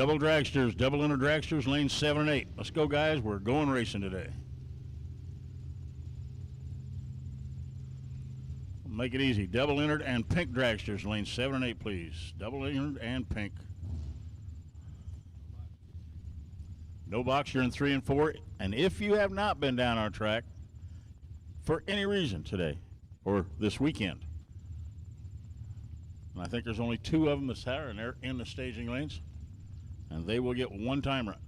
Double dragsters, double inner dragsters, lanes 7 and 8. Let's go, guys. We're going racing today. Make it easy. Double entered and pink dragsters, lanes 7 and 8, please. Double entered and pink. No box, you're in 3 and 4. And if you have not been down our track for any reason today or this weekend, and I think there's only 2 of them this hour, and they're in the staging lanes, and they will get 1 time run.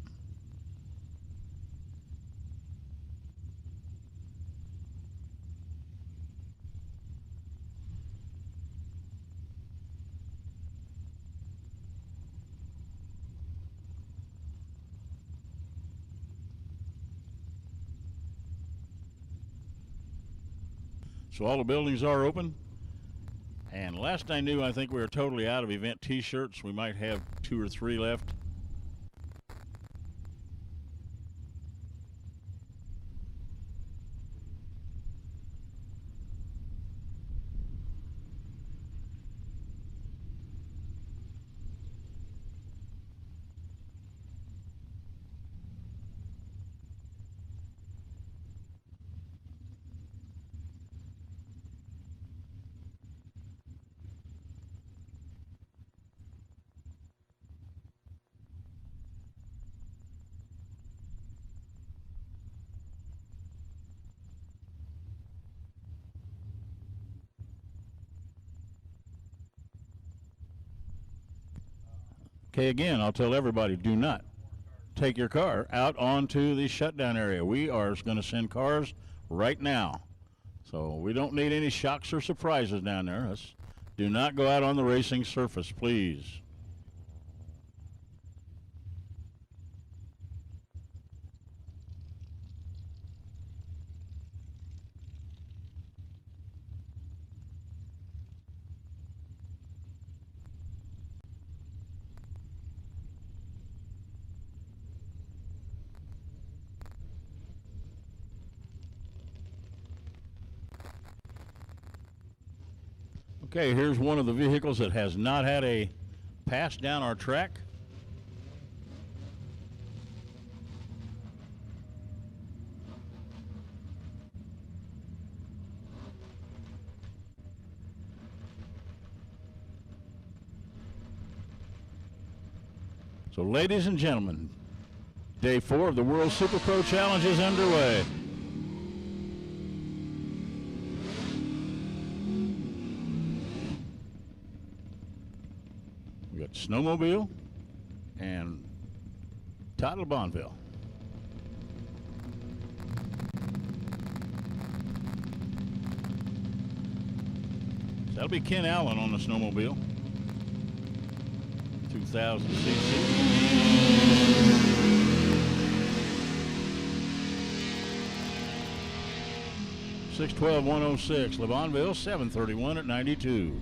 So all the buildings are open. And last I knew, I think we were totally out of event t-shirts. We might have 2 or 3 left. Okay, again, I'll tell everybody, do not take your car out onto the shutdown area. We are going to send cars right now. So we don't need any shocks or surprises down there. Do not go out on the racing surface, please. Okay, here's one of the vehicles that has not had a pass down our track. So ladies and gentlemen, day 4 of the World Super Pro Challenge is underway. We got Snowmobile and Todd Bonneville. So that'll be Ken Allen on the Snowmobile. 2,000 cc. 612-106. LeBonville 731 at 92.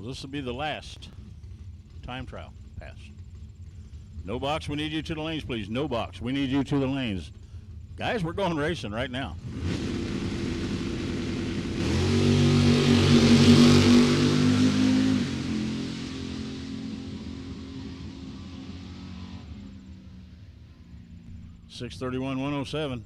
this will be the last time trial pass. No box, we need you to the lanes, please. No box, we need you to the lanes. Guys, we're going racing right now. .631 107.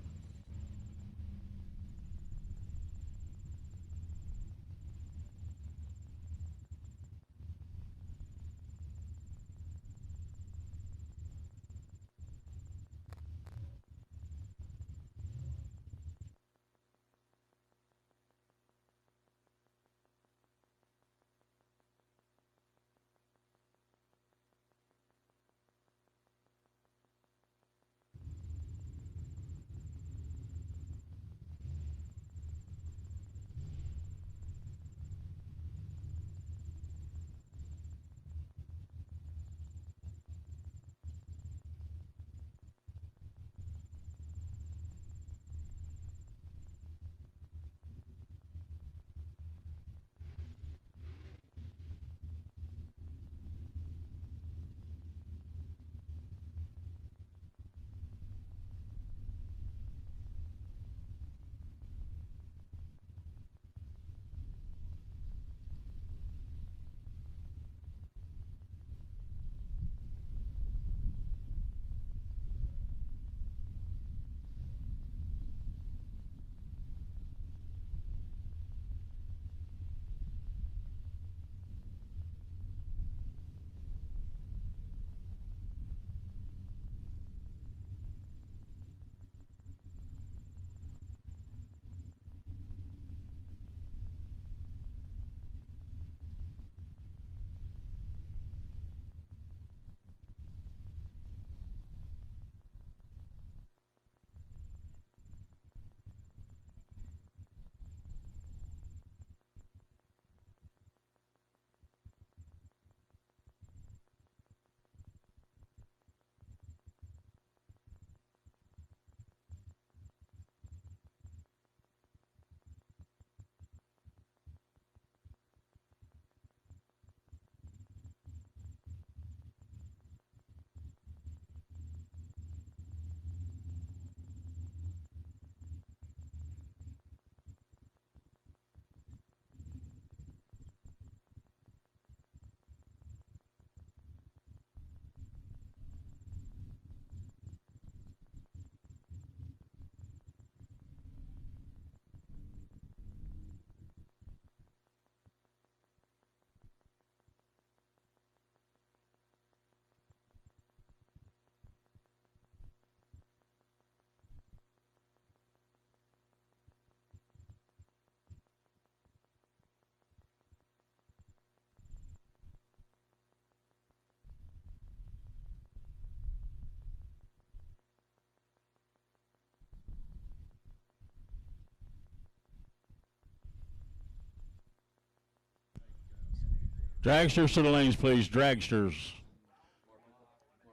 Dragsters to the lanes, please. Dragsters.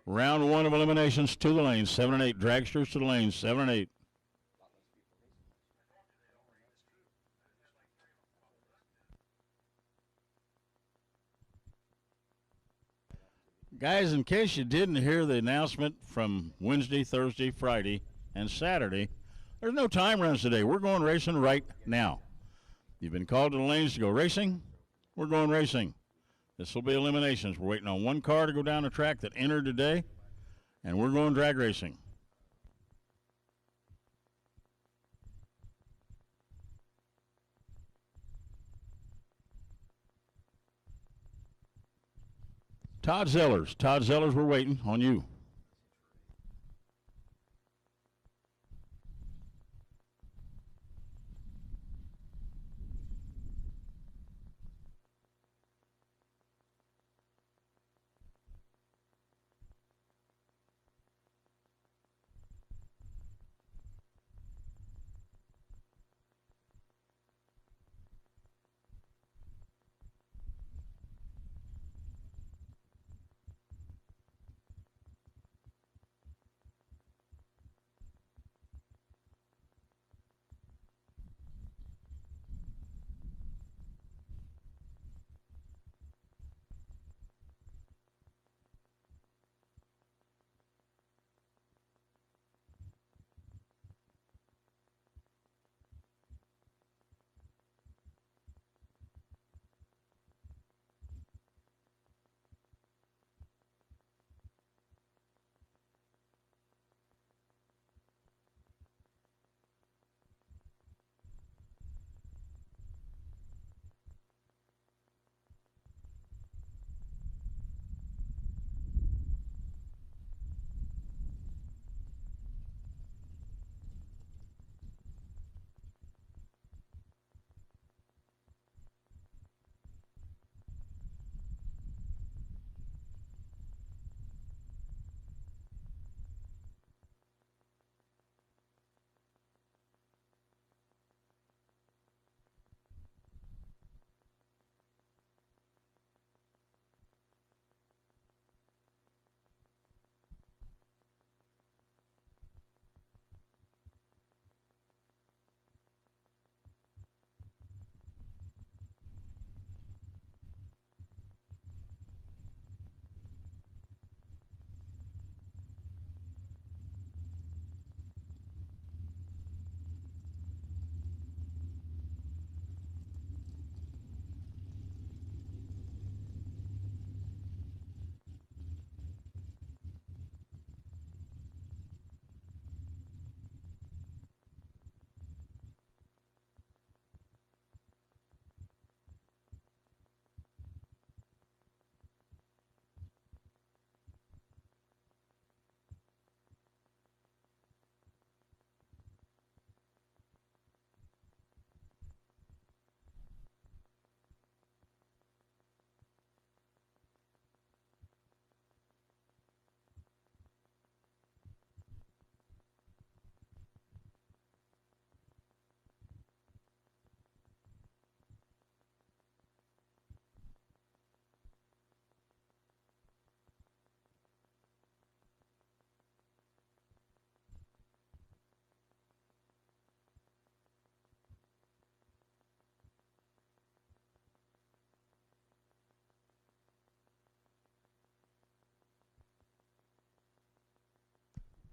Round one of eliminations to the lanes. 7 and 8. Dragsters to the lanes. 7 and 8. Guys, in case you didn't hear the announcement from Wednesday, Thursday, Friday, and Saturday, there's no time runs today. We're going racing right now. You've been called to the lanes to go racing. We're going racing. This will be eliminations. We're waiting on one car to go down the track that entered today, and we're going drag racing. Todd Zellers. Todd Zellers, we're waiting on you.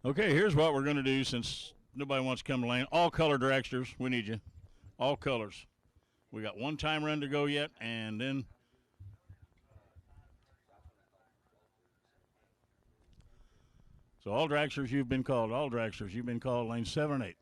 Okay, here's what we're going to do since nobody wants to come to lane. All color dragsters, we need you. All colors. We got one time run to go yet, and then so all dragsters you've been called. All dragsters you've been called. Lane 7 and 8.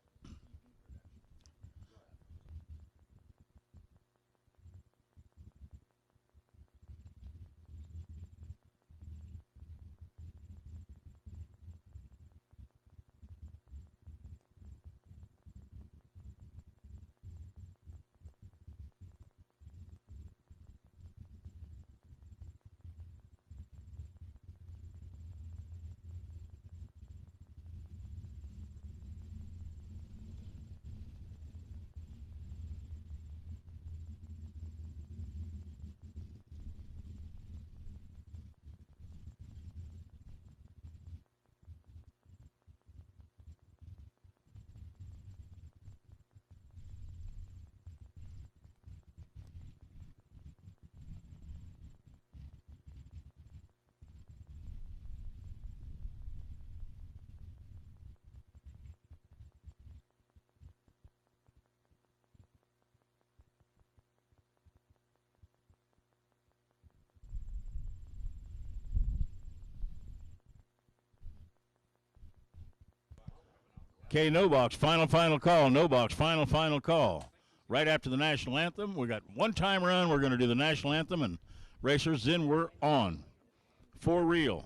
Okay, no box. Final call. No box. Final call. Right after the national anthem, we got one time run. We're going to do the national anthem and racers. Then we're on for real.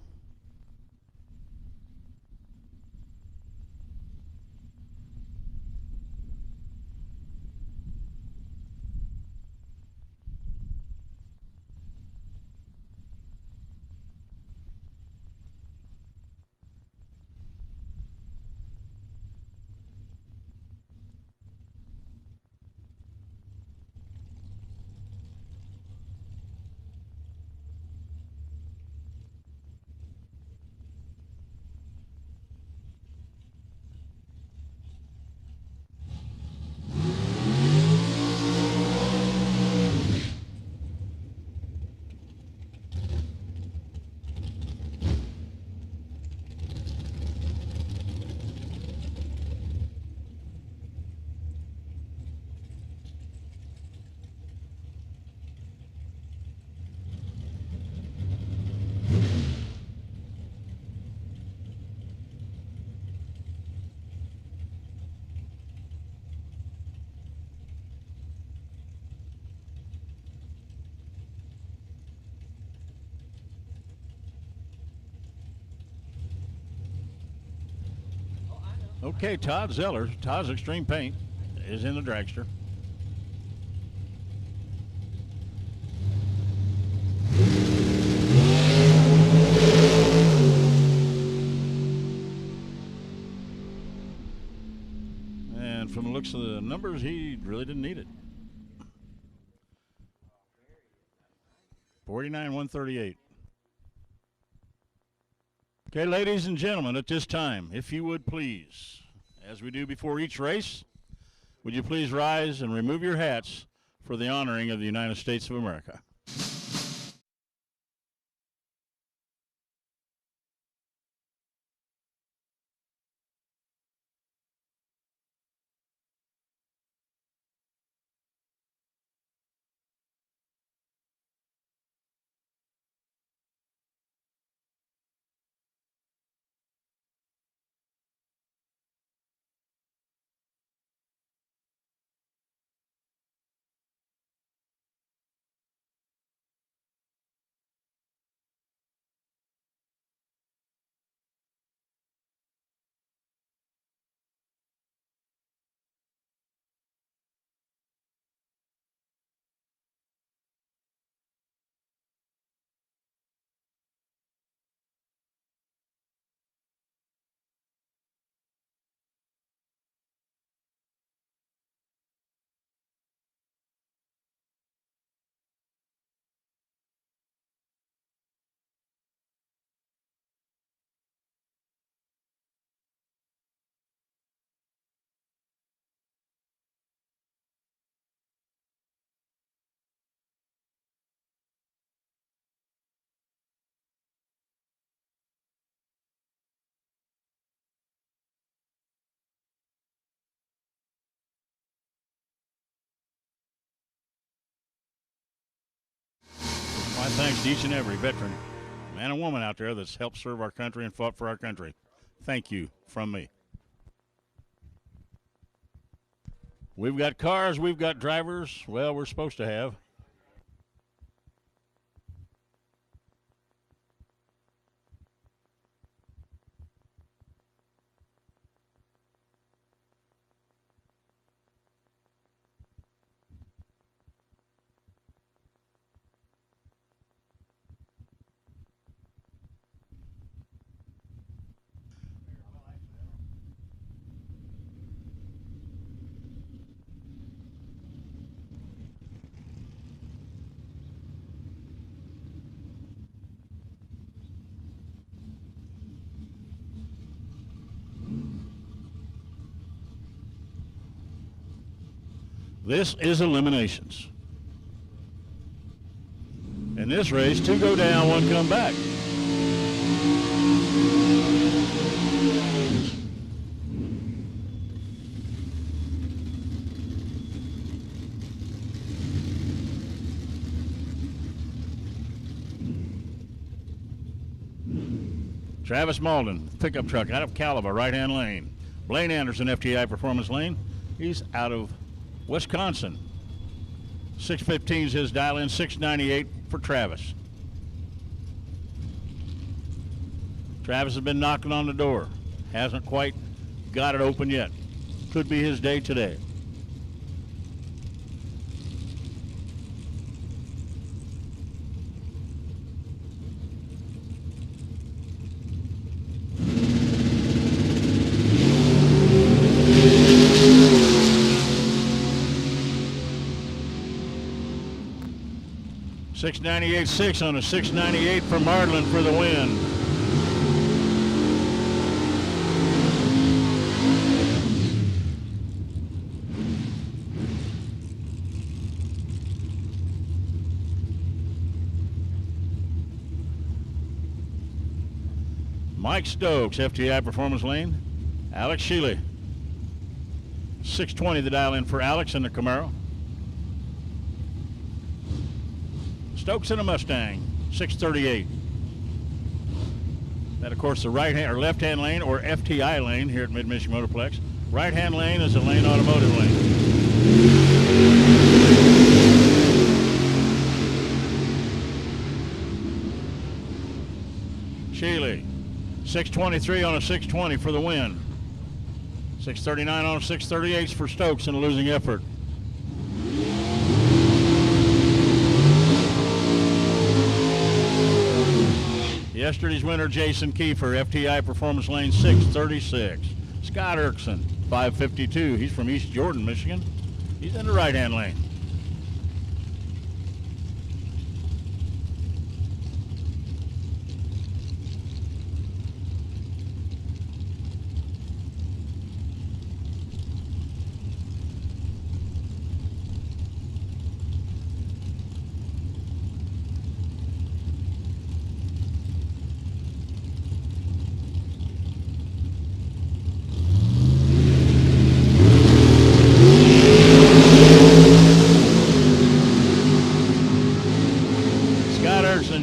Okay, Todd Zeller, Todd's Extreme Paint, is in the dragster. And from the looks of the numbers, he really didn't need it. 49,138. Okay, ladies and gentlemen, at this time, if you would please, as we do before each race, would you please rise and remove your hats for the honoring of the United States of America? My thanks to each and every veteran, man and woman out there that's helped serve our country and fought for our country. Thank you from me. We've got cars, we've got drivers. Well, we're supposed to have. This is eliminations. In this race, 2 go down, 1 come back. Travis Malden, pickup truck out of Caliber, right-hand lane. Blaine Anderson, FTI Performance Lane. He's out of Wisconsin. 615 is his dial-in, 698 for Travis. Travis has been knocking on the door. Hasn't quite got it open yet. Could be his day today. .698.6 on a 698 for Marlin for the win. Mike Stokes, FTI Performance Lane. Alex Shealy. 620 the dial in for Alex in the Camaro. Stokes in a Mustang, 638. That, of course, the right-hand or left-hand lane or FTI lane here at Mid-Michigan Motorplex. Right-hand lane is a Lane Automotive lane. Shealy, 623 on a 620 for the win. 639 on a 638 for Stokes in a losing effort. Yesterday's winner, Jason Kiefer, FTI Performance Lane, 636. Scott Erickson, 552. He's from East Jordan, Michigan. He's in the right-hand lane.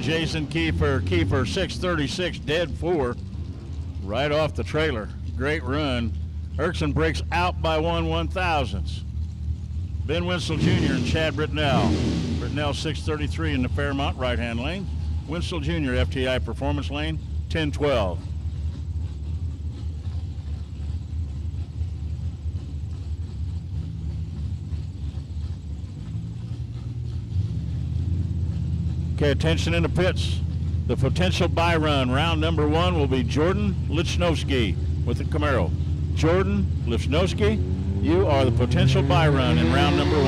Jason Kiefer, 636, dead 4, right off the trailer. Great run. Erickson breaks out by 1/1000th. Ben Winslow Jr. and Chad Britnell. Britnell 633 in the Fairmont right-hand lane. Winslow Jr. FTI Performance Lane, 1012. Okay, attention in the pits. The potential buy run, round number 1, will be Jordan Lichnowsky with the Camaro. Jordan Lichnowsky, you are the potential buy run in round number 1.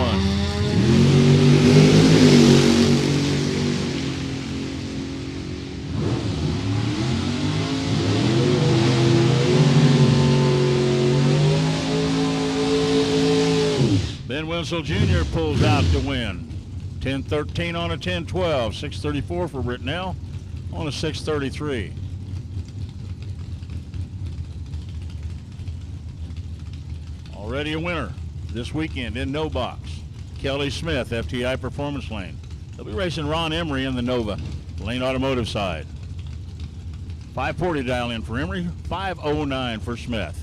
Ben Winslow Jr. pulls out to win. 1013 on a 1012, 634 for Britnell on a 633. Already a winner this weekend in no box. Kelly Smith, FTI Performance Lane. They'll be racing Ron Emery in the Nova, Lane Automotive side. 540 dial in for Emery, 509 for Smith.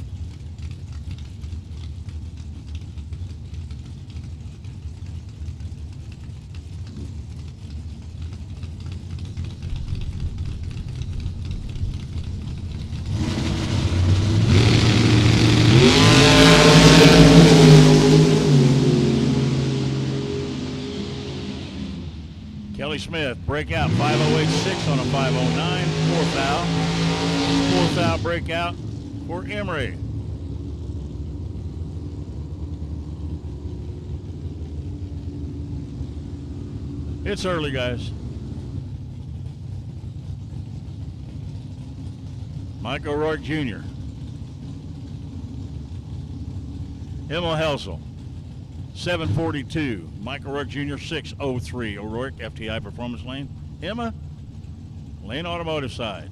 Kelly Smith, breakout 508.6 on a 509, four foul. Four foul breakout for Emery. It's early, guys. Mike O'Rourke Jr. Emma Helsel, 742. Mike O'Rourke Jr., 603. O'Rourke, FTI Performance Lane. Emma, Lane Automotive side.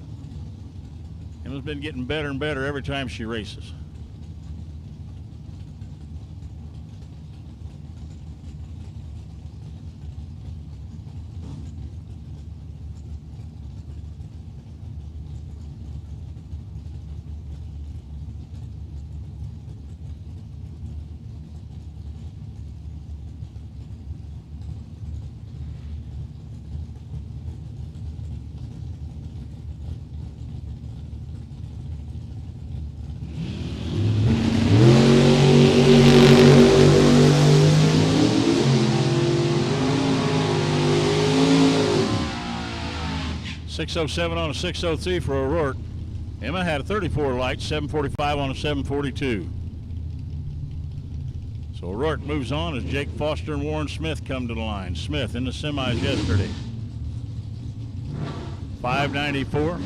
Emma's been getting better and better every time she races. .607 on a 603 for O'Rourke. Emma had a 34 light, 745 on a 742. So O'Rourke moves on as Jake Foster and Warren Smith come to the line. Smith in the semis yesterday. 594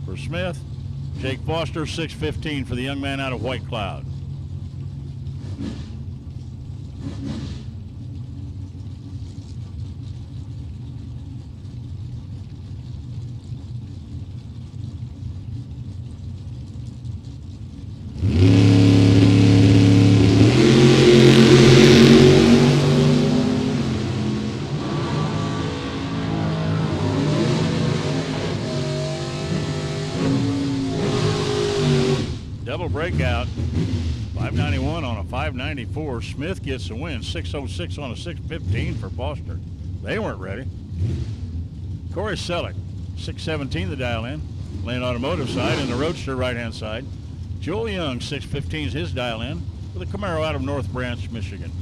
for Smith. Jake Foster, 615 for the young man out of White Cloud. Double breakout, 591 on a 594. Smith gets the win, 606 on a 615 for Foster. They weren't ready. Corey Selleck, 617 the dial in. Lane Automotive side and the Roadster right-hand side. Joel Young, 615 is his dial in with a Camaro out of North Branch, Michigan.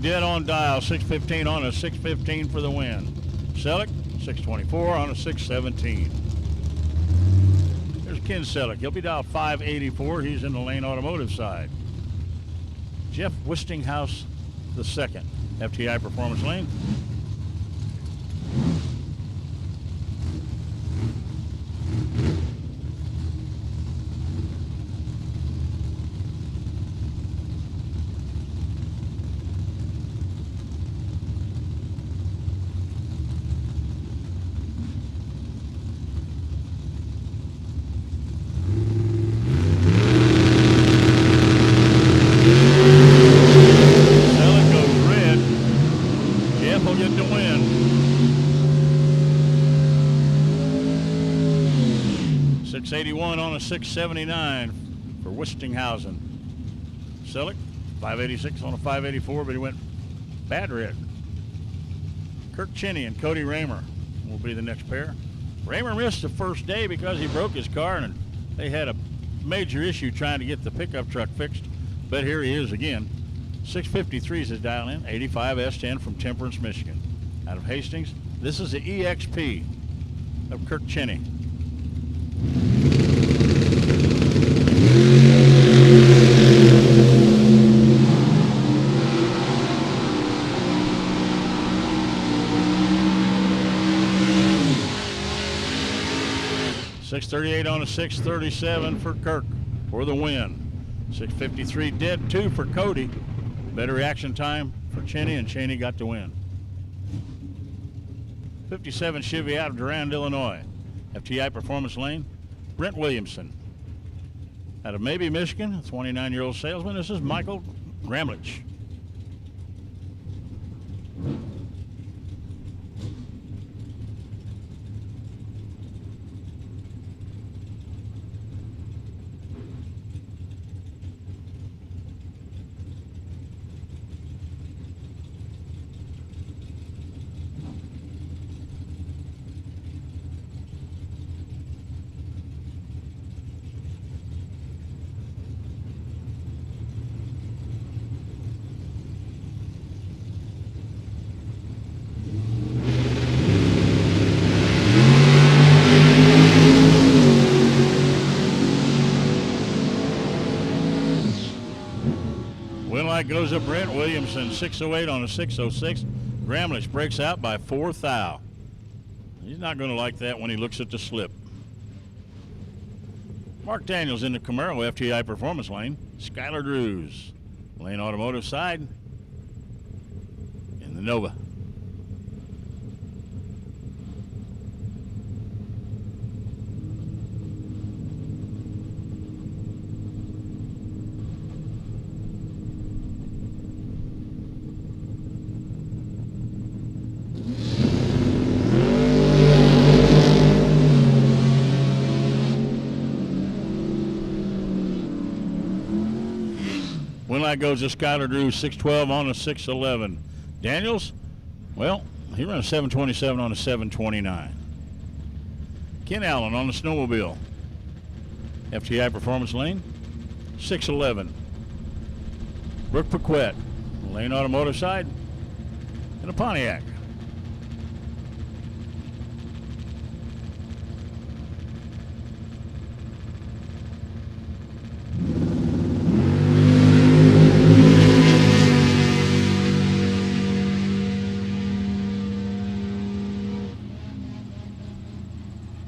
Dead on dial, 615 on a 615 for the win. Selleck, 624 on a 617. There's Ken Selleck. He'll be dial 584. He's in the Lane Automotive side. Jeff Wistinghouse II, FTI Performance Lane. .681 on a 679 for Wistinghausen. Selleck, 586 on a 584, but he went bad red. Kirk Cheney and Cody Raymer will be the next pair. Raymer missed the first day because he broke his car, and they had a major issue trying to get the pickup truck fixed, but here he is again. 653 is his dial in, 85 S10 from Temperance, Michigan. Out of Hastings, this is the EXP of Kirk Cheney. a 6:37 for Kirk for the win. 6:53 dead 2 for Cody. Better reaction time for Cheney, and Cheney got the win. 57 Chevy out of Durand, Illinois. FTI Performance Lane, Brent Williamson. Out of Maybe, Michigan, a 29-year-old salesman, this is Michael Gramlich. Winlight goes to Brent Williamson, 6:08 on a 6:06. Gramlich breaks out by 4 thou. He's not going to like that when he looks at the slip. Mark Daniels in the Camaro FTI Performance Lane. Skylar Drews, Lane Automotive side in the Nova. Winlight goes to Skylar Drews, 6:12 on a 6:11. Daniels, well, he ran a 7:27 on a 7:29. Ken Allen on the snowmobile. FTI Performance Lane, 6:11. Brooke Paquette, Lane Automotive side, in a Pontiac.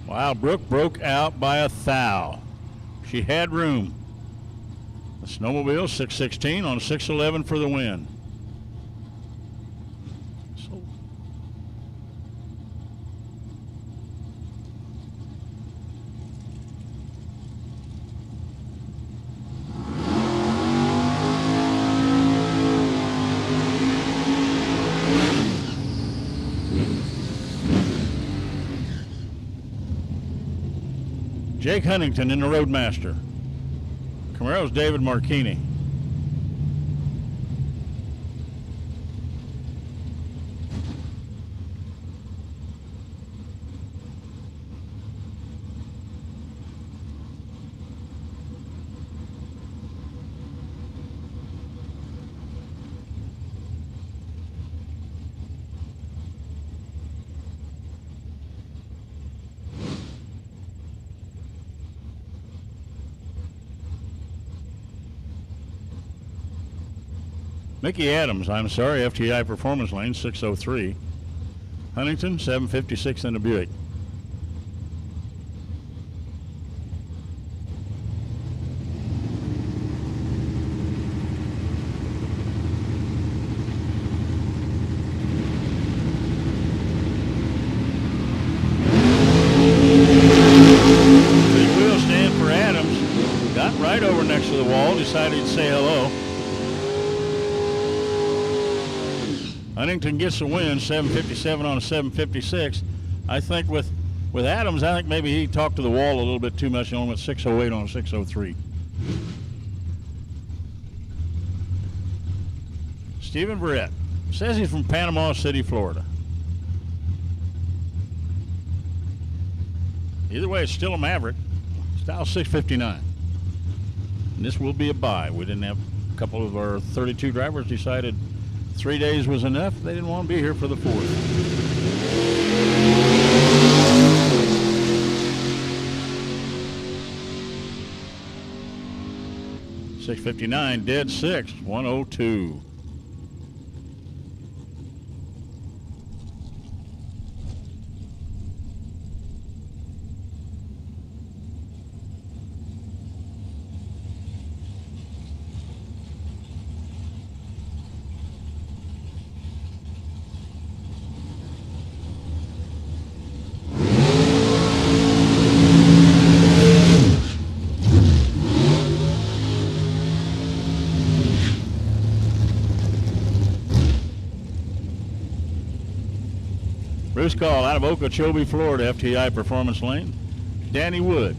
Wow, Brooke broke out by 1 thou. She had room. The snowmobile, 6:16 on a 6:11 for the win. So, Jake Huntington in the Roadmaster. Camaro's David Marchini. Mickey Adams, I'm sorry, FTI Performance Lane, 6:03. Huntington, 7:56 in the Buick. Big wheel stand for Adams. Got right over next to the wall, decided to say hello. Huntington gets the win, 7:57 on a 7:56. I think with Adams, I think maybe he talked to the wall a little bit too much. He only went 6:08 on a 6:03. Stephen Barrett says he's from Panama City, Florida. Either way, it's still a Maverick. Style 659. And this will be a buy. We didn't have a couple of our 32 drivers decided 3 days was enough. They didn't want to be here for the 4th. $6.59, dead 6, 102. Bruce Call out of Okeechobee, Florida, FTI Performance Lane. Danny Wood,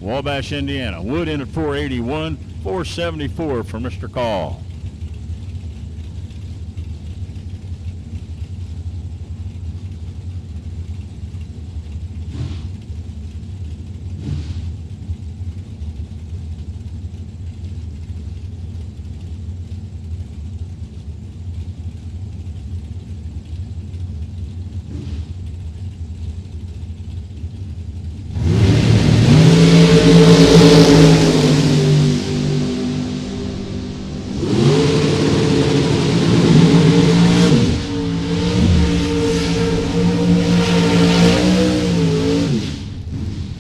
Wabash, Indiana. Wood in at 481, 474 for Mr. Call.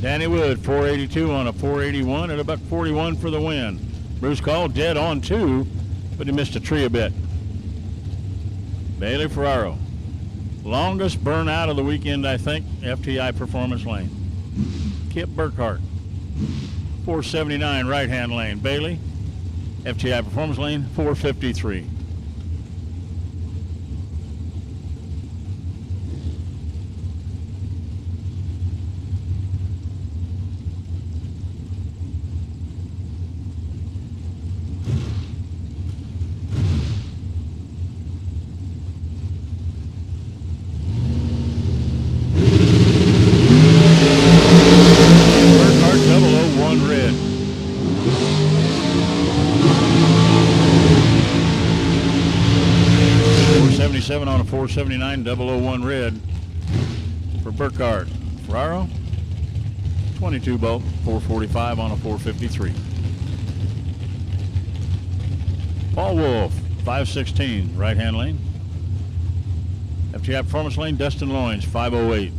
Danny Wood, 482 on a 481 at about 41 for the win. Bruce Call dead on 2, but he missed a tree a bit. Bailey Ferraro, longest burnout of the weekend, I think, FTI Performance Lane. Kip Burkhart, 479 right-hand lane. Bailey, FTI Performance Lane, 453. Burkhart 001 red. .477 on a 479, 001 red for Burkhart. Ferraro, 22 bolt, 445 on a 453. Paul Wolf, 516, right-hand lane. FTI Performance Lane, Dustin Loines, 508.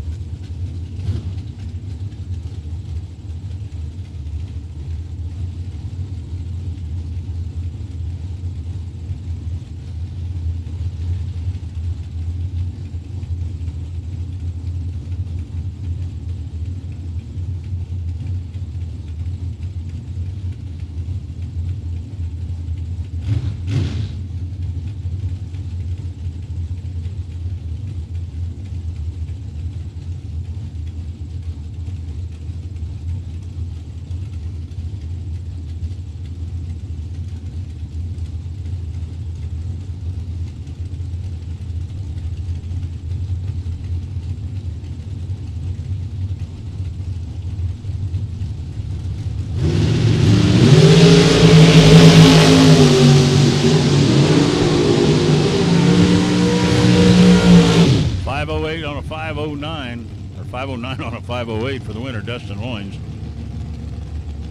On a 509, or 509 on a 508 for the winner, Dustin Loines.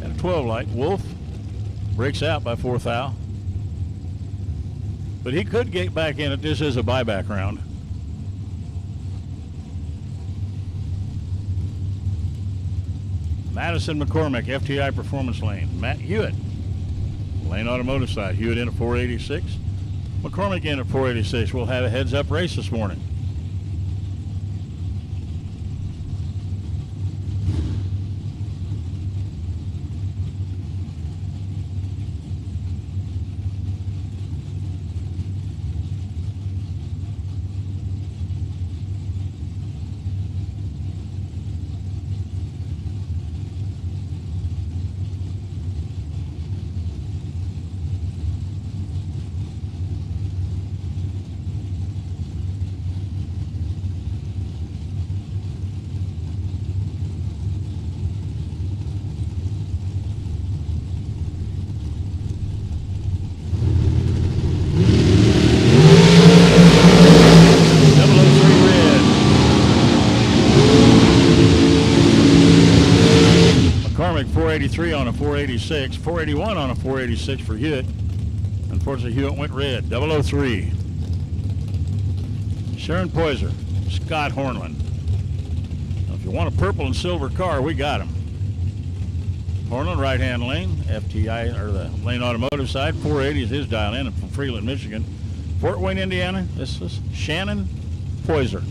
And a 12 light. Wolf breaks out by 4th thou. But he could get back in it. This is a buyback round. Madison McCormick, FTI Performance Lane. Matt Hewitt, Lane Automotive side. Hewitt in at 486. McCormick in at 486. We'll have a heads-up race this morning. McCormick 483 on a 486, 481 on a 486 for Hewitt. Unfortunately, Hewitt went red, 003. Sharon Poyser, Scott Hornland. Now, if you want a purple and silver car, we got him. Hornland, right-hand lane, FTI, or the Lane Automotive side, 480 is his dial in, and from Freeland, Michigan. Fort Wayne, Indiana, this is Shannon Poyser.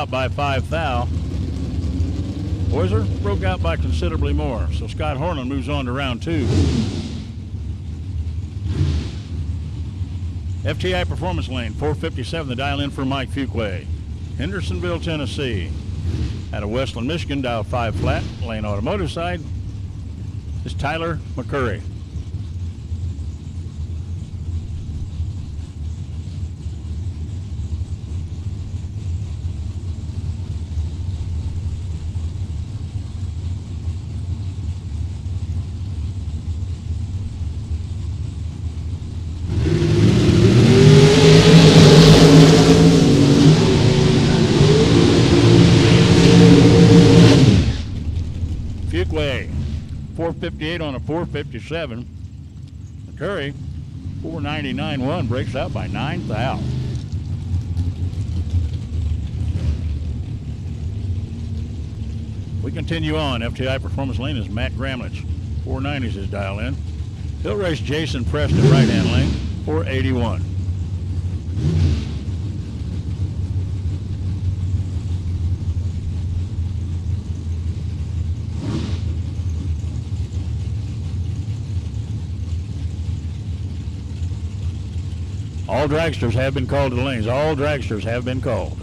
out by 5 thou. Boiser broke out by considerably more, so Scott Horland moves on to round 2. FTI Performance Lane, 457, the dial in for Mike Fuquay. Hendersonville, Tennessee. Out of Westland, Michigan, dial 5 flat. Lane Automotive side is Tyler McCurry. Fuquay, 458 on a 457. McCurry, 499.1, breaks out by 9 thou. We continue on. FTI Performance Lane is Matt Gramlich. 490s his dial in. He'll race Jason Preston right-hand lane, 481. All dragsters have been called to the lanes. All dragsters have been called.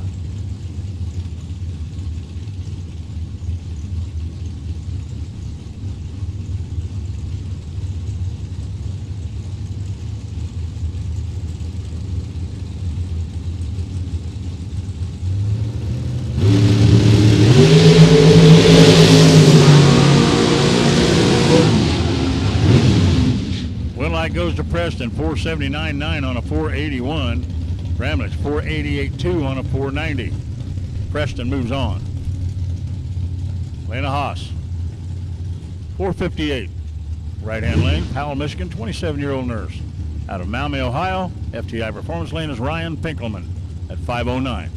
Winlight goes to Preston, 479.9 on a 481. Gramlich, 488.2 on a 490. Preston moves on. Lena Haas, 458. Right-hand lane, Powell, Michigan, 27-year-old nurse. Out of Maumee, Ohio, FTI Performance Lane is Ryan Pinkelman at 509.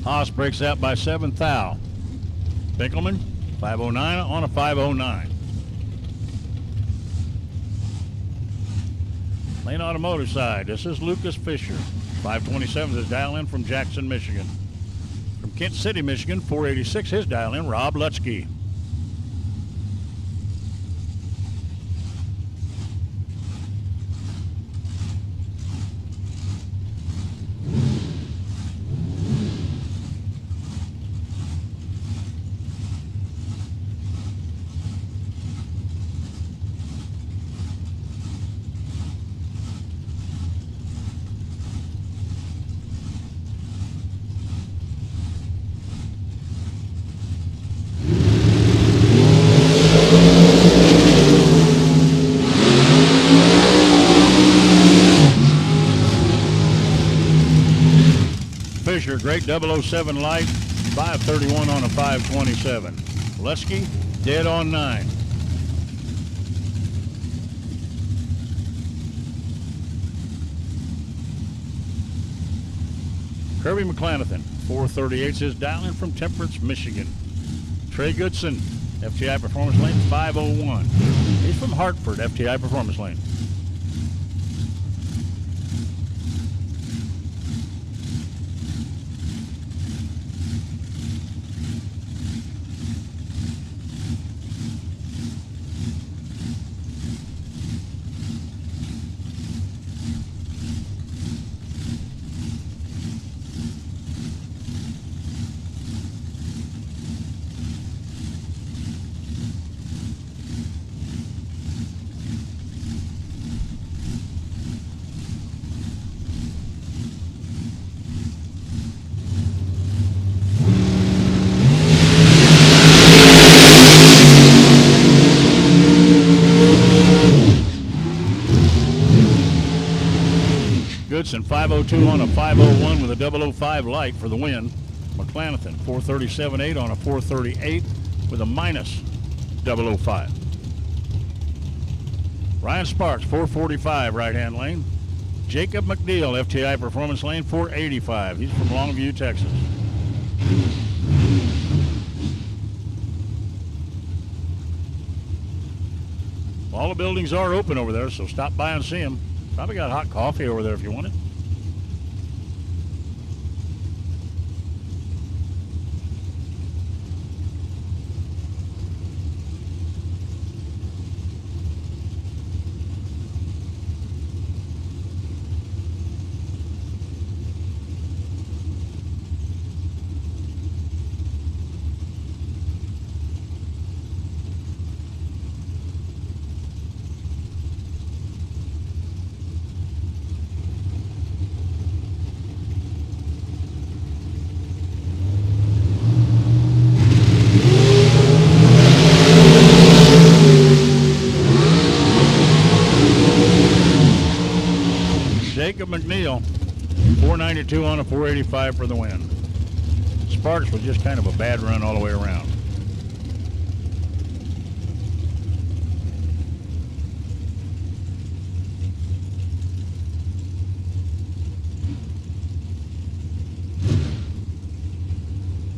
Haas breaks out by 7 thou. Pinkelman, 509 on a 509. Lane Automotive side, this is Lucas Fisher. 527 is dial in from Jackson, Michigan. From Kent City, Michigan, 486 his dial in, Rob Lutzke. Fisher, great 007 light, 531 on a 527. Lutzke, dead on 9. Kirby McClanathan, 438's his dial in from Temperance, Michigan. Trey Goodson, FTI Performance Lane, 501. He's from Hartford, FTI Performance Lane. Davidson 502 on a 501 with a 005 light for the win. McClanathan 437.8 on a 438 with a minus 005. Ryan Sparks 445 right-hand lane. Jacob McNeil, FTI Performance Lane 485. He's from Longview, Texas. All the buildings are open over there, so stop by and see them. Probably got hot coffee over there if you want it. Jacob McNeil, 492 on a 485 for the win. Sparks was just kind of a bad run all the way around.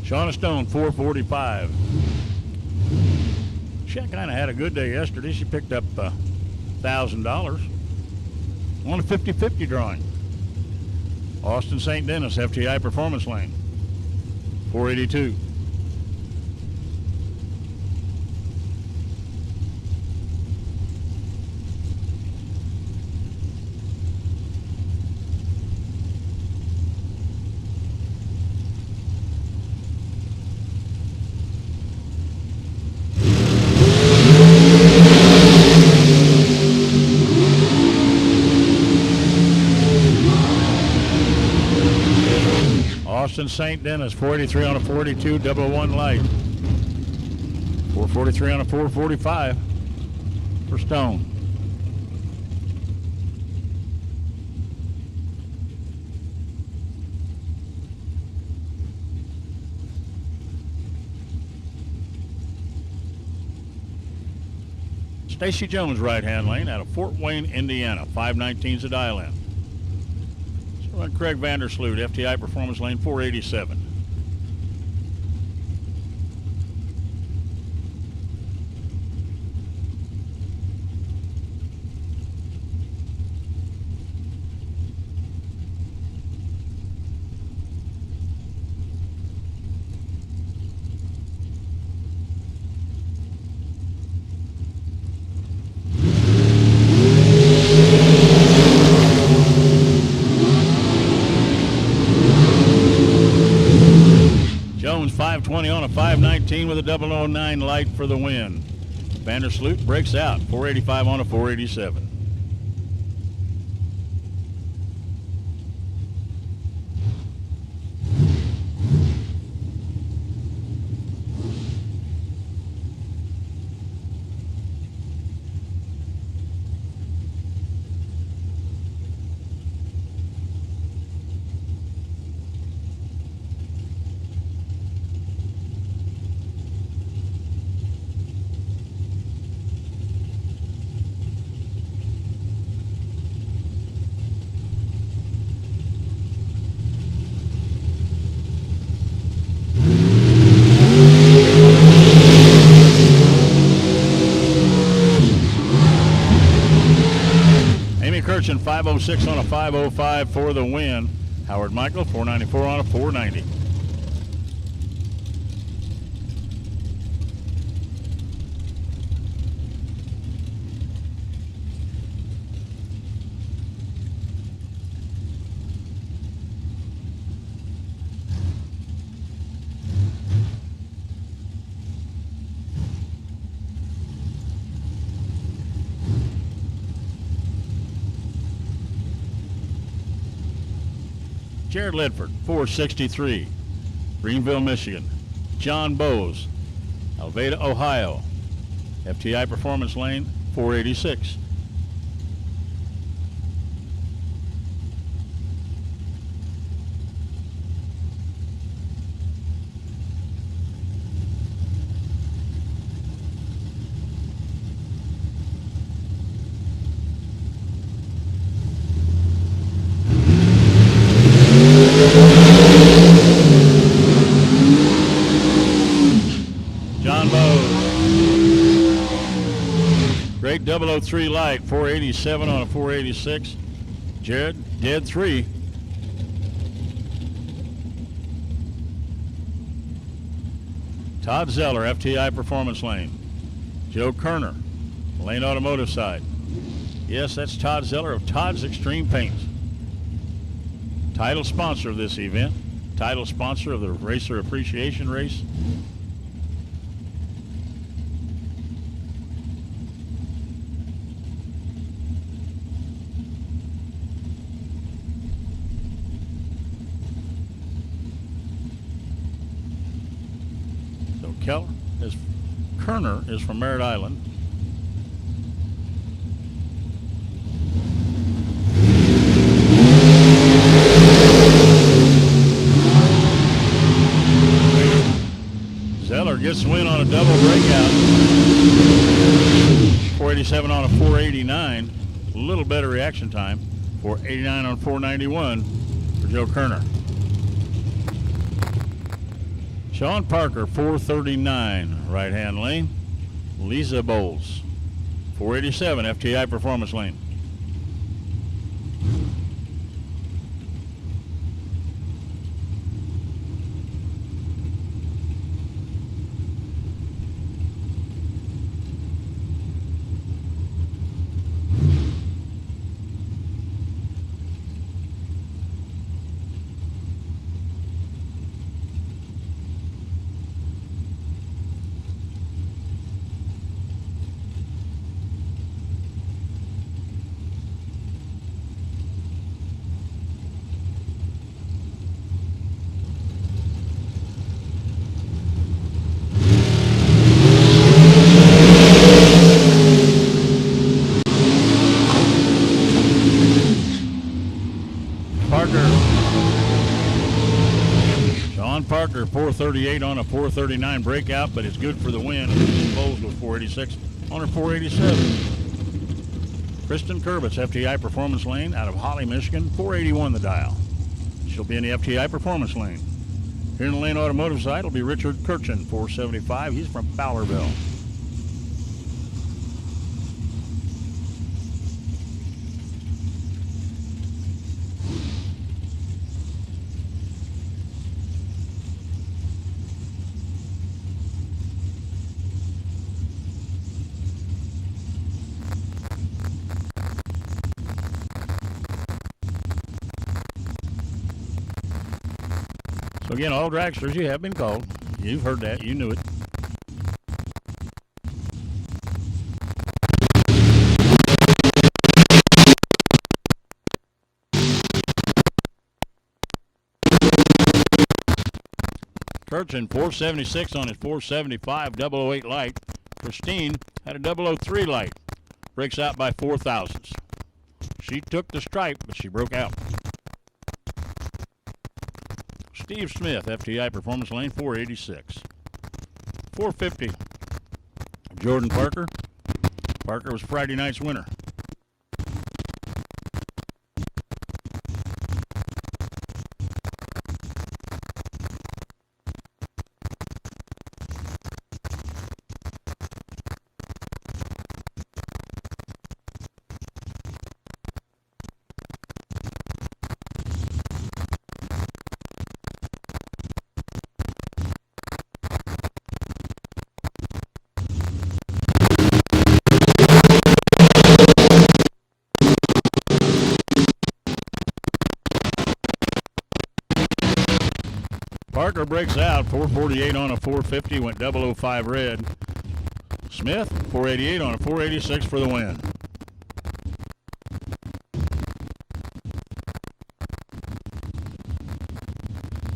Shauna Stone, 445. She kind of had a good day yesterday. She picked up $1,000 on a 50-50 drawing. Austin St. Dennis, FTI Performance Lane, 482. Austin St. Dennis, 483 on a 482, 001 light. 443 on a 445 for Stone. Stacy Jones, right-hand lane out of Fort Wayne, Indiana. 519's a dial-in. Craig Vandersloot, FTI Performance Lane, 487. Jones 520 on a 519 with a 009 light for the win. Vandersloot breaks out, 485 on a 487. Kirchen 506 on a 505 for the win. Howard Michael 494 on a 490. Jared Ledford, 463, Greenville, Michigan. John Bowes, Alveda, Ohio. FTI Performance Lane, 486. Great 003 light, 487 on a 486. Jared, dead 3. Todd Zeller, FTI Performance Lane. Joe Kerner, Lane Automotive side. Yes, that's Todd Zeller of Todd's Extreme Paints. Title sponsor of this event. Title sponsor of the Racer Appreciation Race. So Kerner is from Merritt Island. Zeller gets the win on a double breakout. 487 on a 489. A little better reaction time. 489 on 491 for Joe Kerner. Sean Parker, 439, right-hand lane. Lisa Bowles, 487, FTI Performance Lane. Parker, 438 on a 439 breakout, but it's good for the win. Bowles with 486 on her 487. Kristen Kurbitz, FTI Performance Lane out of Holly, Michigan, 481 the dial. She'll be in the FTI Performance Lane. Here in the Lane Automotive side will be Richard Kirchen, 475. He's from Fowlerville. So again, all dragsters, you have been called. You've heard that. You knew it. Kirchen, 476 on his 475 008 light. Christine had a 003 light. Breaks out by 4 thousandths. She took the stripe, but she broke out. Steve Smith, FTI Performance Lane, 486. 450. Jordan Parker. Parker was Friday night's winner. Parker breaks out, 448 on a 450, went 005 red. Smith, 488 on a 486 for the win.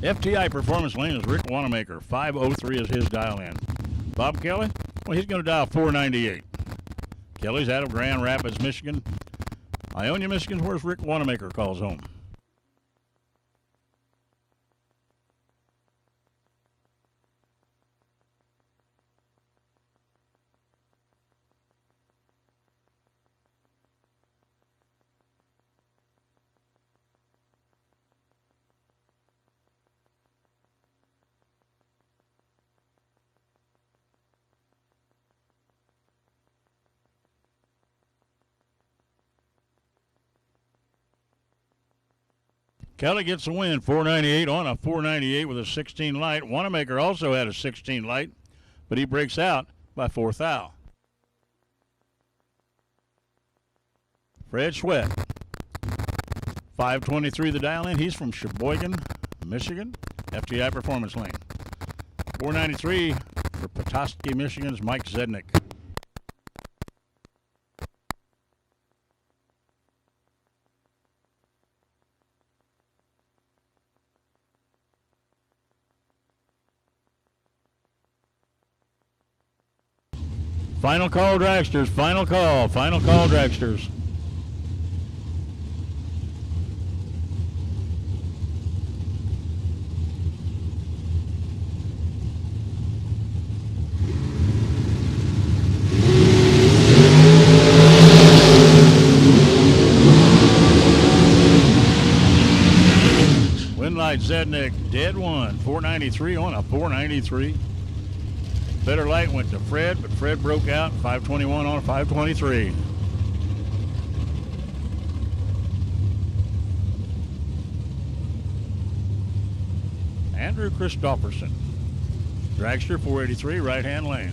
FTI Performance Lane is Rick Wanamaker, 503 is his dial in. Bob Kelly, well, he's going to dial 498. Kelly's out of Grand Rapids, Michigan. Ionia, Michigan's where Rick Wanamaker calls home. Kelly gets the win, 498 on a 498 with a 16 light. Wanamaker also had a 16 light, but he breaks out by 4 thou. Fred Sweat, 523 the dial in. He's from Sheboygan, Michigan, FTI Performance Lane. 493 for Petoskey, Michigan's Mike Zednick. Final call, dragsters. Final call, dragsters. Winlight Zednick, dead one. 493 on a 493. Better light went to Fred, but Fred broke out. 521 on a 523. Andrew Christopherson, dragster, 483, right-hand lane.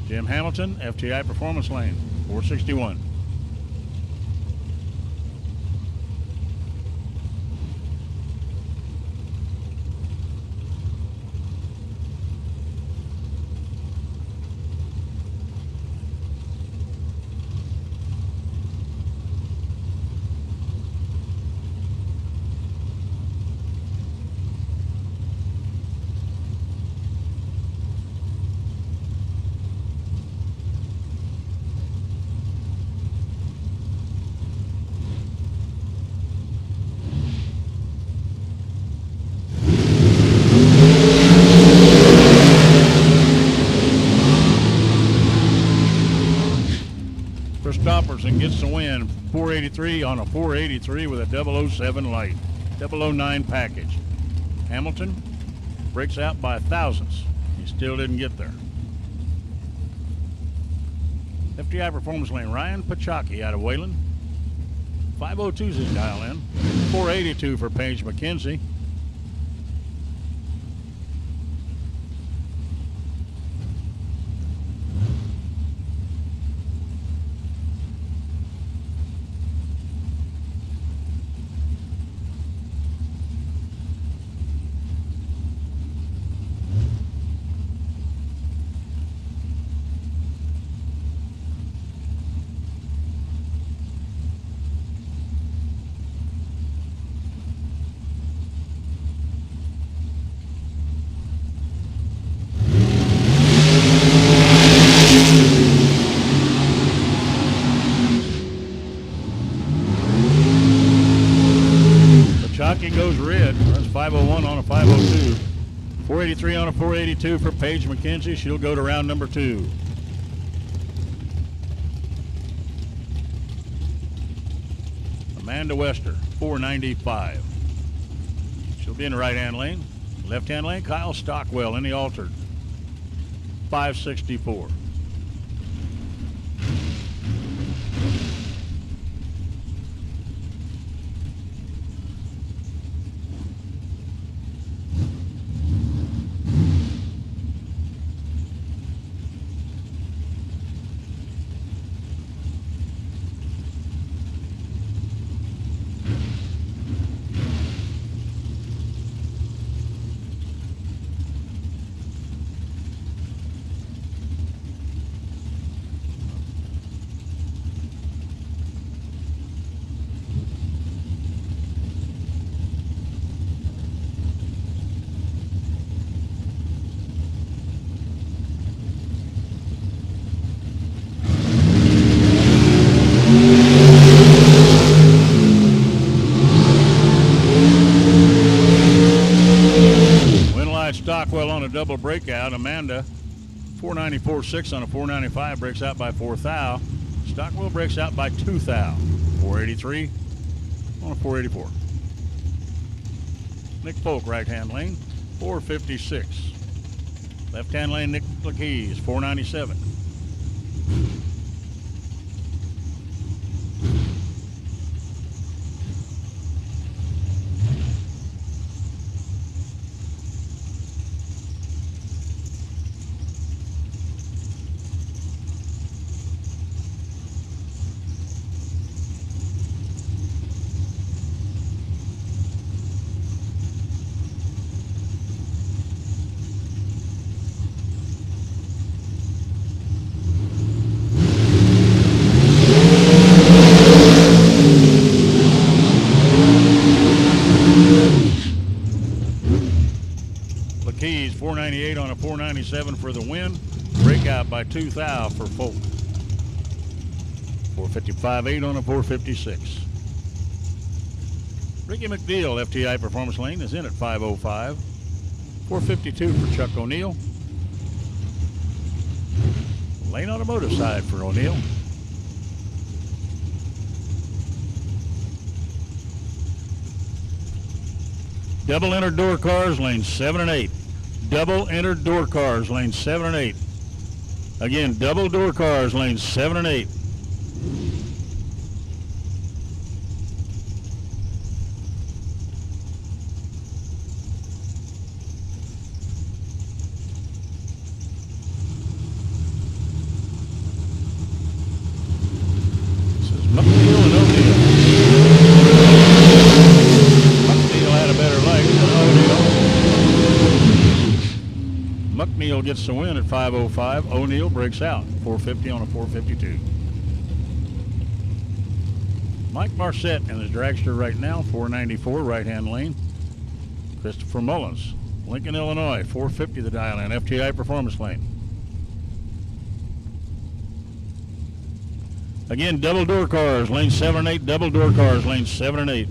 Jim Hamilton, FTI Performance Lane, 461. Christopherson gets the win, 483 on a 483 with a 007 light, 009 package. Hamilton breaks out by thousands. He still didn't get there. FTI Performance Lane, Ryan Pachaki out of Wayland. 502's his dial in. 482 for Paige McKenzie. Pachaki goes red. Runs 501 on a 502. 483 on a 482 for Paige McKenzie. She'll go to round number 2. Amanda Wester, 495. She'll be in the right-hand lane. Left-hand lane, Kyle Stockwell in the altered, 564. Stockwell on a double breakout. Amanda, 494.6 on a 495, breaks out by 4 thou. Stockwell breaks out by 2 thou. 483 on a 484. Nick Folk, right-hand lane, 456. Left-hand lane, Nick Lakeys, 497. 497 for the win. Breakout by 2 thou for Folk. 455.8 on a 456. Ricky McNeil, FTI Performance Lane, is in at 505. 452 for Chuck O'Neill. Lane Automotive side for O'Neill. Double entered door cars, lanes 7 and 8. Double entered door cars, lanes 7 and 8. Again, double door cars, lanes 7 and 8. This is McNeil and O'Neill. McNeil had a better leg than O'Neill. McNeil gets the win at 505. O'Neill breaks out. 450 on a 452. Mike Marcette in his dragster right now, 494 right-hand lane. Christopher Mullins, Lincoln, Illinois, 450 the dial in, FTI Performance Lane. Again, double door cars, lane 7 and 8, double door cars, lane 7 and 8.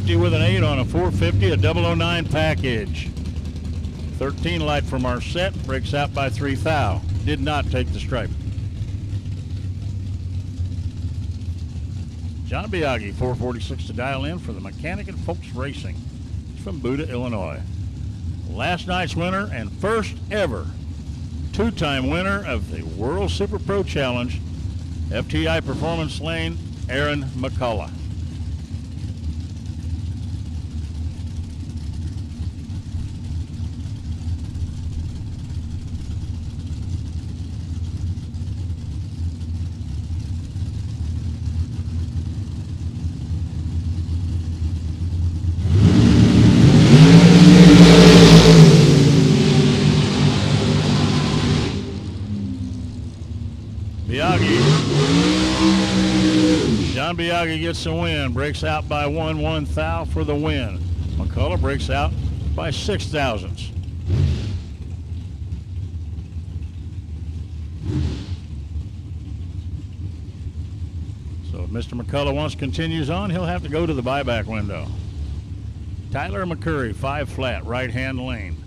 With an 8 on a 450, a 009 package. 13 light from Marcette, breaks out by 3 thou. Did not take the stripe. John Biaggi, 446 to dial in for the Mechanic and Folks Racing. It's from Buda, Illinois. Last night's winner and first ever two-time winner of the World Super Pro Challenge, FTI Performance Lane, Aaron McCullough. John Biaggi gets the win, breaks out by 1 thou for the win. McCullough breaks out by 6 thousandths. So if Mr. McCullough wants continues on, he'll have to go to the buyback window. Tyler McCurry, 5 flat, right-hand lane.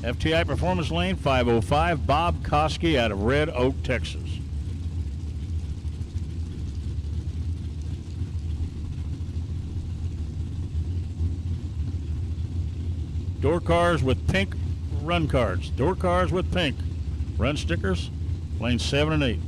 FTI Performance Lane, 505, Bob Koski out of Red Oak, Texas. Door cars with pink run cards. Door cars with pink run stickers, lane 7 and 8.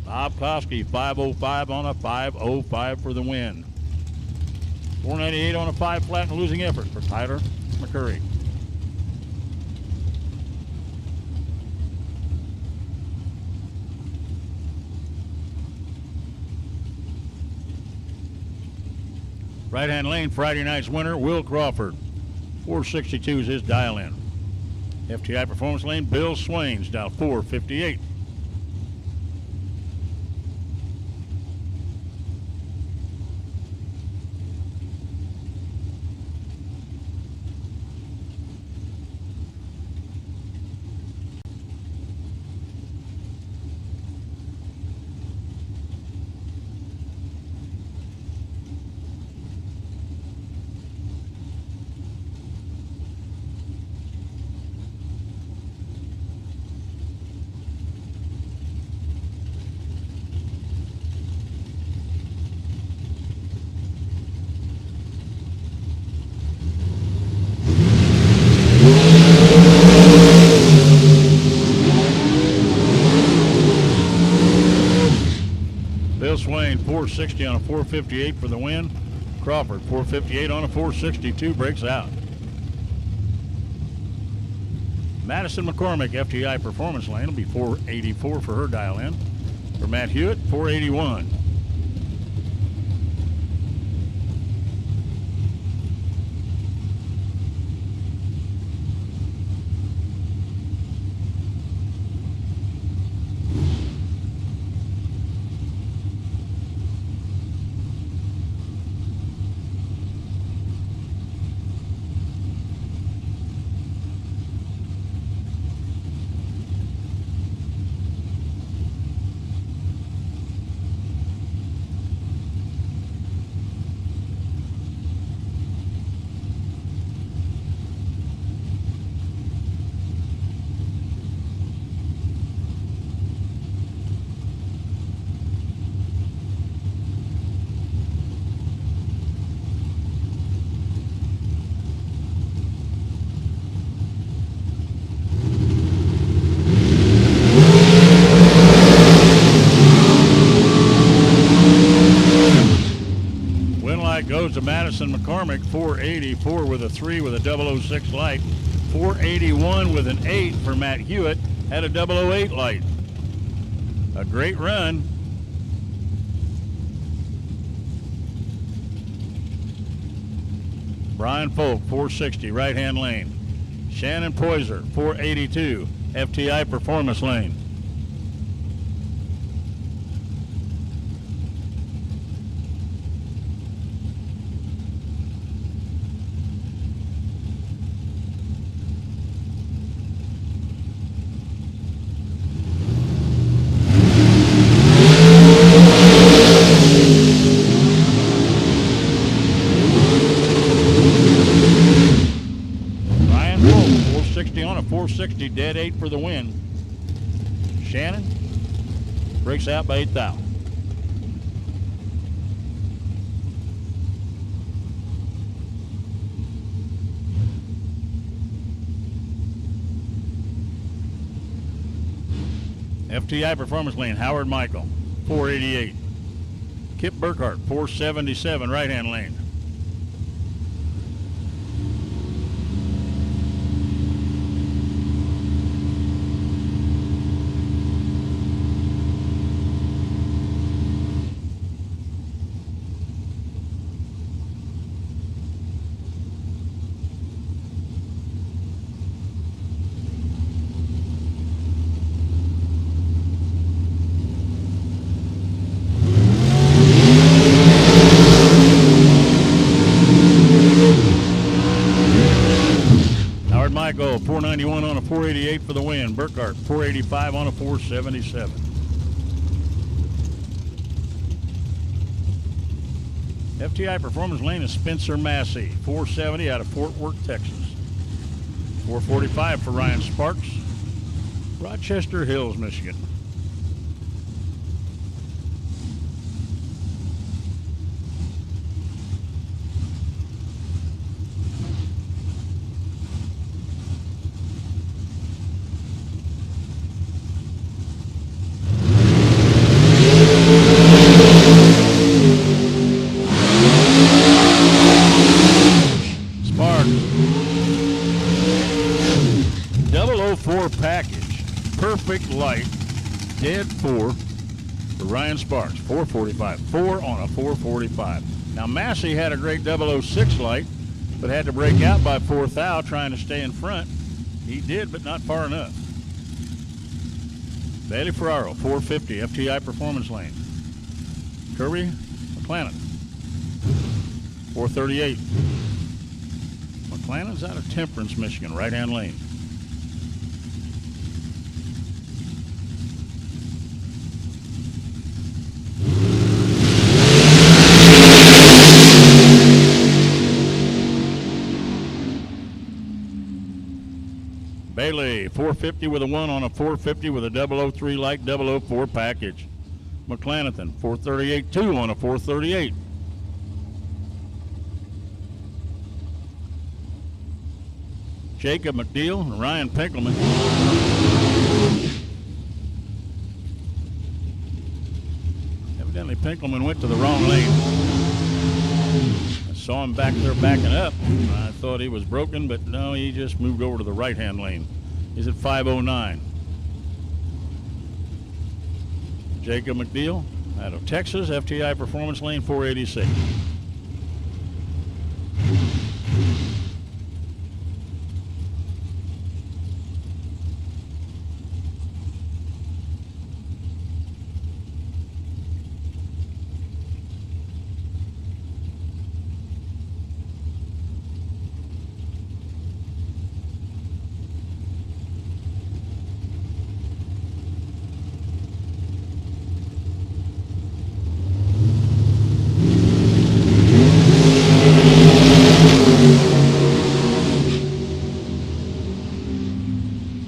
Bob Koski, 505 on a 505 for the win. 498 on a 5 flat and losing effort for Tyler McCurry. Right-hand lane, Friday night's winner, Will Crawford. 462 is his dial in. FTI Performance Lane, Bill Swains, dial 458. Bill Swain, 460 on a 458 for the win. Crawford, 458 on a 462, breaks out. Madison McCormick, FTI Performance Lane, will be 484 for her dial in. For Matt Hewitt, 481. Goes to Madison McCormick, 484 with a 3 with a 006 light. 481 with an 8 for Matt Hewitt, had a 008 light. A great run. Brian Folk, 460, right-hand lane. Shannon Poyser, 482, FTI Performance Lane. On a 460, dead 8 for the win. Shannon breaks out by 8 thou. FTI Performance Lane, Howard Michael, 488. Kip Burkhart, 477, right-hand lane. Michael, 491 on a 488 for the win. Burkhart, 485 on a 477. FTI Performance Lane is Spencer Massey, 470 out of Fort Worth, Texas. 445 for Ryan Sparks, Rochester Hills, Michigan. Package, perfect light, dead 4 for Ryan Sparks, 445, 4 on a 445. Now Massey had a great 006 light, but had to break out by 4 thou trying to stay in front. He did, but not far enough. Bailey Ferraro, 450, FTI Performance Lane. Kirby McClanahan, 438. McClanahan's out of Temperance, Michigan, right-hand lane. Bailey, 450 with a 1 on a 450 with a 003 light, 004 package. McClanahan, 438 2 on a 438. Jacob McNeil and Ryan Pinkelman Evidently, Pinkelman went to the wrong lane. I saw him back there backing up. I thought he was broken, but no, he just moved over to the right-hand lane. He's at 5:09. Jacob McNeil out of Texas, FTI Performance Lane 486.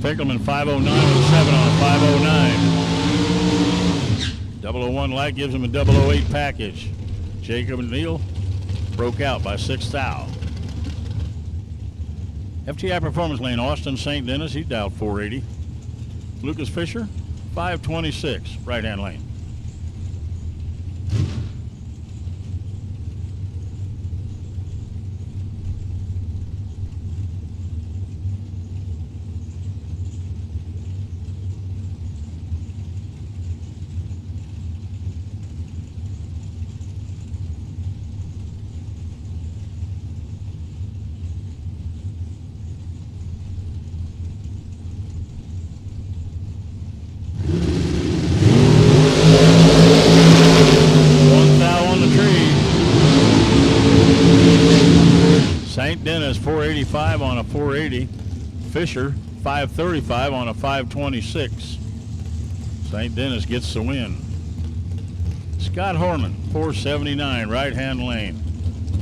Pinkelman 5:09 with a 7 on a 5:09. 001 light gives him a 008 package. Jacob McNeil broke out by 6 thou. FTI Performance Lane, Austin St. Dennis, he dialed 480. Lucas Fisher, 526, right-hand lane. St. Dennis 485 on a 480. Fisher 535 on a 526. St. Dennis gets the win. Scott Horman 479 right-hand lane.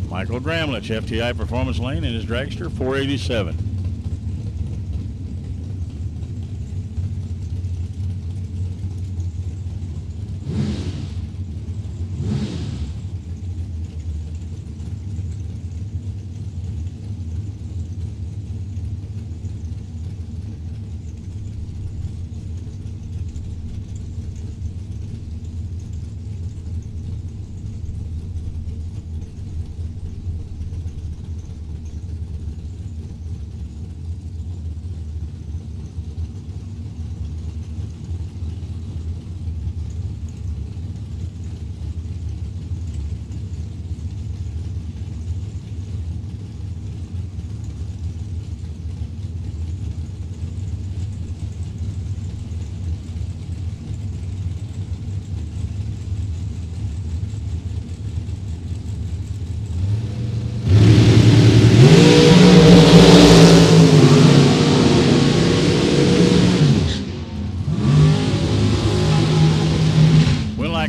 Michael Gramlich FTI Performance Lane in his dragster 487.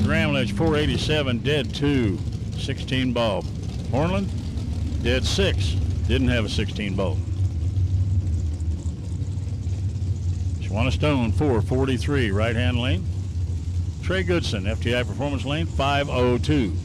Gramlich 487, dead 2, 16 bulb. Hornland, dead 6, didn't have a 16 bulb. Shawana Stone 443, right-hand lane. Trey Goodson, FTI Performance Lane 502.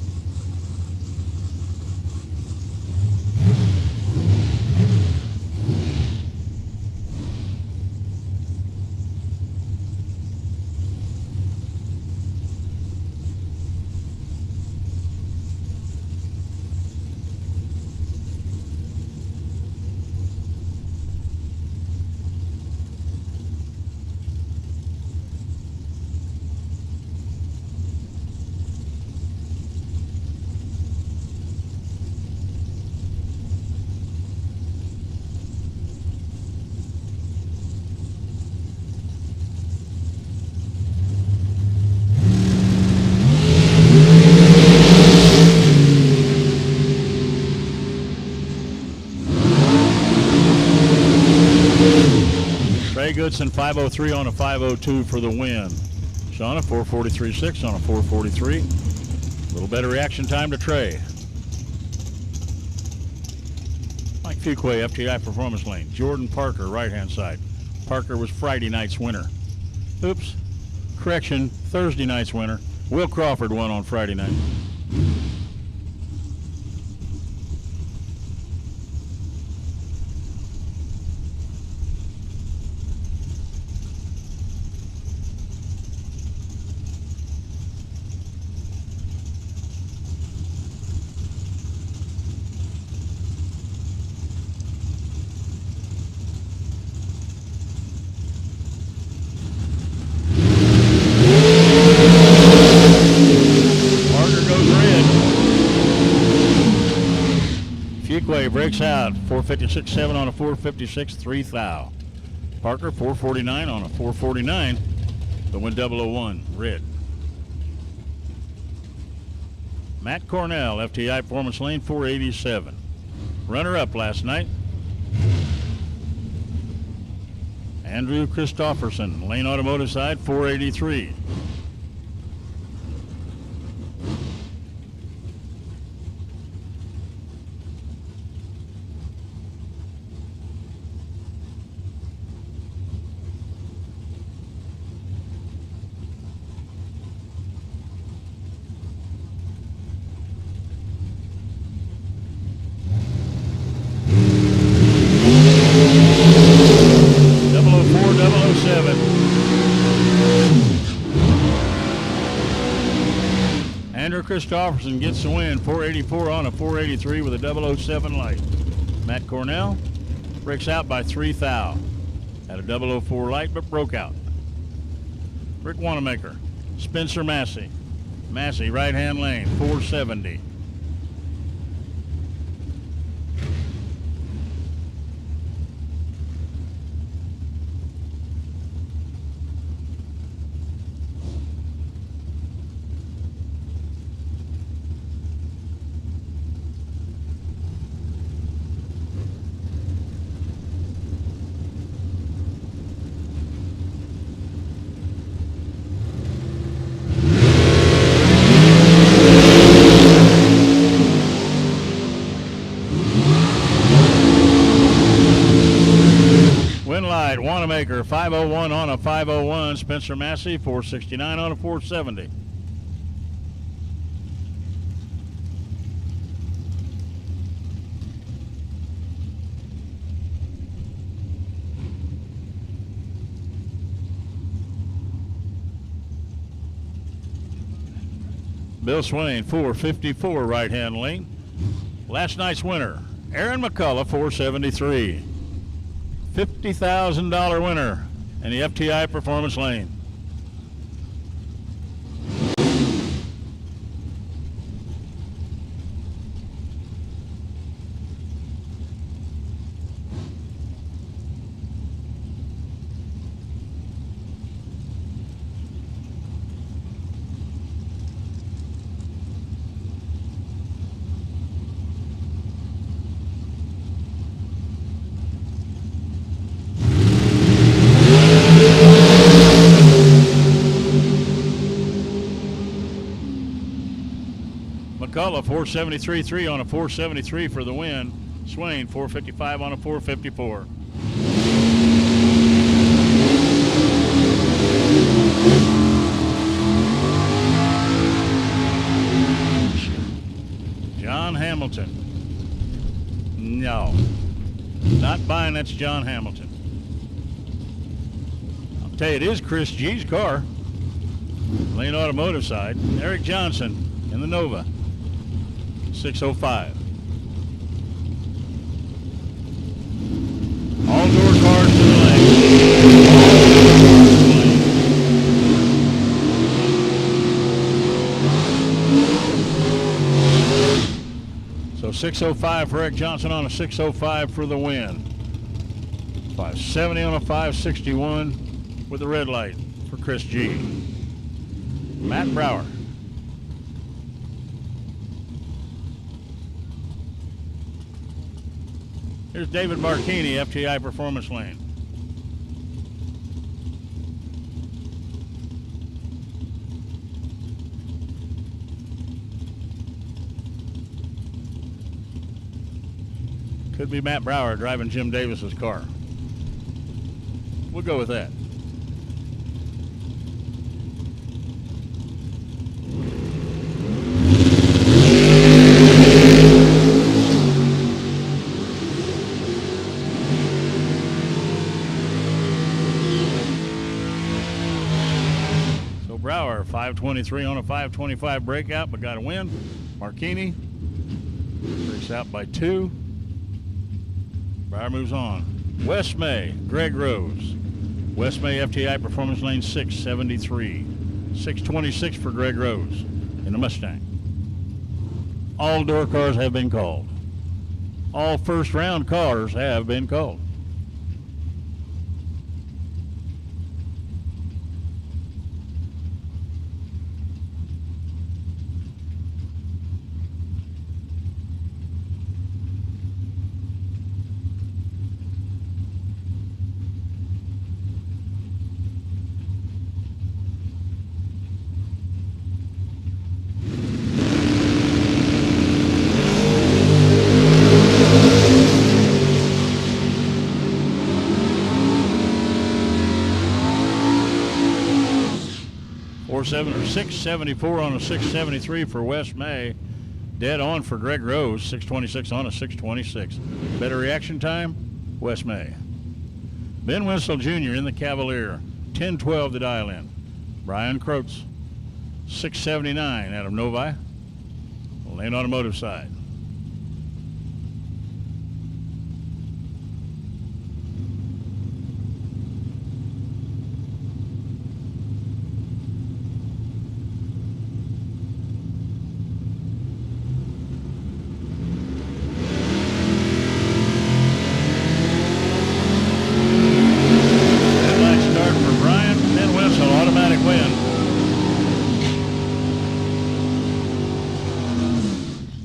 Goodson 503 on a 502 for the win. Shauna 443.6 on a 443. A little better reaction time to Trey. Mike Fuquay, FTI Performance Lane. Jordan Parker, right-hand side. Parker was Friday night's winner. Oops. Correction, Thursday night's winner. Will Crawford won on Friday night. breaks out. 456.7 on a 456, 3 thou. Parker 449 on a 449. The win 001, red. Matt Cornell, FTI Performance Lane, 487. Runner-up last night. Andrew Christofferson, Lane Automotive side, 483. Andrew Christofferson gets the win, 484 on a 483 with a 007 light. Matt Cornell breaks out by 3 thou. Had a 004 light but broke out. Rick Wanamaker, Spencer Massey. Massey, right-hand lane, 470. Wanamaker 501 on a 501. Spencer Massey 469 on a 470. Bill Swain 454 right-hand lane. Last night's winner, Aaron McCullough 473. $50,000 winner in the FTI Performance Lane. McCullough 473.3 on a 473 for the win. Swain 455 on a 454. John Hamilton. No. Not buying that's John Hamilton. I'll tell you, it is Chris G's car. Lane Automotive side. Eric Johnson in the Nova. 605. All door cars to the lane. So 605 for Eric Johnson on a 605 for the win. 570 on a 561 with the red light for Chris G. Matt Brower. Here's David Marchini, FTI Performance Lane. Could be Matt Brower driving Jim Davis's car. We'll go with that. Brower 523 on a 525 breakout, but got a win. Marchini breaks out by 2. Brower moves on. Wes May, Greg Rose. Wes May FTI Performance Lane 673. 626 for Greg Rose in the Mustang. All door cars have been called. All first round callers have been called. Or 674 on a 673 for Wes May. Dead on for Greg Rose, 626 on a 626. Better reaction time, Wes May. Ben Winslow Jr. in the Cavalier, 10-12 to dial in. Brian Croats, 679 out of Novi, Lane Automotive side.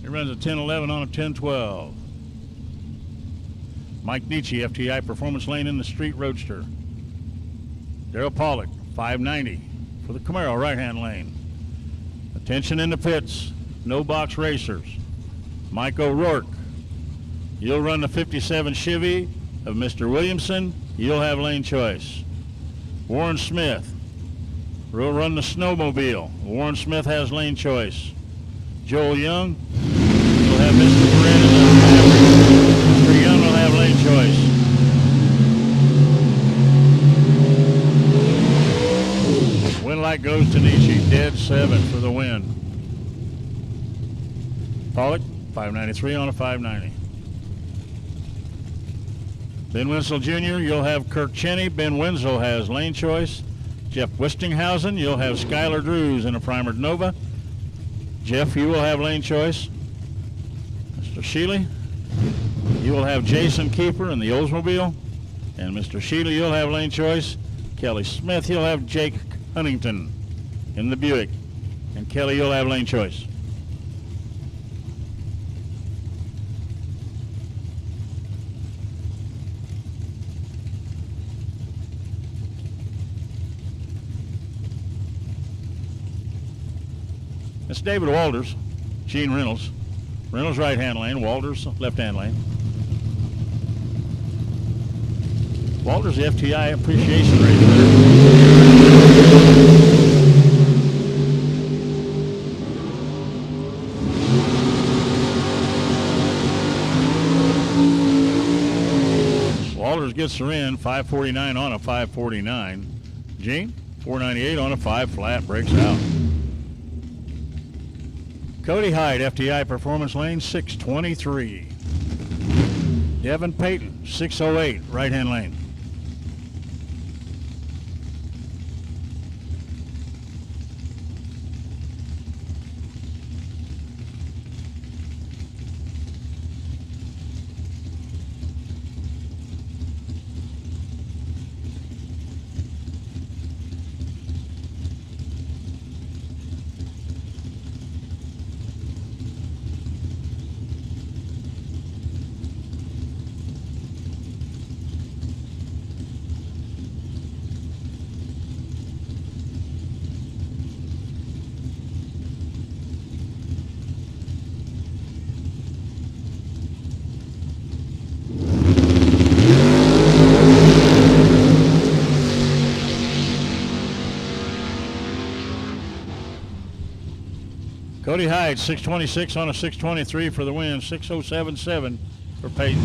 Runs a 10-11 on a 10-12. Mike Nietzsche, FTI Performance Lane in the Street Roadster. Daryl Pollock, 590 for the Camaro right-hand lane. Attention in the pits, no box racers. Mike O'Rourke, you'll run the 57 Chevy of Mr. Williamson. You'll have lane choice. Warren Smith, we'll run the snowmobile. Warren Smith has lane choice. Joel Young, you'll have Mr. Perrin in the Maverick. Mr. Young will have lane choice. Win light goes to Nietzsche, dead 7 for the win. Pollock, 593 on a 590. Ben Winslow Jr., you'll have Kirk Cheney. Ben Winslow has lane choice. Jeff Wistinghausen, you'll have Skylar Drews in a Primered Nova. Jeff, you will have lane choice. Mr. Shealy, you will have Jason Keeper in the Oldsmobile. And Mr. Shealy, you'll have lane choice. Kelly Smith, you'll have Jake Huntington in the Buick. And Kelly, you'll have lane choice. It's David Walters, Gene Reynolds. Reynolds right-hand lane, Walters left-hand lane. Walters, the FTI appreciation race winner. Walters gets her in, 549 on a 549. Gene, 498 on a 5 flat, breaks out. Cody Hyde, FTI Performance Lane, 623. Devin Payton, 608, right-hand lane. Cody Hyde, 626 on a 623 for the win, 6077 for Peyton.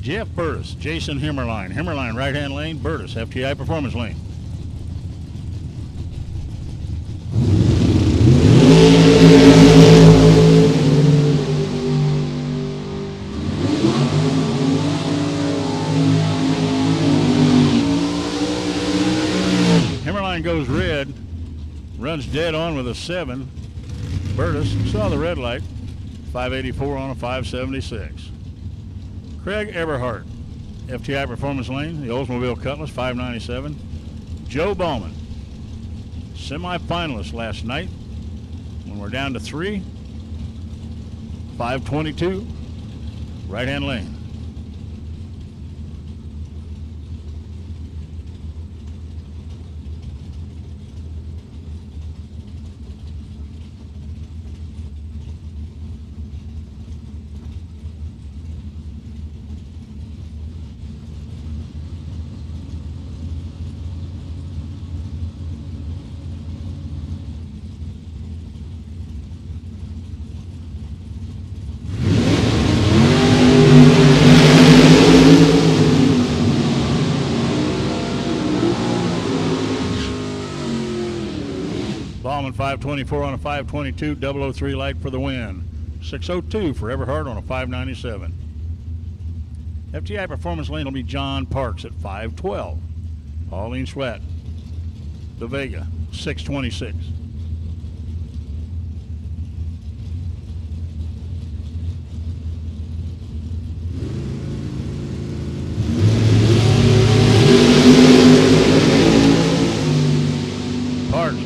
Jeff Burtis, Jason Himmerline. Himmerline, right-hand lane. Burtis, FTI Performance Lane. Runs dead on with a 7. Burtis saw the red light. 584 on a 576. Craig Everhart, FTI Performance Lane, the Oldsmobile Cutlass, 597. Joe Ballman, semi-finalist last night when we're down to 3. 522, right-hand lane. Ballman 524 on a 522, 003 light for the win. 602 for Everhart on a 597. FTI Performance Lane will be John Parks at 512. Pauline Sweat, the Vega, 626.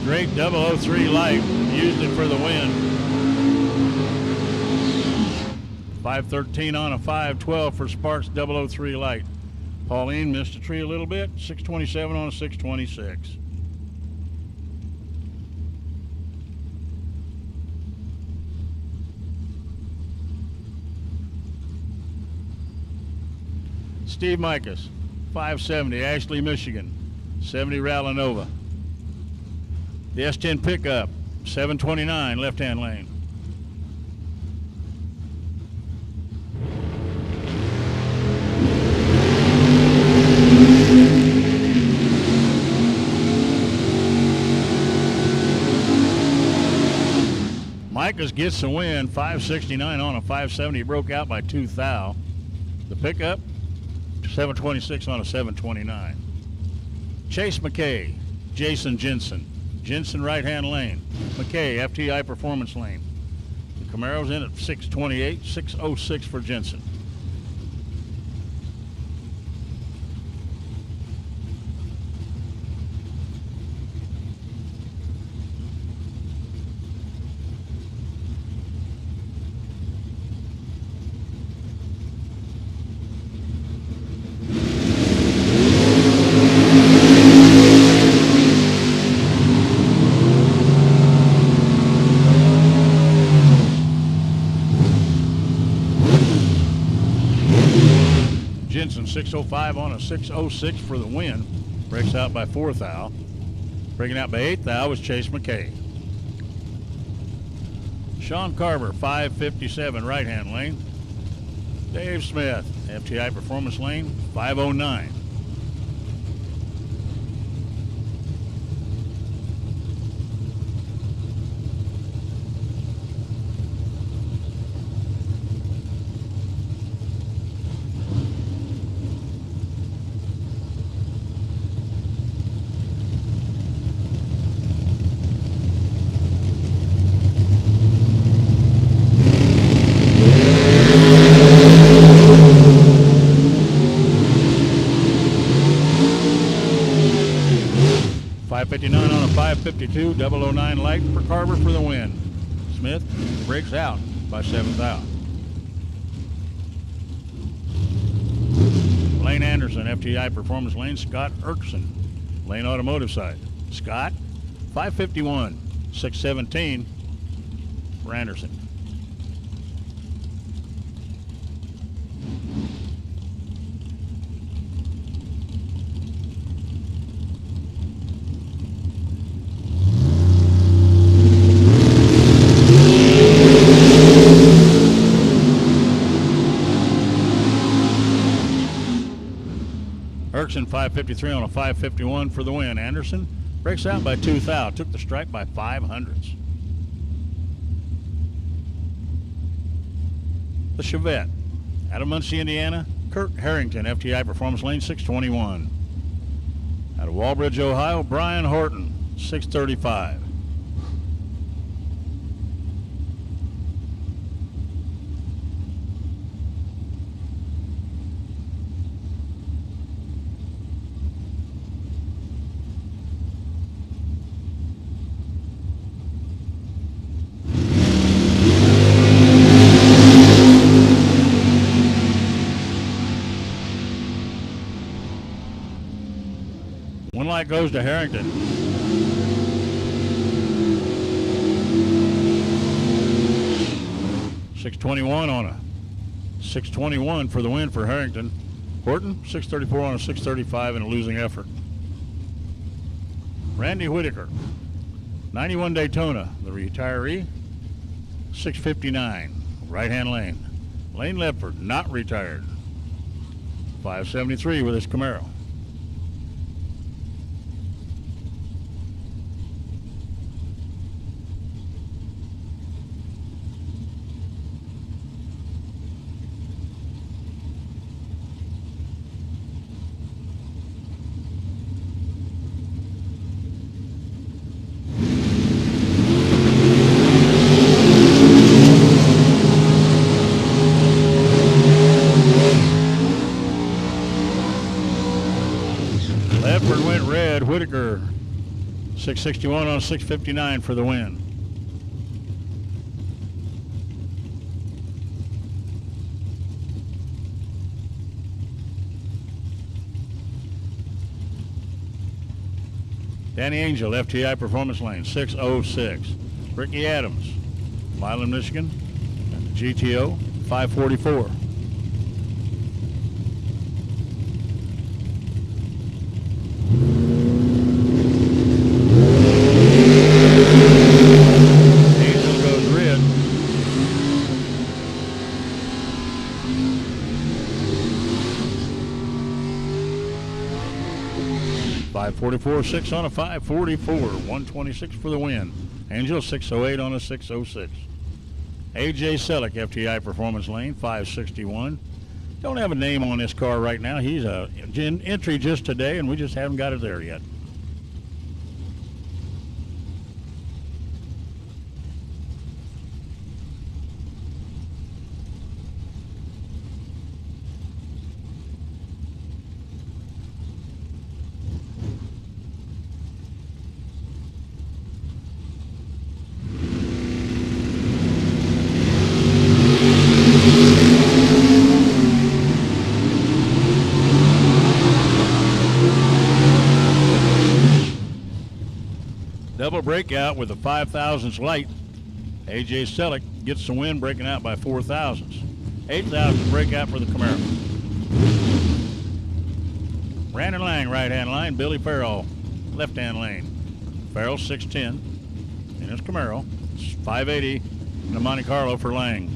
Great 003 light, used it for the win. 513 on a 512 for Sparks 003 light. Pauline missed the tree a little bit, 627 on a 626. Steve Micas, 570, Ashley, Michigan, 70 Ralanova. The S10 pickup, 729, left-hand lane. Micas gets the win, 569 on a 570, broke out by 2 thou. The pickup, 726 on a 729. Chase McKay, Jason Jensen. Jensen right-hand lane. McKay, FTI Performance Lane. The Camaro's in at 628, 606 for Jensen. Jensen 605 on a 606 for the win. Breaks out by 4 thou. Breaking out by 8 thou was Chase McKay. Sean Carver 557 right-hand lane. Dave Smith, FTI Performance Lane, 509. .559 on a 552, 009 light for Carver for the win. Smith breaks out by 7 thou. Lane Anderson, FTI Performance Lane. Scott Erkson, Lane Automotive side. Scott, 551, 617 for Anderson. Erkson 553 on a 551 for the win. Anderson breaks out by 2 thou. Took the stripe by 500ths. The Chevette out of Muncie, Indiana. Kurt Harrington, FTI Performance Lane, 621. Out of Walbridge, Ohio, Brian Horton, 635. One light goes to Harrington. .621 on a 621 for the win for Harrington. Horton, 634 on a 635 in a losing effort. Randy Whitaker, 91 Daytona, the retiree, 659, right-hand lane. Lane Ledford, not retired, 573 with his Camaro. Whitaker, 661 on 659 for the win. Danny Angel, FTI Performance Lane, 606. Ricky Adams, Milan, Michigan, GTO, 544. .44.6 on a 544, 126 for the win. Angel 608 on a 606. AJ Selleck, FTI Performance Lane, 561. Don't have a name on this car right now. He's a entry just today, and we just haven't got it there yet. Double breakout with a 5,000ths light. AJ Selleck gets the win, breaking out by 4,000ths. 8,000 breakout for the Camaro. Brandon Lang, right-hand line. Billy Farrell, left-hand lane. Farrell, 610 in his Camaro. It's 580 in the Monte Carlo for Lang.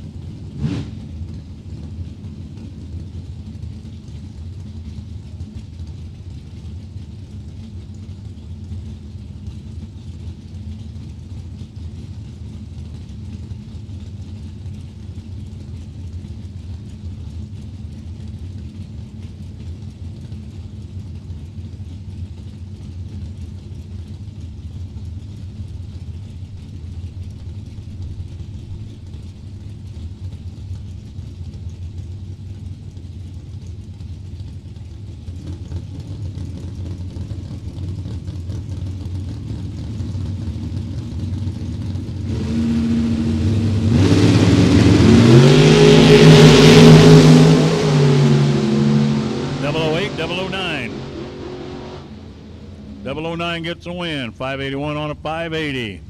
Gets a win, 581 on a 580.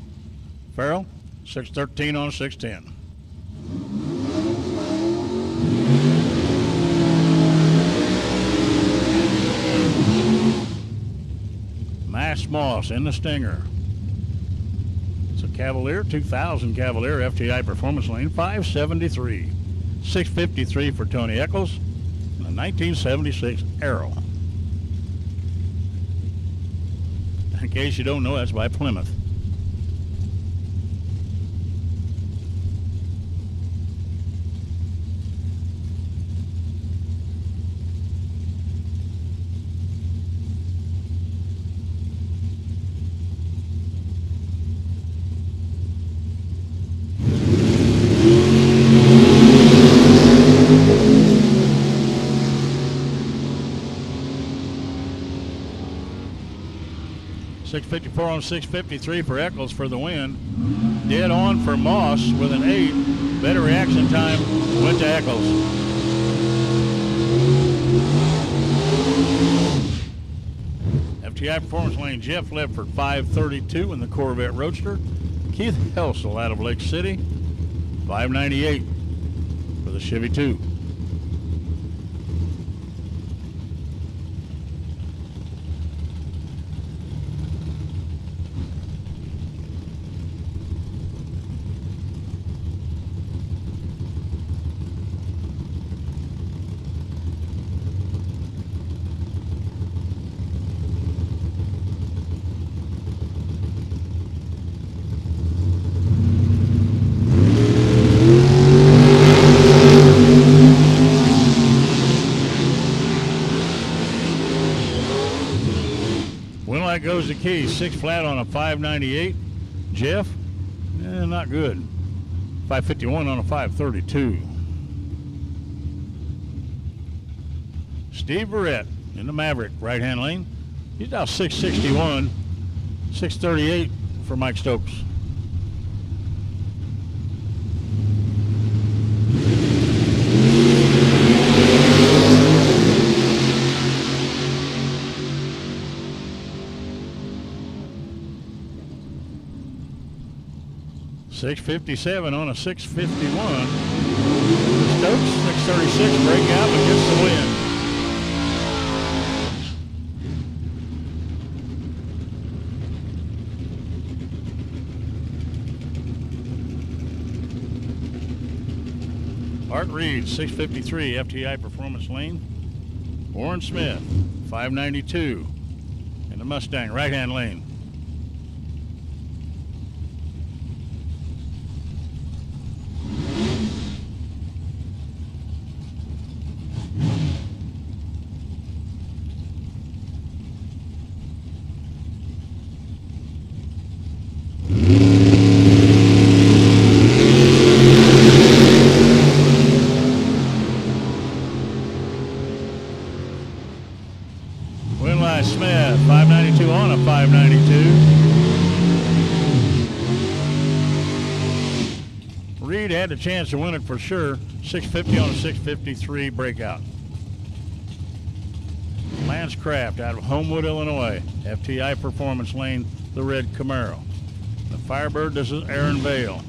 Farrell, 613 on a 610. Mass Moss in the Stinger. It's a Cavalier, 2000 Cavalier, FTI Performance Lane, 573. 653 for Tony Eccles, and a 1976 Arrow. In case you don't know, that's by Plymouth. .654 on 653 for Eccles for the win. Dead on for Moss with an 8. Better reaction time went to Eccles. FTI FTI Performance Lane, Jeff Ledford, 532 in the Corvette Roadster. Keith Helsel out of Lake City, 598 for the Chevy 2. Goes the key, 6 flat on a 598. Jeff, not good. 551 on a 532. Steve Barrett in the Maverick, right-hand lane. He's now 661, 638 for Mike Stokes. $657 on a 651. Stokes, 636, break out and gets the win. Art Reed, 653, FTI Performance Lane. Warren Smith, 592 in the Mustang, right-hand lane. Winlight Smith, 592 on a 592. Reed had a chance to win it for sure. 650 on a 653 breakout. Lance Craft out of Homewood, Illinois. FTI Performance Lane, the red Camaro. The Firebird, this is Aaron Vale.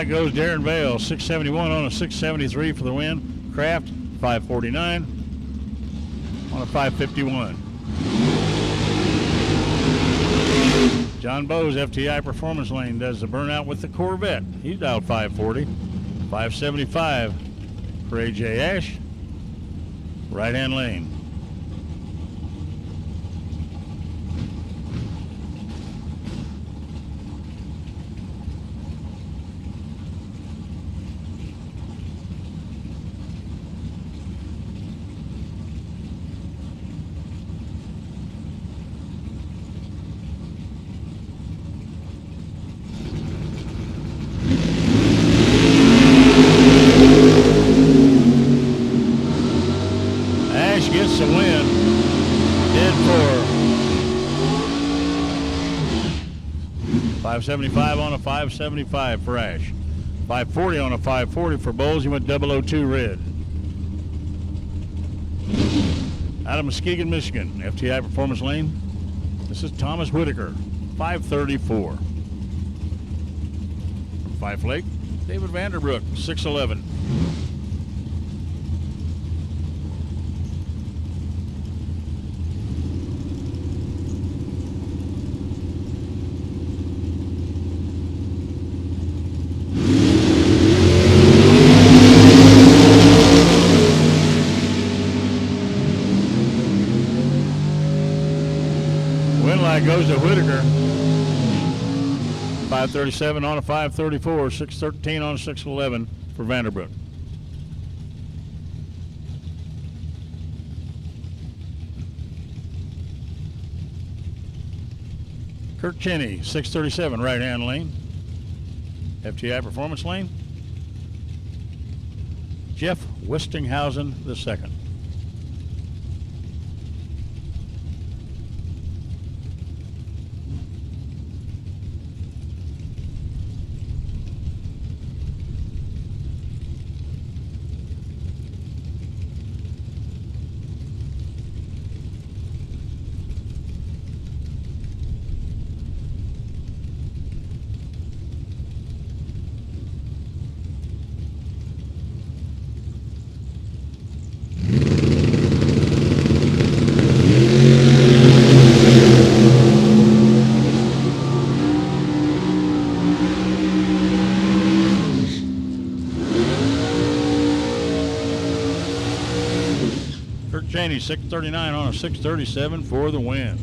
Goes Darren Vale, 671 on a 673 for the win. Kraft, 549 on a 551. John Bowes, FTI Performance Lane, does the burnout with the Corvette. He's dialed 540. 575 for AJ Ash, right-hand lane. Gets the win. Did for 575 on a 575 for Ash. 540 on a 540 for Bowles. He went 002 red. Out of Muskegon, Michigan, FTI Performance Lane. This is Thomas Whitaker, 534. From Fife Lake, David Vanderbrook, 611. Goes to Whitaker. 537 on a 534, 613 on a 611 for Vanderbrook. Kirk Cheney, 637, right-hand lane. FTI Performance lane. Jeff Westinghausen II. Cheney, 639 on a 637 for the win.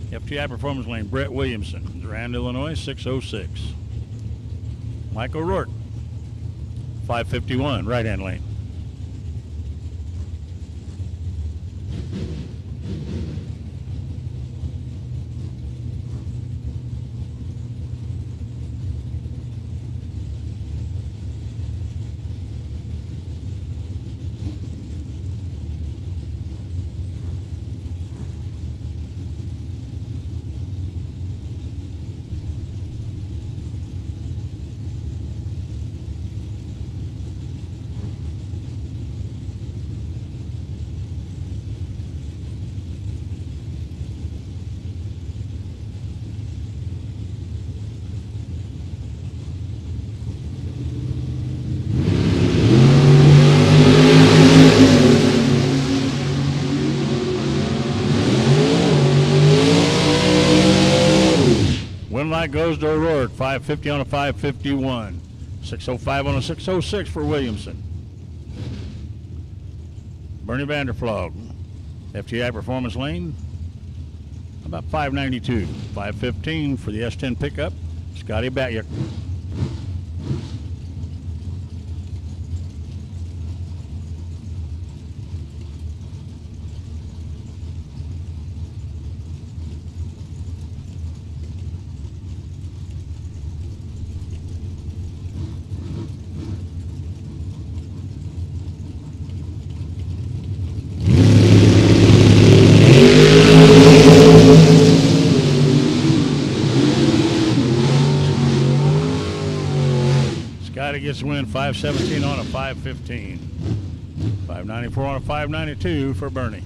FTI Performance lane, Brett Williamson, Durand, Illinois, 606. Mike O'Rourke, 551, right-hand lane. Light goes to O'Rourke, 550 on a 551. 605 on a 606 for Williamson. Bernie Vanderflog, FTI Performance lane, about 592. 515 for the S10 pickup, Scotty Batyuk. Gets the win, 517 on a 515. 594 on a 592 for Bernie.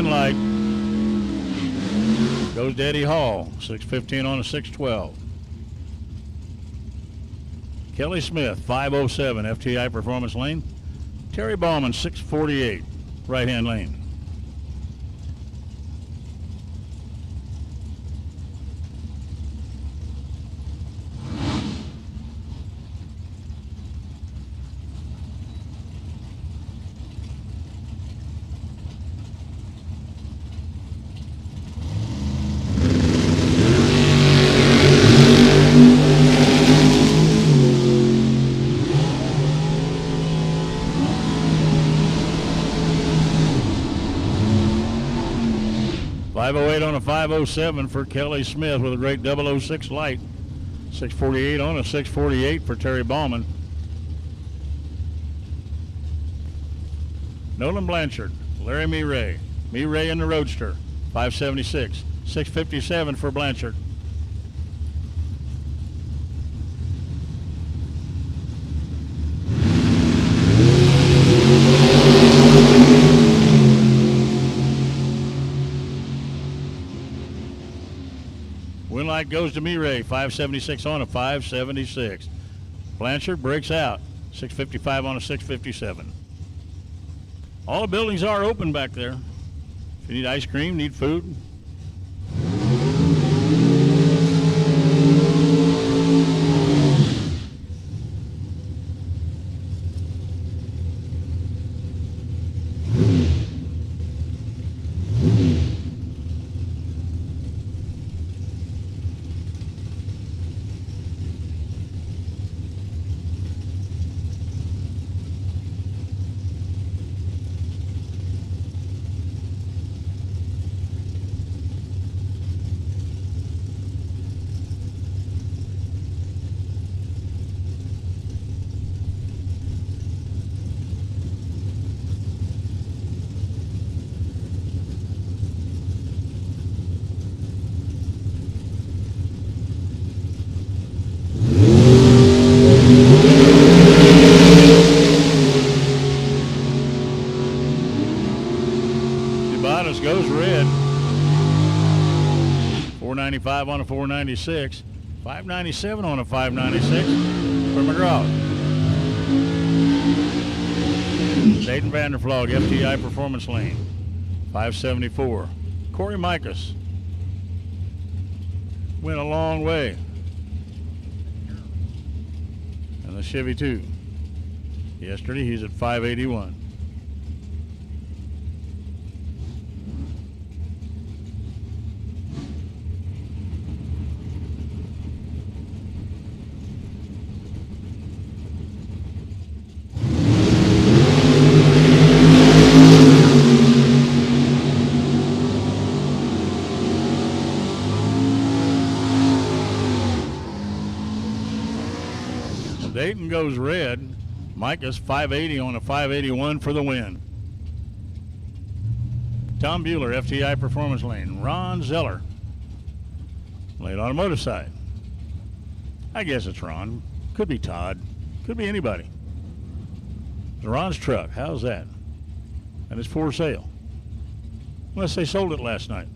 Light goes to Eddie Hall, 615 on a 612. Kelly Smith, 507, FTI Performance lane. Terry Ballman, 648, right-hand lane. .508 on a 507 for Kelly Smith with a great 006 light. 648 on a 648 for Terry Ballman. Nolan Blanchard, Larry Meray. Meray in the Roadster, 576. 657 for Blanchard. light goes to Mireille, 576 on a 576. Blanchard breaks out, 655 on a 657. All the buildings are open back there. If you need ice cream, need food. Goes red. 495 on a 496. 597 on a 596 for McGraw. Dayton Vanderflog, FTI Performance Lane. 574. Corey Micus went a long way. And the Chevy 2. Yesterday he's at 581. Dayton goes red. Micah's 580 on a 581 for the win. Tom Bueller, FTI Performance Lane. Ron Zeller, late automotive side. I guess it's Ron. Could be Todd. Could be anybody. It's Ron's truck. How's that? And it's for sale. Unless they sold it last night.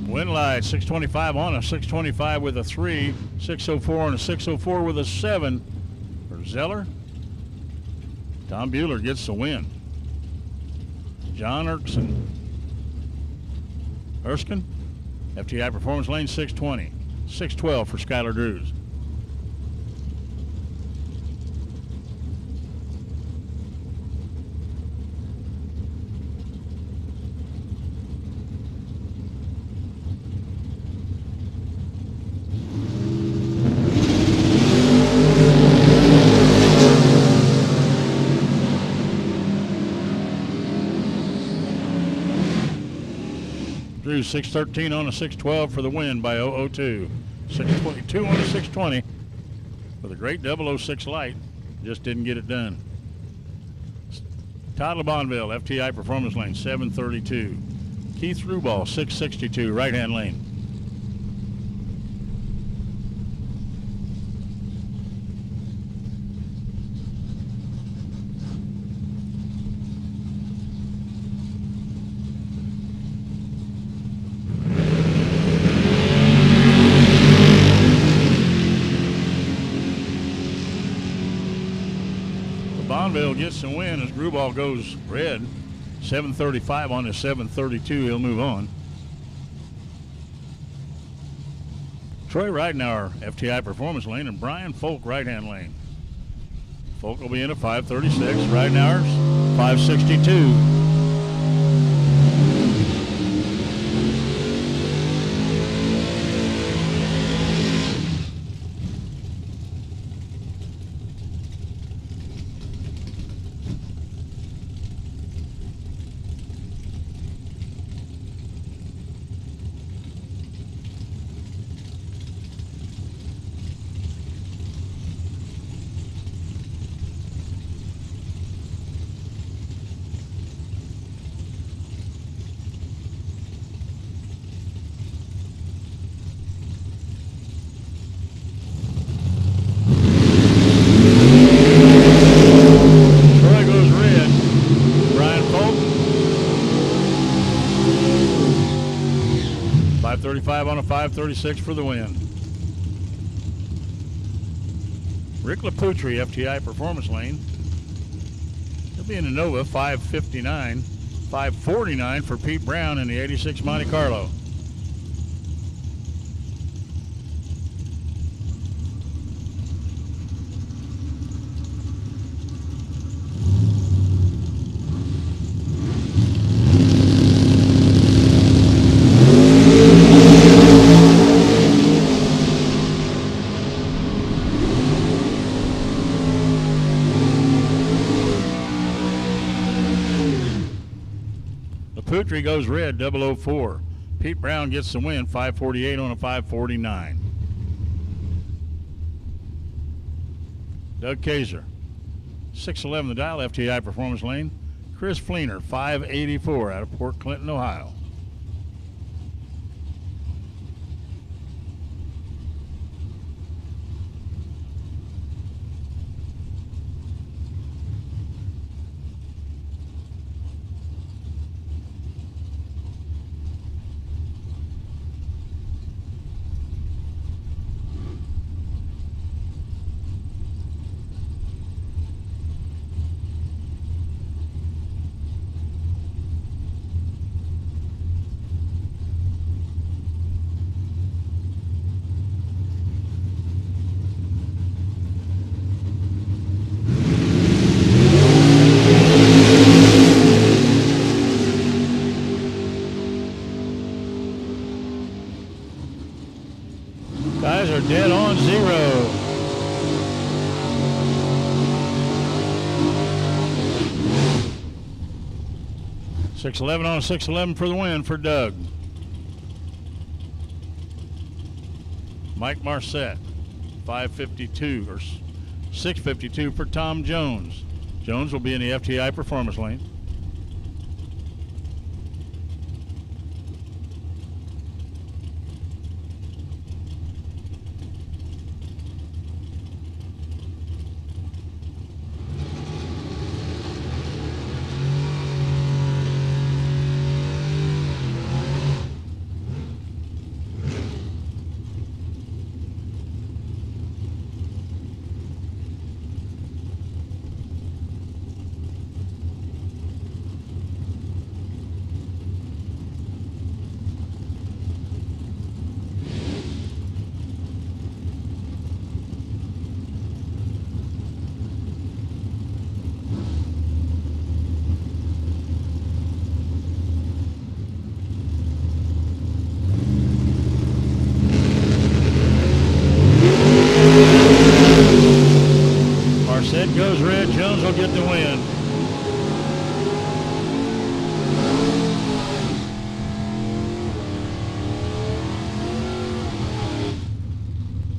Winlight, 625 on a 625 with a 3, 604 on a 604 with a 7 for Zeller. Tom Bueller gets the win. John Erskine, FTI Performance Lane, 620, 612 for Skylar Drews. Drews 613 on a 612 for the win by 002. 622 on a 620 with a great 006 light. Just didn't get it done. Todd LeBonville, FTI Performance Lane, 732. Keith Ruball, 662, right-hand lane. Bonville gets the win as Gruball goes red. 735 on his 732. He'll move on. Troy Ridenauer, FTI Performance Lane, and Brian Folk, right-hand lane. Folk will be in at 536. Ridenauer's 562. 535 on a 536 for the win. Rick Laputri, FTI Performance Lane. He'll be in the Nova, 559. 549 for Pete Brown in the 86 Monte Carlo. Laputri goes red, 004. Pete Brown gets the win, 548 on a 549. Doug Kaiser, 611 the dial, FTI Performance Lane. Chris Fleener, 584 out of Port Clinton, Ohio. Guys are dead on zero. .611 on a 611 for the win for Doug. Mike Marcette, 552 or 652 for Tom Jones. Jones will be in the FTI Performance Lane. Marcette goes red, Jones will get the win.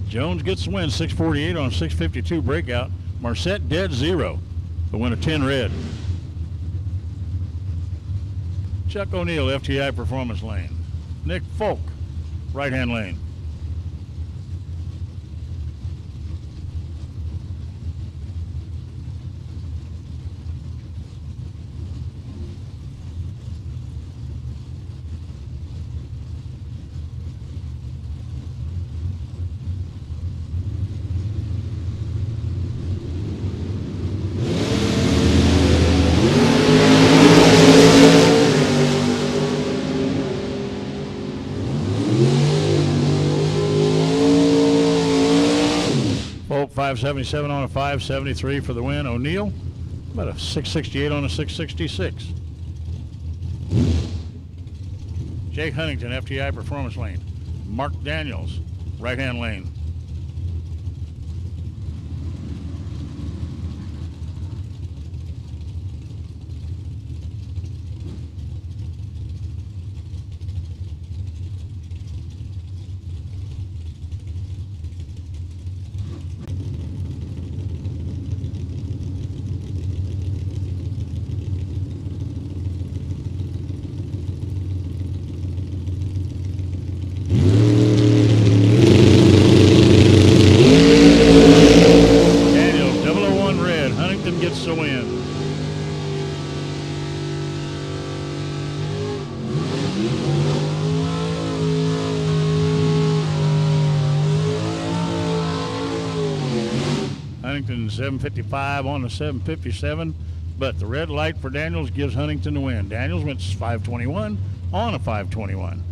Jones gets the win, 648 on 652 breakout. Marcette dead zero, the win of 10 red. Chuck O'Neill, FTI Performance Lane. Nick Folk, right-hand lane. Folk 577 on a 573 for the win. O'Neill, about a 668 on a 666. Jake Huntington, FTI Performance Lane. Mark Daniels, right-hand lane. win. 7:55 on the 7:57. But the red light for Daniels gives Huntington the win. Daniels went 5:21 on a 5:21.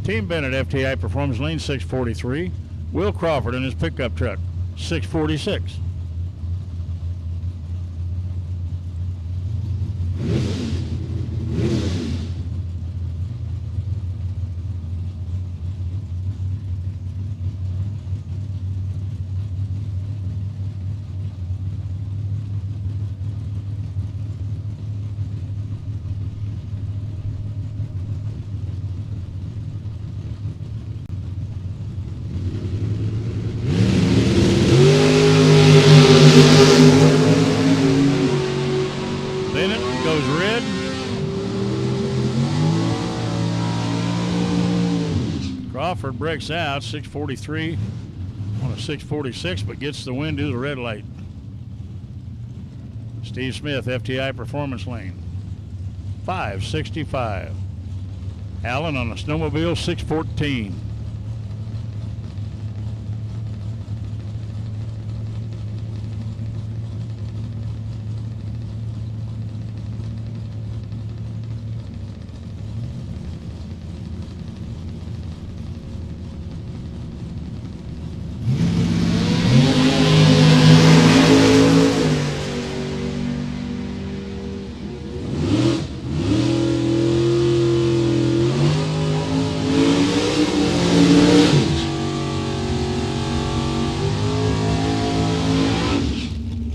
Team Bennett FTI Performance Lane 6:43. Will Crawford in his pickup truck 6:46. Crawford breaks out 6:43 on a 6:46, but gets the win to the red light. Steve Smith, FTI Performance Lane, 5:65. Allen on the snowmobile, 6:14.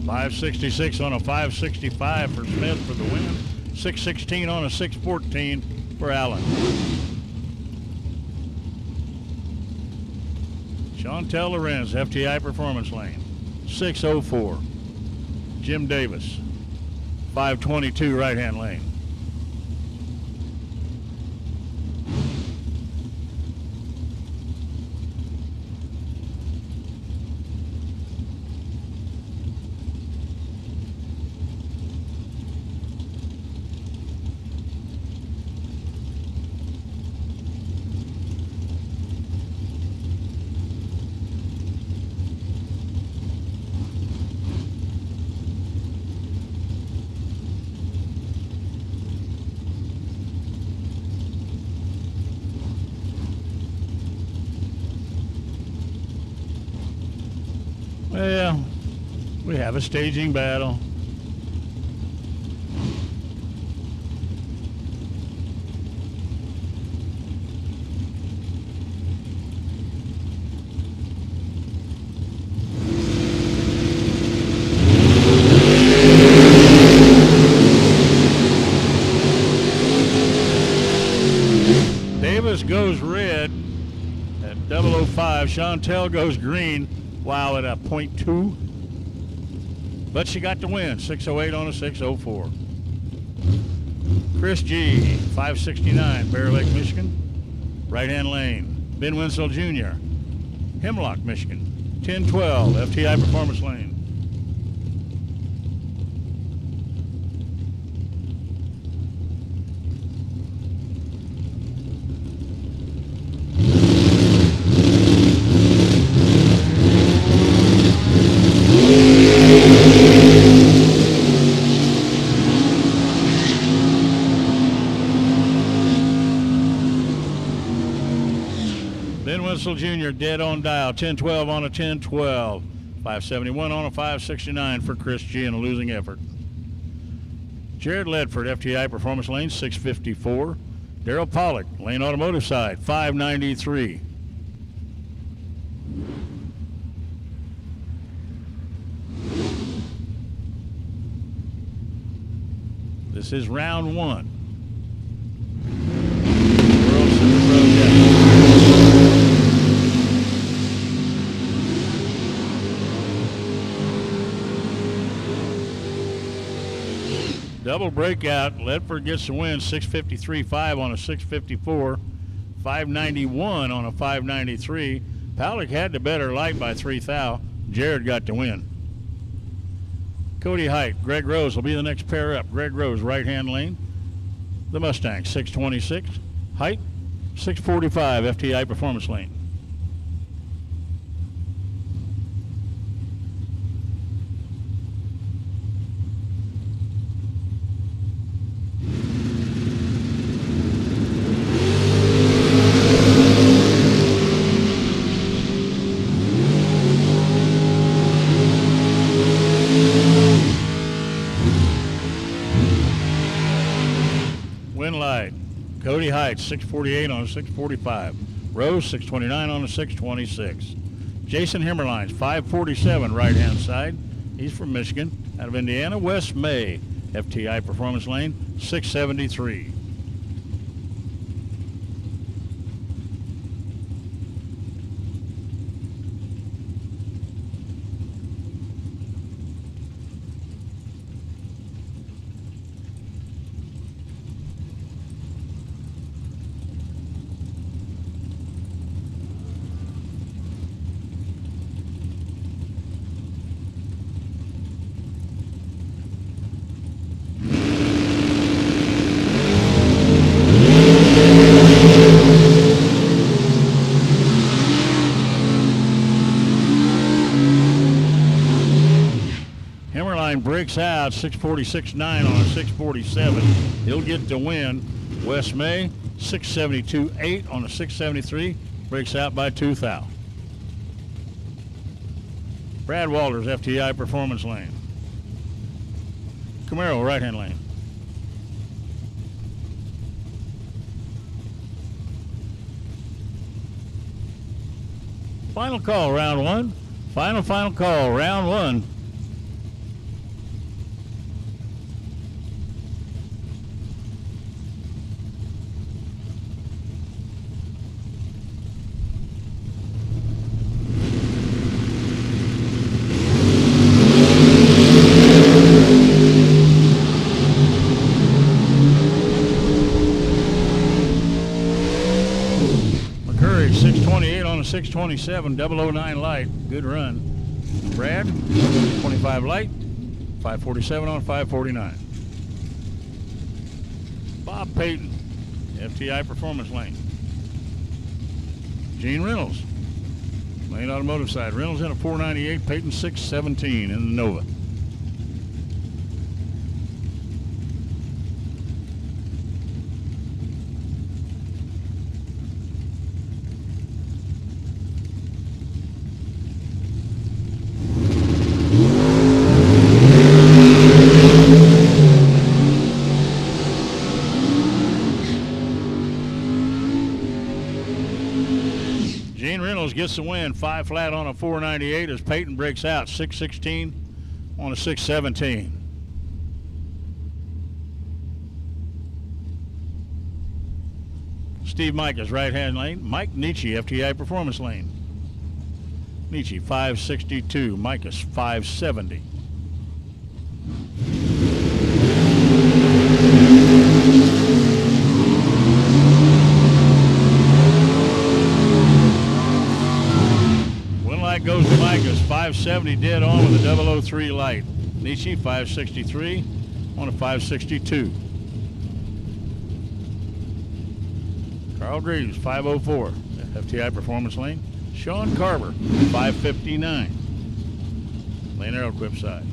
.566 on a 5:65 for Smith for the win. 6:16 on a 6:14 for Allen. Chantel Lorenz, FTI Performance Lane, 6:04. Jim Davis, 5:22 right-hand lane. Well, we have a staging battle. Davis goes red at 005. Chantel goes green. Wow, at a .2. But she got the win, 6:08 on a 6:04. Chris G, 5:69, Bear Lake, Michigan. Right-hand lane. Ben Winslow Jr., Hemlock, Michigan. 10:12, FTI Performance Lane. Winslow Jr. dead on dial, 10:12 on a 10:12. 5:71 on a 5:69 for Chris G in a losing effort. Jared Ledford, FTI Performance Lane, 6:54. Daryl Pollock, Lane Automotive side, 5:93. This is round one. World Super Pro Championship. Double breakout. Ledford gets the win, 6:53.5 on a 6:54. 5:91 on a 5:93. Pollock had the better light by 3 thou. Jared got the win. Cody Height, Greg Rose will be the next pair up. Greg Rose, right-hand lane. The Mustang, 6:26. Height, 6:45, FTI Performance Lane. Twin Light. Cody Heights, 648 on a 645. Rose, 629 on a 626. Jason Himmerlines, 547 right-hand side. He's from Michigan. Out of Indiana, Wes May, FTI Performance Lane, 673. Breaks out 646.9 on a 647. He'll get the win. Wes May 672.8 on a 673. Breaks out by 2 thou. Brad Walters, FTI Performance Lane. Camaro, right-hand lane. Final call, round one. Final call, round one. McCurry, 628 on a 627, 009 light. Good run. Brad, 25 light, 547 on 549. Bob Payton, FTI Performance Lane. Gene Reynolds, Lane Automotive side. Reynolds in a 498, Payton 617 in the Nova. Gets the win, 5 flat on a 498 as Payton breaks out 616 on a 617. Steve Micah's right-hand lane. Mike Nietzsche, FTI Performance Lane. Nietzsche 562, Micah's 570. Goes to Micah's 570 dead on with a 003 light. Nietzsche 563 on a 562. Carl Greaves 504 FTI Performance Lane. Sean Carver 559 Lane Aeroquip side.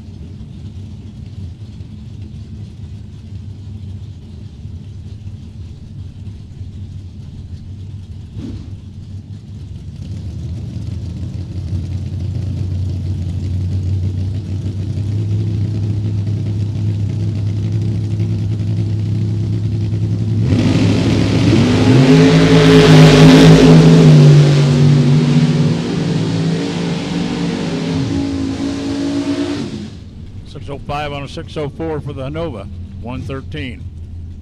On a 604 for the Nova, 113.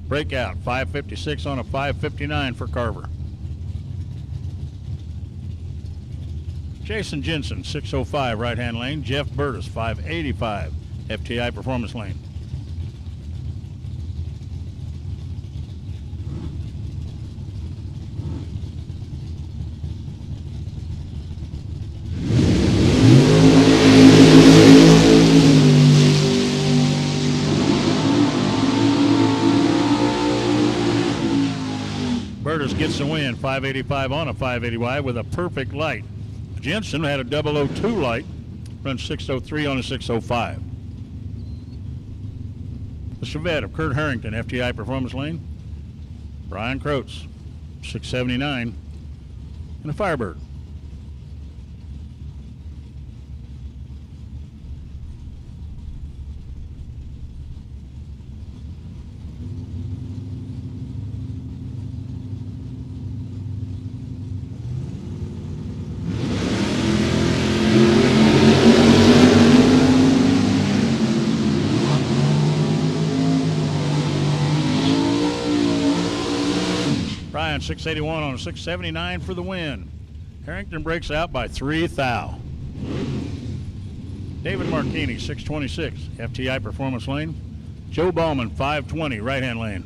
Breakout, 556 on a 559 for Carver. Jason Jensen, 605 right-hand lane. Jeff Burtis, 585 FTI Performance Lane. Gets the win, 585 on a 580Y with a perfect light. Jensen had a 002 light, runs 603 on a 605. The Chevette of Kurt Harrington, FTI Performance Lane. Brian Croats, 679, and a Firebird. Ryan, 681 on a 679 for the win. Harrington breaks out by 3 thou. David Marchini, 626, FTI Performance Lane. Joe Ballman, 520, right-hand lane.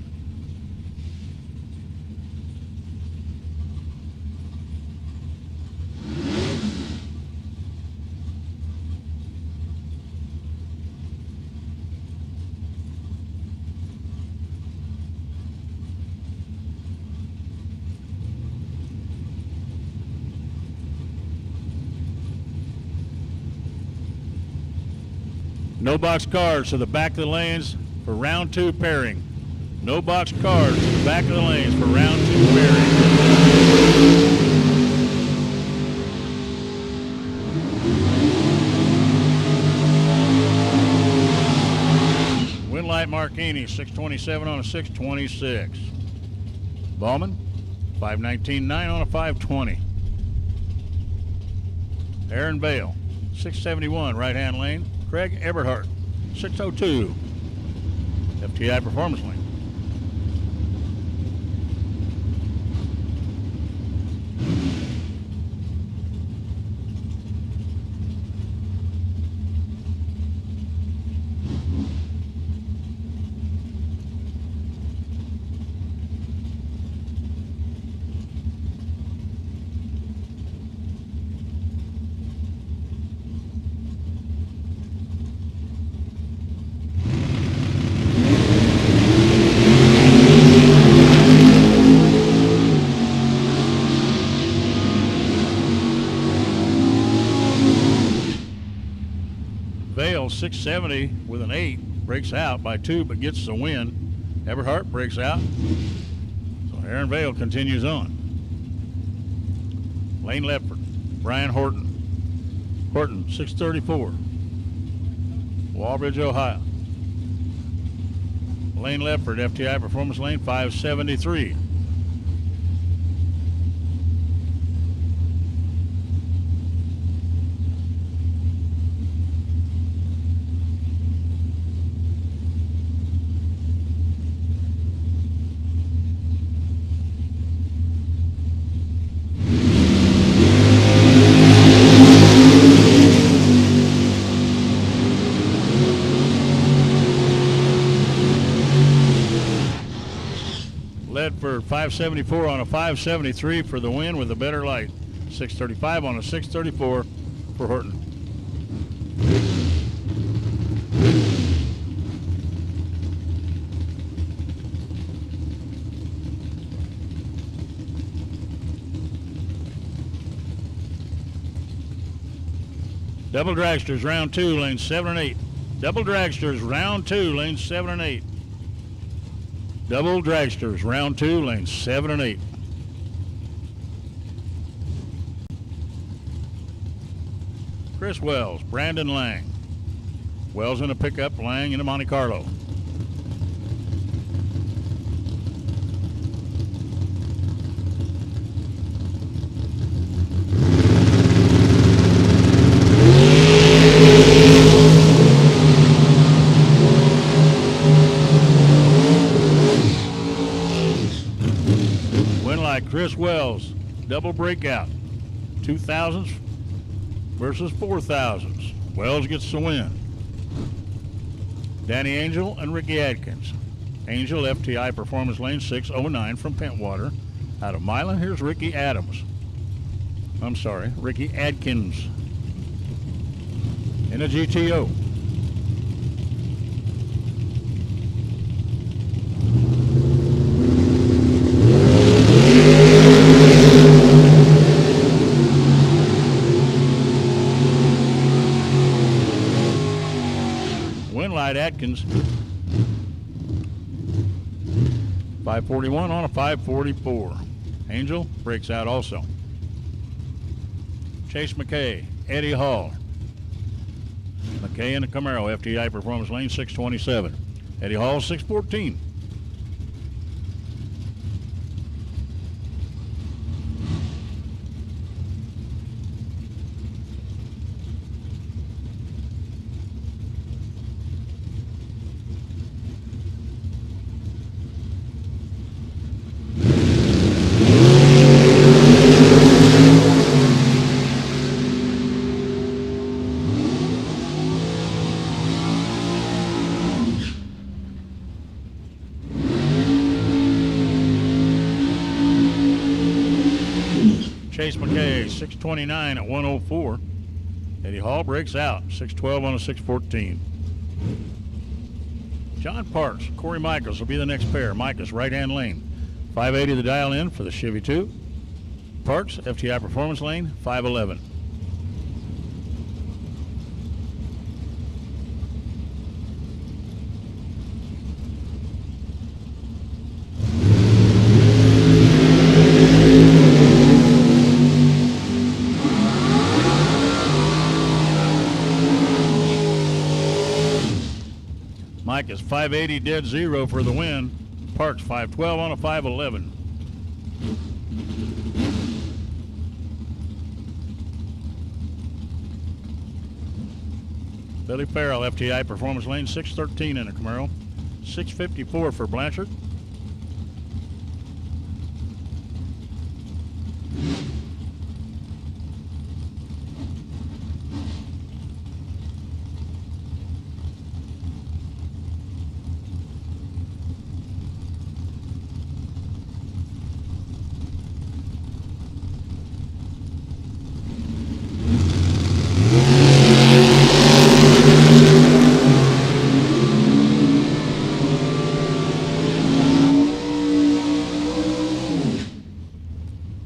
No box cars to the back of the lanes for round 2 pairing. No box cars to the back of the lanes for round 2 pairing. Winlight Marchini, 627 on a 626. Ballman, 519.9 on a 520. Aaron Bale, 671, right-hand lane. Craig Eberhardt, 602, FTI Performance Lane. Vale, 670 with an 8, breaks out by 2 but gets the win. Eberhardt breaks out. So Aaron Vale continues on. Lane Ledford, Brian Horton. Horton, 634. Walbridge, Ohio. Lane Ledford, FTI Performance Lane, 573. Ledford, 574 on a 573 for the win with a better light. 635 on a 634 for Horton. Double dragsters, round 2, lanes 7 and 8. Double dragsters, round 2, lanes 7 and 8. Double dragsters, round 2, lanes 7 and 8. Chris Wells, Brandon Lang. Wells in a pickup, Lang in a Monte Carlo. Chris Wells, double breakout. 2000s versus 4000s. Wells gets the win. Danny Angel and Ricky Adkins. Angel, FTI Performance Lane, 609 from Pentwater. Out of Milan, here's Ricky Adkins. In a GTO. Atkins, 541 on a 544. Angel breaks out also. Chase McKay, Eddie Hall. McKay in the Camaro, FTI Performance Lane, 627. Eddie Hall, 614. Chase McKay, 629 at 104. Eddie Hall breaks out, 612 on a 614. John Parks, Corey Michaels will be the next pair. Michaels, right-hand lane. 580 the dial in for the Chevy 2. Parks, FTI Performance lane, 511. Mike is 580 dead zero for the win. Parks 512 on a 511. Billy Farrell, FTI Performance lane, 613 in a Camaro. 654 for Blanchard.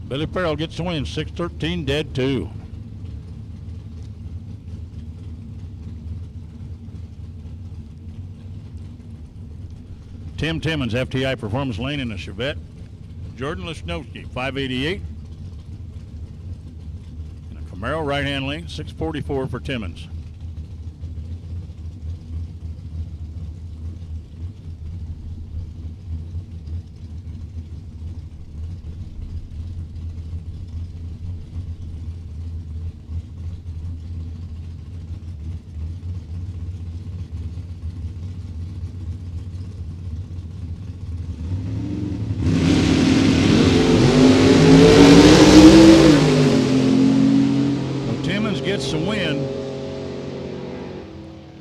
Billy Farrell gets the win, 613 dead 2. Tim Timmons, FTI Performance lane in a Chevette. Jordan Lesnowski, 588. In a Camaro right-hand lane, 644 for Timmons. Gets the win,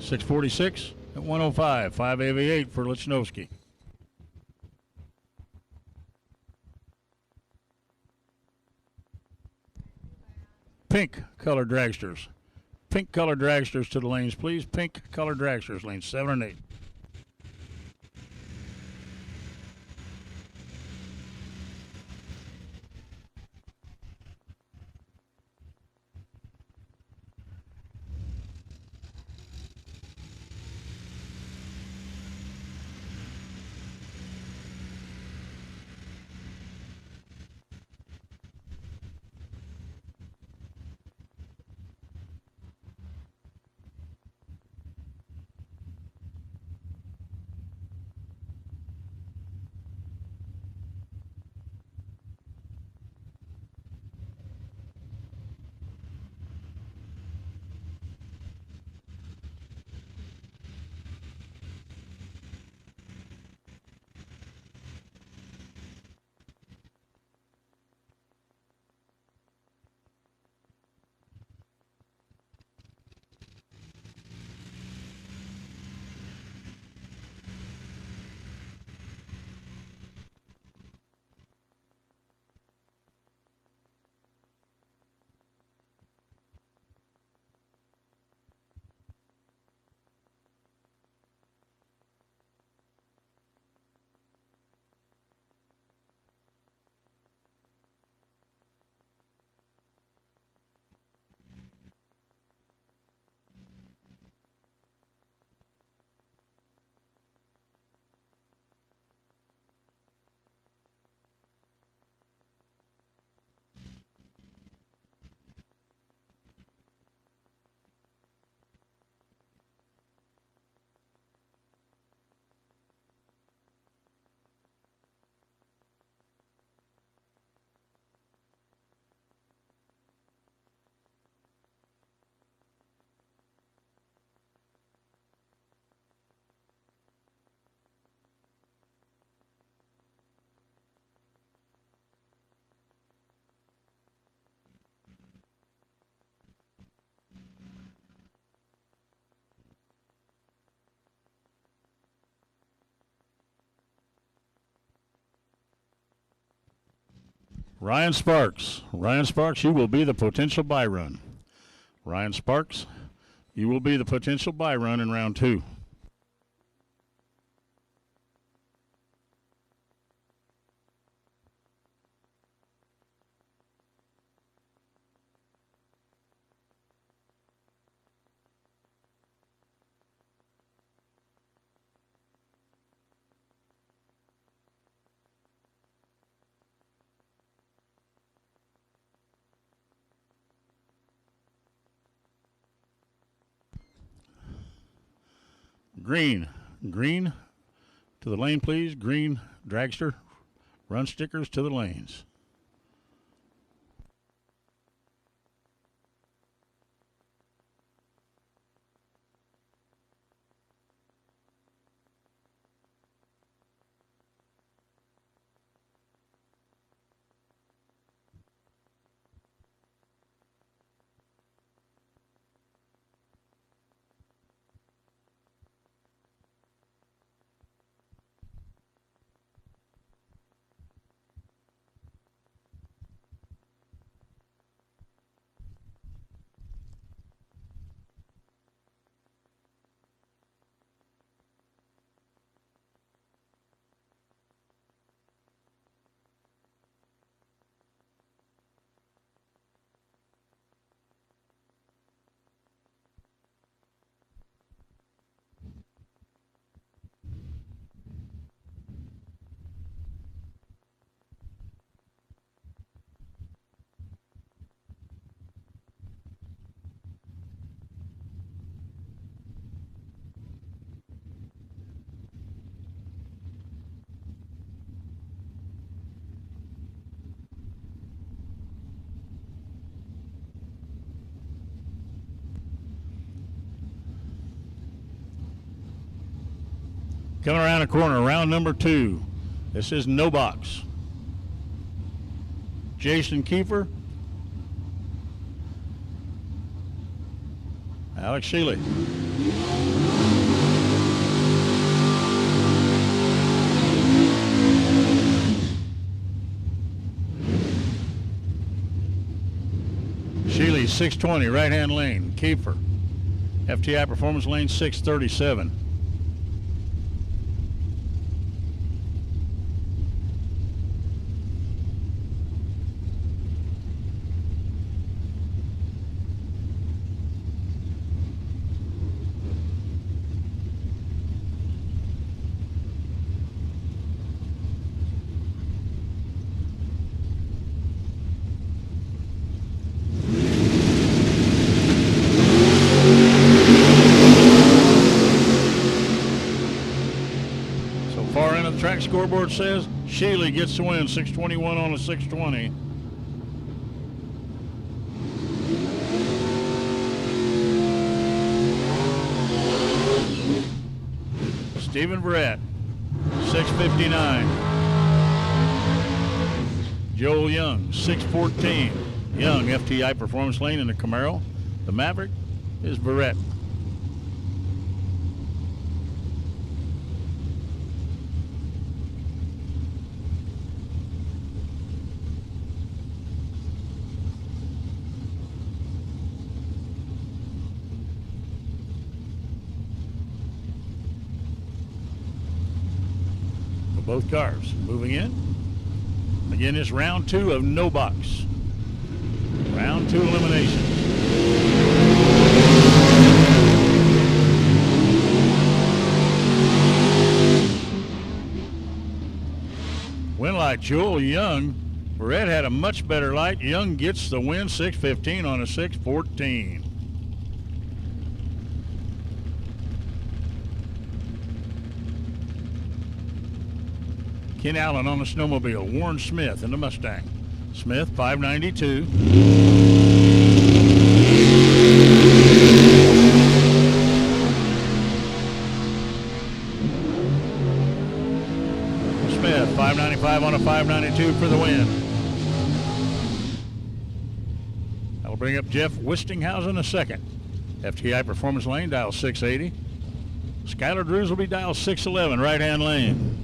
646 at 105, 588 for Lichnowsky. Pink color dragsters. Pink color dragsters to the lanes, please. Pink color dragsters, lanes 7 and 8. Ryan Sparks. Ryan Sparks, you will be the potential buy run. Ryan Sparks, you will be the potential buy run in round 2. Green. Green to the lane, please. Green dragster. Run stickers to the lanes. Coming around the corner, round number 2. This is no box. Jason Kiefer. Alex Shealy. Shealy 620, right-hand lane. Kiefer. FTI Performance Lane 637. Track scoreboard says Shealy gets the win, 621 on a 620. Stephen Verrett, 659. Joel Young, 614. Young, FTI Performance Lane in the Camaro. The Maverick is Verrett. Both cars moving in. Again, it's round 2 of no box. Round 2 elimination. Win light, Joel Young. Verrett had a much better light. Young gets the win, 615 on a 614. Ken Allen on the snowmobile. Warren Smith in the Mustang. Smith, 592. Smith, 595 on a 592 for the win. That'll bring up Jeff Wistinghausen a second. FTI Performance Lane, dial 680. Skylar Drews will be dial 611, right-hand lane.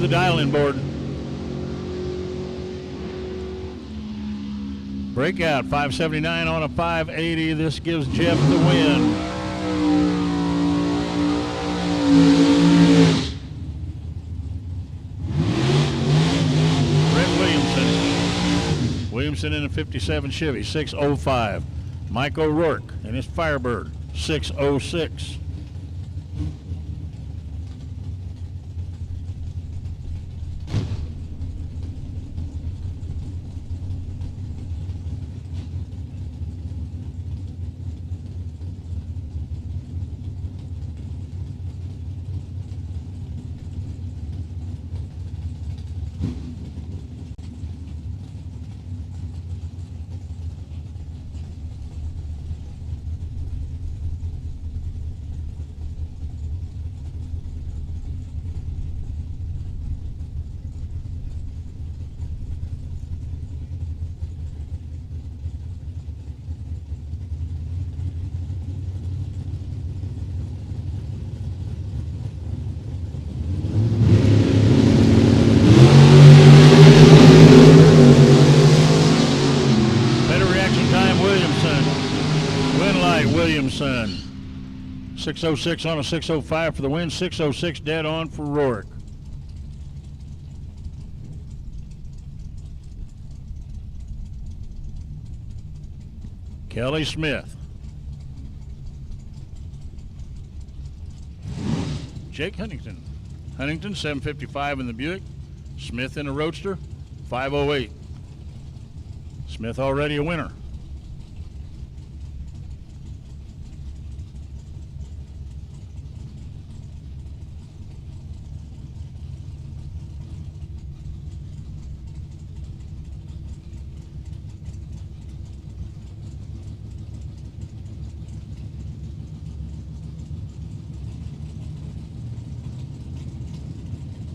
dial-in board. Breakout 579 on a 580. This gives Jeff the win. Brett Williamson. Williamson in a 57 Chevy, 605. Mike O'Rourke in his Firebird, 606. Williamson. 606 on a 605 for the win. 606 dead on for Rourke. Kelly Smith. Jake Huntington. Huntington 755 in the Buick. Smith in the Roadster 508. Smith already a winner.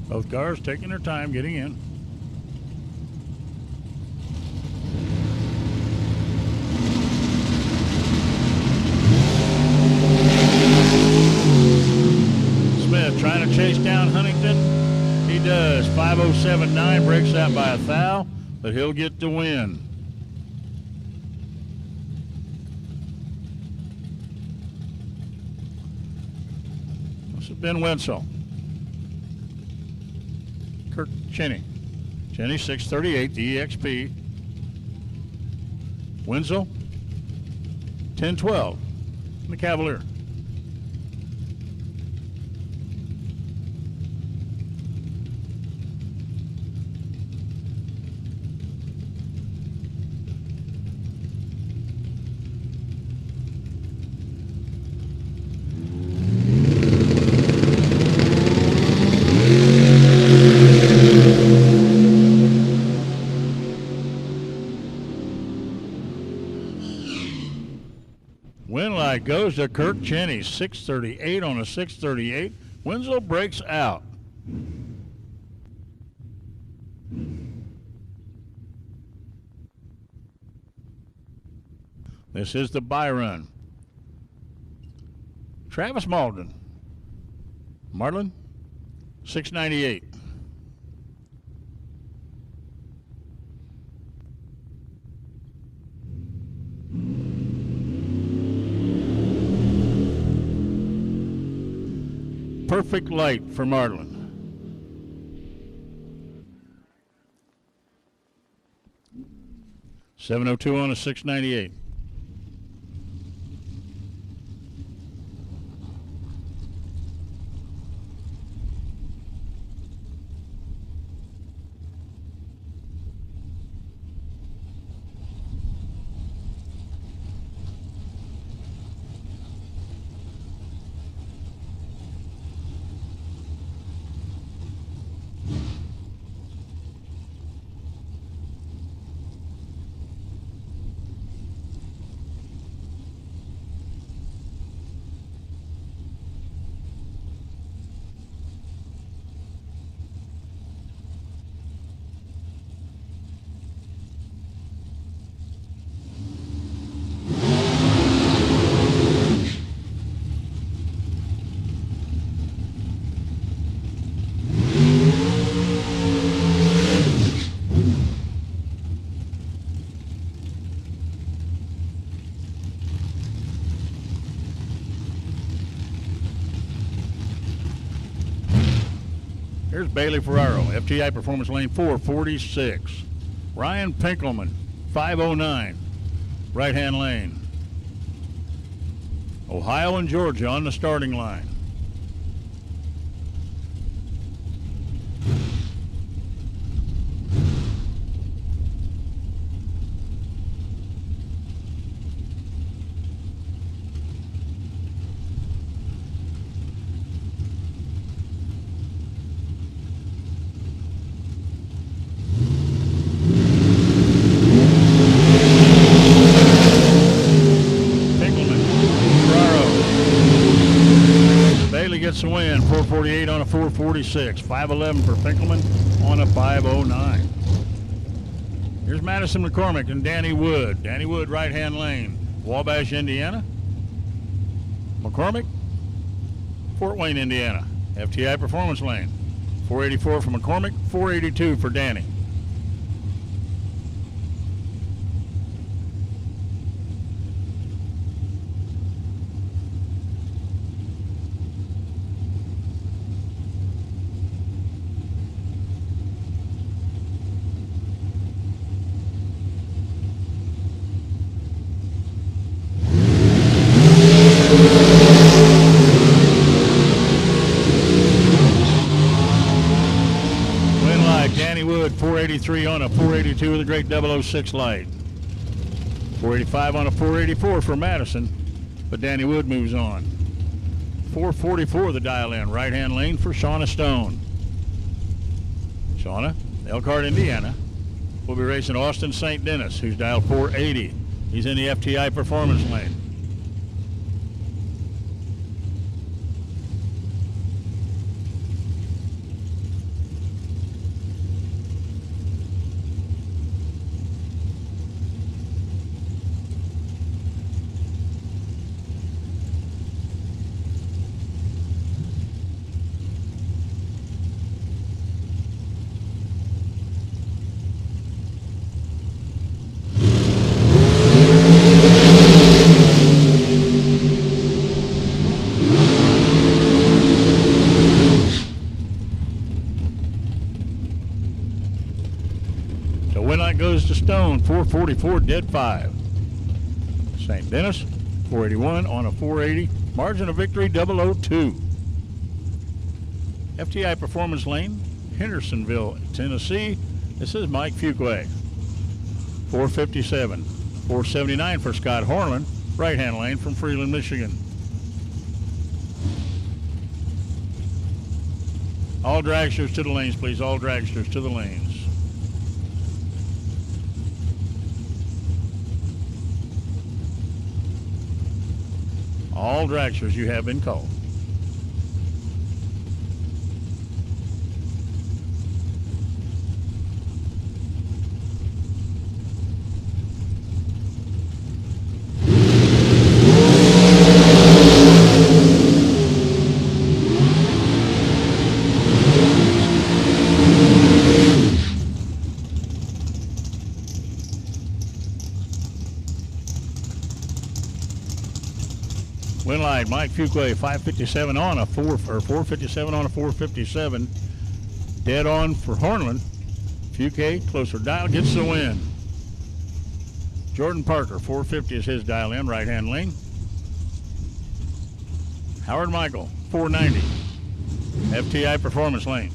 Both cars taking their time getting in. Smith trying to chase down Huntington. He does. 5:07.9 breaks that by a thou, but he'll get the win. This is Ben Wenzel. Kirk Cheney. Cheney 638, the EXP. Wenzel 1012, the Cavalier. Goes to Kirk Cheney, 638 on a 638. Wenzel breaks out. This is the Byron. Travis Marlin, 698. Perfect light for Marlin. .702 on a 698. Here's Bailey Ferraro, FTI Performance Lane 446. Ryan Pinkelman, 509, right-hand lane. Ohio and Georgia on the starting line. Gets the win, 448 on a 446, 511 for Pinkelman on a 509. Here's Madison McCormick and Danny Wood. Danny Wood, right-hand lane, Wabash, Indiana. McCormick, Fort Wayne, Indiana. FTI Performance Lane, 484 for McCormick, 482 for Danny. Danny Wood, 483 on a 482 with a great 006 light. 485 on a 484 for Madison, but Danny Wood moves on. 444 the dial in, right-hand lane for Shauna Stone. Shauna, Elkhart, Indiana, will be racing Austin St. Dennis, who's dialed 480. He's in the FTI Performance Lane. Goes to Stone, 444, dead 5. St. Dennis, 481 on a 480. Margin of victory, 002. FTI Performance Lane, Hendersonville, Tennessee. This is Mike Fuqua. 457. 479 for Scott Horman, right-hand lane from Freeland, Michigan. All dragsters to the lanes, please. All dragsters to the lanes. All dragsters, you have been called. Win light, Mike Fuqua, 557 on a 457 on a 457. Dead on for Hornman. Fuqua, closer dial, gets the win. Jordan Parker, 450 is his dial in, right-hand lane. Howard Michael, 490. FTI Performance Lane.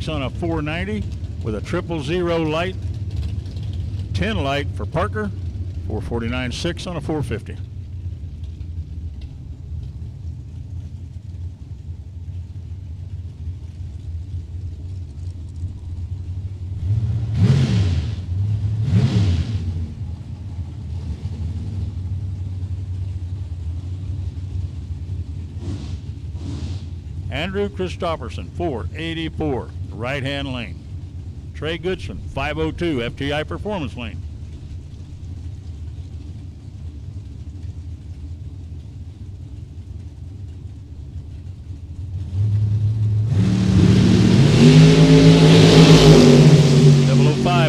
On a 490 with a 000 light, 10 light for Parker, 449.6 on a 450. Andrew Christopherson, 484, right-hand lane. Trey Goodson, 502, FTI Performance Lane.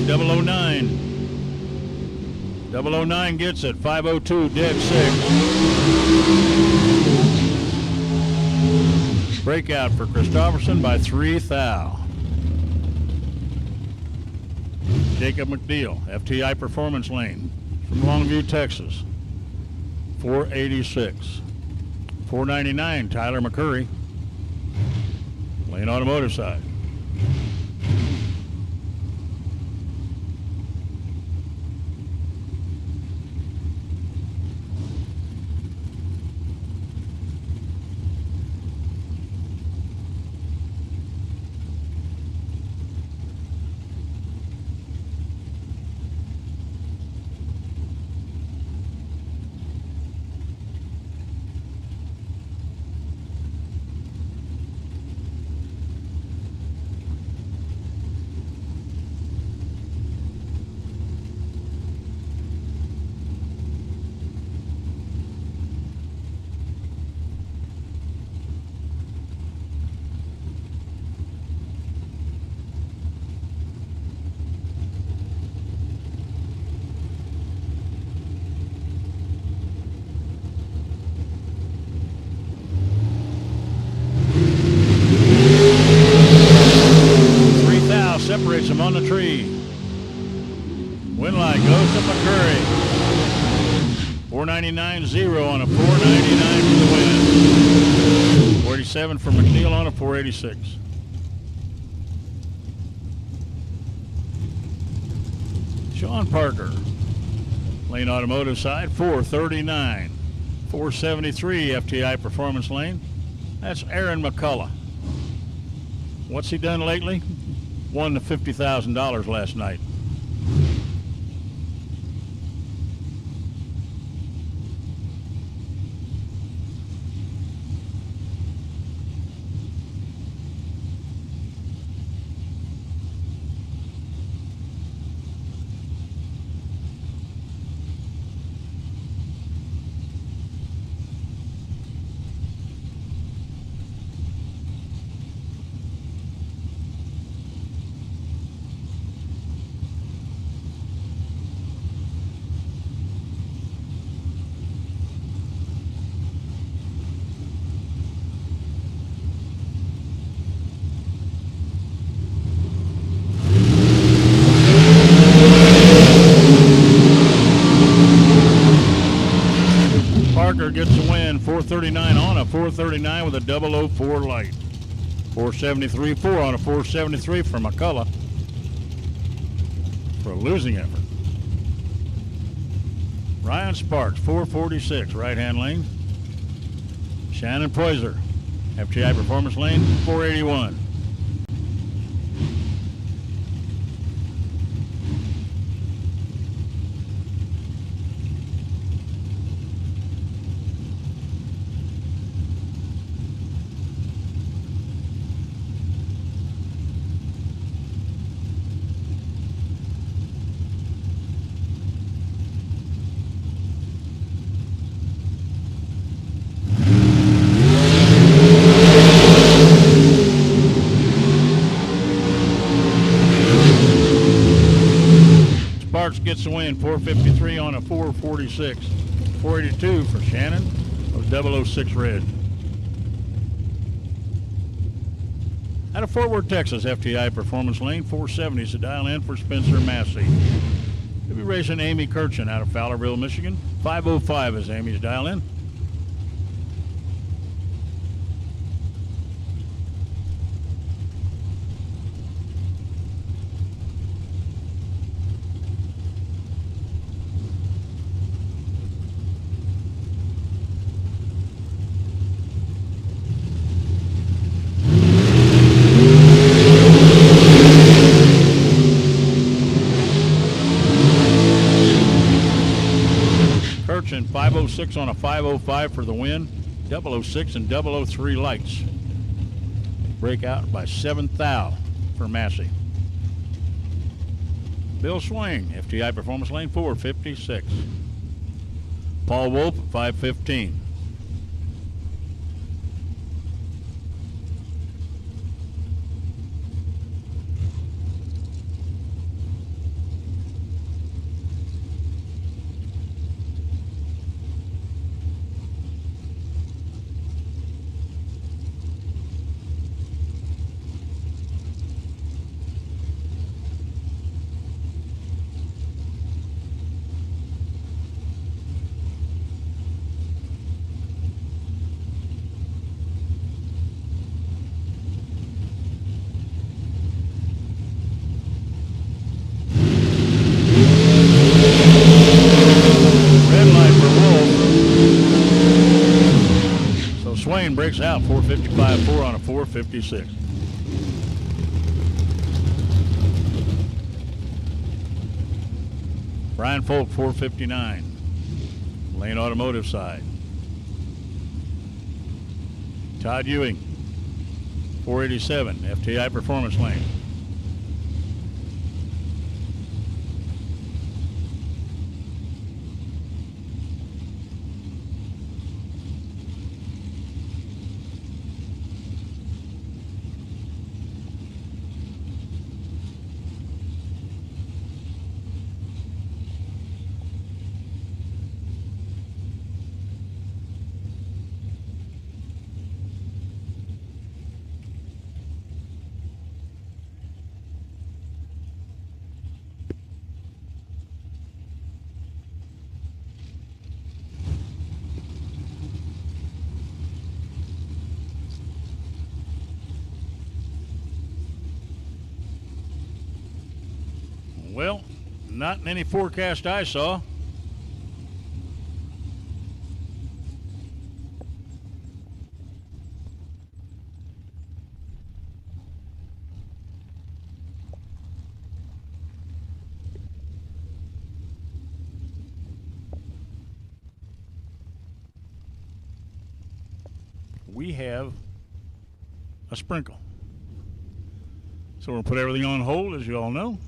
Double 009. 009 gets it. 502, dead 6. Breakout for Christopherson by 3 thou. Jacob McNeil, FTI Performance Lane from Longview, Texas. 486. 499, Tyler McCurry. Lane Automotive side. Separates him on the tree. Windlight goes to McCurry. 499.0 on a 499 for the win. 487 for McNeil on a 486. Sean Parker, Lane Automotive side, 439. 473 FTI Performance Lane. That's Aaron McCullough. What's he done lately? Won the $50,000 last night. Gets the win, 439 on a 439 with a 004 light. 473.4 on a 473 for McCullough for a losing effort. Ryan Sparks, 446, right-hand lane. Shannon Poyser, FTI Performance Lane, 481. Gets the win, 453 on a 446. 482 for Shannon of 006 red. Out of Fort Worth, Texas, FTI Performance Lane, 470 is the dial in for Spencer Massey. We'll be racing Amy Kirchen out of Fowlerville, Michigan. 505 is Amy's dial in. And 506 on a 505 for the win. 006 and 003 lights. break out by 7th thou for Massey. Bill Swain, FTI Performance Lane 456. Paul Wolf at 515. Swain breaks out 455.4 on a 456. Brian Folk 459. Lane Automotive side. Todd Ewing 487. FTI Performance Lane. Well, not in any forecast I saw. We have a sprinkle. So we'll put everything on hold, as you all know.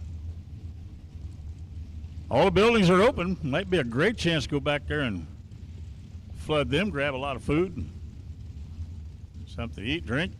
All the buildings are open. Might be a great chance to go back there and flood them, grab a lot of food and something to eat, drink.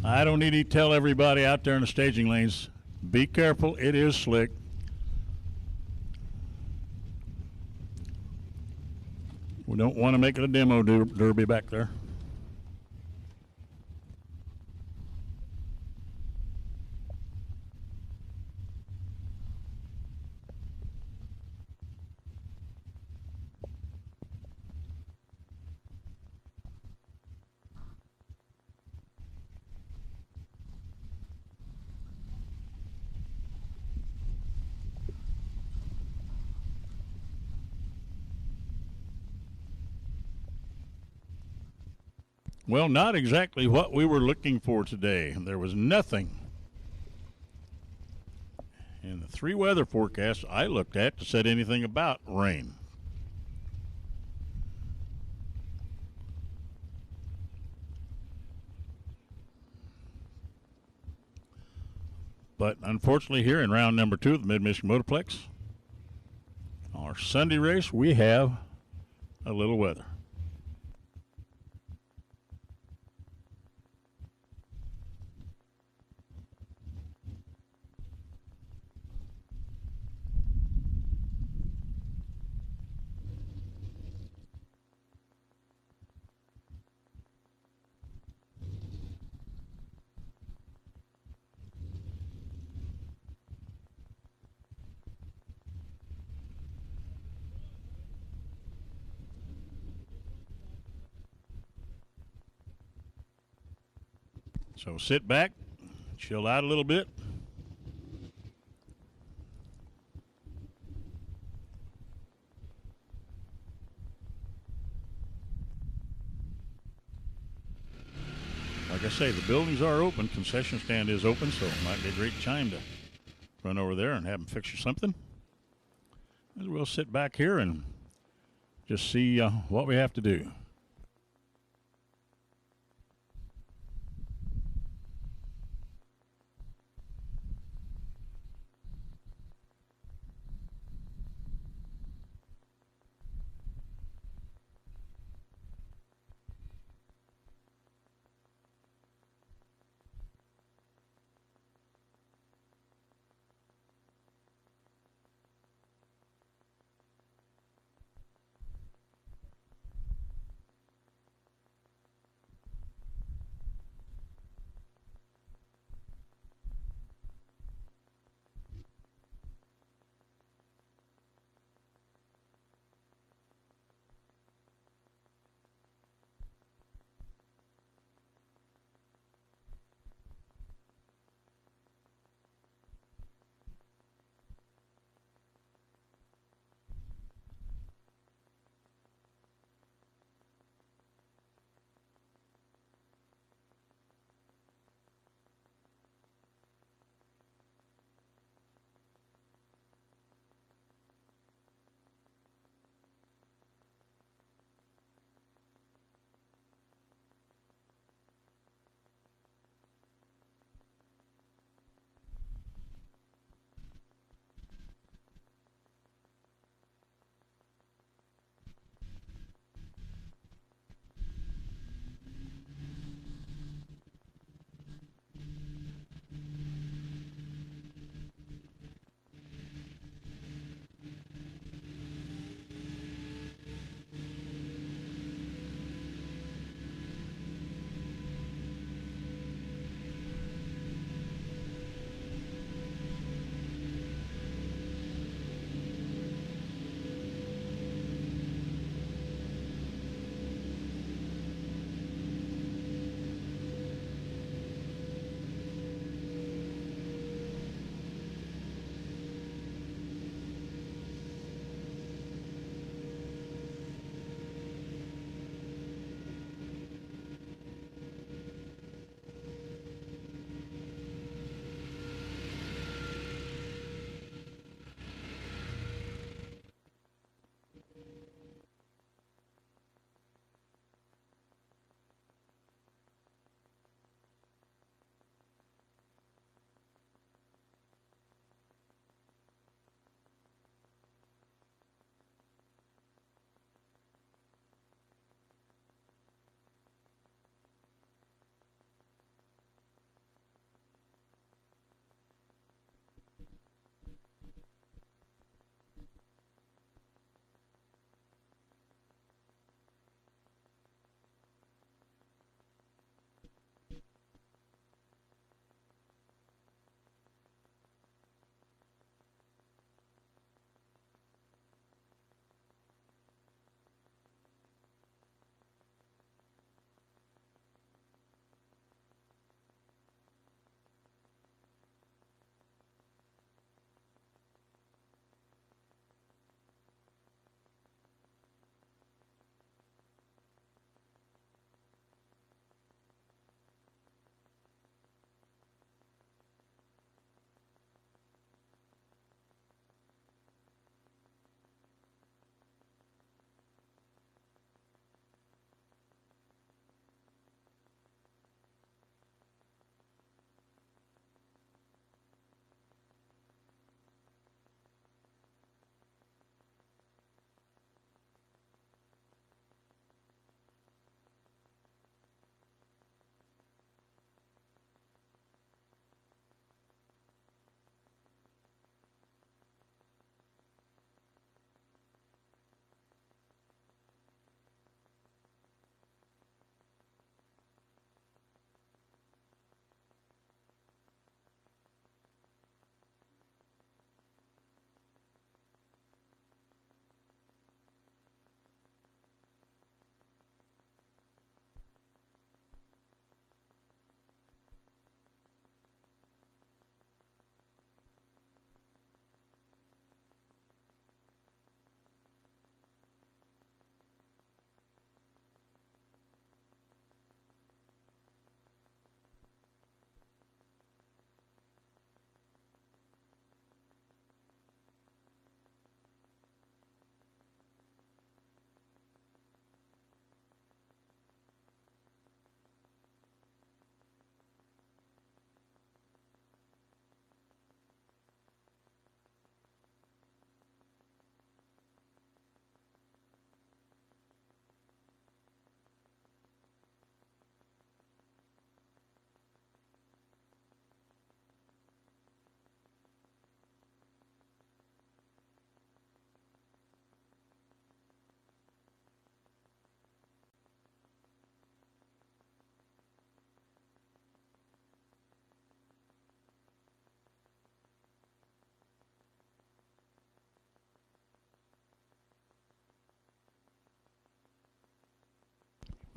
I don't need to tell everybody out there in the staging lanes, be careful, it is slick. We don't want to make it a demo derby back there. Well, not exactly what we were looking for today. There was nothing in the 3 weather forecasts I looked at that said anything about rain. But unfortunately here in round number 2 of the Mid-Michigan Motorplex, our our Sunday race, we have a little weather. So sit back, chill out a little bit. Like I say, the buildings are open. Concession stand is open, so it might be a great time to run over there and have them fix you something. As we'll sit back here and just see what we have to do.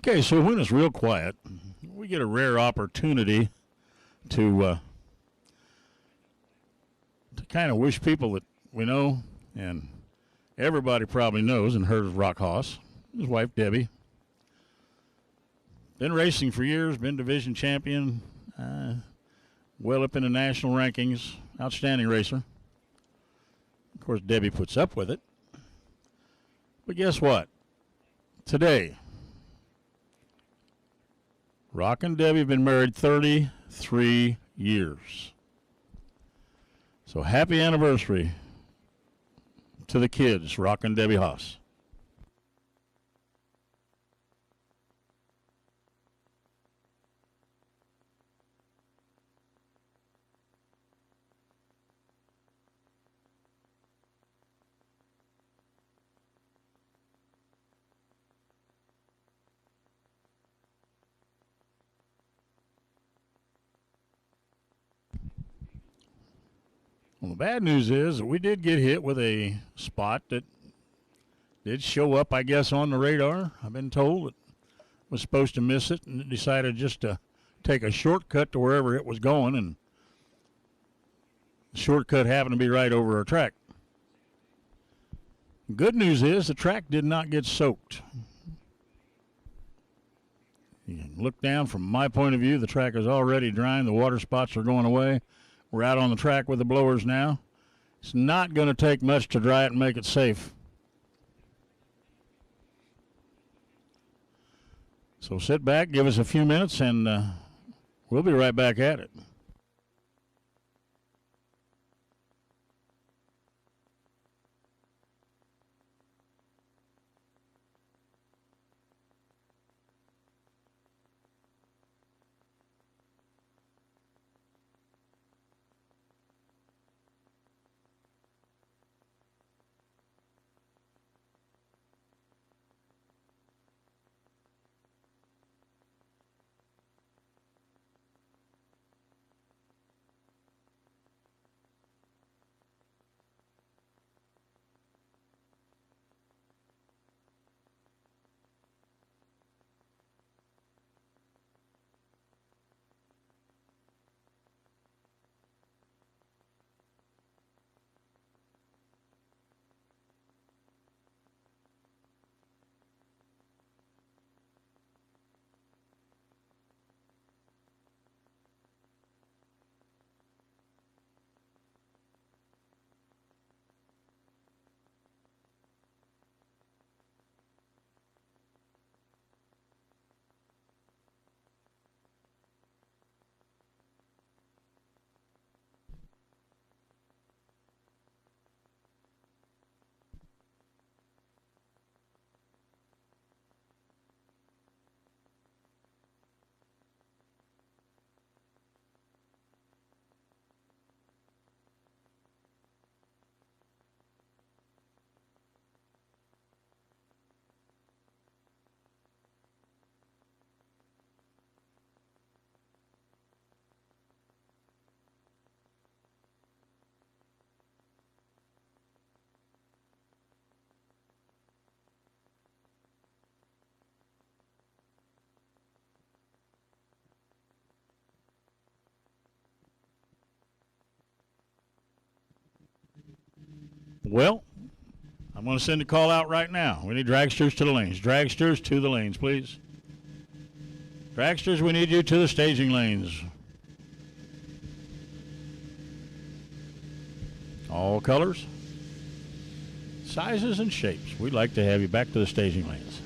Okay, so when it's real quiet, we get a rare opportunity to kind of wish people that we know, and everybody probably knows and heard of Rock Haas, his wife Debbie. Been racing for years, been division champion, well up in the national rankings, outstanding racer. Of course, Debbie puts up with it. But guess what? Today, Rock and Debbie have been married 33 years. So happy anniversary to the kids, Rock and Debbie Haas. Well, the bad news is that we did get hit with a spot that did show up, I guess, on the radar. I've been told it was supposed to miss it, and it decided just to take a shortcut to wherever it was going, and the shortcut happened to be right over our track. Good news is the track did not get soaked. You can look down from my point of view, the track is already drying. The water spots are going away. We're out on the track with the blowers now. It's not going to take much to dry it and make it safe. So sit back, give us a few minutes, and we'll be right back at it. Well, I'm going to send a call out right now. We need dragsters to the lanes. Dragsters to the lanes, please. Dragsters, we need you to the staging lanes. All colors, sizes, and shapes. We'd like to have you back to the staging lanes.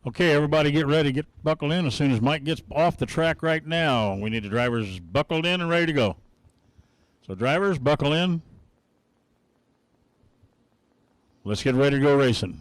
Okay, everybody get ready. Get buckled in as soon as Mike gets off the track right now. We need the drivers buckled in and ready to go. So drivers, buckle in. Let's get ready to go racing.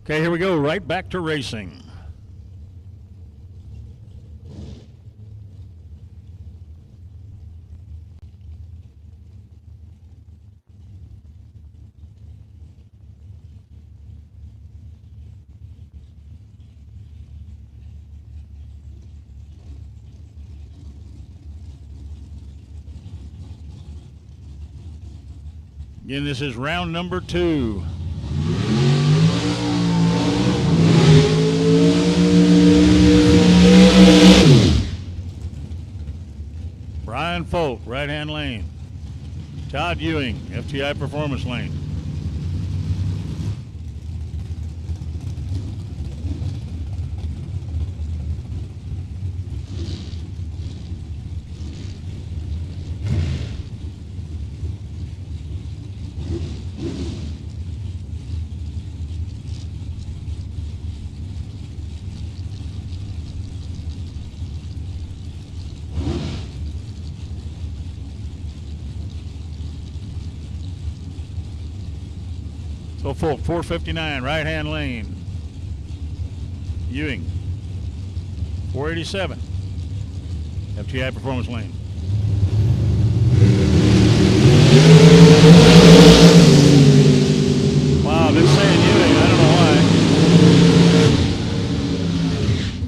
Okay, here we go. Right back to racing. Again, this is round number 2. Brian Folk, right-hand lane. Todd Ewing, FTI Performance lane. So Folk, 459, right-hand lane. Ewing, 487, FTI Performance lane. Wow, been saying Ewing, I don't know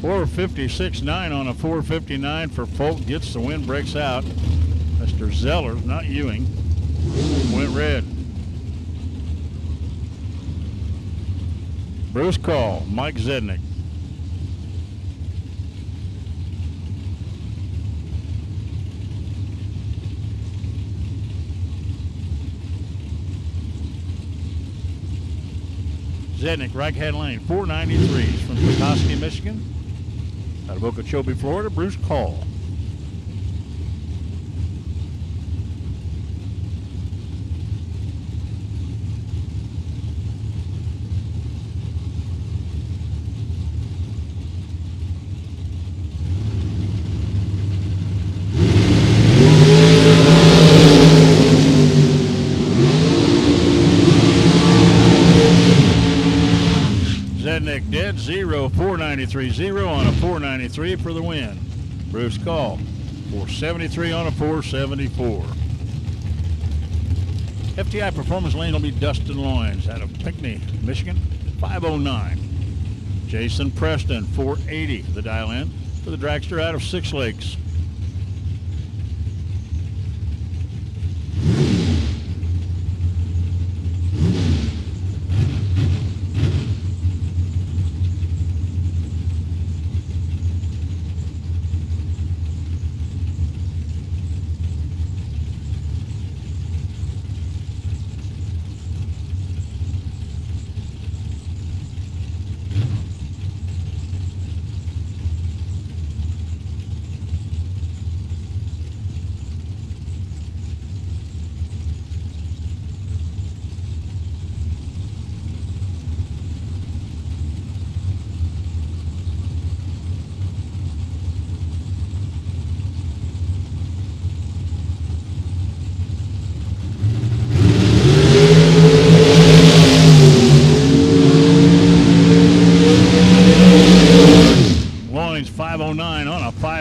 why. 456.9 on a 459 for Folk, gets the win, breaks out. Mr. Zeller, not Ewing, went red. Bruce Call, Mike Zednick. Zednick, right-hand lane, 493s from Petoskey, Michigan. Out of Okeechobee, Florida, Bruce Call. Zednick dead zero, 493.0 on a 493 for the win. Bruce Call, 473 on a 474. FTI Performance lane will be Dustin Loynes out of Pinckney, Michigan, 509. Jason Preston, 480, the dial in for the dragster out of Six Lakes.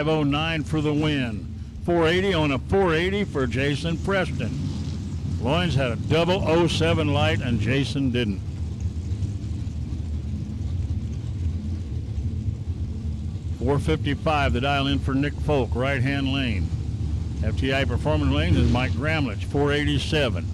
509 for the win. 480 on a 480 for Jason Preston. Loins had a 007 light and Jason didn't. .455, the dial in for Nick Folk, right-hand lane. FTI Performance Lane is Mike Gramlich, 487.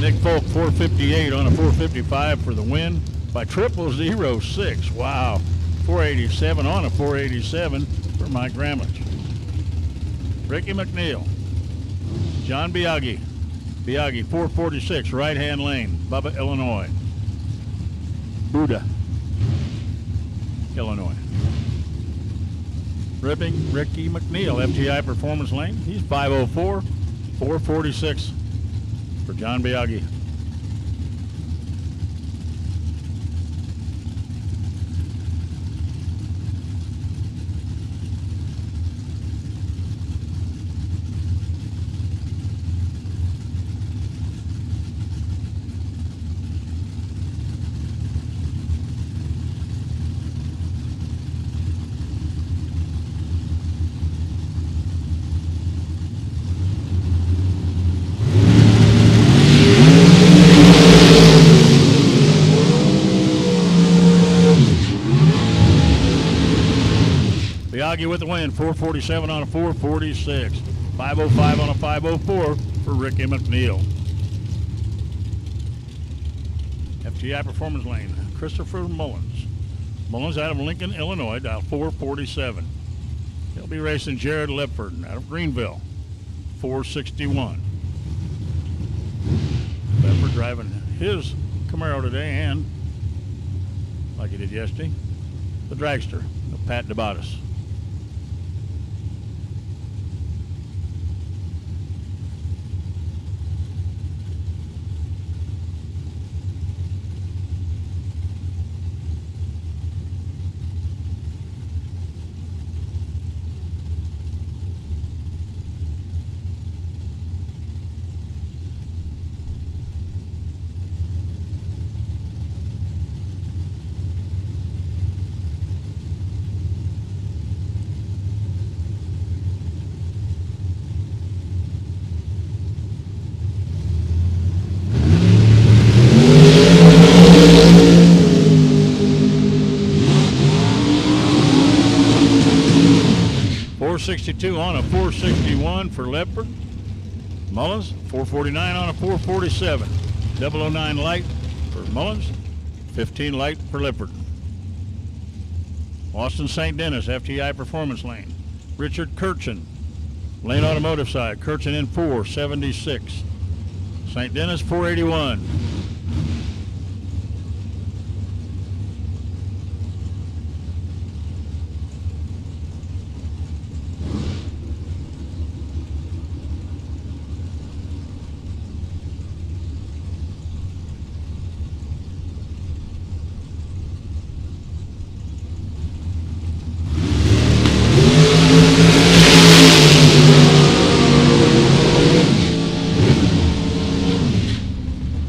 Nick Folk, 458 on a 455 for the win by 0006. Wow. 487 on a 487 for Mike Gramlich. Ricky McNeil. John Biaggi. Biaggi, 446, right-hand lane, Bubba, Illinois. Buda, Illinois. Ricky McNeil, FTI Performance Lane. He's 504, 446 for John Biaggi. Biaggi with the win, 447 on a 446. 505 on a 504 for Ricky McNeil. FTI Performance Lane, Christopher Mullins. Mullins out of Lincoln, Illinois, dial 447. He'll be racing Jared Lepford out of Greenville, 461. Lepford driving his Camaro today and, like he did yesterday, the dragster of Pat DeBottis. .462 on a 461 for Lepford. Mullins, 449 on a 447. 009 light for Mullins, 15 light for Lepford. Austin St. Dennis, FTI Performance Lane. Richard Kirchen, Lane Automotive side. Kirchen in 476. St. Dennis, 481.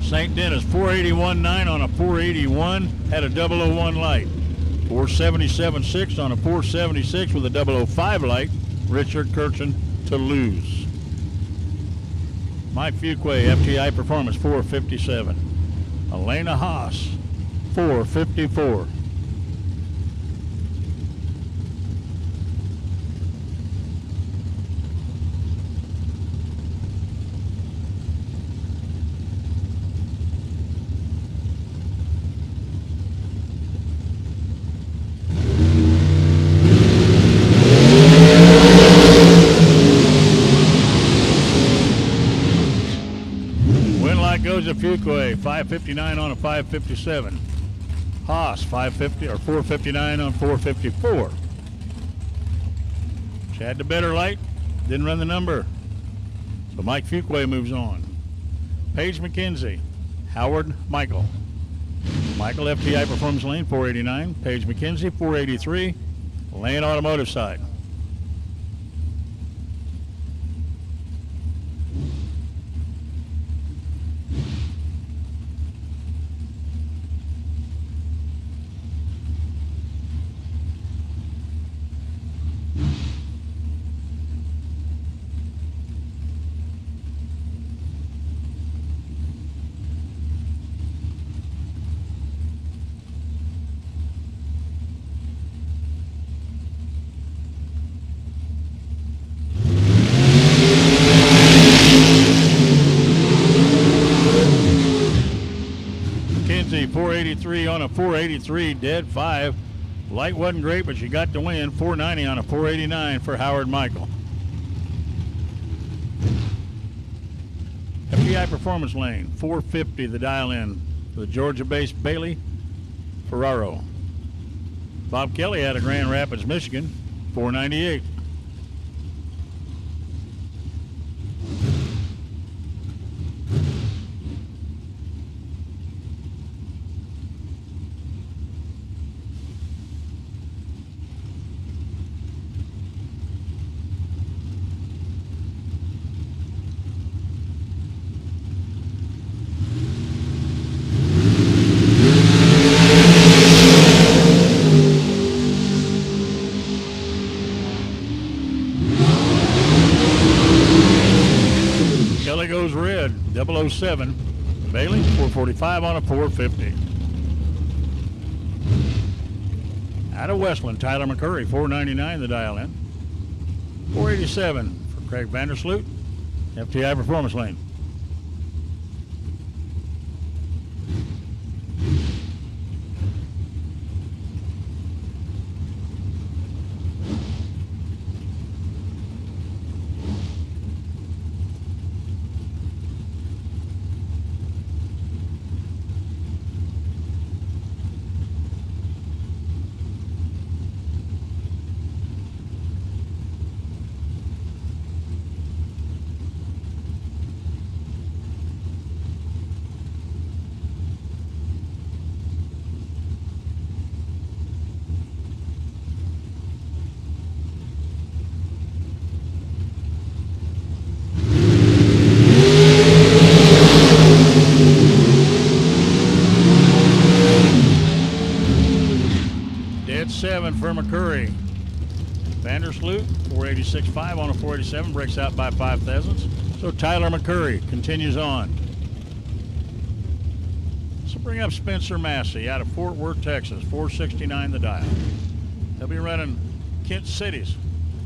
St. Dennis, 481.9 on a 481, had a 001 light. 477.6 on a 476 with a 005 light. Richard Kirchen to lose. Mike Fuquay, FTI Performance, 457. Elena Haas, 454. Fuquay, 559 on a 557. Haas, 550 or 459 on 454. Chad the better light, didn't run the number. So Mike Fuquay moves on. Paige McKenzie, Howard Michael. Michael, FTI Performance Lane, 489. Paige McKenzie, 483. Lane Automotive side. McKenzie, 483 on a 483, dead 5. Light wasn't great, but she got the win. 490 on a 489 for Howard Michael. FTI Performance Lane, 450 the dial in for the Georgia-based Bailey Ferraro. Bob Kelly out of Grand Rapids, Michigan, 498. Kelly goes red, 007. Bailey, 445 on a 450. Out of Westland, Tyler McCurry, 499 the dial in. 487 for Craig Vandersloot, FTI Performance Lane. Dead 7 for McCurry. Vandersloot, 486.5 on a 487, breaks out by 5 thousandths. So Tyler McCurry continues on. So bring up Spencer Massey out of Fort Worth, Texas, 469 the dial. He'll be running Kent City's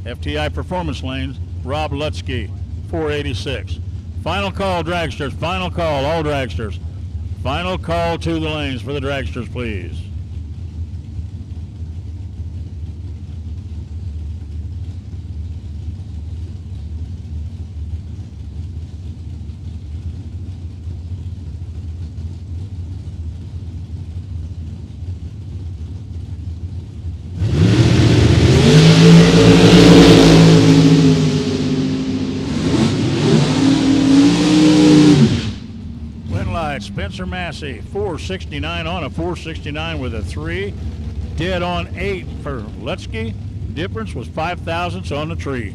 FTI Performance Lanes, Rob Lutsky, 486. Final call, dragsters, final call, all dragsters. Final call to the lanes for the dragsters, please. Spencer Massey, 469 on a 469 with a 3. Dead on 8 for Lutsky. Difference was 5 thousandths on the tree.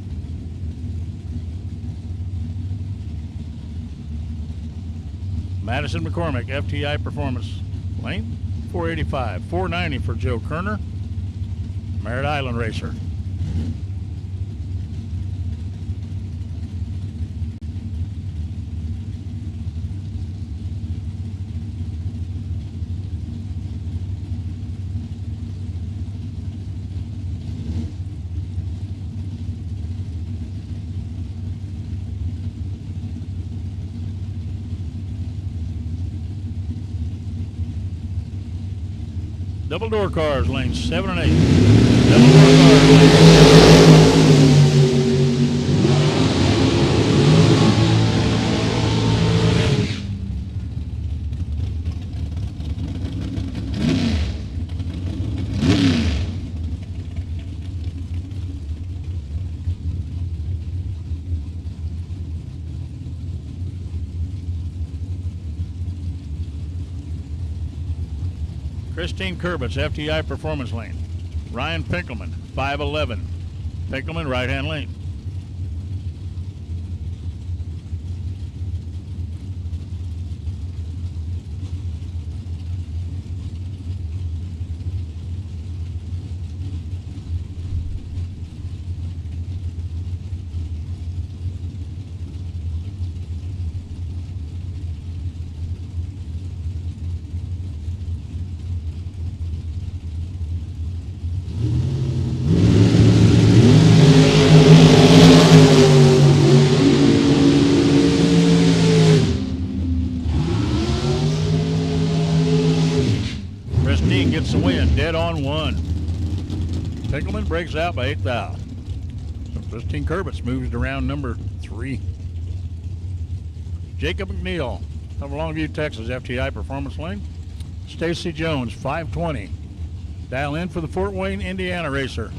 Madison McCormick, FTI Performance Lane, 485. 490 for Joe Kerner, Merritt Island Racer. Double door cars, lanes 7 and 8. Double door cars, lanes 7 and 8. Christine Kurbitz, FTI Performance Lane. Ryan Pinkelman, 5'11". Pinkelman, right-hand lane. Christine gets the win, dead on one. Pinkelman breaks out by 8 thou. So Christine Kurbitz moves to round number 3. Jacob McNeil of Longview, Texas, FTI Performance Lane. Stacy Jones, 520. Dial in for the Fort Wayne, Indiana racer.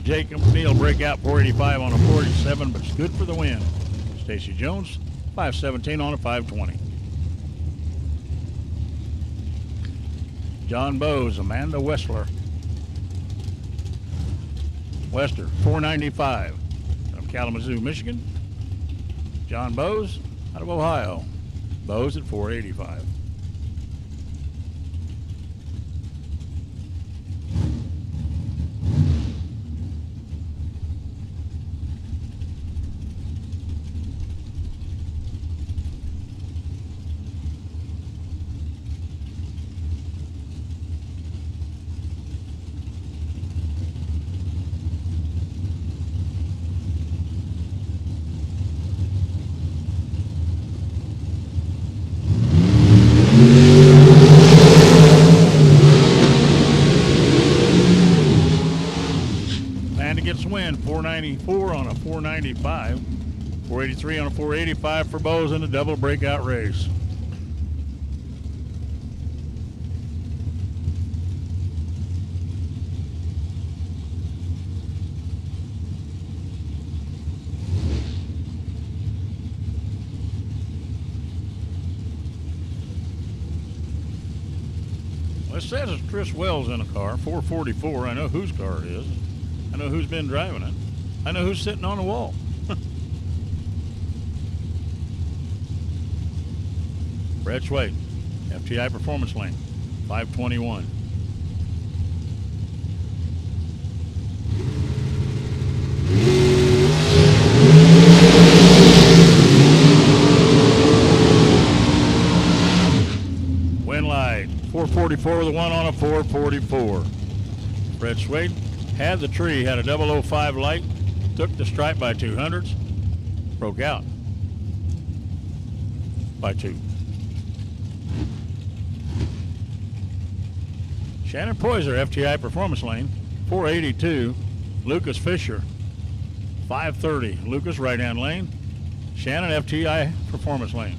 Jacob McNeil break out 485 on a 47, but it's good for the win. Stacy Jones, 517 on a 520. John Bowes, Amanda Westler. Wester, 495 from Kalamazoo, Michigan. John Bowes out of Ohio. Bowes at 485. Gets win, 494 on a 495, 483 on a 485 for Bowes in a double breakout race. Well, it says it's Chris Wells in a car, 444. I know whose car it is. I know who's been driving it. I know who's sitting on the wall. Brad Schwade, FTI Performance Lane, 521. Win light, 444 the one on a 444. Brad Schwade had the tree, had a 005 light, took the stripe by 200s, broke out by 2. Shannon Poyser, FTI Performance Lane, 482. Lucas Fisher, 530. Lucas, right-hand lane. Shannon, FTI Performance Lane.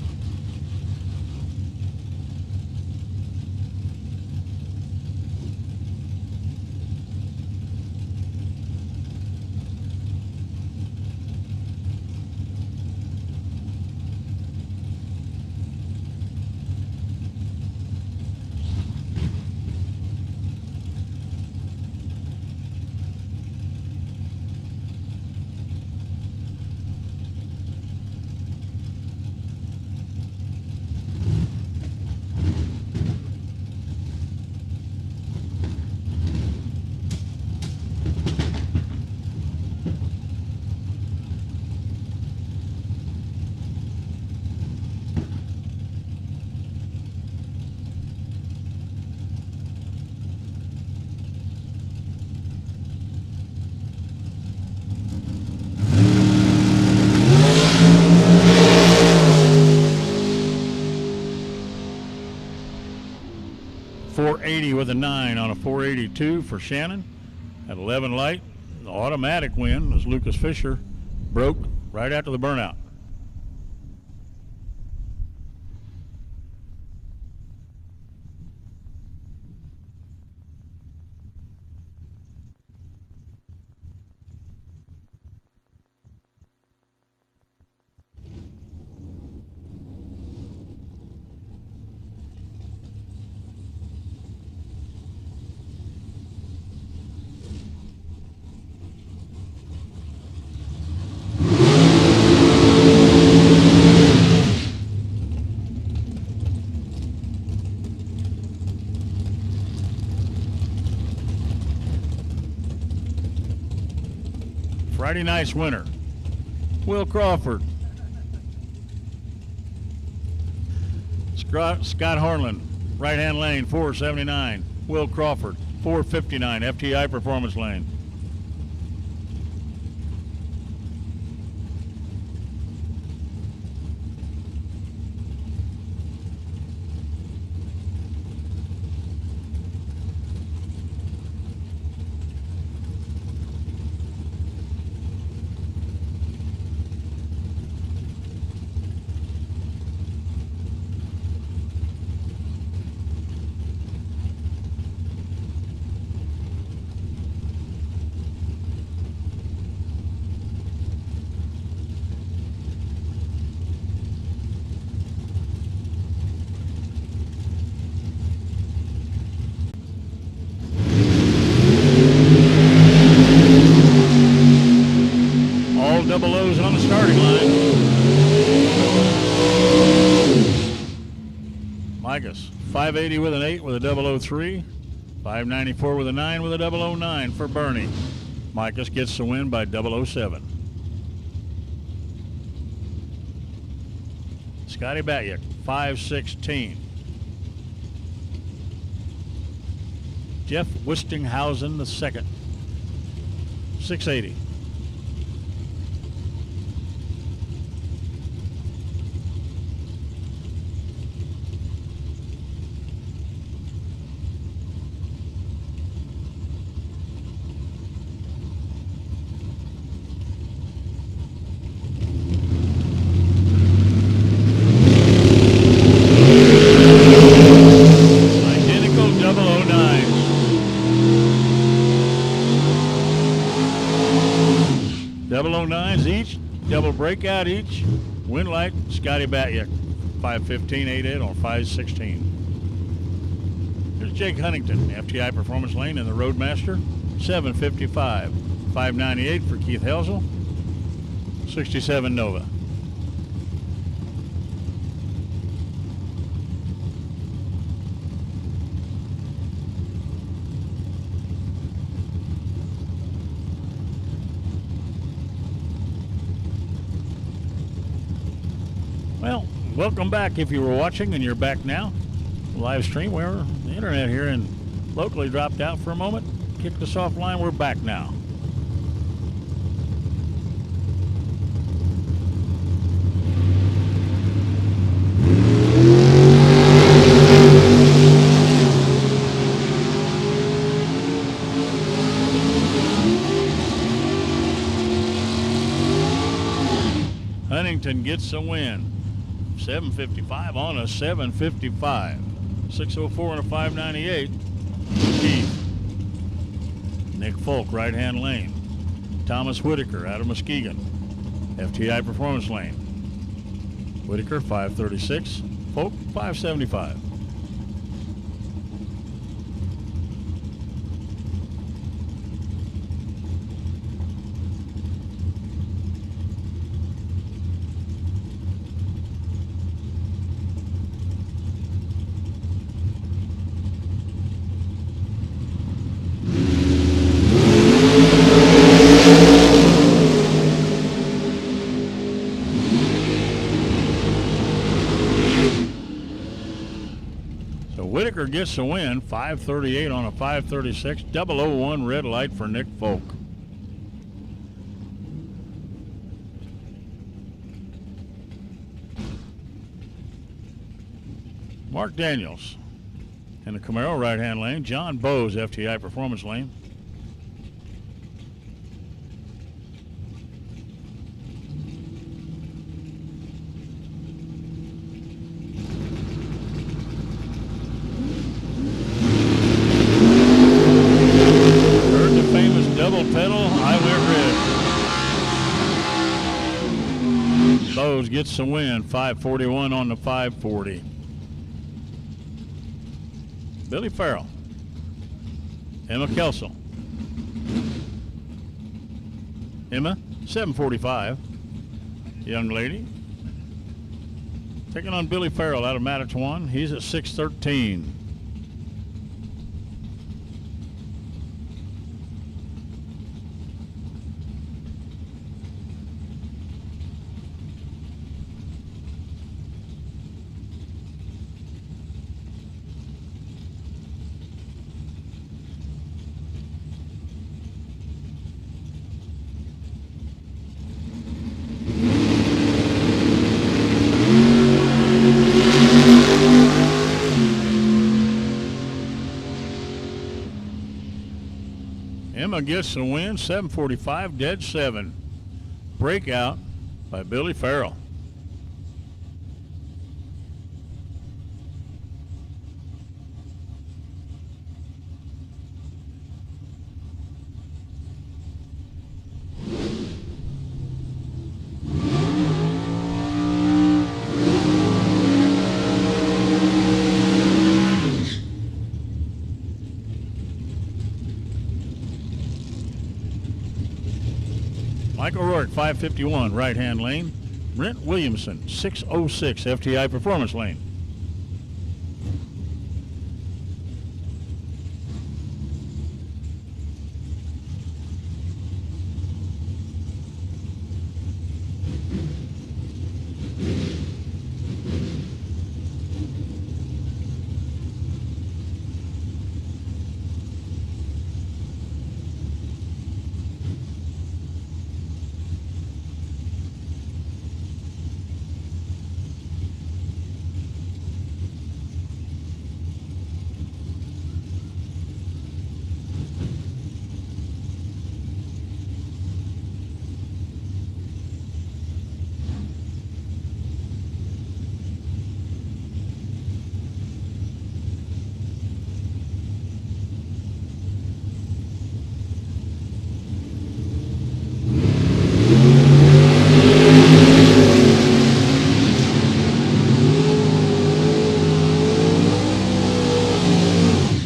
480 with a 9 on a 482 for Shannon. At 11 light, the automatic win as Lucas Fisher broke right after the burnout. Friday night's winner, Will Crawford. Scott Harlan, right-hand lane, 479. Will Crawford, 459, FTI Performance Lane. Double O's on the starting line. Micus, 580 with an 8 with a 003. 594 with a 9 with a 009 for Bernie. Micus gets the win by 007. Scotty Batyuk, 516. Jeff Wistinghausen the second, 680. Double breakout each. Win light, Scotty Batyuk, 515, 88 on 516. There's Jake Huntington, FTI Performance Lane in the Roadmaster, 755. 598 for Keith Helsel, 67 Nova. Well, welcome back if you were watching and you're back now. Live stream, where the internet here and locally dropped out for a moment. Kicked us offline, we're back now. Huntington gets a win. 755 on a 755. 604 and a 598. Keith. Nick Folk, right-hand lane. Thomas Whitaker out of Muskegon. FTI Performance Lane. Whitaker, 536. Folk, 575. Whitaker gets the win, 538 on a 536, 001 red light for Nick Folk. Mark Daniels, In the Camaro right-hand lane, John Bowes, FTI Performance lane. Heard the famous double pedal, I went red. Bowes gets the win, 541 on the 540. Billy Farrell, Emma Kelsel. Emma, 745, young lady. Taking on Billy Farrell out of Matatuan. He's at 613. Emma gets the win, 745, dead 7. Breakout by Billy Farrell. Michael Rourke, 551, right-hand lane. Brent Williamson, 606, FTI Performance lane.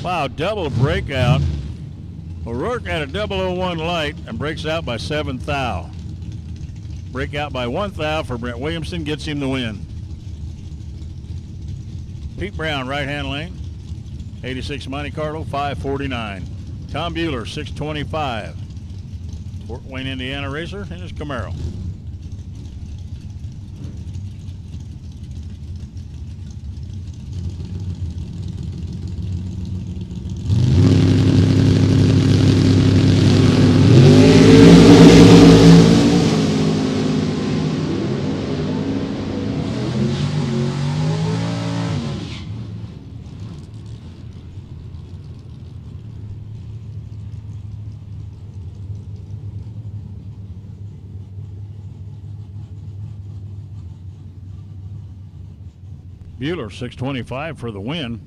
Wow, double breakout. O'Rourke had a 001 light and breaks out by 7 thou. Breakout by 1 thou for Brent Williamson gets him the win. Pete Brown, right-hand lane. 86 Monte Carlo, 549. Tom Bueller, 625. Fort Wayne, Indiana racer in his Camaro. Bueller, 625 for the win.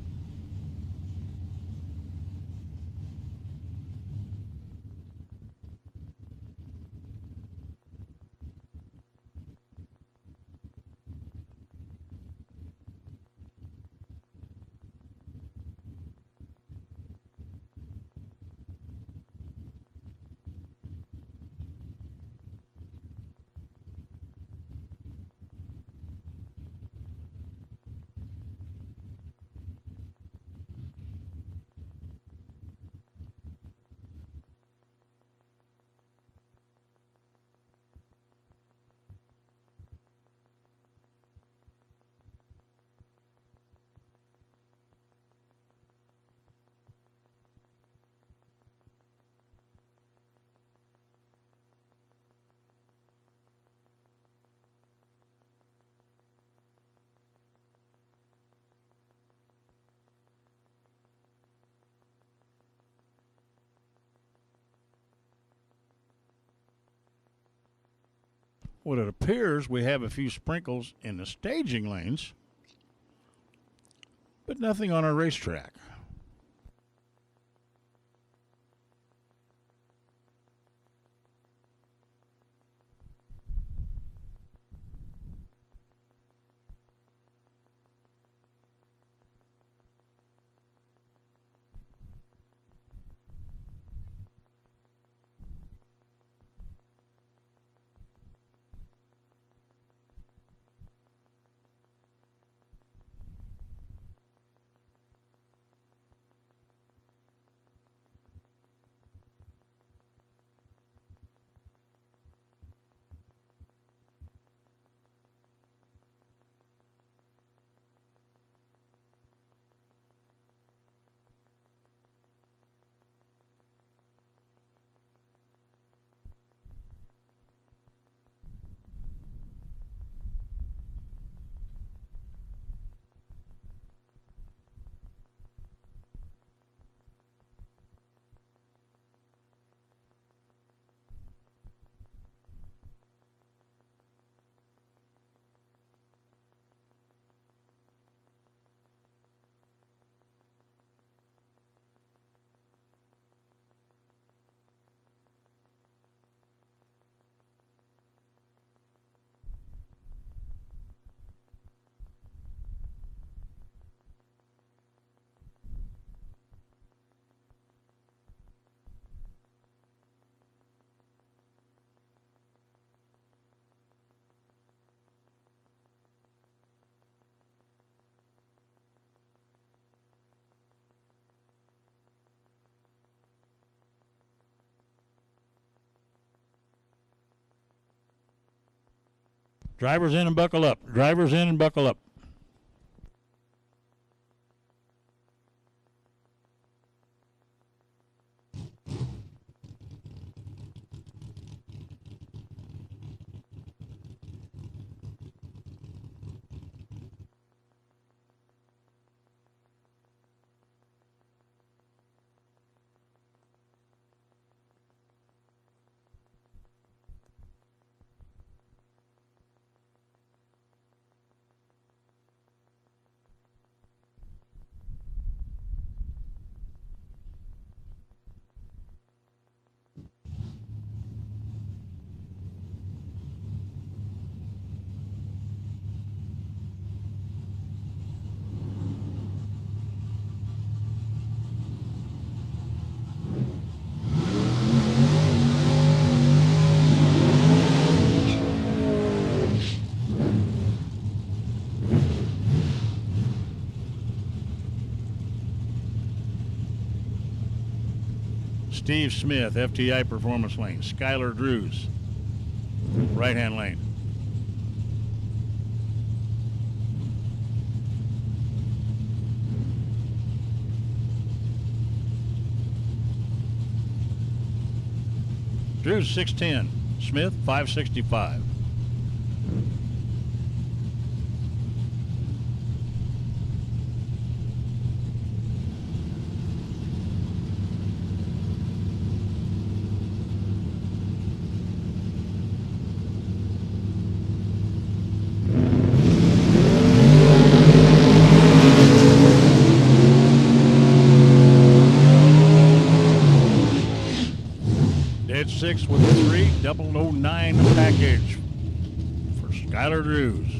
what it appears, we have a few sprinkles in the staging lanes, but nothing on our racetrack. Drivers in and buckle up. Drivers in and buckle up. Steve Smith, FTI Performance Lane. Skylar Drews, right-hand lane. Drews 610, Smith 565. Dead six with a 3009 package for Skylar Drews.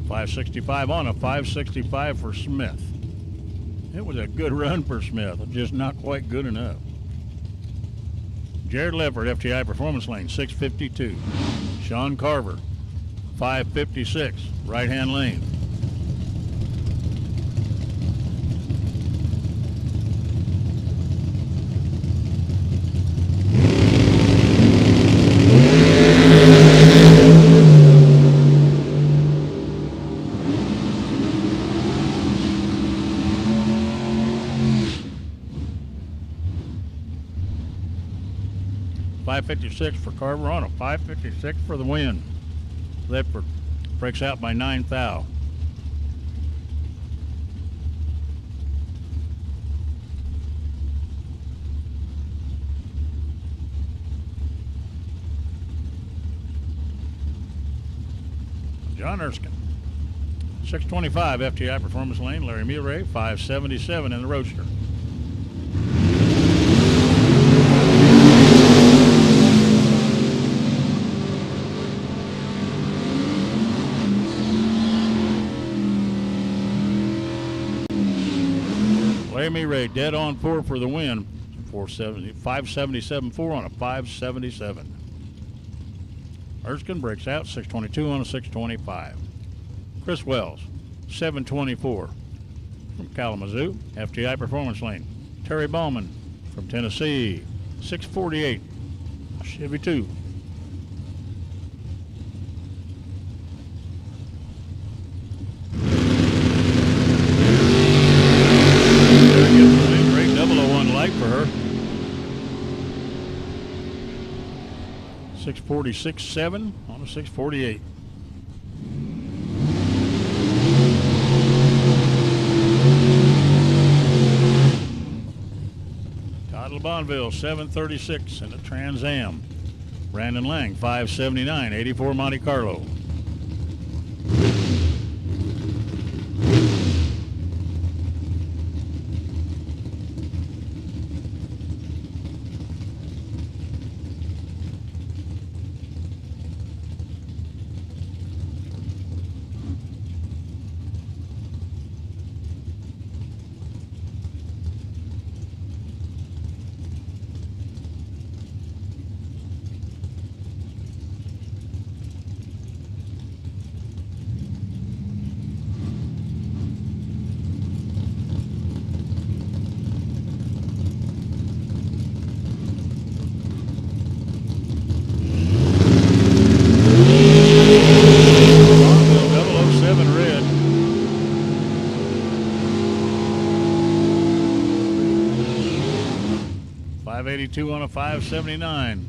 565 on, a 565 for Smith. It was a good run for Smith, just not quite good enough. Jared Leffert, FTI Performance Lane, 652. Sean Carver, 556, right-hand lane. .556 for Carver on, a 556 for the win. Ledford breaks out by 9 thou. John Erskine. 625 FTI Performance Lane. Larry Mulray, 577 in the Roadster. Larry Mulray dead on 4 for the win. 577.4 on a 577. Erskine breaks out 622 on a 625. Chris Wells, 724 from Kalamazoo, FTI Performance Lane. Terry Ballman from Tennessee, 648, Chevy 2. Great 001 light for her. 646.7 on a 648. Todd LeBonville, 736 in the Trans Am. Brandon Lang, 579, 84 Monte Carlo. On a 579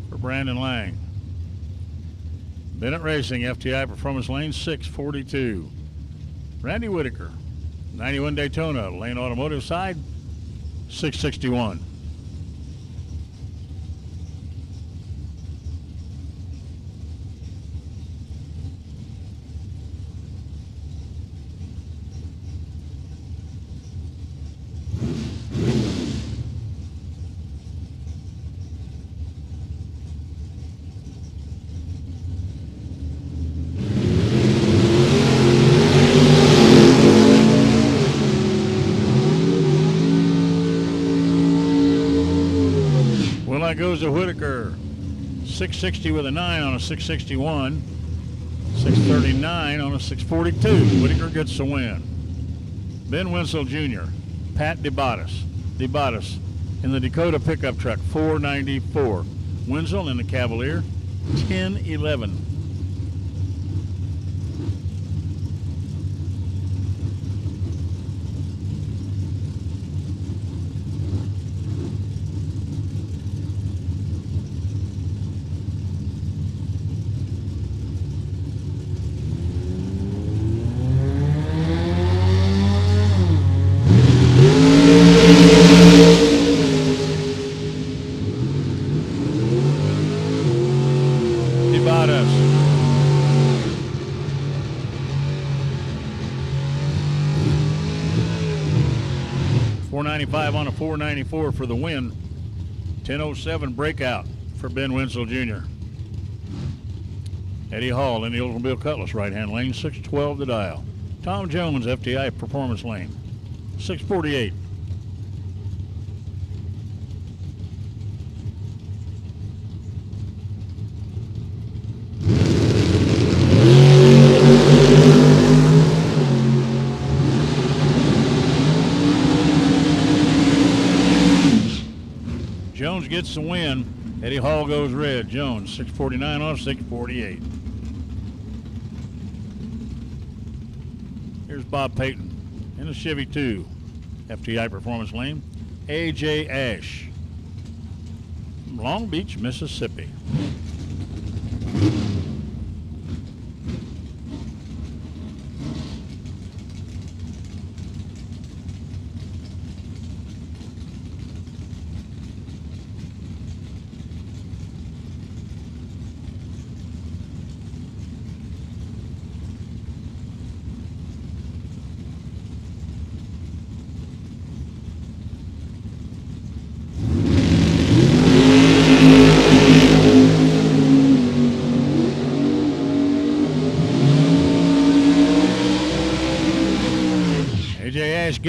for Brandon Lang. Bennett Racing, FTI Performance Lane, 642. Randy Whitaker, 91 Daytona, Lane Automotive side, 661. Goes to Whitaker, 660 with a 9 on a 661, 639 on a 642. Whitaker gets the win. Ben Winsel Jr., Pat DeBottis in the Dakota pickup truck, 494. Winsel in the Cavalier, 1011. On a 494 for the win. 10:07 breakout for Ben Winsel Jr. Eddie Hall in the Oldsmobile Cutlass right-hand lane, 612 the dial. Tom Jones, FTI Performance Lane, 648. Jones gets the win. Eddie Hall goes red. Jones, 649 on 648. Here's Bob Payton in a Chevy 2. FTI Performance Lane. A.J. Ash from Long Beach, Mississippi.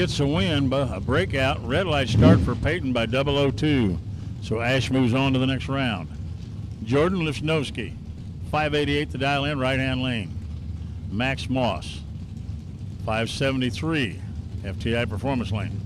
gets a win, but a breakout. Red light start for Peyton by 002. So Ash moves on to the next round. Jordan Lifsnovsky, 588 to dial in, right-hand lane. Max Moss, 573, FTI Performance Lane.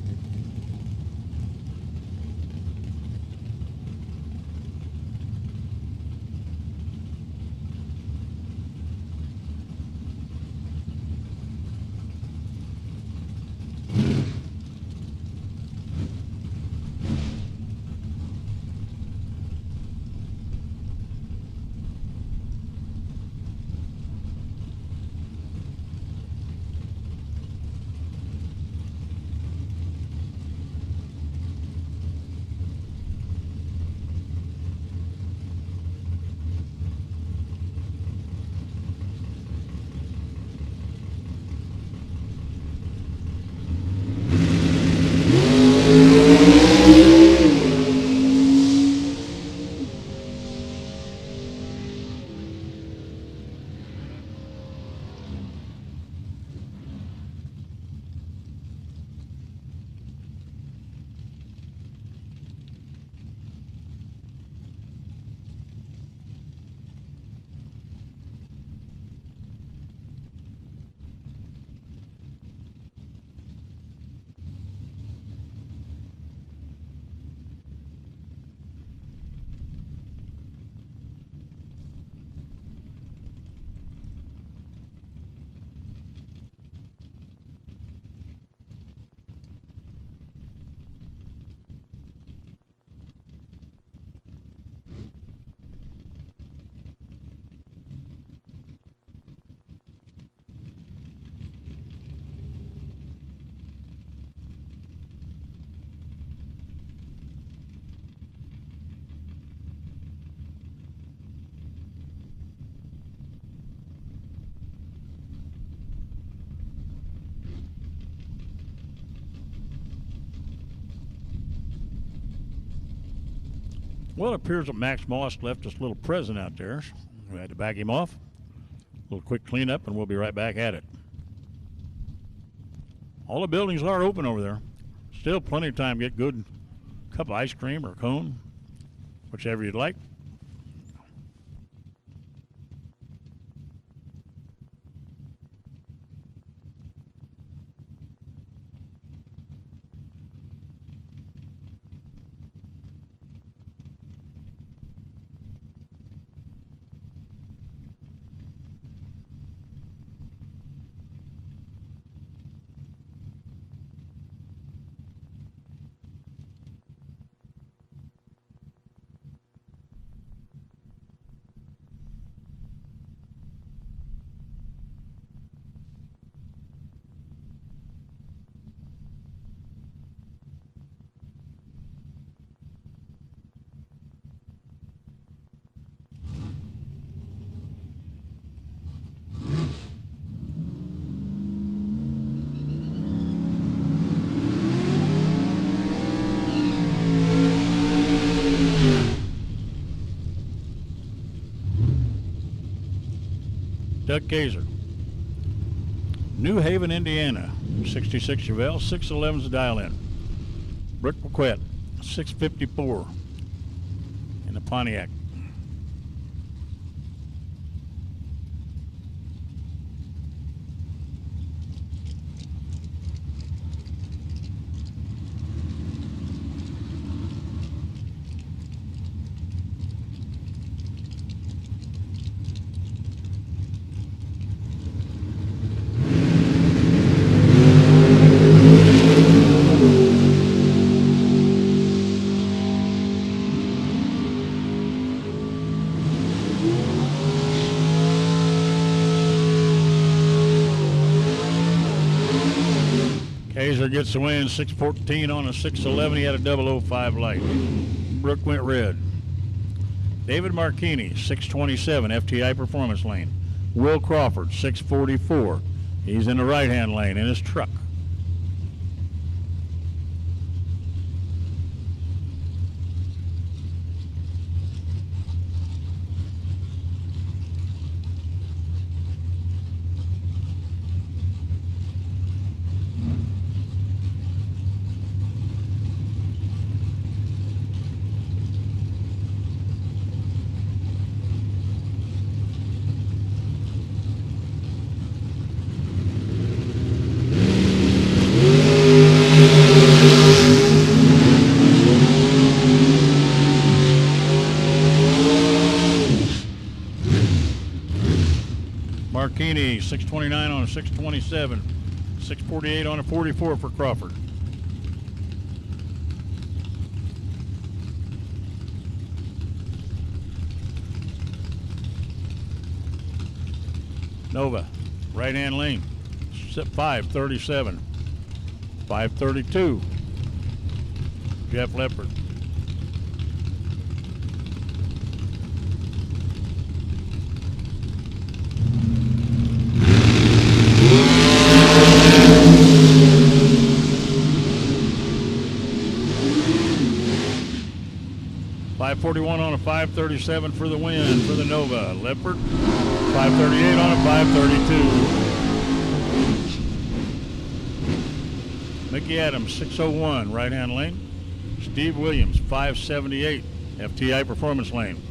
Well, it appears that Max Moss left us a little present out there. We had to back him off. A little quick cleanup, and we'll be right back at it. All the buildings are open over there. Still plenty of time to get good cup of ice cream or cone, whichever you'd like. Doug Kaiser. New Haven, Indiana, 66 Chevelle, 611's the dial in. Brooke Paquette, 654 in the Pontiac. Kaiser gets the win, 614 on a 611. He had a 005 light. Brooke went red. David Marchini, 627, FTI Performance Lane. Will Crawford, 644. He's in the right-hand lane in his truck. Marchini, 629 on a 627. 648 on a 44 for Crawford. Nova, right-hand lane, 537. 532, Jeff Leopard. .541 on a 537 for the win for the Nova. Leopard, 538 on a 532. Mickey Adams, 601, right-hand lane. Steve Williams, 578, FTI Performance Lane.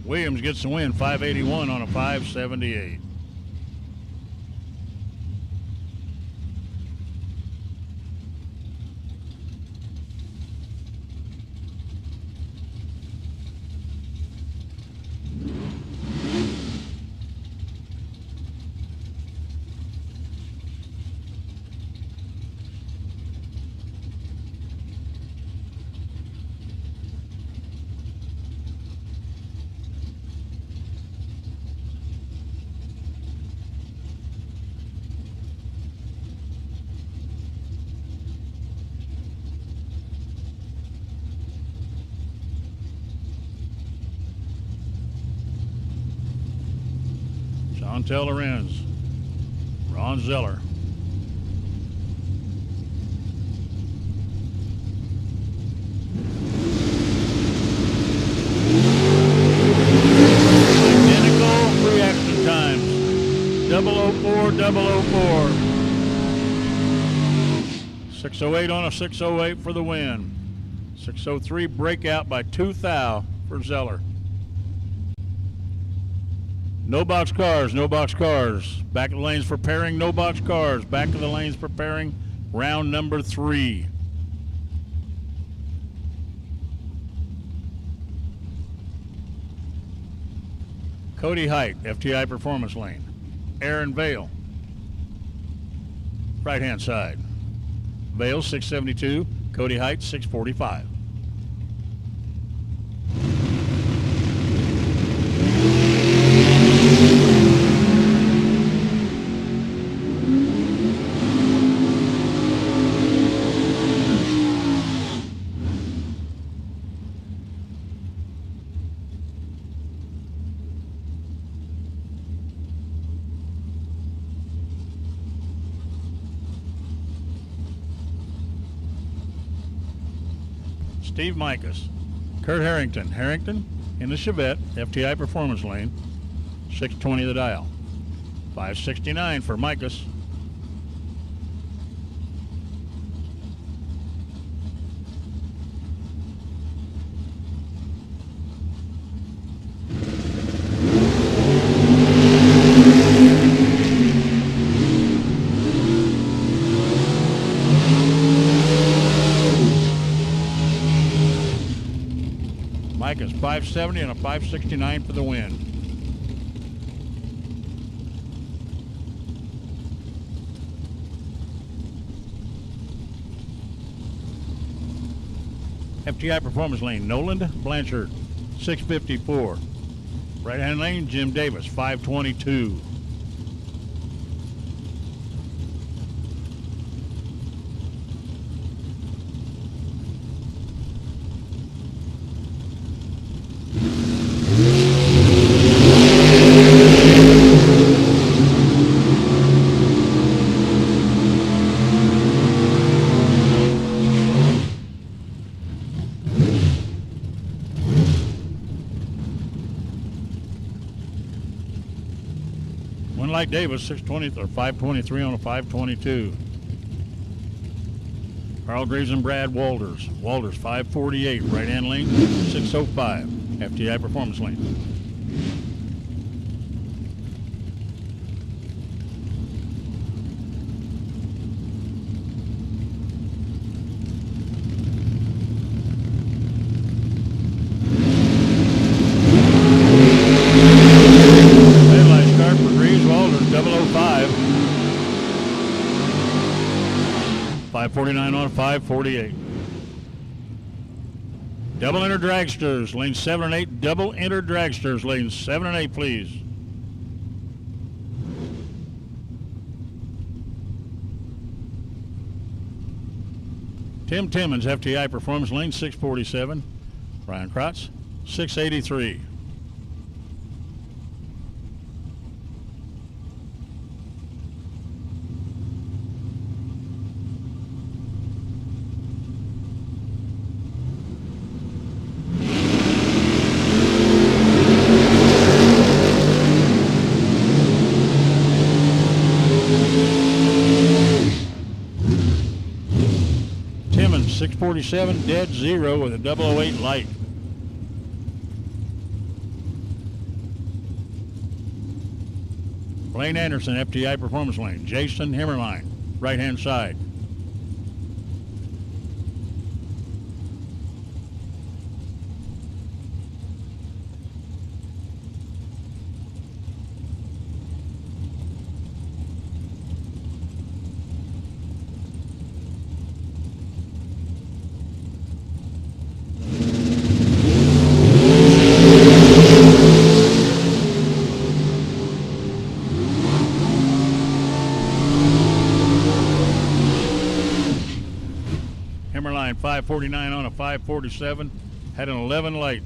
Williams gets the win, 581 on a 578. Chantel Lorenz, Ron Zeller. Identical reaction times. 004, 004. 608 on a 608 for the win. 603 breakout by 2 thou for Zeller. No box cars, no box cars. Back of the lanes preparing, no box cars. Back of the lanes preparing, round number 3. Cody Height, FTI Performance Lane. Aaron Vale, right-hand side. Vale, 672. Cody Height, 645. Steve Micas, Kurt Harrington. Harrington in the Chevette, FTI Performance Lane, 620 the dial. 569 for Micas. Micas 570 and a 569 for the win. FTI Performance Lane, Noland Blanchard, 654. Right-hand lane, Jim Davis, 522. Light Davis, 620 or 523 on a 522. Carl Graves and Brad Walters. Walters, 548, right-hand lane, 605, FTI Performance Lane. Headlight start for Graves Walters, 005. 549 on 548. Double enter dragsters, lane 7 and 8. Double enter dragsters, lanes 7 and 8, please. Tim Timmons, FTI Performance Lane 647. Brian Krotz, 683. Timmons, 647, dead zero with a 008 light. Blaine Anderson, FTI Performance Lane. Jason Himmerline, right-hand side. Himmerline, 549 on a 547, had an 11 light.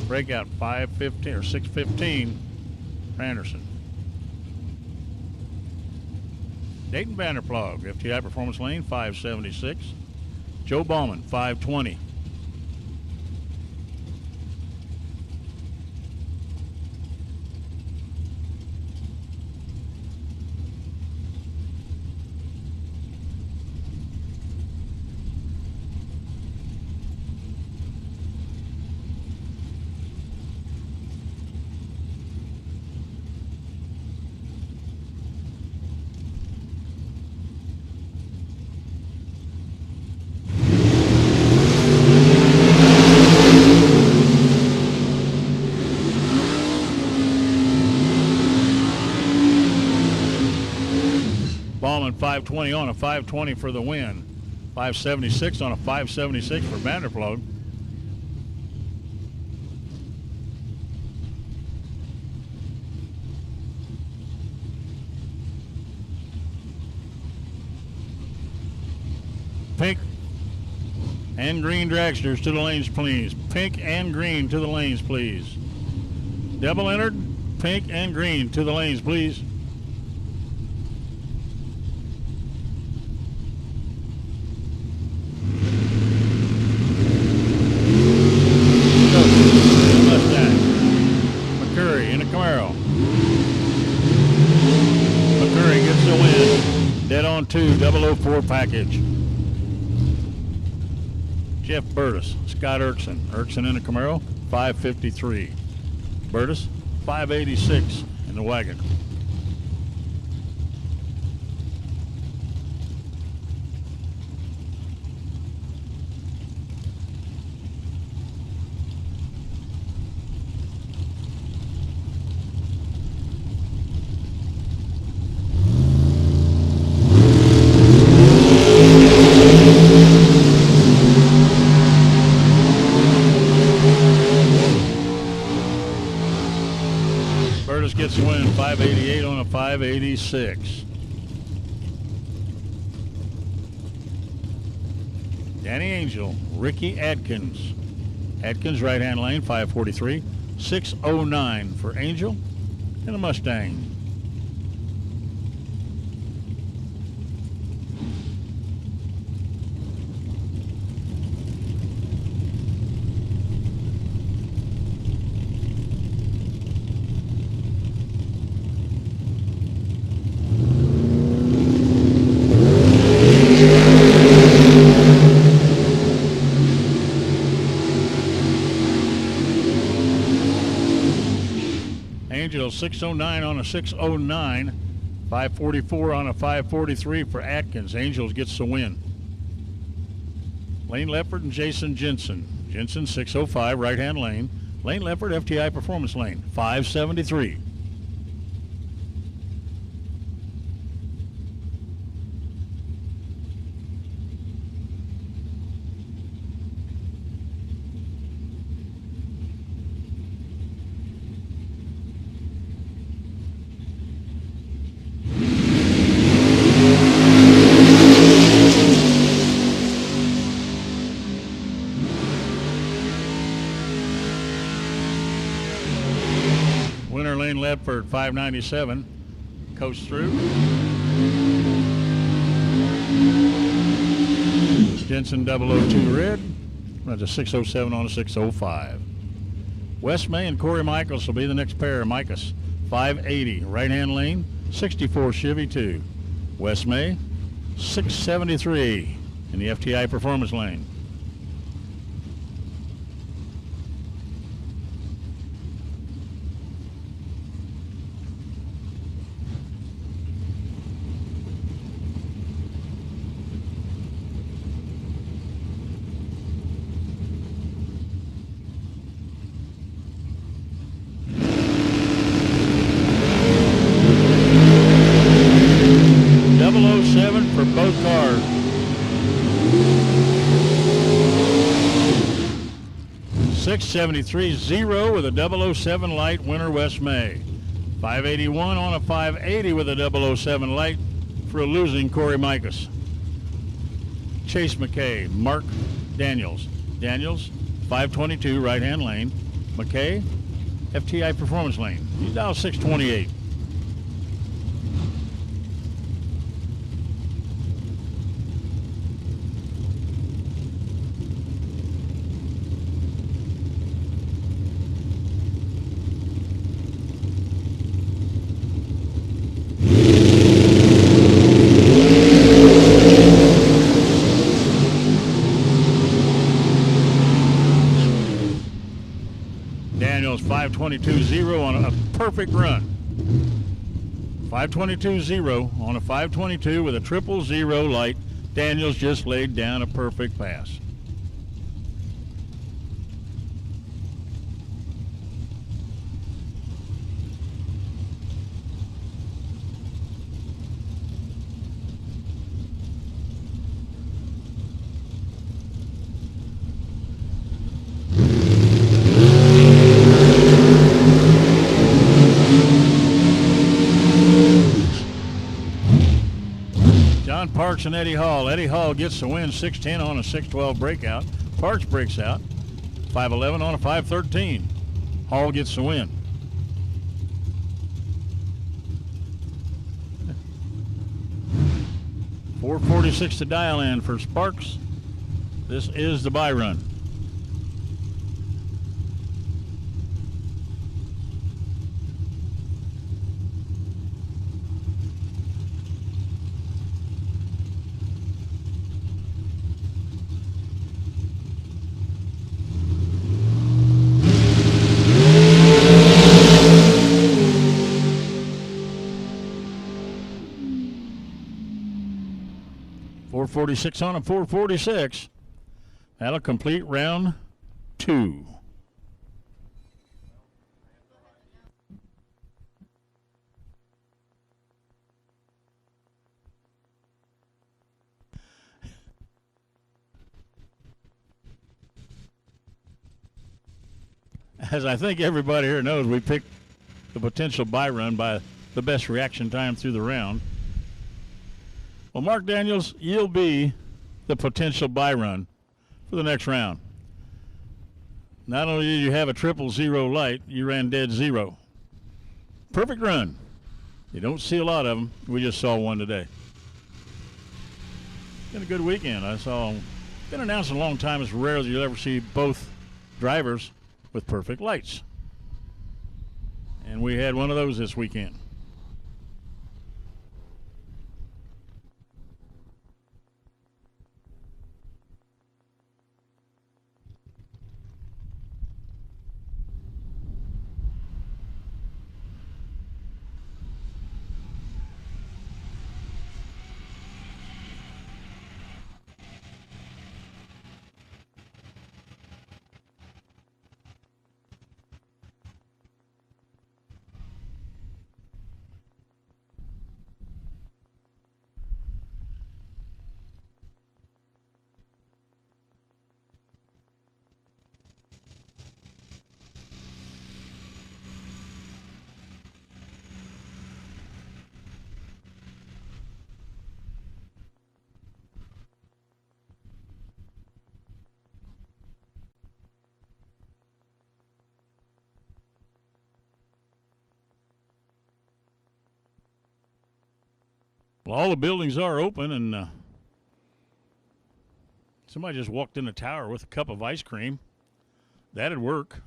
Breakout 515 or 615 for Anderson. Dayton Vanderplug, FTI Performance Lane, 576. Joe Ballman, 520. Ballman 520 on a 520 for the win. 576 on a 576 for Vanderplug. Pink and green dragsters to the lanes, please. Pink and green to the lanes, please. Double entered, pink and green to the lanes, please. Mustang. McCurry in a Camaro. McCurry gets the win. Dead on 2, 004 package. Jeff Burtis, Scott Erickson. Erickson in a Camaro, 553. Burtis, 586 in the wagon. Burtis gets the win, 588 on a 586. Danny Angel, Ricky Adkins. Adkins, right-hand lane, 543. 609 for Angel and a Mustang. 609 on a 609. 544 on a 543 for Atkins. Angels gets the win. Lane Leopard and Jason Jensen. Jensen 605 right-hand lane. Lane Leopard FTI Performance Lane 573. Winner Lane Ledford 597. Coast through. Jensen 002 red. Runs a 607 on a 605. Wes May and Corey Michaels will be the next pair. Michaels 580 right hand lane 64 Chevy 2. Wes May 673 in the FTI Performance Lane. For both cars. $673.0 with a 007 light, winner Wes May. $581 on a 580 with a 007 light for a losing Corey Michaels. Chase McKay, Mark Daniels. Daniels, 522 right-hand lane. McKay, FTI Performance Lane. He's dialed 628. Daniels 522.0 on a perfect run. 522.0 on a 522 with a 000 light. Daniels just laid down a perfect pass. Parks and Eddie Hall. Eddie Hall gets the win, 610 on a 612 breakout. Parks breaks out, 511 on a 513. Hall gets the win. .446 to dial in for Sparks. This is the bye run. .446 on a 446. That'll complete round 2. As I think everybody here knows, we picked the potential bye run by the best reaction time through the round. Well, Mark Daniels, you'll be the potential bye run for the next round. Not only did you have a 000 light, you ran dead zero. Perfect run. You don't see a lot of them. We just saw one today. Been a good weekend. Been announced in a long time. It's rare that you'll ever see both drivers with perfect lights. And we had one of those this weekend. Well, all the buildings are open, and somebody just walked in the tower with a cup of ice cream. That'd work.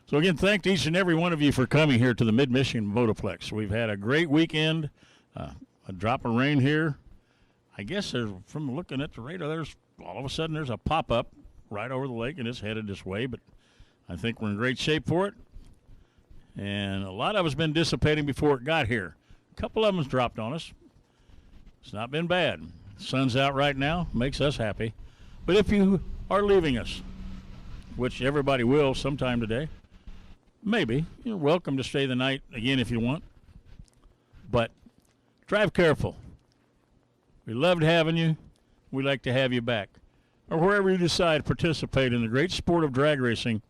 So again, thank each and every one of you for coming here to the Mid-Michigan Motoplex. We've had a great weekend, a drop of rain here. I guess from looking at the radar, there's all of a sudden there's a pop-up right over the lake, and it's headed this way, but I think we're in great shape for it. And a lot of us been dissipating before it got here. A couple of them's dropped on us. It's not been bad. Sun's out right now, makes us happy. But if you are leaving us, which everybody will sometime today, maybe. You're welcome to stay the night again if you want. But drive careful. We loved having you. We'd like to have you back. Or wherever you decide to participate in the great sport of drag racing,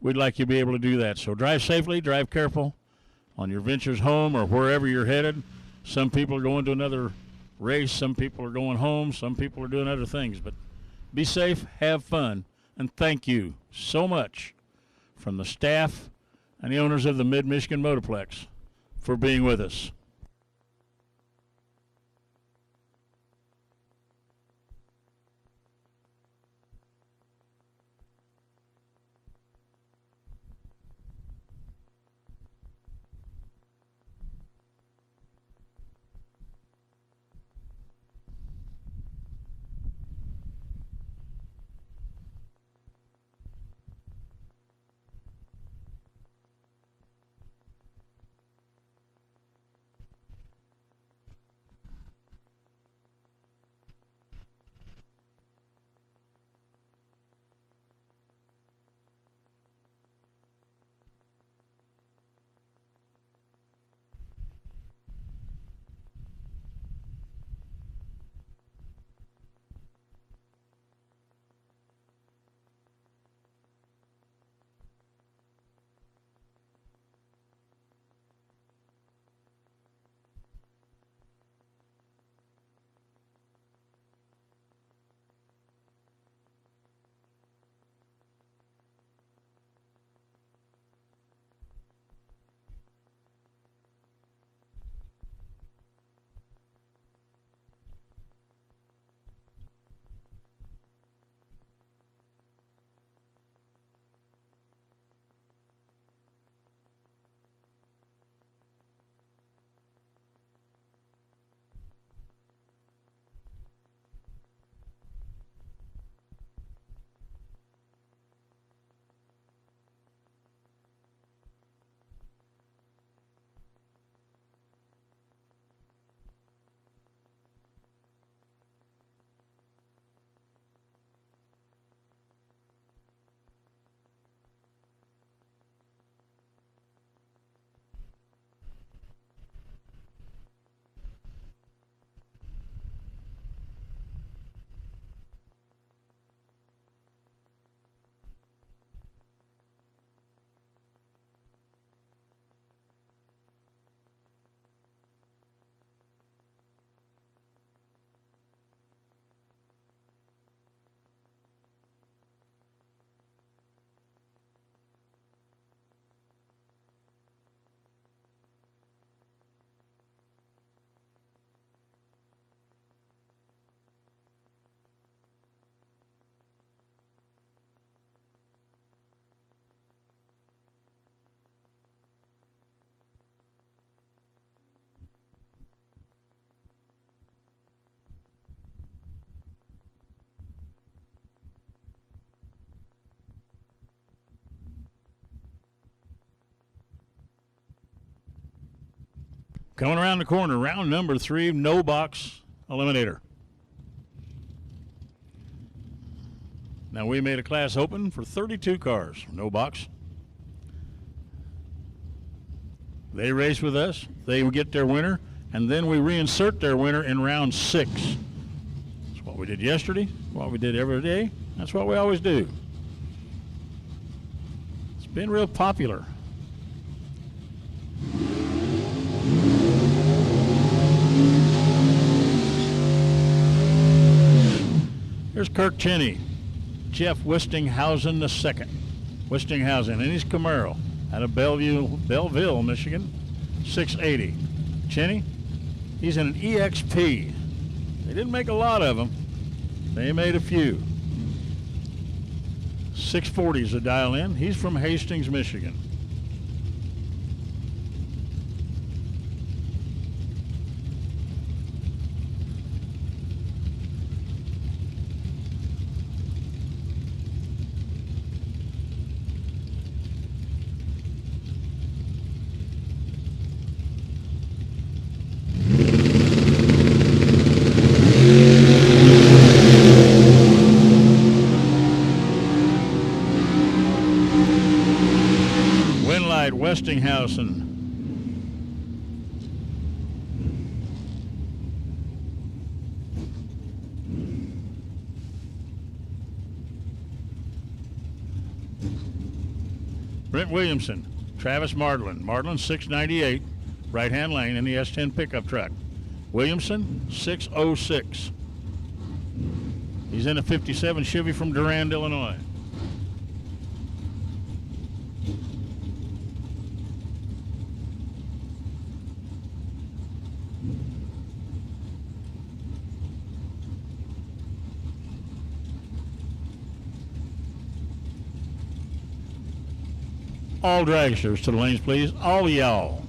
we'd like you to be able to do that. So drive safely, drive careful on your ventures home or wherever you're headed. Some people are going to another race. Some people are going home. Some people are doing other things. But be safe, have fun, and thank you so much from the staff and the owners of the Mid-Michigan Motoplex for being with us. Coming around the corner, round number 3, no box eliminator. Now we made a class open for 32 cars, no box. They race with us, they get their winner, and then we reinsert their winner in round 6. That's what we did yesterday, what we did every day, That's what we always do. It's been real popular. Here's Kirk Cheney, Jeff Westinghausen II. Westinghausen, and he's Camaro out of Belleville, Michigan, 680. Cheney, he's in an EXP. They didn't make a lot of them. They made a few. 640s to dial in. He's from Hastings, Michigan. Westinghausen. Brent Williamson, Travis Marlin. Marlin 698, right-hand lane in the S10 pickup truck. Williamson 606. He's in a 57 Chevy from Durand, Illinois. All dragsters to the lanes, please. All y'all.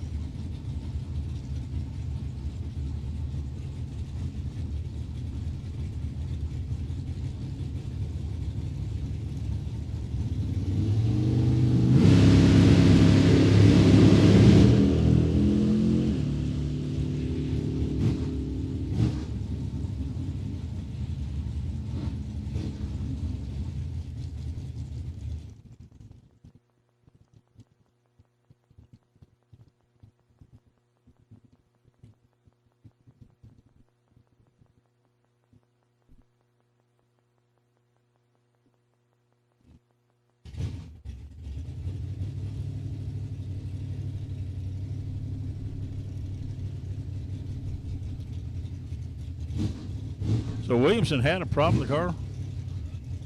So Williamson had a problem with the car,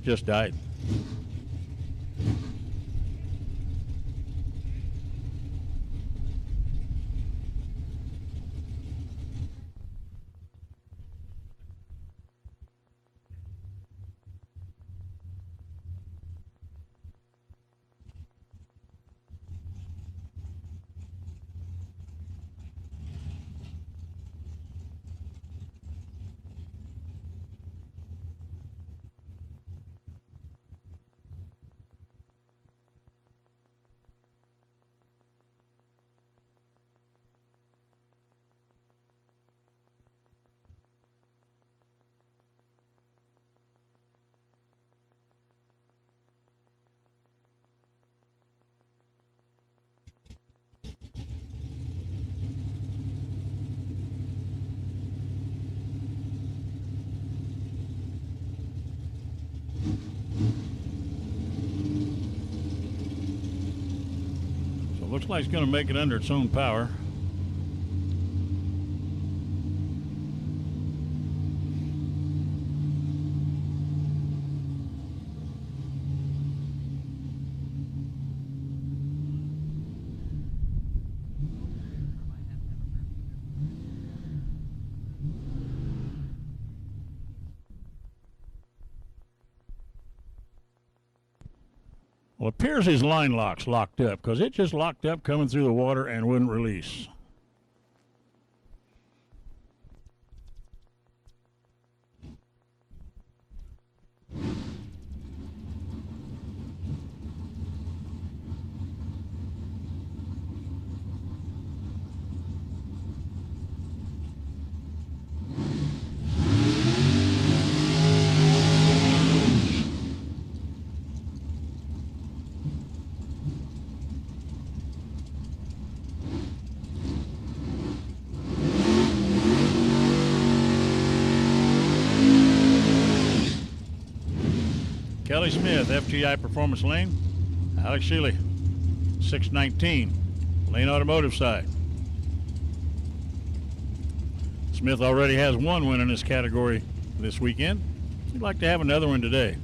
just died. Looks like it's going to make it under its own power. Well, it appears his line lock's locked up because it just locked up coming through the water and wouldn't release. Kelly Smith, FTI Performance Lane. Alex Shealy, 619, Lane Automotive side. Smith already has one win in this category this weekend. He'd like to have another one today.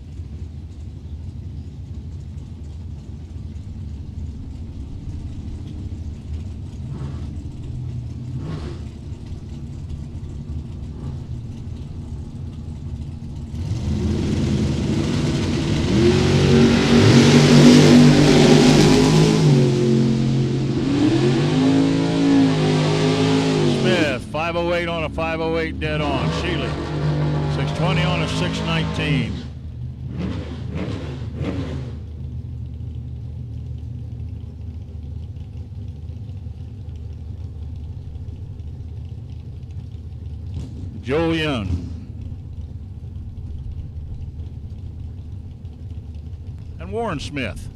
Smith, 508 on a 508 dead on. Shealy, 620 on a 619. Joel Young. And Warren Smith.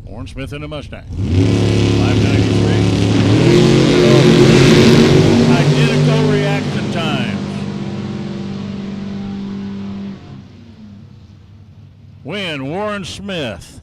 Warren Smith in a Mustang. 593. Identical reaction times. Win, Warren Smith.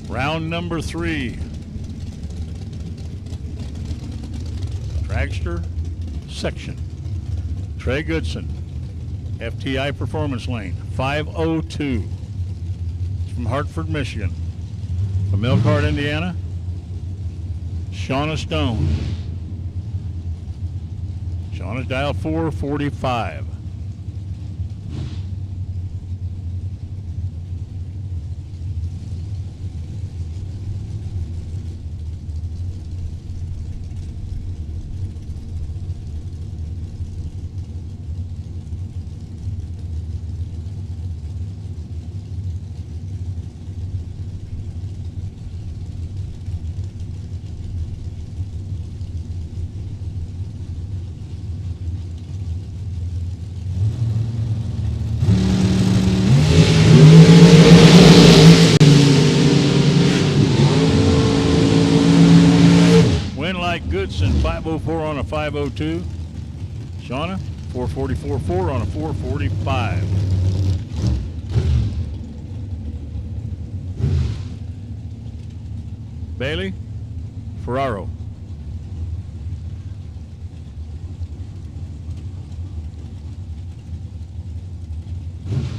Round number 3. Dragster section. Trey Goodson, FTI Performance Lane, 502. It's from Hartford, Michigan. From Elkhart, Indiana, Shauna Stone. Shauna's dial 445. Goodson, 504 on a 502. Shauna, 444.4 on a 445. Bailey Ferraro.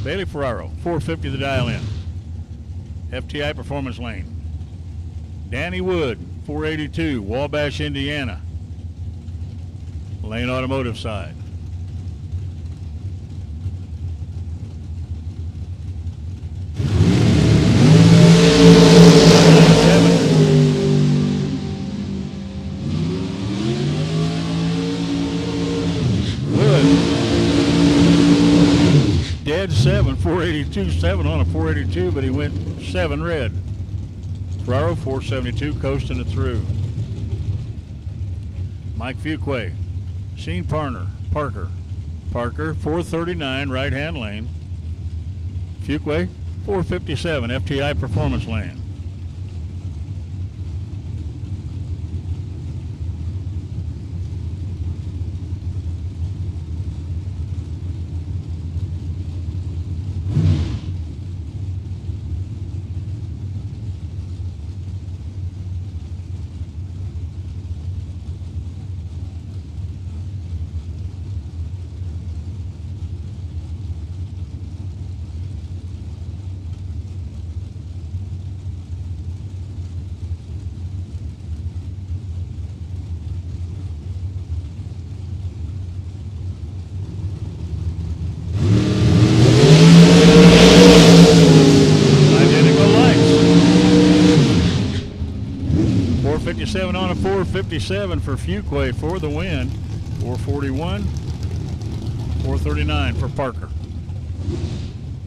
Bailey Ferraro, 450 the dial in. FTI Performance Lane. Danny Wood, 482, Wabash, Indiana. Lane Automotive side. Wood. Dead 7, 482, 7 on a 482, but he went 7 red. Ferraro, 472, coasting it through. Mike Fuquay, Sheen Parker, 439, right-hand lane. Fuquay, 457, FTI Performance Lane. 457 on a 457 for Fuquay for the win. 441, 439 for Parker.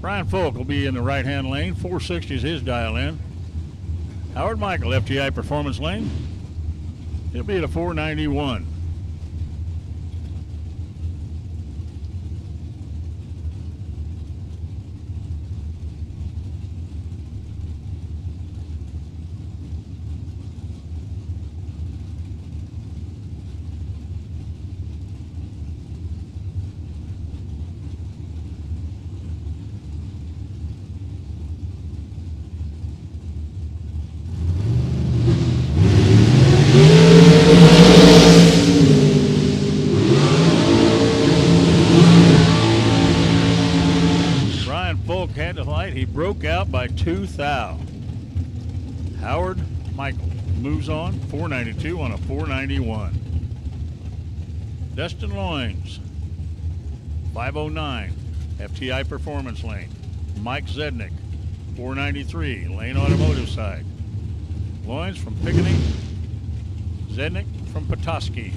Brian Folk will be in the right-hand lane. 460 is his dial in. Howard Michael, FTI Performance Lane. He'll be at a 491. Had the light. He broke out by 2 thou. Howard Michael moves on. 492 on a 491. Dustin Loines, 509, FTI Performance Lane. Mike Zednick, 493, Lane Automotive side. Loines from Pickney. Zednick from Petoskey.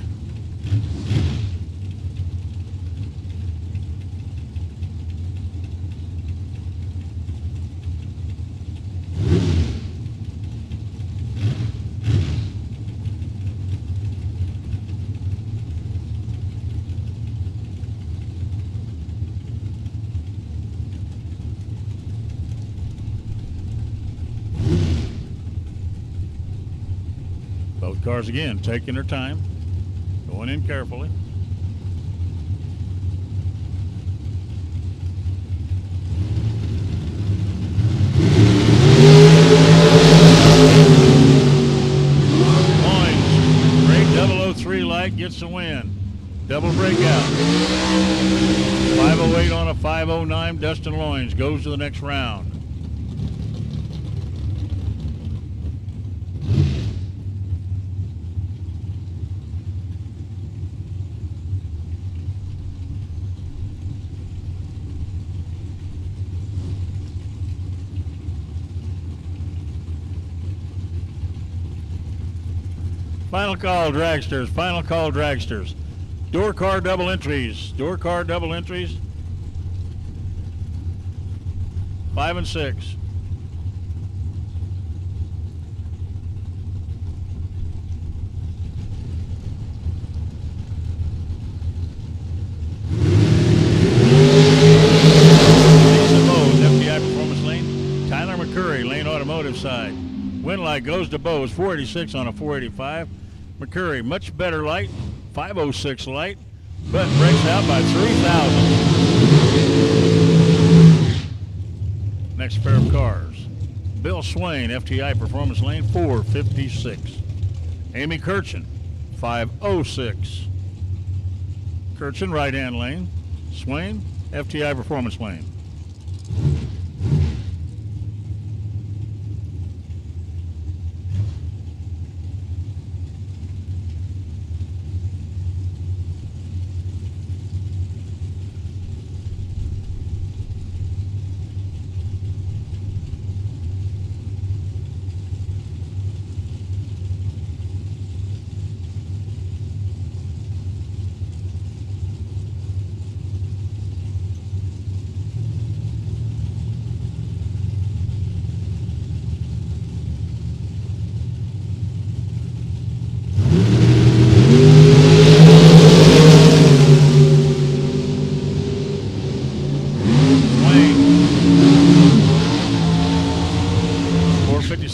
Both cars again taking their time, going in carefully. Loines, great 003 light, gets the win. Double breakout. 508 on a 509. Dustin Loines goes to the next round. Final call, dragsters. Final call, dragsters. Door car double entries. Door car double entries. 5 and 6. FTI Performance Lane. Tyler McCurry, Lane Automotive side. Wind light goes to Bose, 486 on a 485. McCurry, much better light, 506 light, but breaks out by 3,000. Next pair of cars. Bill Swain, FTI Performance Lane, 456. Amy Kirchen, 506. Kirchen, right-hand lane. Swain, FTI Performance Lane.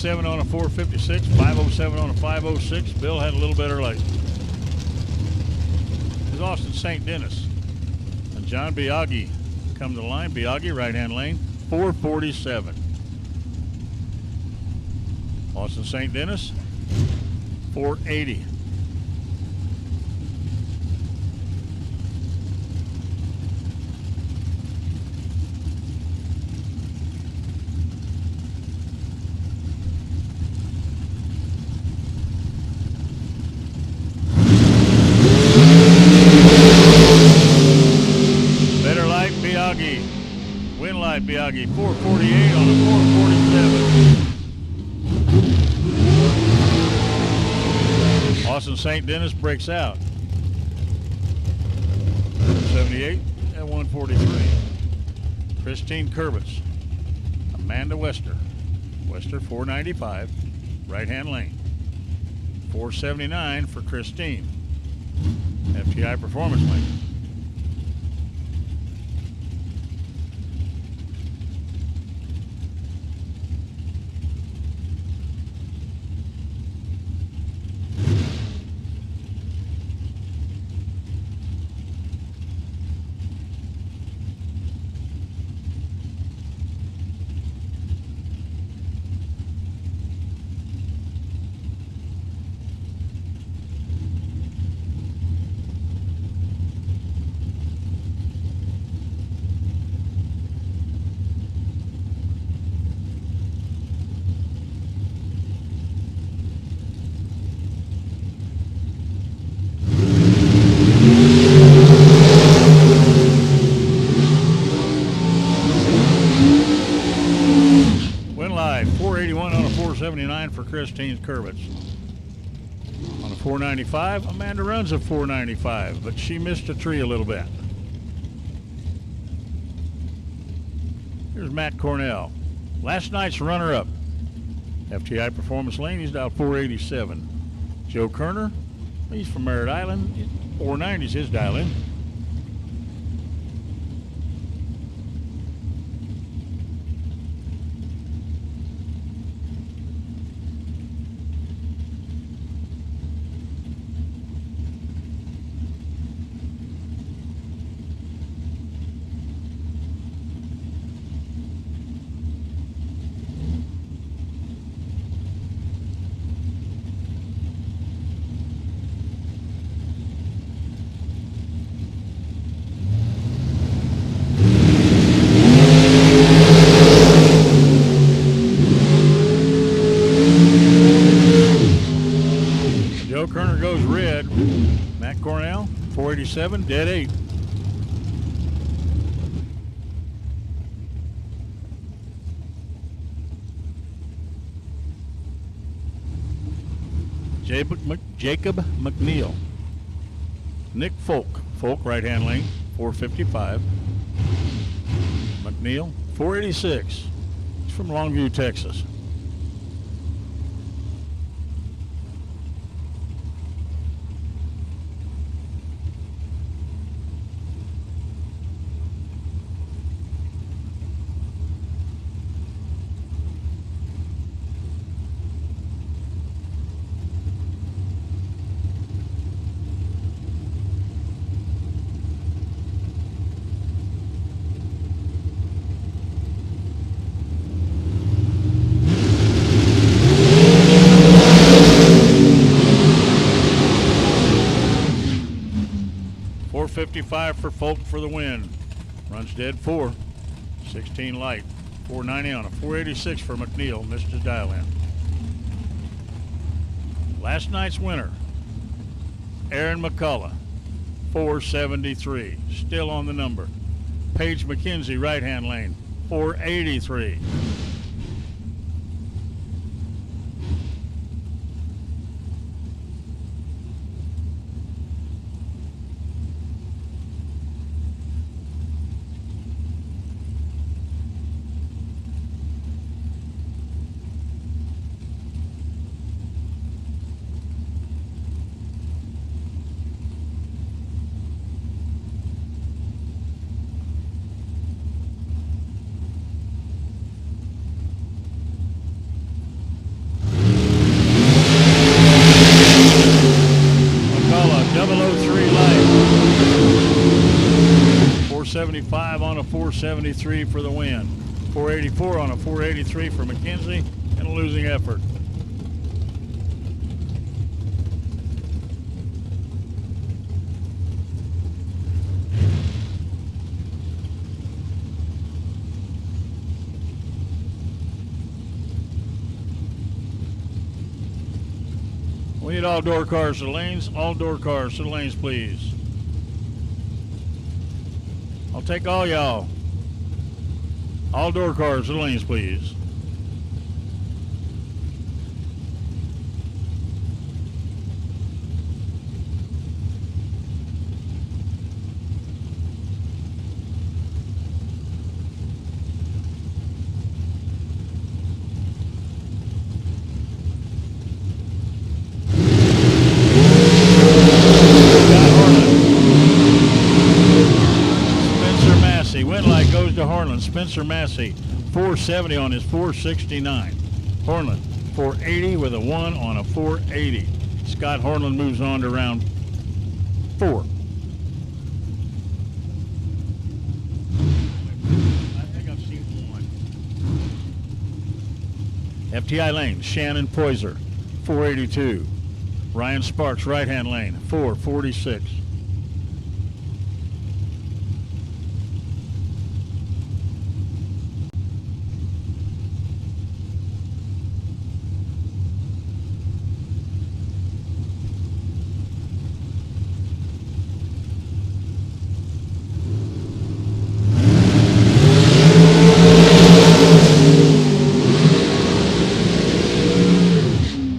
On a 456, 507 on a 506. Bill had a little better light. It's Austin St. Dennis and John Biaggi come to the line. Biaggi, right-hand lane, 447. Austin St. Dennis, 480. Biaggi, 448 on a 447. St. Denis breaks out. 78 at 143. Christine Kurbitz. Amanda Wester. Wester 495, right-hand lane. 479 for Christine. FTI Performance Lane. Went live, 481 on a 479 for Christine Kurbitz. On a 495, Amanda runs a 495, but she missed a tree a little bit. Here's Matt Cornell, last night's runner-up. FTI Performance Lane, he's dialed 487. Joe Kerner, he's from Merritt Island, 490's his dial in. Kerner goes red. Matt Cornell, 487, dead 8. Jacob McNeil. Nick Folk, right-hand lane, 455. McNeil, 486. He's from Longview, Texas. .55 for Folk for the win. Runs dead 4. 16 light. 490 on a 486 for McNeil. Missed his dial in. Last night's winner, Aaron McCullough, 473. Still on the number. Paige McKenzie, right-hand lane, 483. .75 on a 473 for the win. 484 on a 483 for McKenzie, and a losing effort. We need all door cars to the lanes. All door cars to the lanes, please. I'll take all y'all. All door cars to the lanes, please. Spencer Massey, 470 on his 469. Hornland, 480 with a 1 on a 480. Scott Hornland moves on to round 4. I think I've seen one. FTI lane, Shannon Poyser, 482. Ryan Sparks, right-hand lane, 446.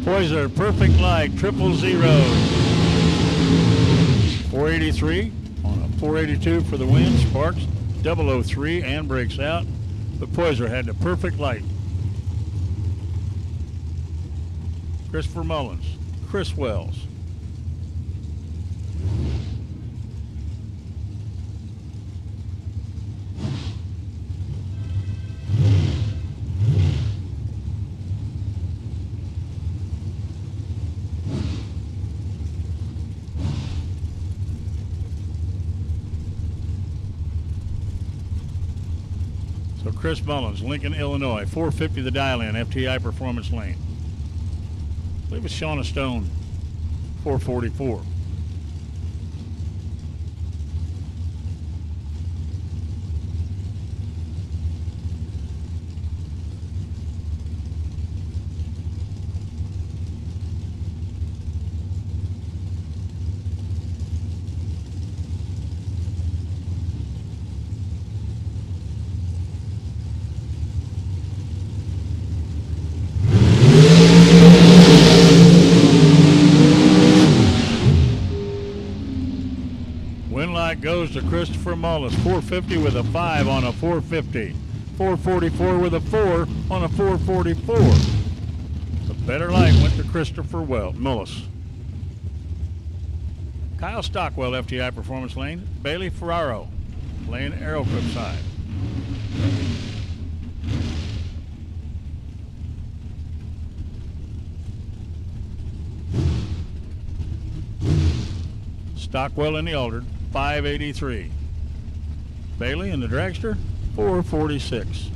Poyser, perfect light, 000. 483 on a 482 for the win. Sparks 003 and breaks out, but Poyser had the perfect light. Christopher Mullins, Chris Wells. So Chris Mullins, Lincoln, Illinois, 450 the dial-in, FTI Performance Lane. I believe it's Shauna Stone, 444. Goes to Christopher Mullins, 450 with a 5 on a 450. 444 with a 4 on a 444. The better light went to Christopher Mullis. Kyle Stockwell, FTI Performance Lane. Bailey Ferraro, lane Arrowcliffe side. Stockwell in the altered, 583. Bailey in the dragster, 446.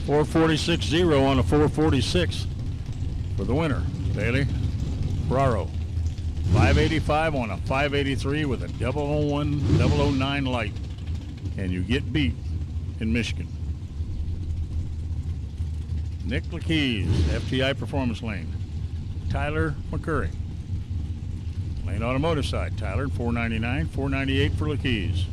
.446.0 on a 446 for the winner, Bailey Ferraro. 585 on a 583 with a 001, 009 light. And you get beat in Michigan. Nick Lakeys, FTI Performance Lane. Tyler McCurry. Lane Automotive side, Tyler, 499, 498 for Lakeys.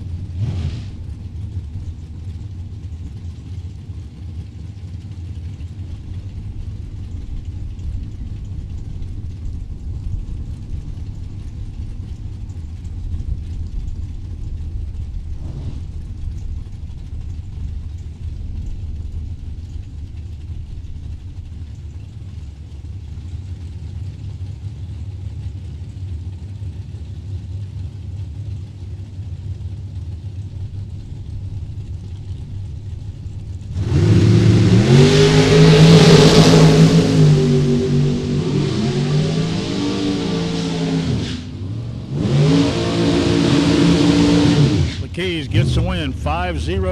Gets the win, 5000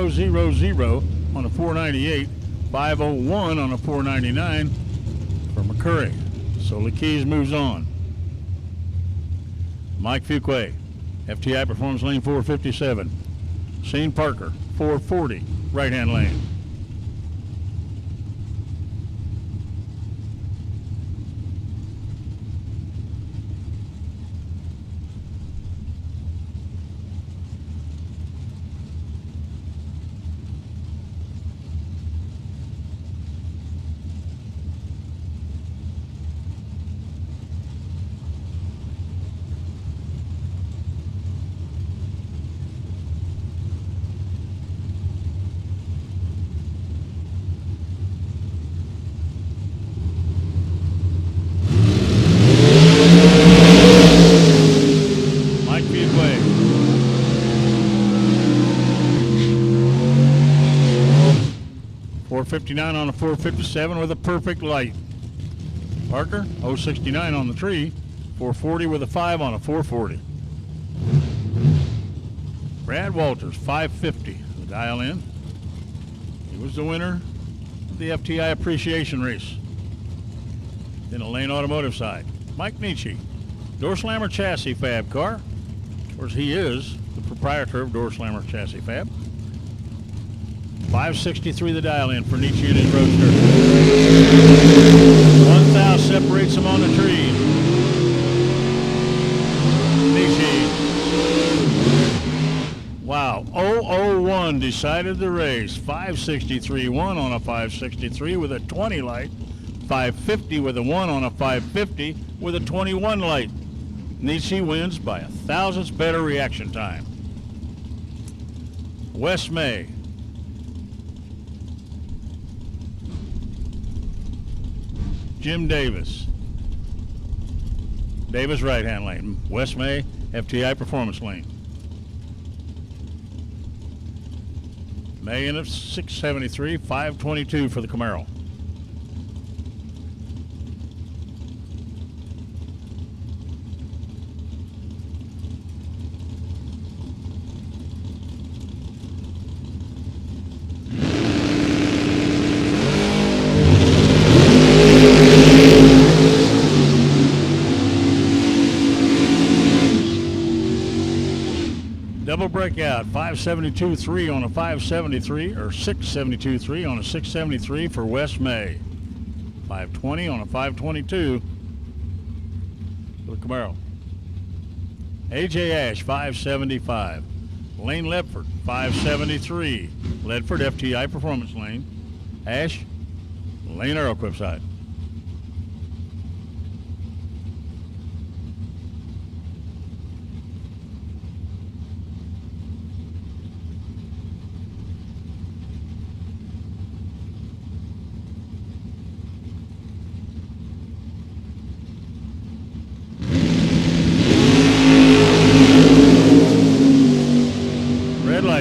on a 498, 501 on a 499 for McCurry. So Lakeys moves on. Mike Fuquay, FTI Performance Lane 457. Shane Parker, 440, right-hand lane. 459 on a 457 with a perfect light. Parker, 069 on the tree. 440 with a 5 on a 440. Brad Walters, 550. The dial in. He was the winner of the FTI Appreciation Race. In the Lane Automotive side, Mike Nietzsche, Door Slammer Chassis Fab car. Of course, he is the proprietor of Door Slammer Chassis Fab. 563 the dial in for Nietzsche and his Roadster. 1 thou separates him on the tree. Nietzsche. Wow, 001 decided the race. 563 1 on a 563 with a 20 light. 550 with a 1 on a 550 with a 21 light. Nietzsche wins by 1/1000th better reaction time. Wes May. Jim Davis. Davis right-hand lane. Wes May, FTI Performance lane. May in a 673, 522 for the Camaro. Double breakout, 572.3 on a 573, or 672.3 on a 673 for Wes May. 520 on a 522 for the Camaro. AJ Ash, 575. Lane Ledford, 573. Ledford, FTI Performance lane. Ash, Lane Aeroquip side.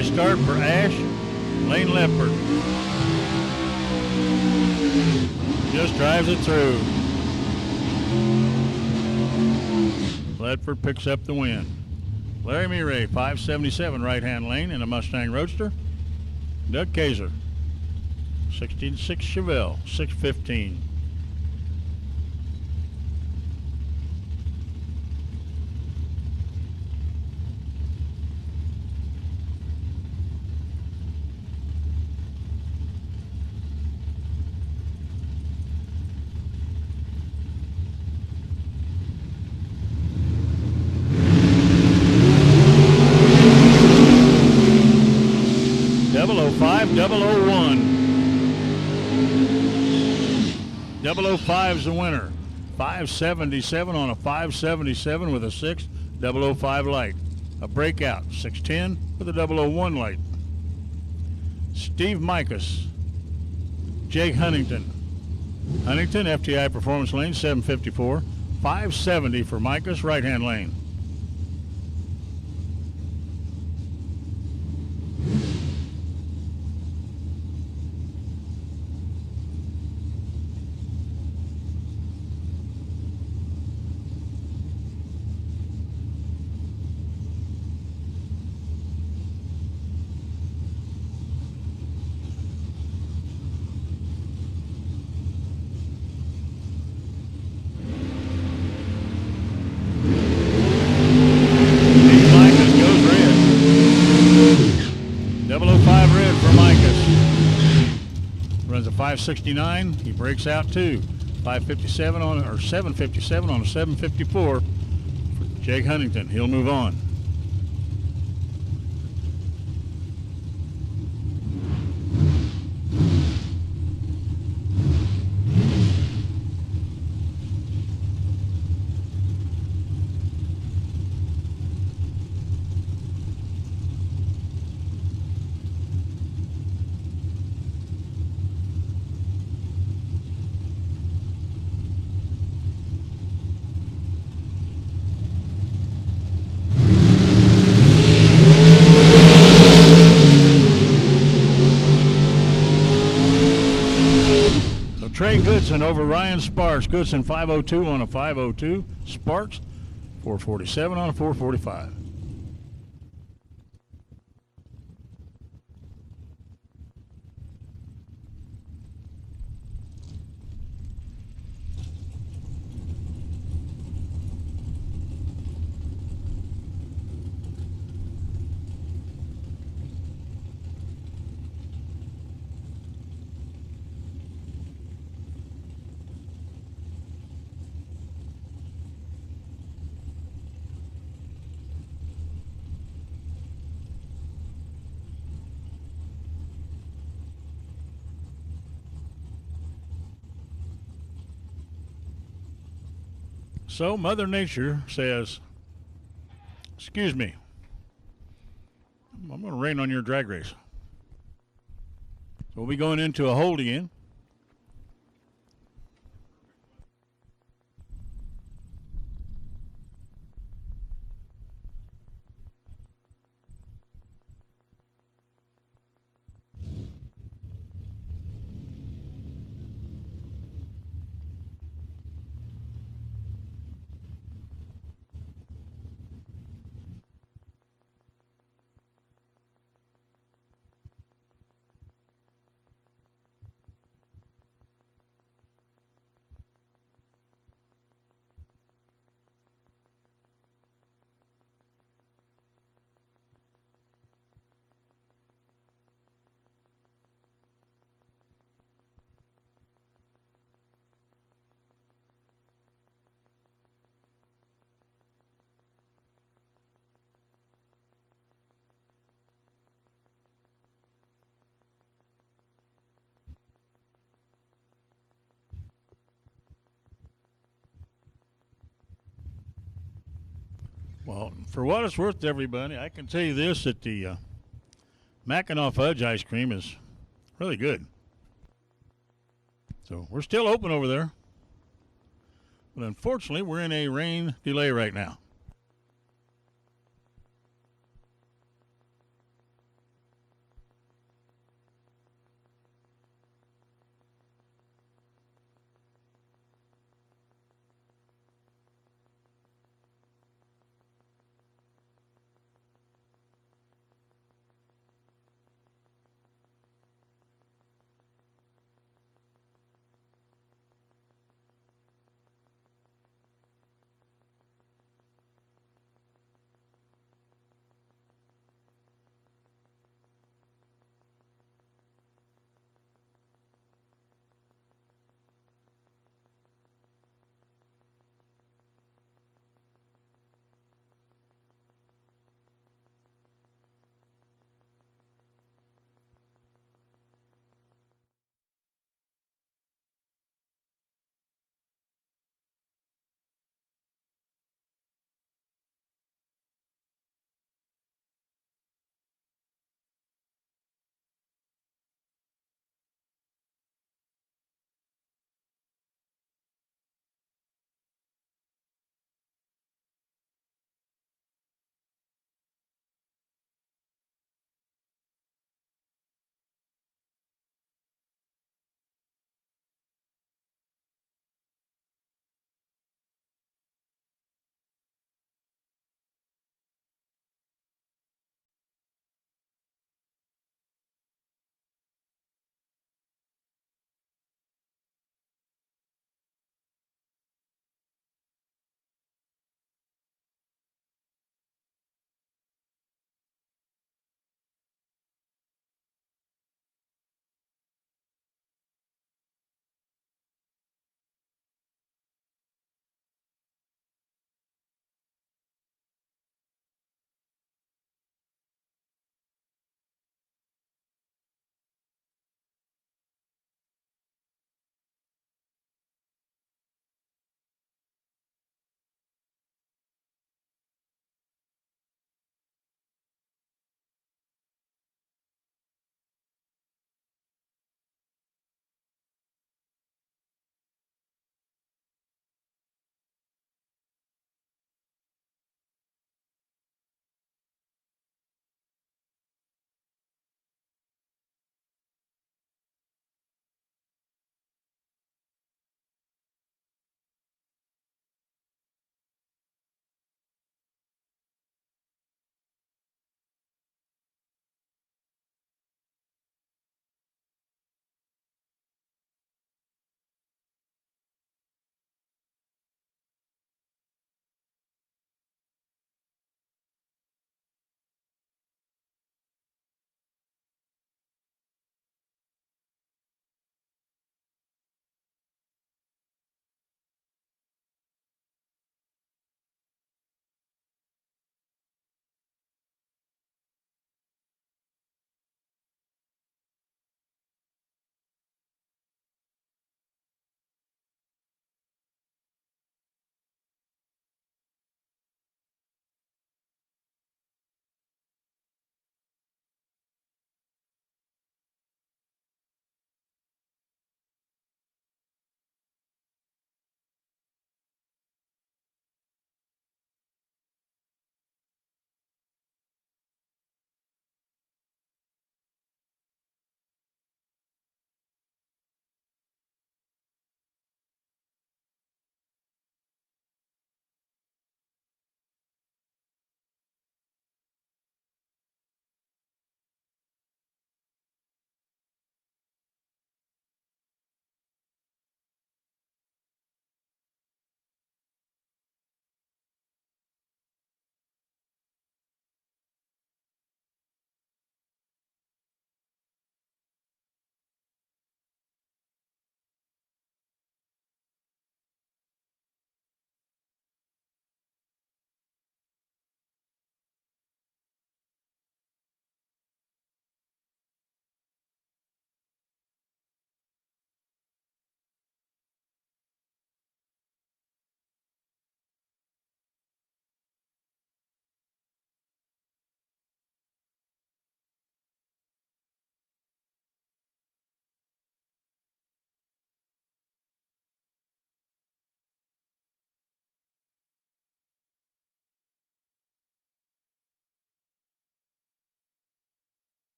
Start for Ash, Lane Ledford. Just drives it through. Ledford picks up the win. Larry Murray, 577 right-hand lane in a Mustang Roadster. Doug Kaiser, 66 Chevelle, 615. .005, 001. 005's the winner. 577 on a 577 with a 6, 005 light. A breakout, 610 with a 001 light. Steve Micus, Jake Huntington. Huntington, FTI Performance lane, 754. 570 for Micus, right-hand lane. Runs a 569. He breaks out too. 557 on, or 757 on a 754 for Jake Huntington. He'll move on. Trey Goodson over Ryan Sparks. Goodson 502 on a 502. Sparks 447 on a 445. So Mother Nature says, excuse me, I'm going to rain on your drag race. So we'll be going into a hold again. Well, for what it's worth to everybody, I can tell you this, that the Mackinac Fudge ice cream is really good. So we're still open over there. But unfortunately, we're in a rain delay right now.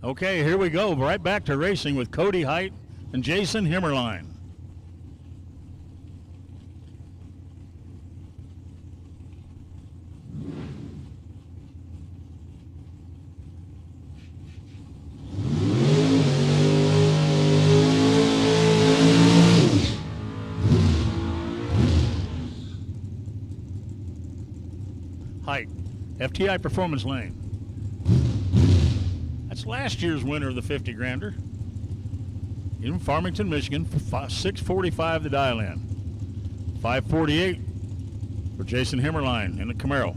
Okay, here we go. Right back to racing with Cody Height and Jason Himmerline. Height, FTI Performance Lane. That's last year's winner of the 50 grander in Farmington, Michigan, for 6:45 the dial in. 5:48 for Jason Himmerline in the Camaro.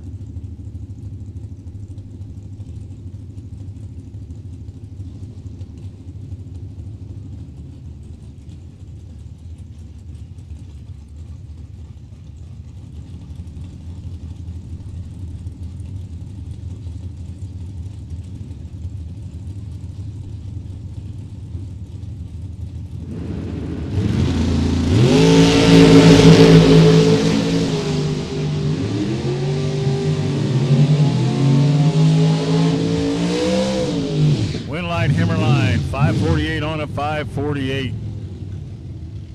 Himmerline, 5:48 on a 5:48.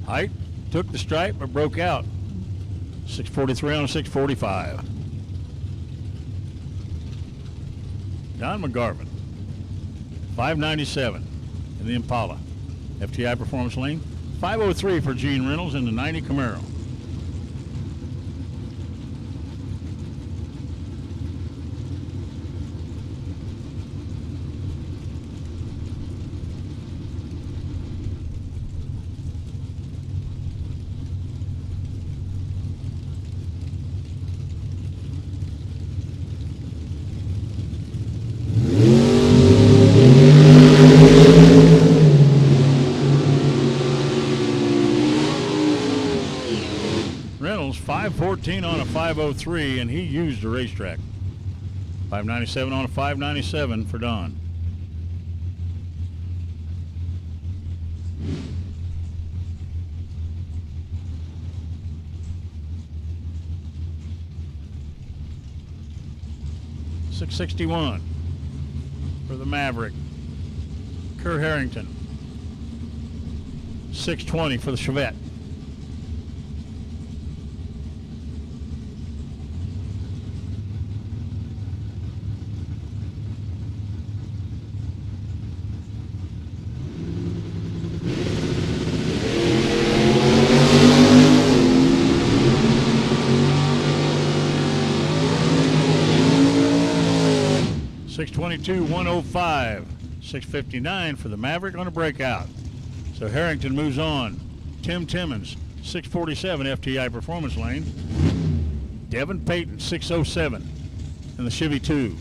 Height took the stripe but broke out. 6:43 on a 6:45. Don McGarvin, 5:97 in the Impala. FTI Performance Lane. 5:03 for Gene Reynolds in the 90 Camaro. Reynolds 5:14 on a 5:03, and he used the racetrack. 5:97 on a 5:97 for Don. $661 for the Maverick. Kerr Harrington. $620 for the Chevette. $622, $105, $659 for the Maverick on a breakout. So Harrington moves on. Tim Timmons, 647 FTI Performance Lane. Devin Payton, 607 in the Chevy 2.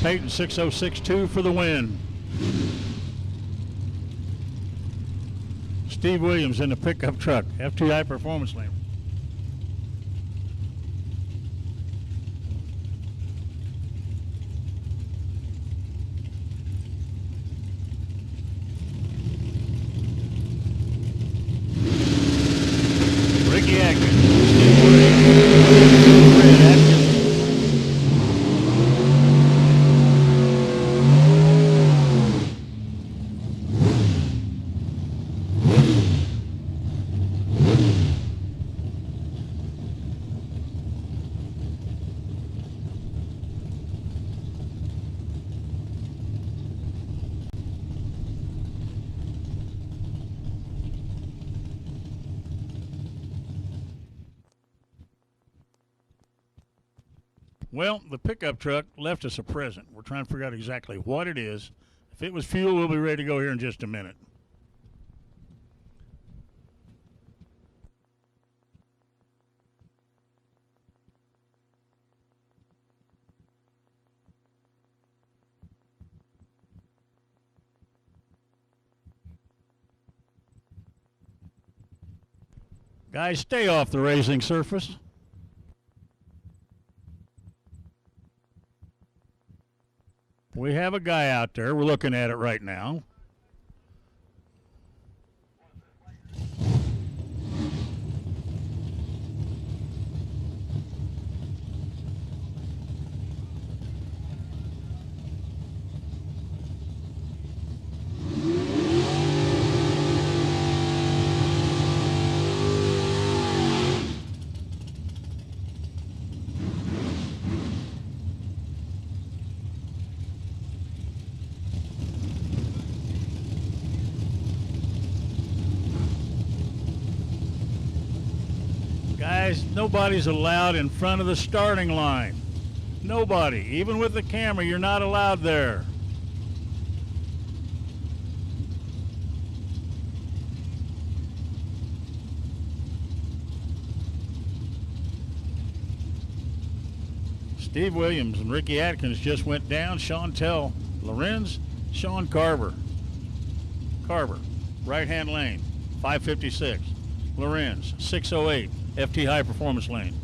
Payton 6062 for the win. Steve Williams in the pickup truck, FTI Performance Lane. Ricky Atkins, Steve Williams, Fred Atkins. Well, the pickup truck left us a present. We're trying to figure out exactly what it is. If it was fuel, we'll be ready to go here in just a minute. Guys, stay off the racing surface. We have a guy out there. We're looking at it right now. Guys, nobody's allowed in front of the starting line. Nobody. Even with the camera, you're not allowed there. Steve Williams and Ricky Atkins just went down. Chantel Lorenz, Sean Carver. Carver, right-hand lane, 556. Lorenz, 608, FT High Performance lane.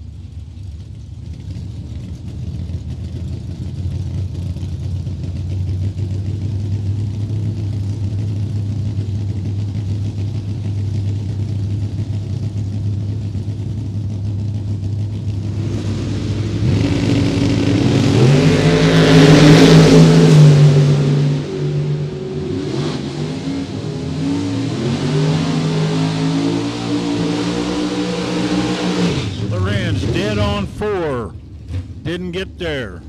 Didn't get there.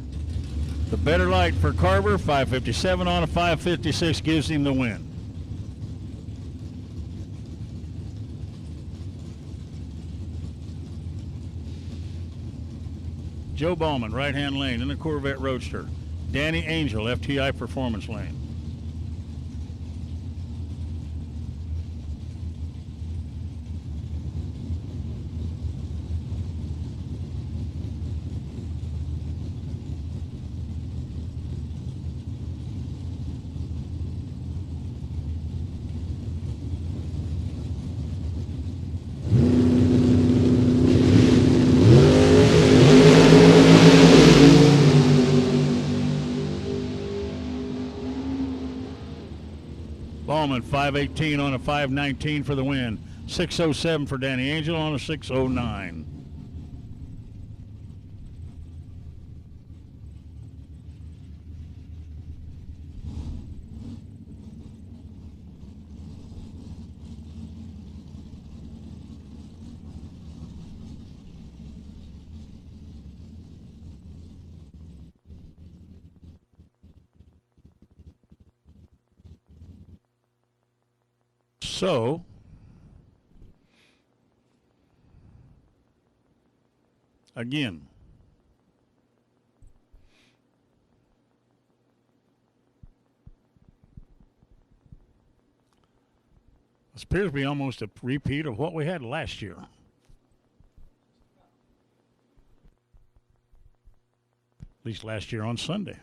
The better light for Carver, 557 on a 556, gives him the win. Joe Ballman, right-hand lane in the Corvette Roadster. Danny Angel, FTI Performance lane. Ballman, 518 on a 519 for the win. 607 for Danny Angel on a 609. So, again, this appears to be almost a repeat of what we had last year. At least last year on Sunday.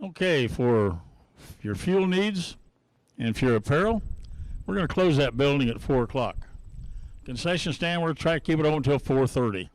Okay, for your fuel needs and for your apparel, we're going to close that building at 4 o'clock. Concession stand, we're going to try to keep it open until 4:30.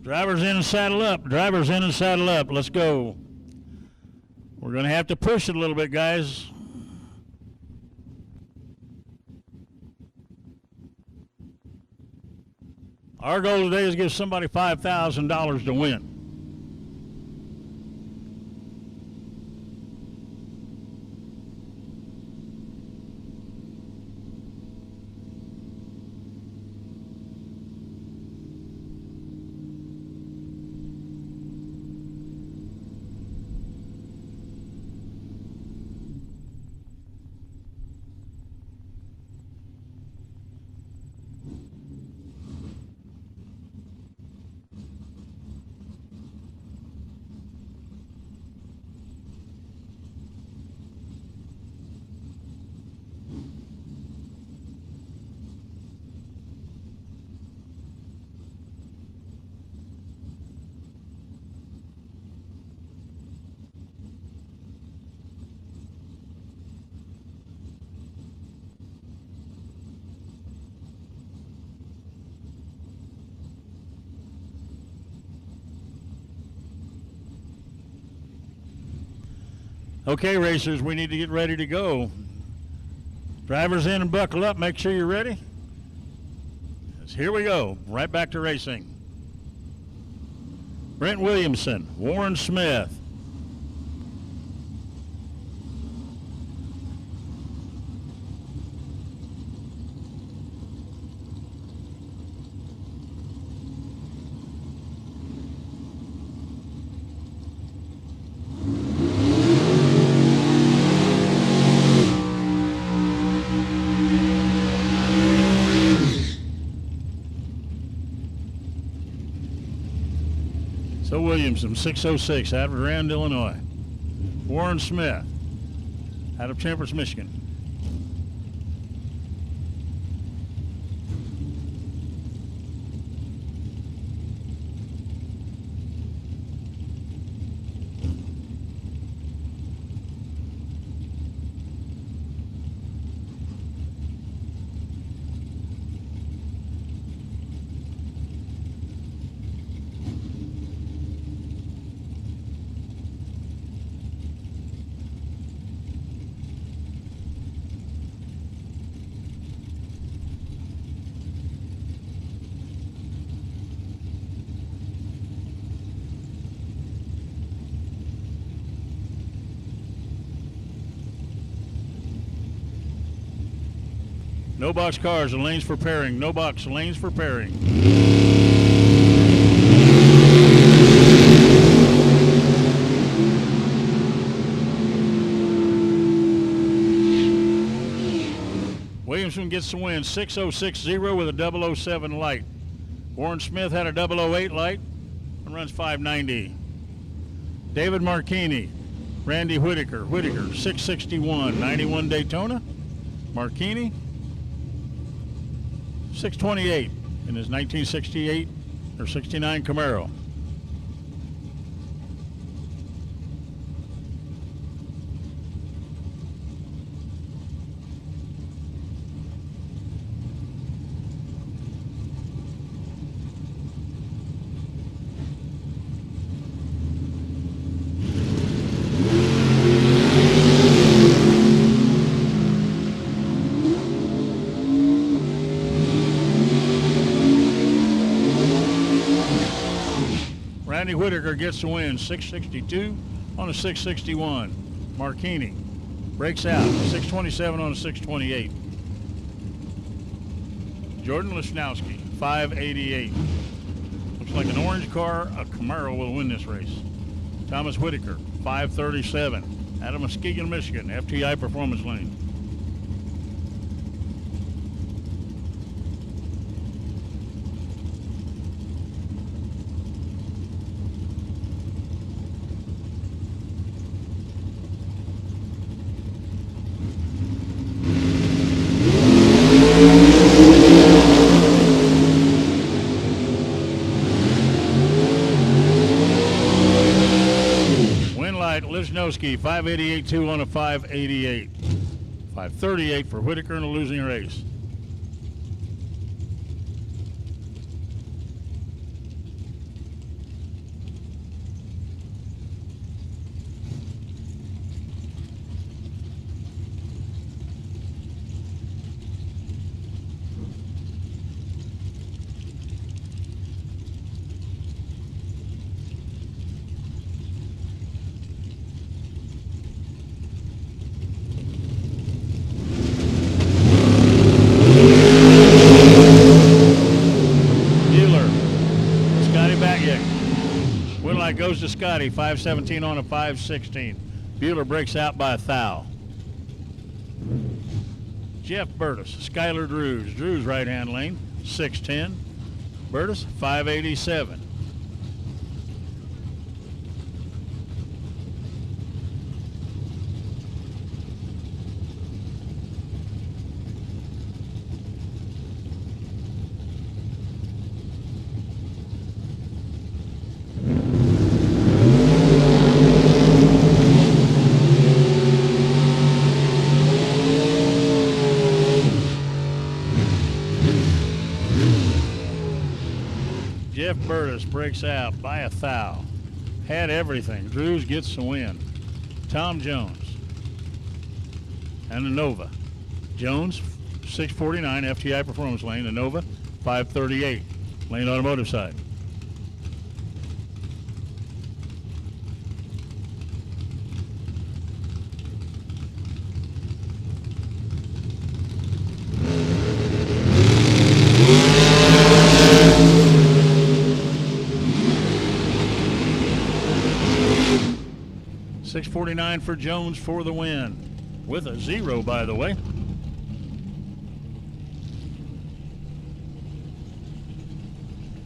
Drivers in and saddle up. Drivers in and saddle up. Let's go. We're going to have to push it a little bit, guys. Our goal today is to give somebody $5,000 to win. Okay, racers, we need to get ready to go. Drivers in and buckle up. Make sure you're ready. Here we go. Right back to racing. Brent Williamson, Warren Smith. So Williamson, 606, out of Grand, Illinois. Warren Smith, out of Chambers, Michigan. No box cars and lanes for pairing. No box lanes for pairing. Williamson gets the win, 6060 with a 007 light. Warren Smith had a 008 light and runs 590. David Marchini, Randy Whitaker, 661, 91 Daytona. Marchini, 628 in his 1968 or 69 Camaro. Randy Whitaker gets the win, 662 on a 661. Marchini breaks out, 627 on a 628. Jordan Lesnowski, 588. Looks like an orange car, a Camaro will win this race. Thomas Whitaker, 537. Out of Muskegon, Michigan, FTI Performance Lane. Lesnowski, 588.2 on a 588. 538 for Whitaker in a losing race. Winlight goes to Scotty, 517 on a 516. Bueller breaks out by a thou. Jeff Burtis, Skylar Drews. Drews right-hand lane, 610. Burtis, 587. Jeff Burtis breaks out by a thou. Had everything. Drews gets the win. Tom Jones and the Nova. Jones, 649 FTI Performance Lane. The Nova, 538. Lane Automotive side. $649 for Jones for the win, with a 0, by the way.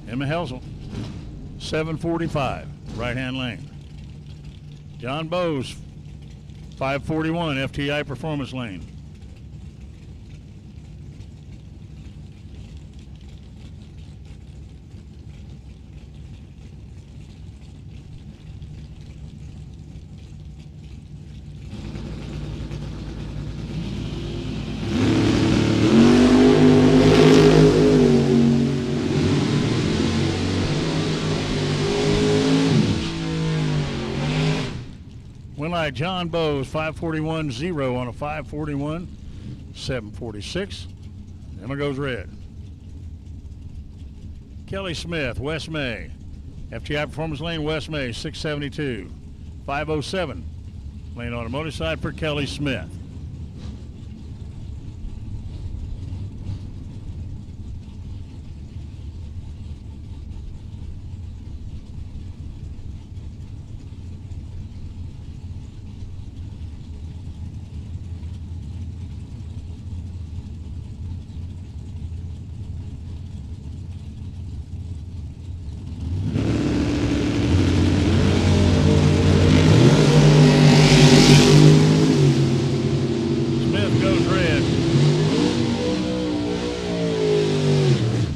Emma Helsel, 745, right-hand lane. John Bowes, 541, FTI Performance Lane. Winlight, John Bowes, 541, 0 on a 541, 746. Emma goes red. Kelly Smith, West May. FTI Performance Lane, West May, 672, 507. Lane Automotive side for Kelly Smith.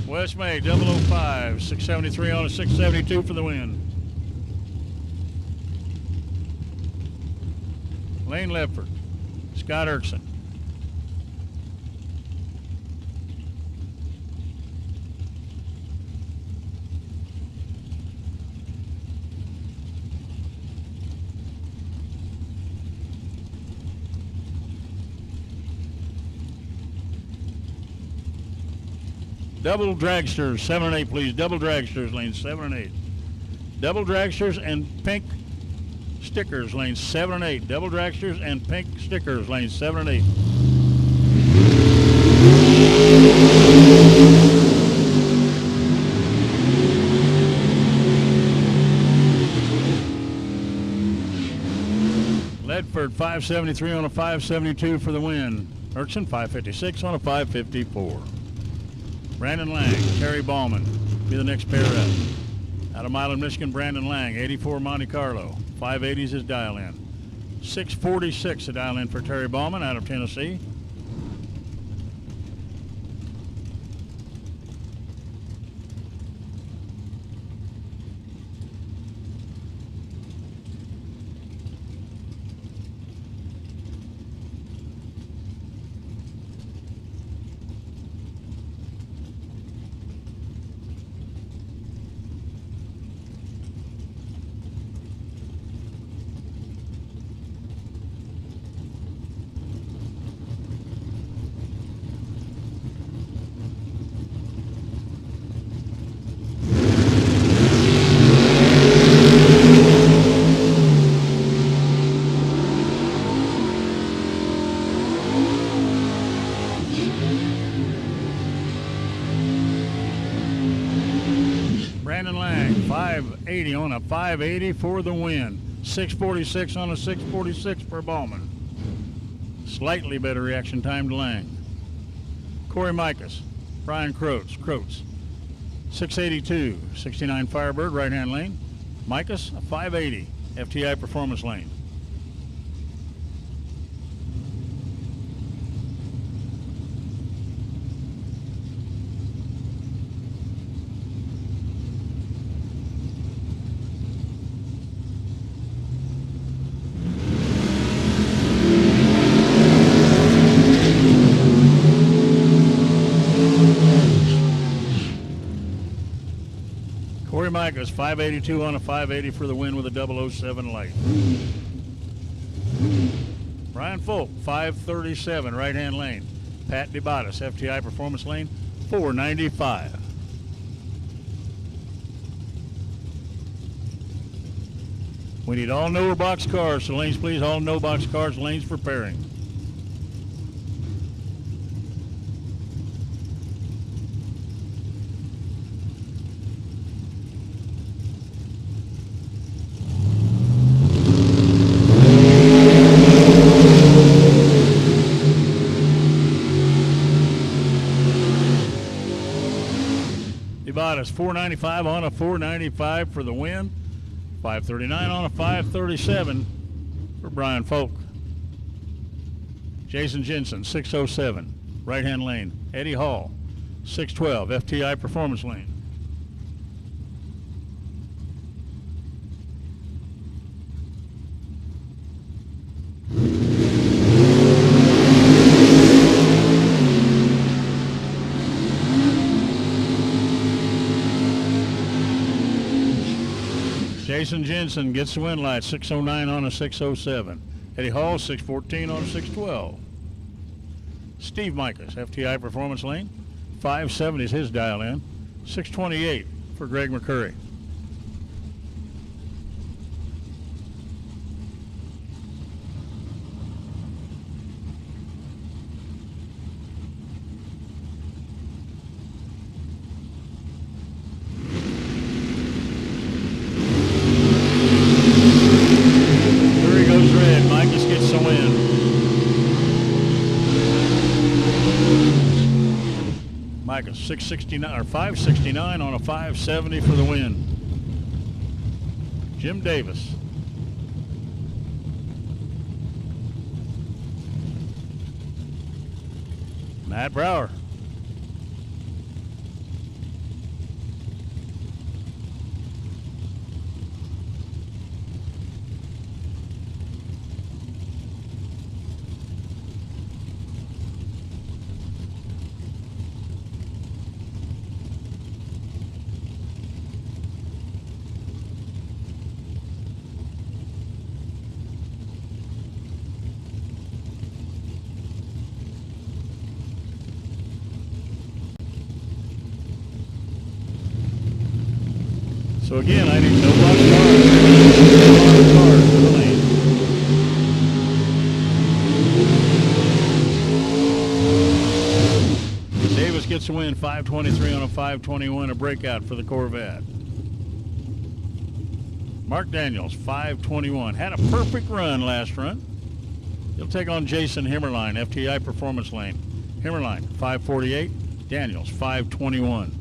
West May, 005, 673 on a 672 for the win. Lane Ledford, Scott Erickson. Double dragsters, 7 and 8, please. Double dragsters, lanes 7 and 8. Double dragsters and pink stickers, lanes 7 and 8. Double dragsters and pink stickers, lanes 7 and 8. Ledford, 573 on a 572 for the win. Erickson, 556 on a 554. Brandon Lang, Terry Ballman, be the next pair up. Out of Milan, Michigan, Brandon Lang, 84 Monte Carlo, 580s his dial in. 646 a dial in for Terry Ballman out of Tennessee. on a 580 for the win. 646 on a 646 for Ballman. Slightly better reaction time to Lang. Corey Micus, Brian Croats. 682, 69 Firebird, right-hand lane. Micus, a 580, FTI Performance lane. Corey Micus, 582 on a 580 for the win with a 007 light. Brian Folk, 537, right-hand lane. Pat DeBatis, FTI Performance lane, 495. We need all no box cars, so lanes please, all no box cars, lanes for pairing. DeBatis, 495 on a 495 for the win. 539 on a 537 for Brian Folk. Jason Jensen, 607, right-hand lane. Eddie Hall, 612, FTI Performance lane. Jason Jensen gets the win light, 609 on a 607. Eddie Hall, 614 on a 612. Steve Micus, FTI Performance lane. 570 is his dial in. 628 for Greg McCurry. Micah, 669 or 569 on a 570 for the win. Jim Davis. Matt Brower. So again, I need no box cars for the lane. Davis gets a win, 523 on a 521, a breakout for the Corvette. Mark Daniels, 521, had a perfect run last run. He'll take on Jason Himmerline, FTI Performance lane. Himmerline, 548, Daniels, 521.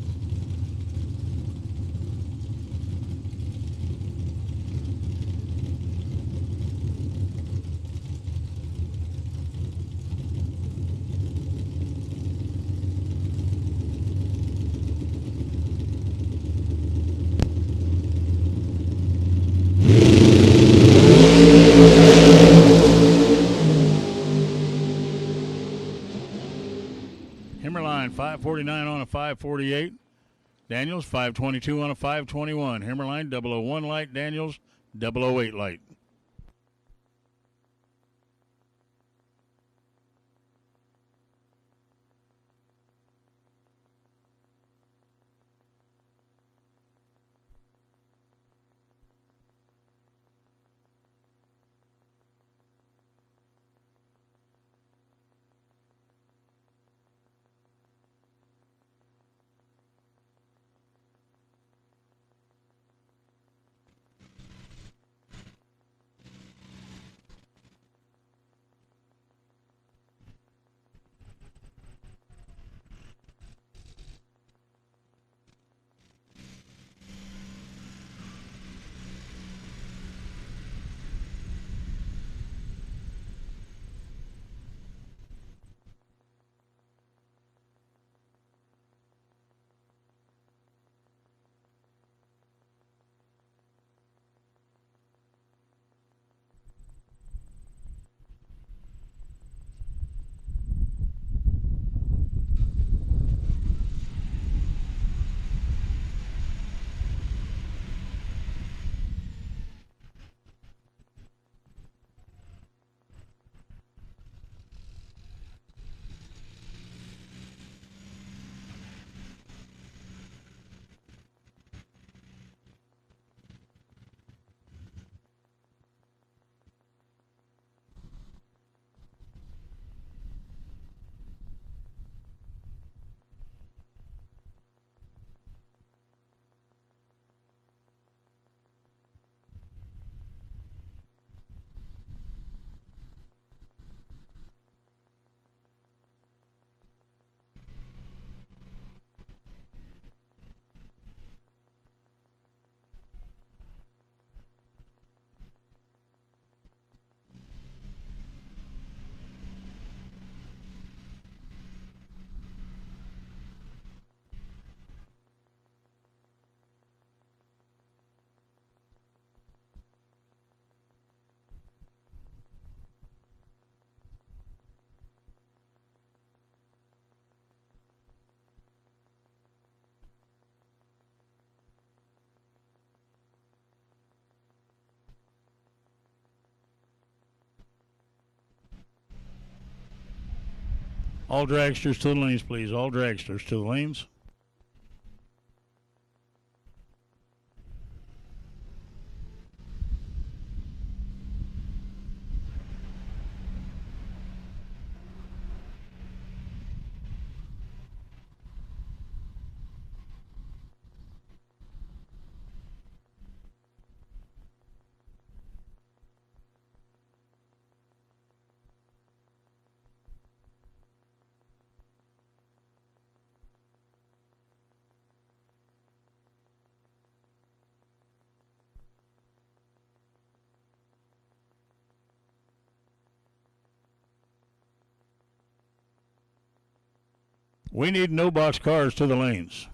Himmerline, 549 on a 548. Daniels, 522 on a 521. Himmerline, 001 light. Daniels, 008 light. All dragsters to the lanes, please. All dragsters to the lanes. We need no box cars to the lanes.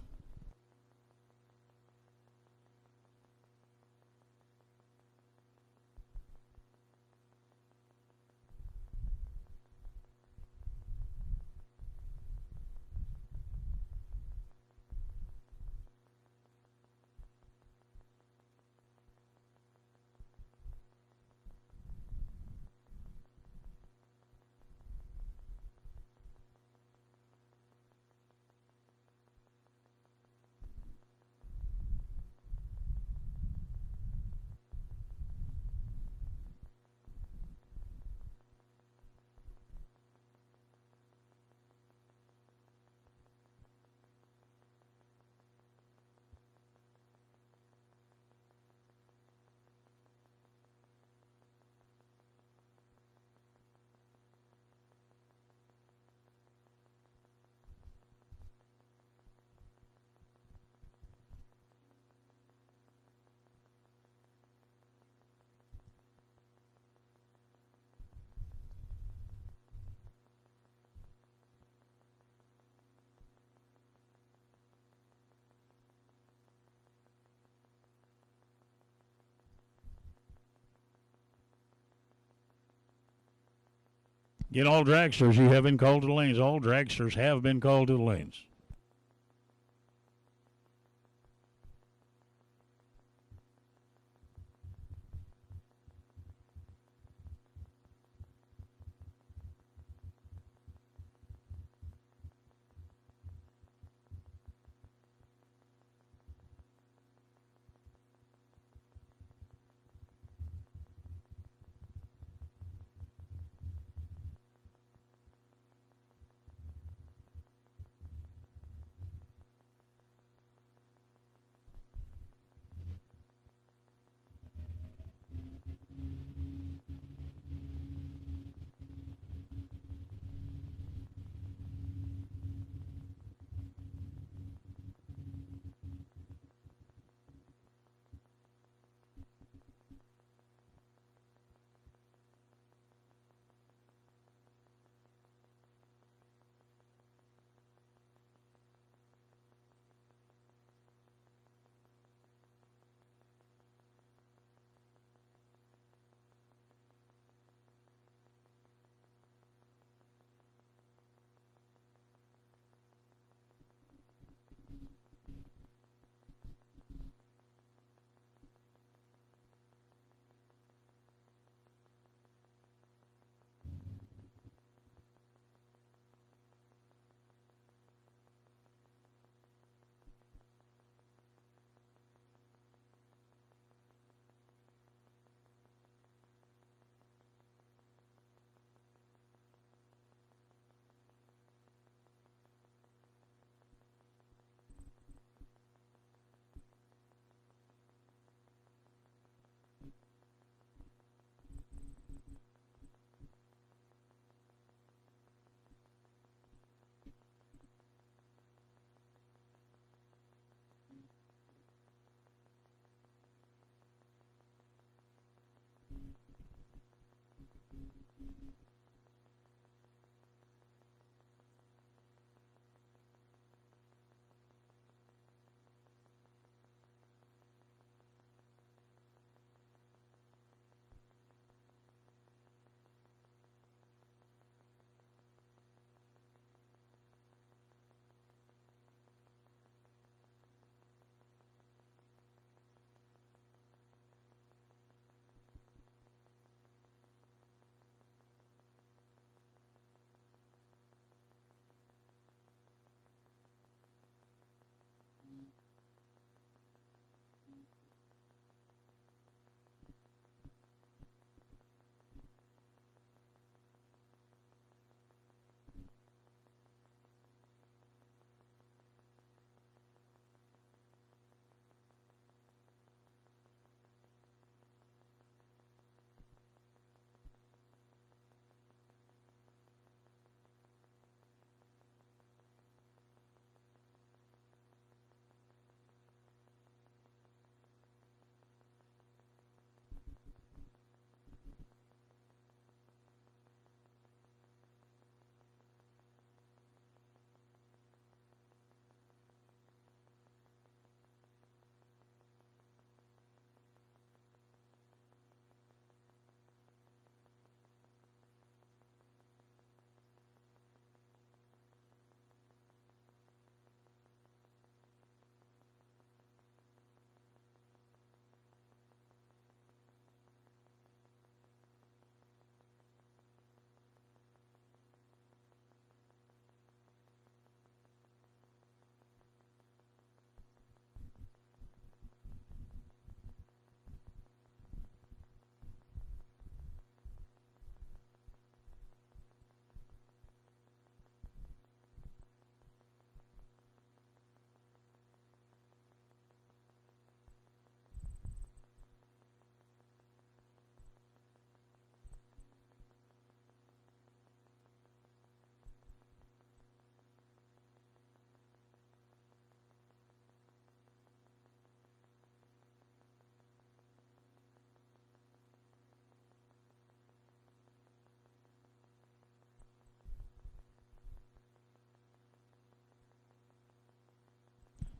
Get all dragsters. You have been called to the lanes. All dragsters have been called to the lanes.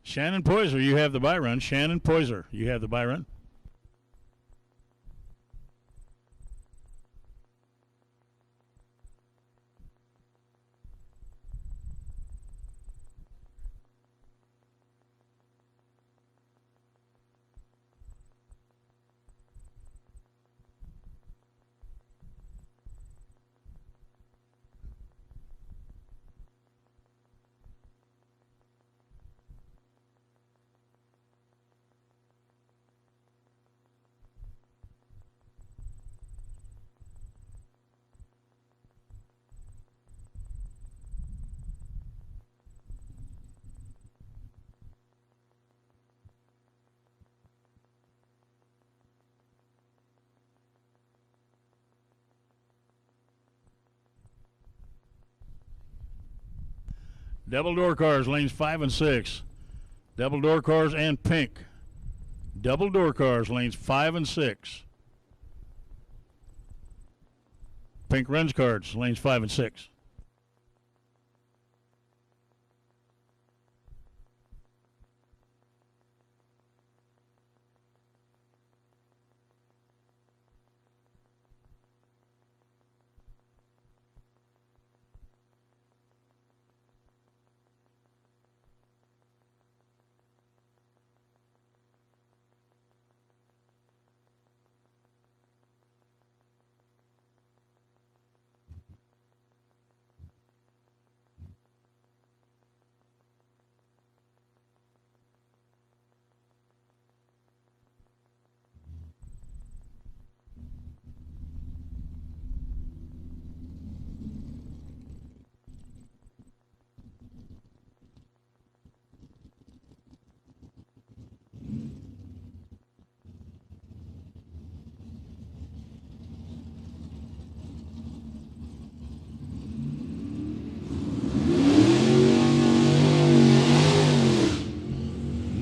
Shannon Poyser, you have the by run. Shannon Poyser, you have the by run. Double door cars, lanes 5 and 6. Double door cars and pink. Double door cars, lanes 5 and 6. Pink runs cards, lanes 5 and 6.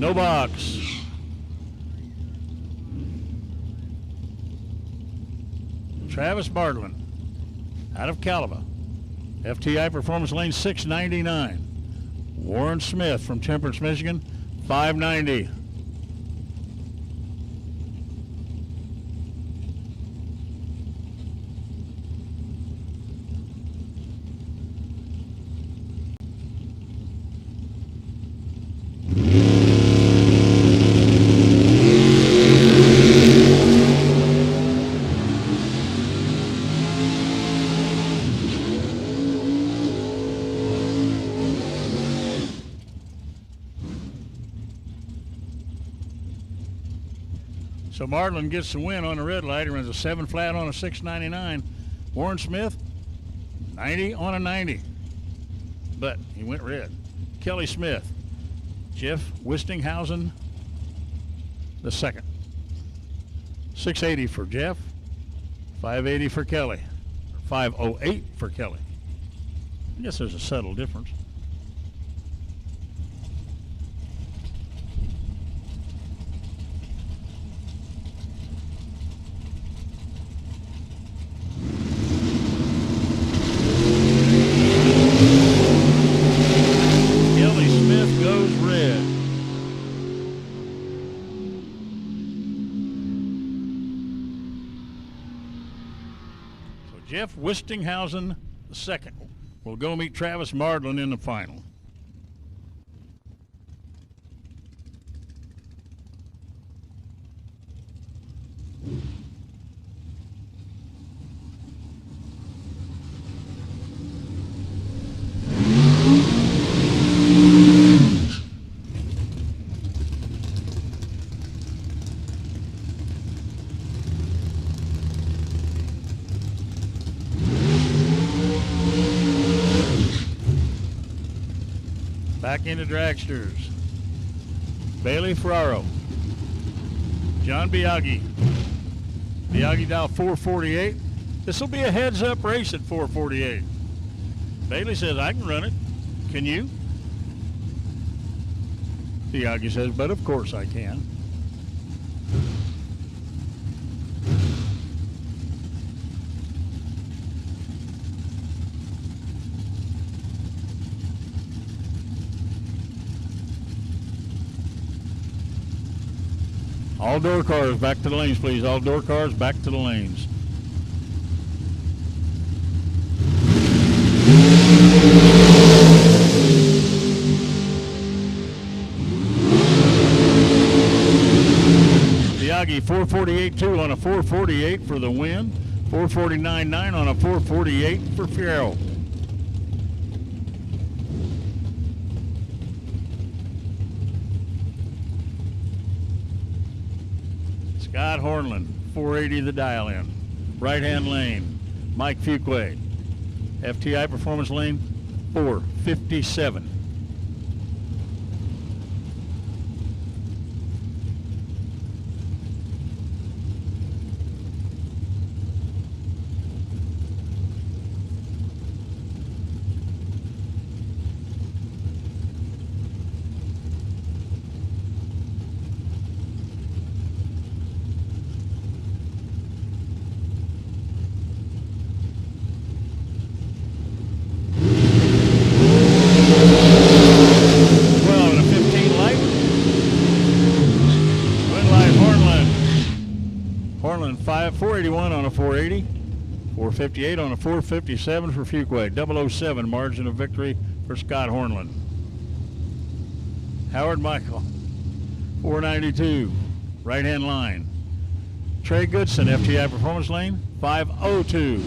No box. Travis Bardlin out of Caliba. FTI Performance Lane 699. Warren Smith from Temperance, Michigan, 590. So Marlin gets the win on the red light. He runs a 7 flat on a 699. Warren Smith, 90 on a 90. But he went red. Kelly Smith, Jeff Wistinghausen, the second. 680 for Jeff, 580 for Kelly, 508 for Kelly. I guess there's a subtle difference. Jeff Wistinghausen, the second, will go meet Travis Mardlin in the final. Back into dragsters. Bailey Ferraro. John Biaggi. Biaggi dial 448. This will be a heads-up race at 448. Bailey says, I can run it. Can you? Biaggi says, but of course I can. All door cars back to the lanes, please. All door cars back to the lanes. Miyagi 448.2 on a 448 for the win. 449.9 on a 448 for Fierro. Scott Hornland, 480 the dial in. Right hand lane, Mike Fuquay. FTI Performance Lane, 457. Hornland 481 on a 480, 458 on a 457 for Fuquay. 007 margin of victory for Scott Hornland. Howard Michael 492 right hand line. Trey Goodson, FTI Performance Lane, 502.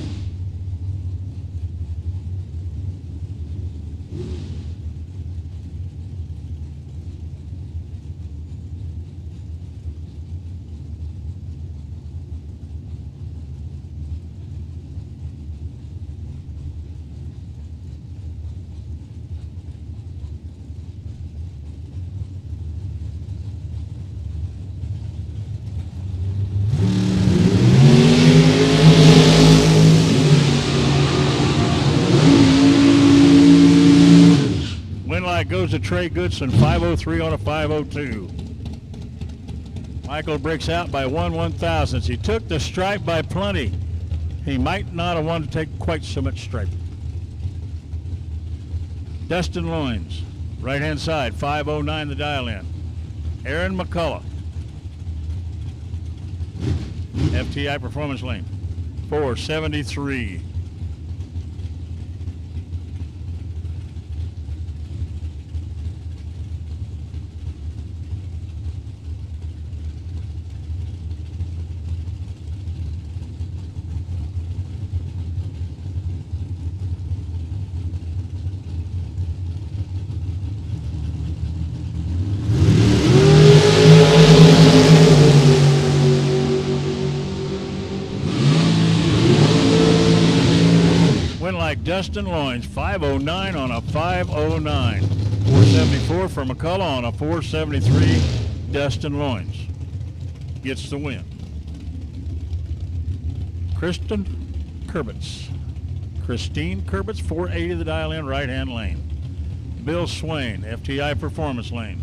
Goes to Trey Goodson, 503 on a 502. Michael breaks out by 1/1000. He took the stripe by plenty. He might not have wanted to take quite so much stripe. Dustin Loins, right hand side, 509 the dial in. Aaron McCullough, FTI Performance Lane, 473. Dustin Loins, 509 on a 509. 474 for McCullough on a 473. Dustin Loins gets the win. Christine Kurbitz, 480 the dial in, right hand lane. Bill Swain, FTI Performance Lane.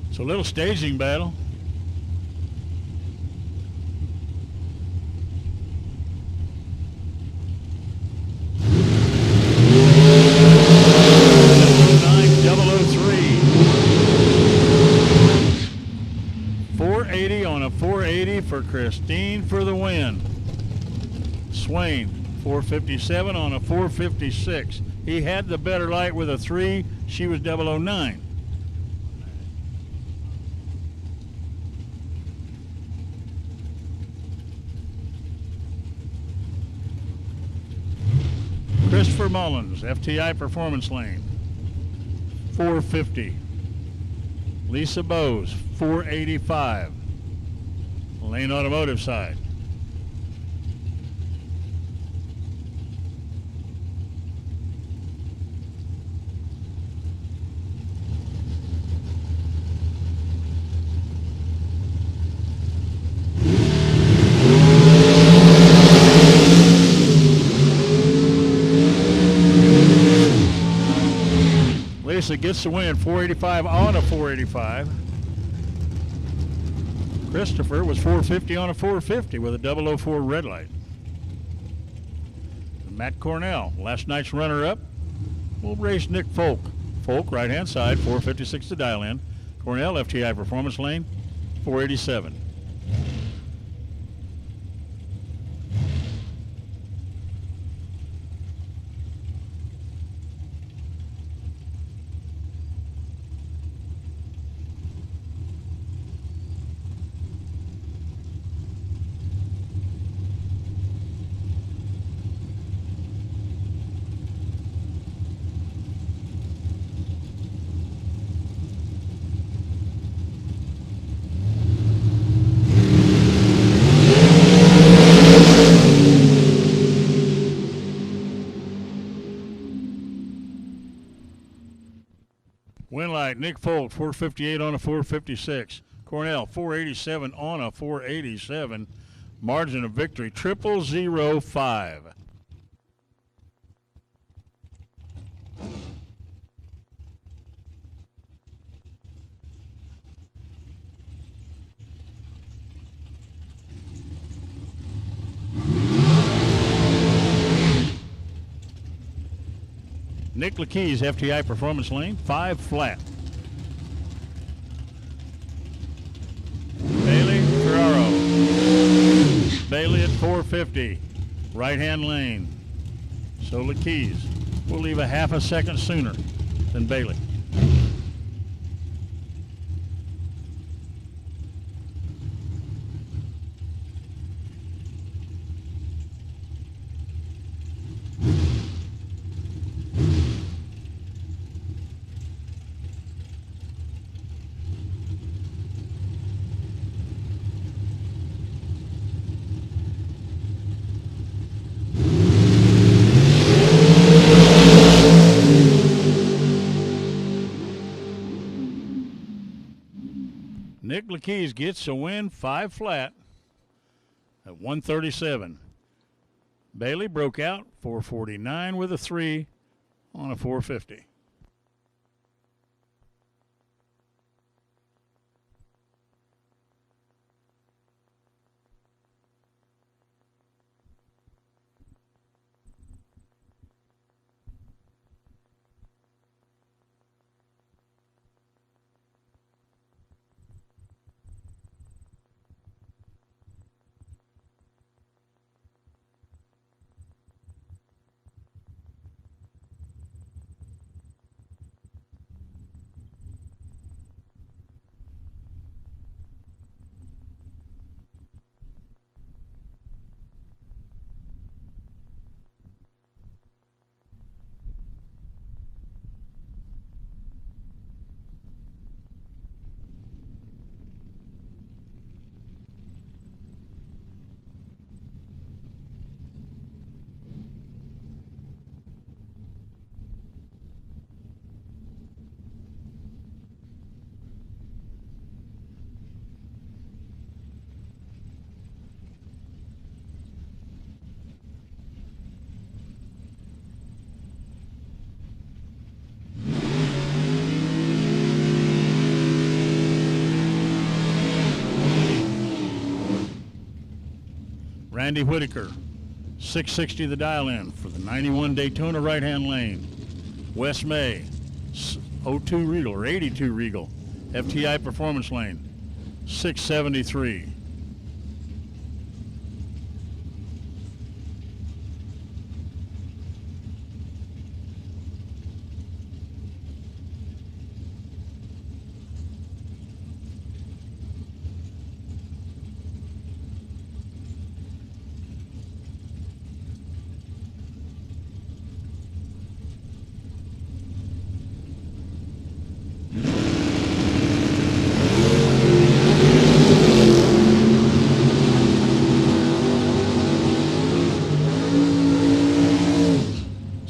It's a little staging battle. On a 480 for Christine for the win. Swain, 457 on a 456. He had the better light with a 3. She was 009. Christopher Mullins, FTI Performance Lane, 450. Lisa Bowes, 485. Lane Automotive side. Lisa gets the win, 485 on a 485. Christopher was 450 on a 450 with a 004 red light. Matt Cornell, last night's runner-up, will race Nick Folk. Folk, right-hand side, 456 to dial in. Cornell, FTI Performance Lane, 487. Winlight, Nick Folk, 458 on a 456. Cornell, 487 on a 487. Margin of victory, 0005. Nick Lakeys, FTI Performance Lane, 5 flat. Bailey Ferraro. Bailey at 450, right-hand lane. So Lakeys will leave a half a second sooner than Bailey. Nick Lakeys gets a win, 5 flat at 137. Bailey broke out 449 with a 3 on a 450. Randy Whitaker, 660 the dial in for the 91 Daytona right-hand lane. Wes May, 02 Regal or 82 Regal, FTI Performance Lane, 673.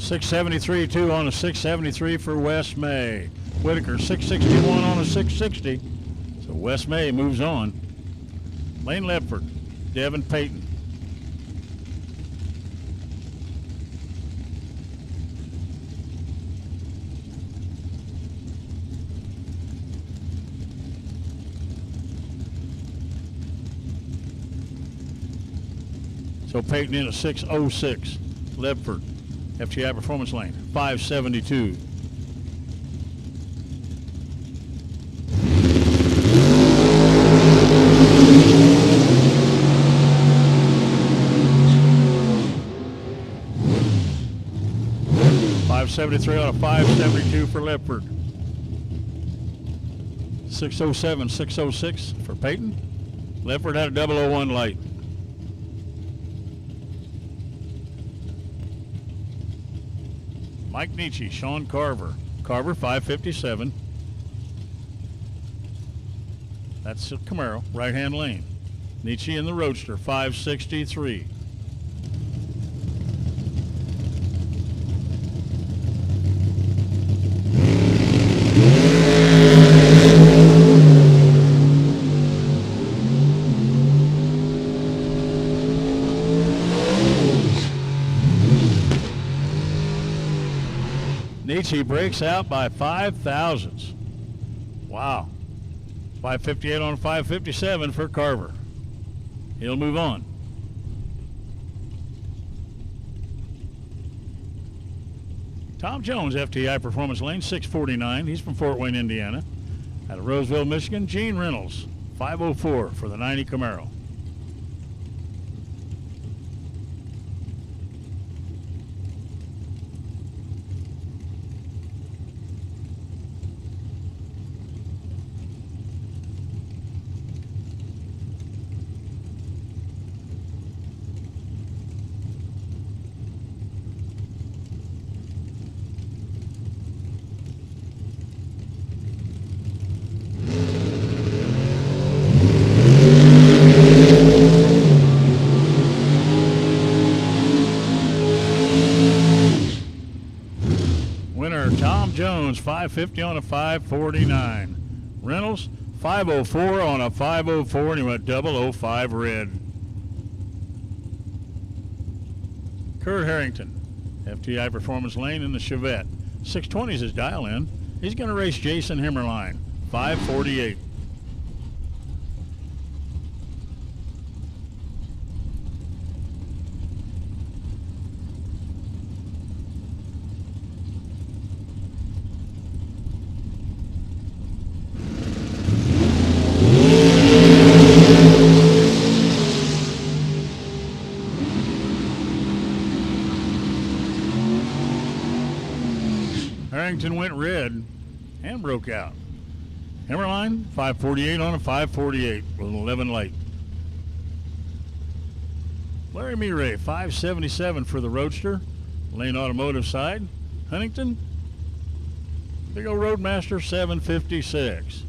.673.2 on a 673 for Wes May. Whitaker 661 on a 660. So Wes May moves on. Lane Ledford, Devin Payton. So Peyton in a 6:06. Ledford, FTI Performance Lane, 5:72. .573 on a 5:72 for Ledford. 6:07, 6:06 for Peyton. Ledford had a 001 light. Mike Nietzsche, Sean Carver. Carver, 5:57. That's a Camaro, right-hand lane. Nietzsche in the Roadster, 5:63. Nietzsche breaks out by 5 thousandths. Wow. 5:58 on 5:57 for Carver. He'll move on. Tom Jones, FTI Performance Lane, 6:49. He's from Fort Wayne, Indiana. Out of Roseville, Michigan, Gene Reynolds, 5:04 for the 90 Camaro. Tom Jones, 550 on a 549. Reynolds, 504 on a 504, and he went 005 red. Kurt Harrington, FTI Performance Lane in the Chevette. 620 is his dial in. He's going to race Jason Himmerline, 548. Harrington went red and broke out. Himmerline, 548 on a 548 with an 11 light. Larry Miret, 577 for the Roadster, Lane Automotive side. Huntington, big old Roadmaster, 756.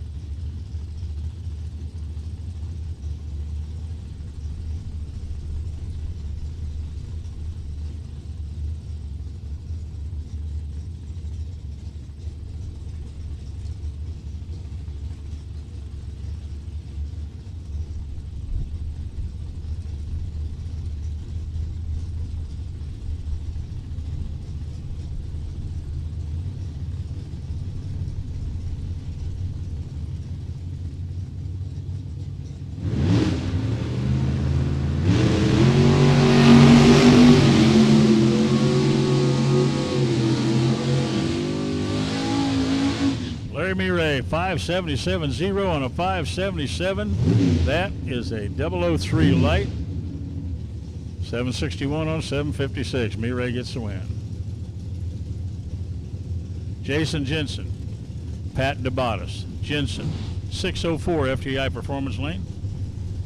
Larry Miret, 577.0 on a 577. That is a 003 light. 761 on 756. Miret gets the win. Jason Jensen, Pat DeBottis. Jensen, 604 FTI Performance Lane.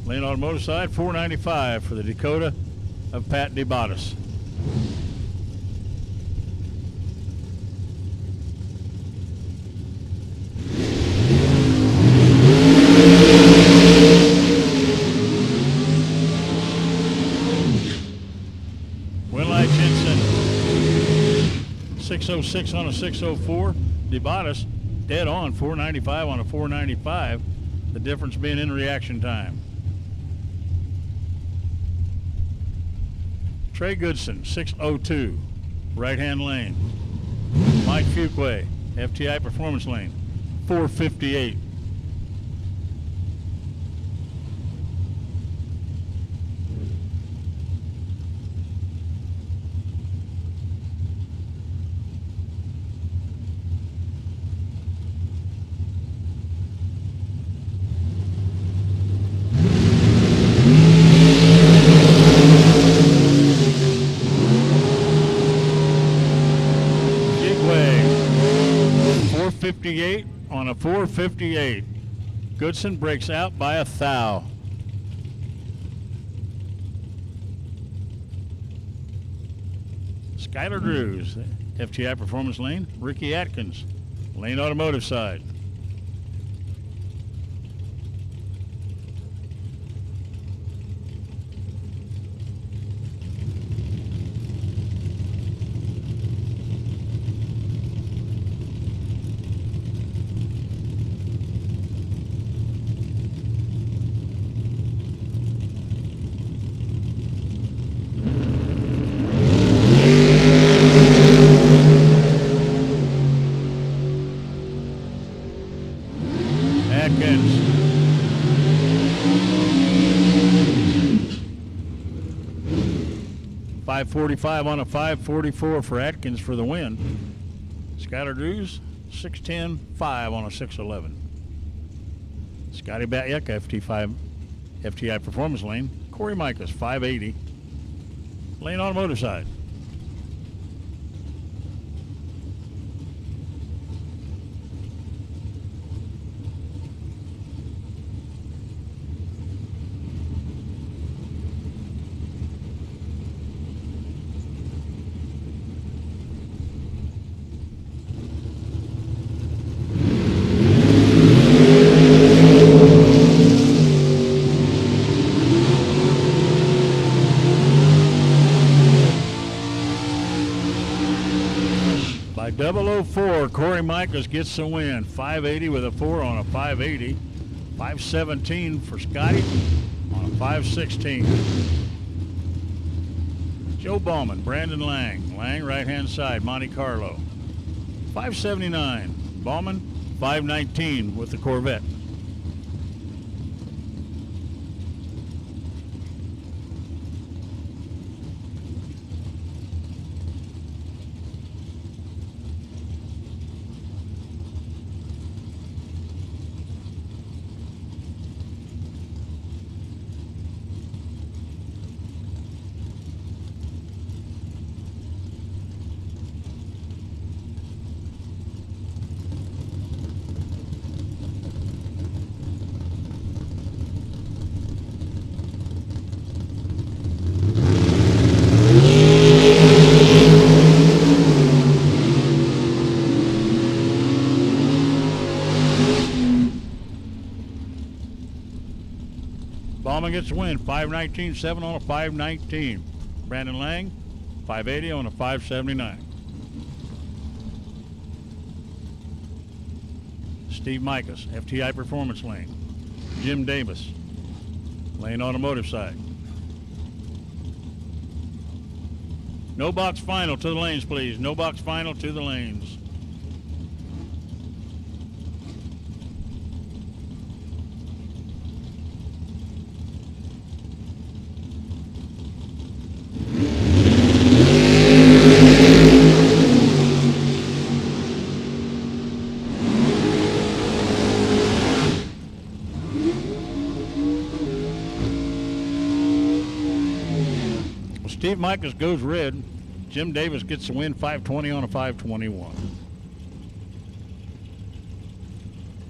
Lane Automotive side, 495 for the Dakota of Pat DeBottis. Winlight Jensen, 606 on a 604. DeBottis dead on, 495 on a 495. The difference being in reaction time. Trey Goodson, 602, right-hand lane. Mike Fuquay, FTI Performance Lane, 458. 458 on a 458. Goodson breaks out by a thou. Skylar Drews, FTI Performance Lane. Ricky Atkins, Lane Automotive side. Atkins. .545 on a 544 for Atkins for the win. Skylar Drews, 6:10.5 on a 6:11. Scotty Batyuk, FTI Performance Lane. Corey Micas, 580. Lane Automotive side. By 004, Corey Micas gets the win. 580 with a 4 on a 580. 517 for Scotty on a 516. Joe Ballman, Brandon Lang. Lang, right-hand side, Monte Carlo. 579. Ballman, 519 with the Corvette. Ballman gets the win, 519.7 on a 519. Brandon Lang, 580 on a 579. Steve Micas, FTI Performance Lane. Jim Davis, Lane Automotive side. No box final to the lanes, please. No box final to the lanes. Steve Micas goes red. Jim Davis gets the win, 520 on a 521.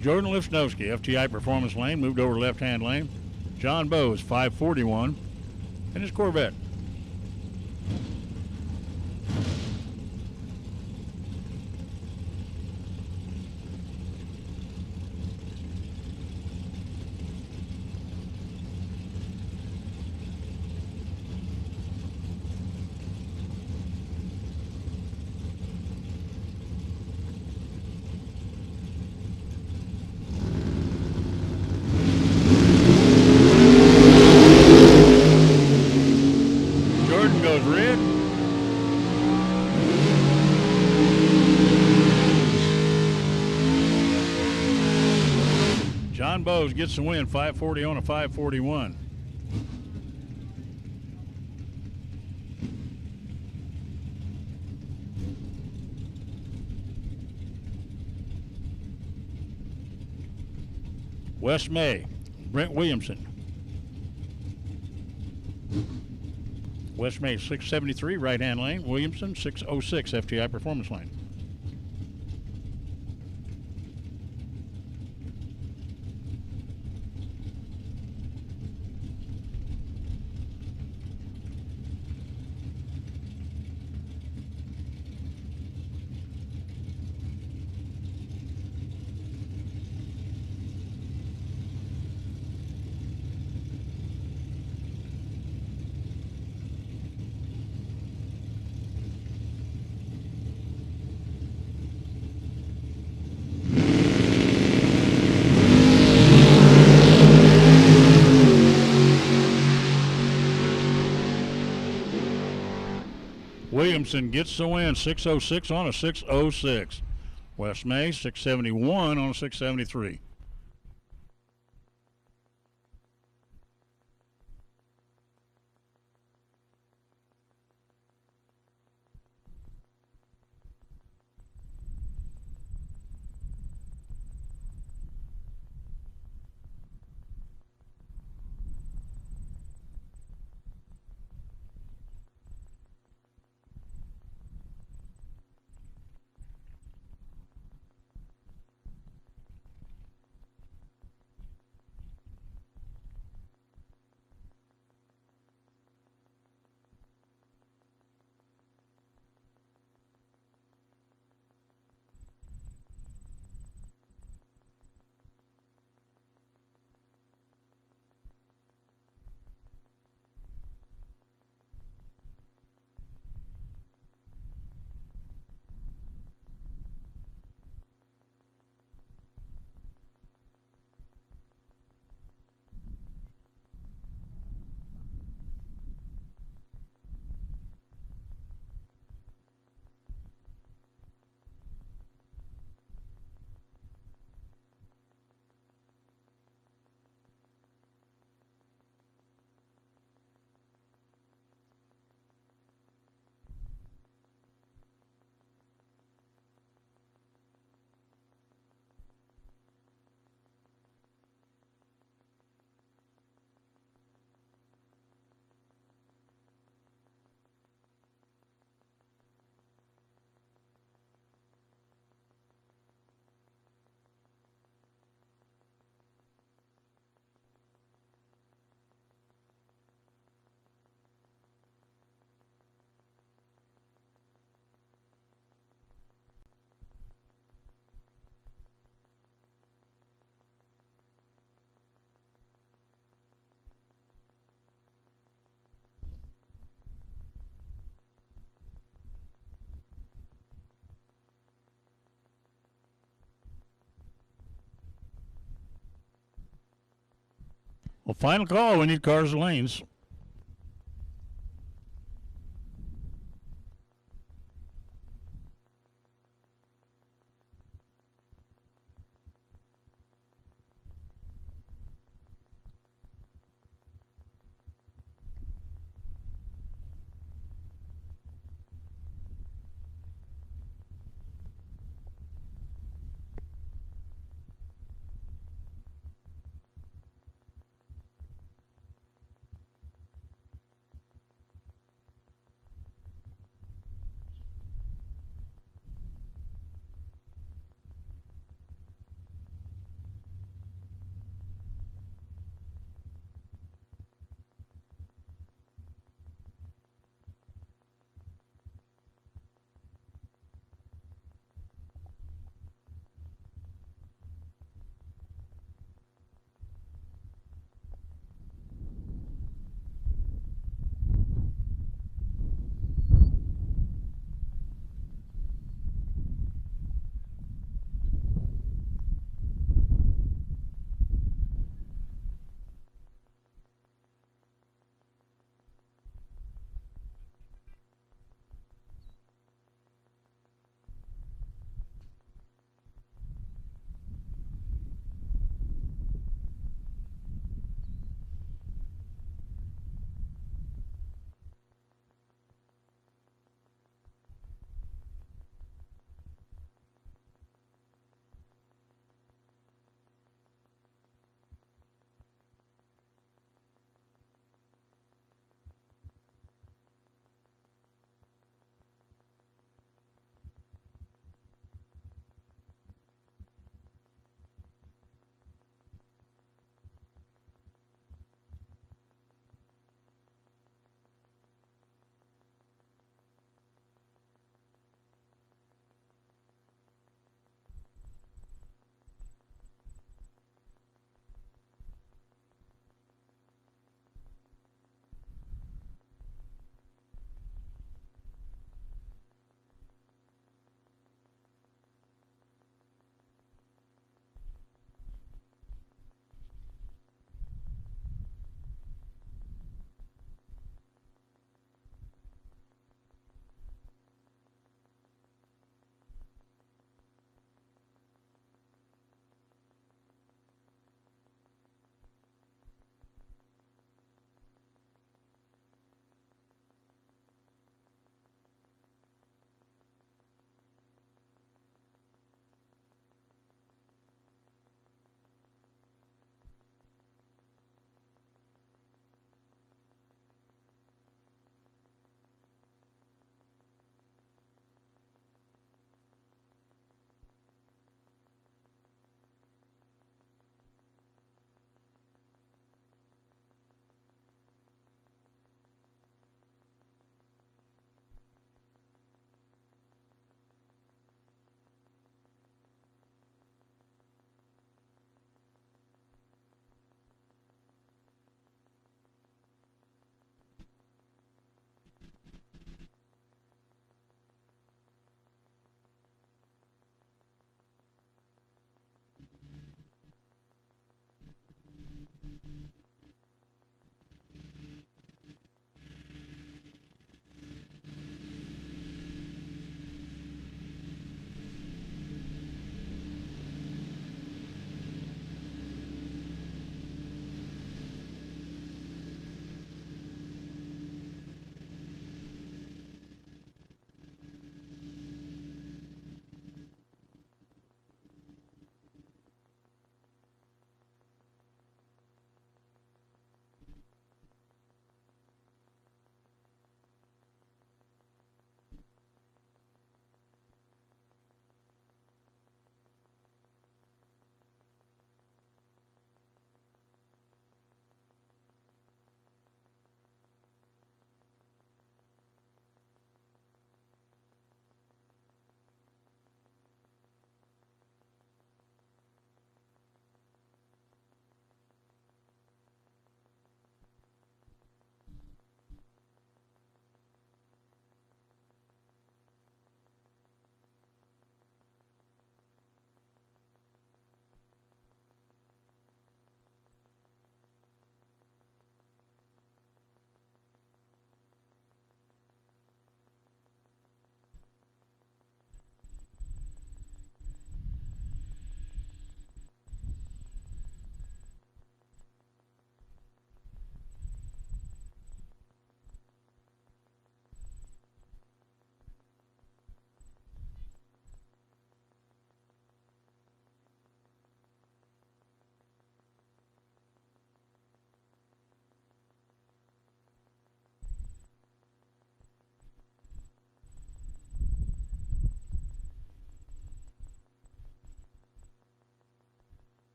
Jordan Lifsnowski, FTI Performance Lane, moved over left-hand lane. John Bowes, 541, and his Corvette. John Bowes gets the win, 540 on a 541. Wes May, Brent Williamson. Wes May, 673 right-hand lane. Williamson, 606 FTI Performance Lane. Williamson gets the win, 606 on a 606. West May, 671 on a 673. Well, final call. We need cars and lanes.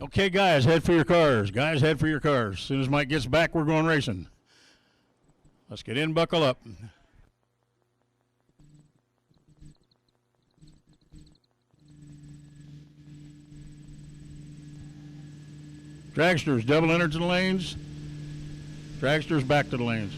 Okay, guys, head for your cars. Guys, head for your cars. As soon as Mike gets back, we're going racing. Let's get in, buckle up. Dragsters, double innards and lanes. Dragsters back to the lanes.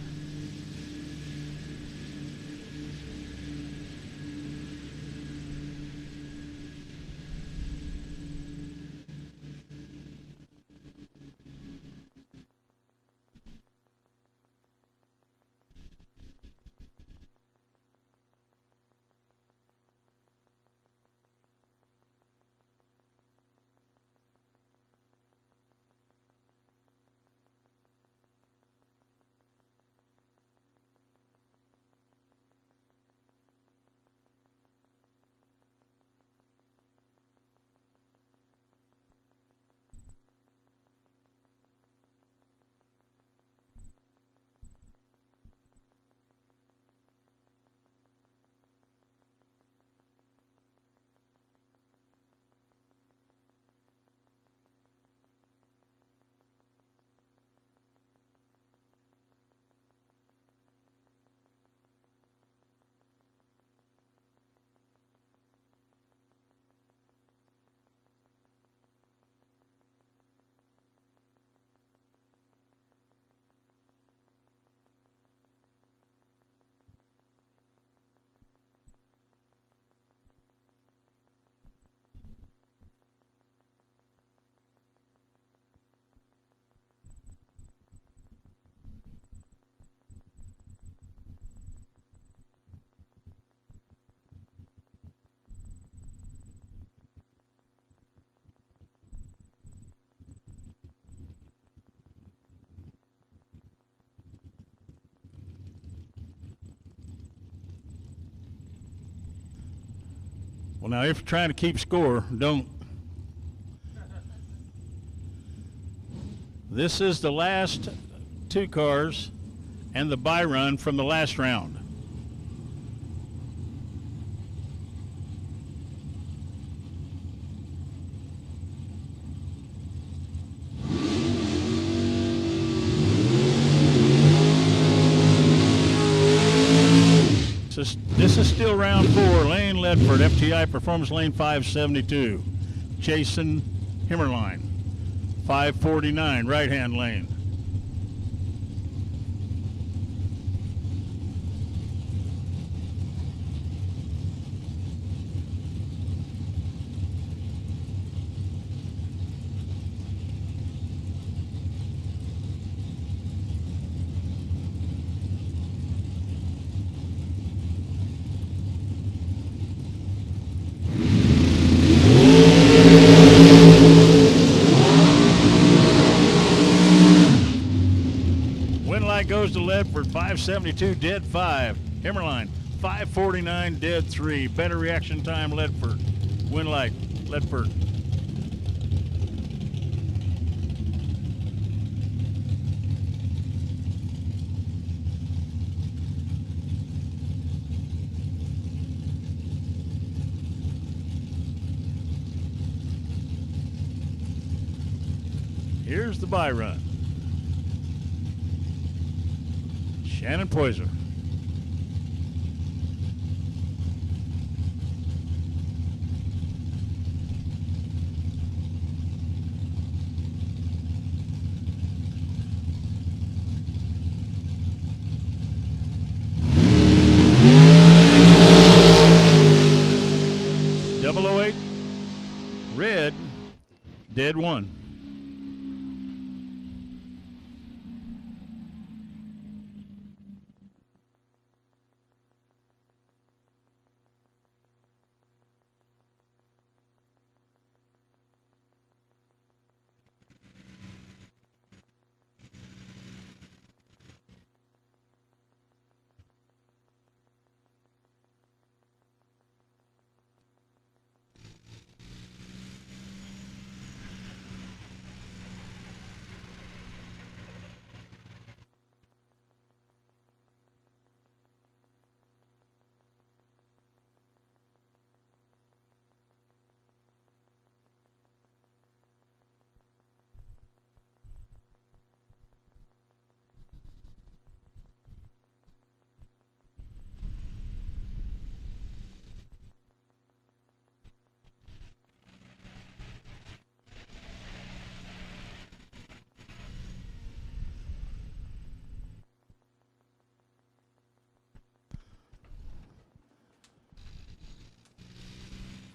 Well, now, if you're trying to keep score, don't. This is the last two cars and the bye run from the last round. This is still round 4. Lane Ledford, FTI Performance Lane 572. Jason Himmerline, 549, right-hand lane. Goes to Ledford, 572, dead 5. Himmerline, 549, dead 3. Better reaction time, Ledford. Winlight, Ledford. Here's the bye run. Shannon Poyser. .008, red, dead 1.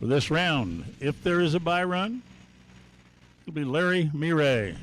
For this round, if there is a bye run, it'll be Larry Mireille.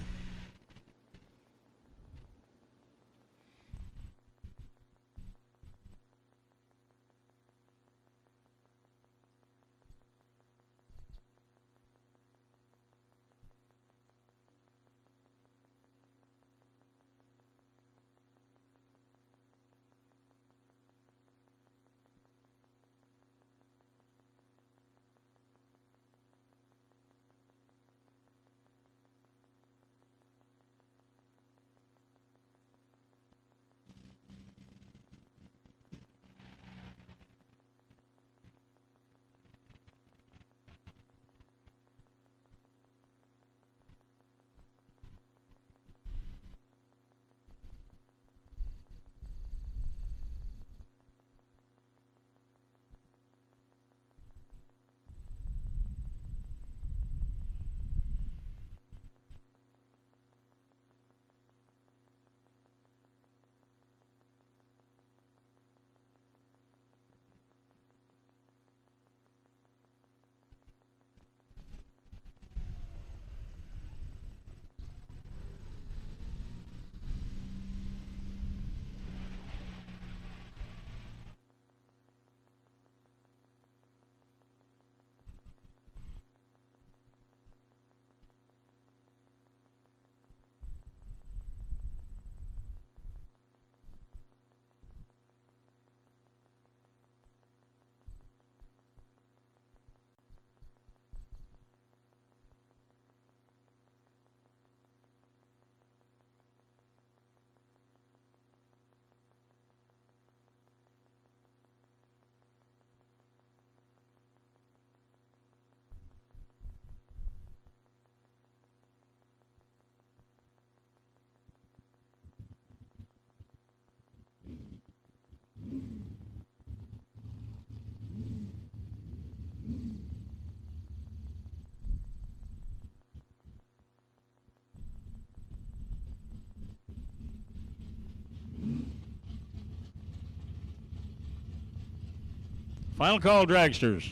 Final call, dragsters.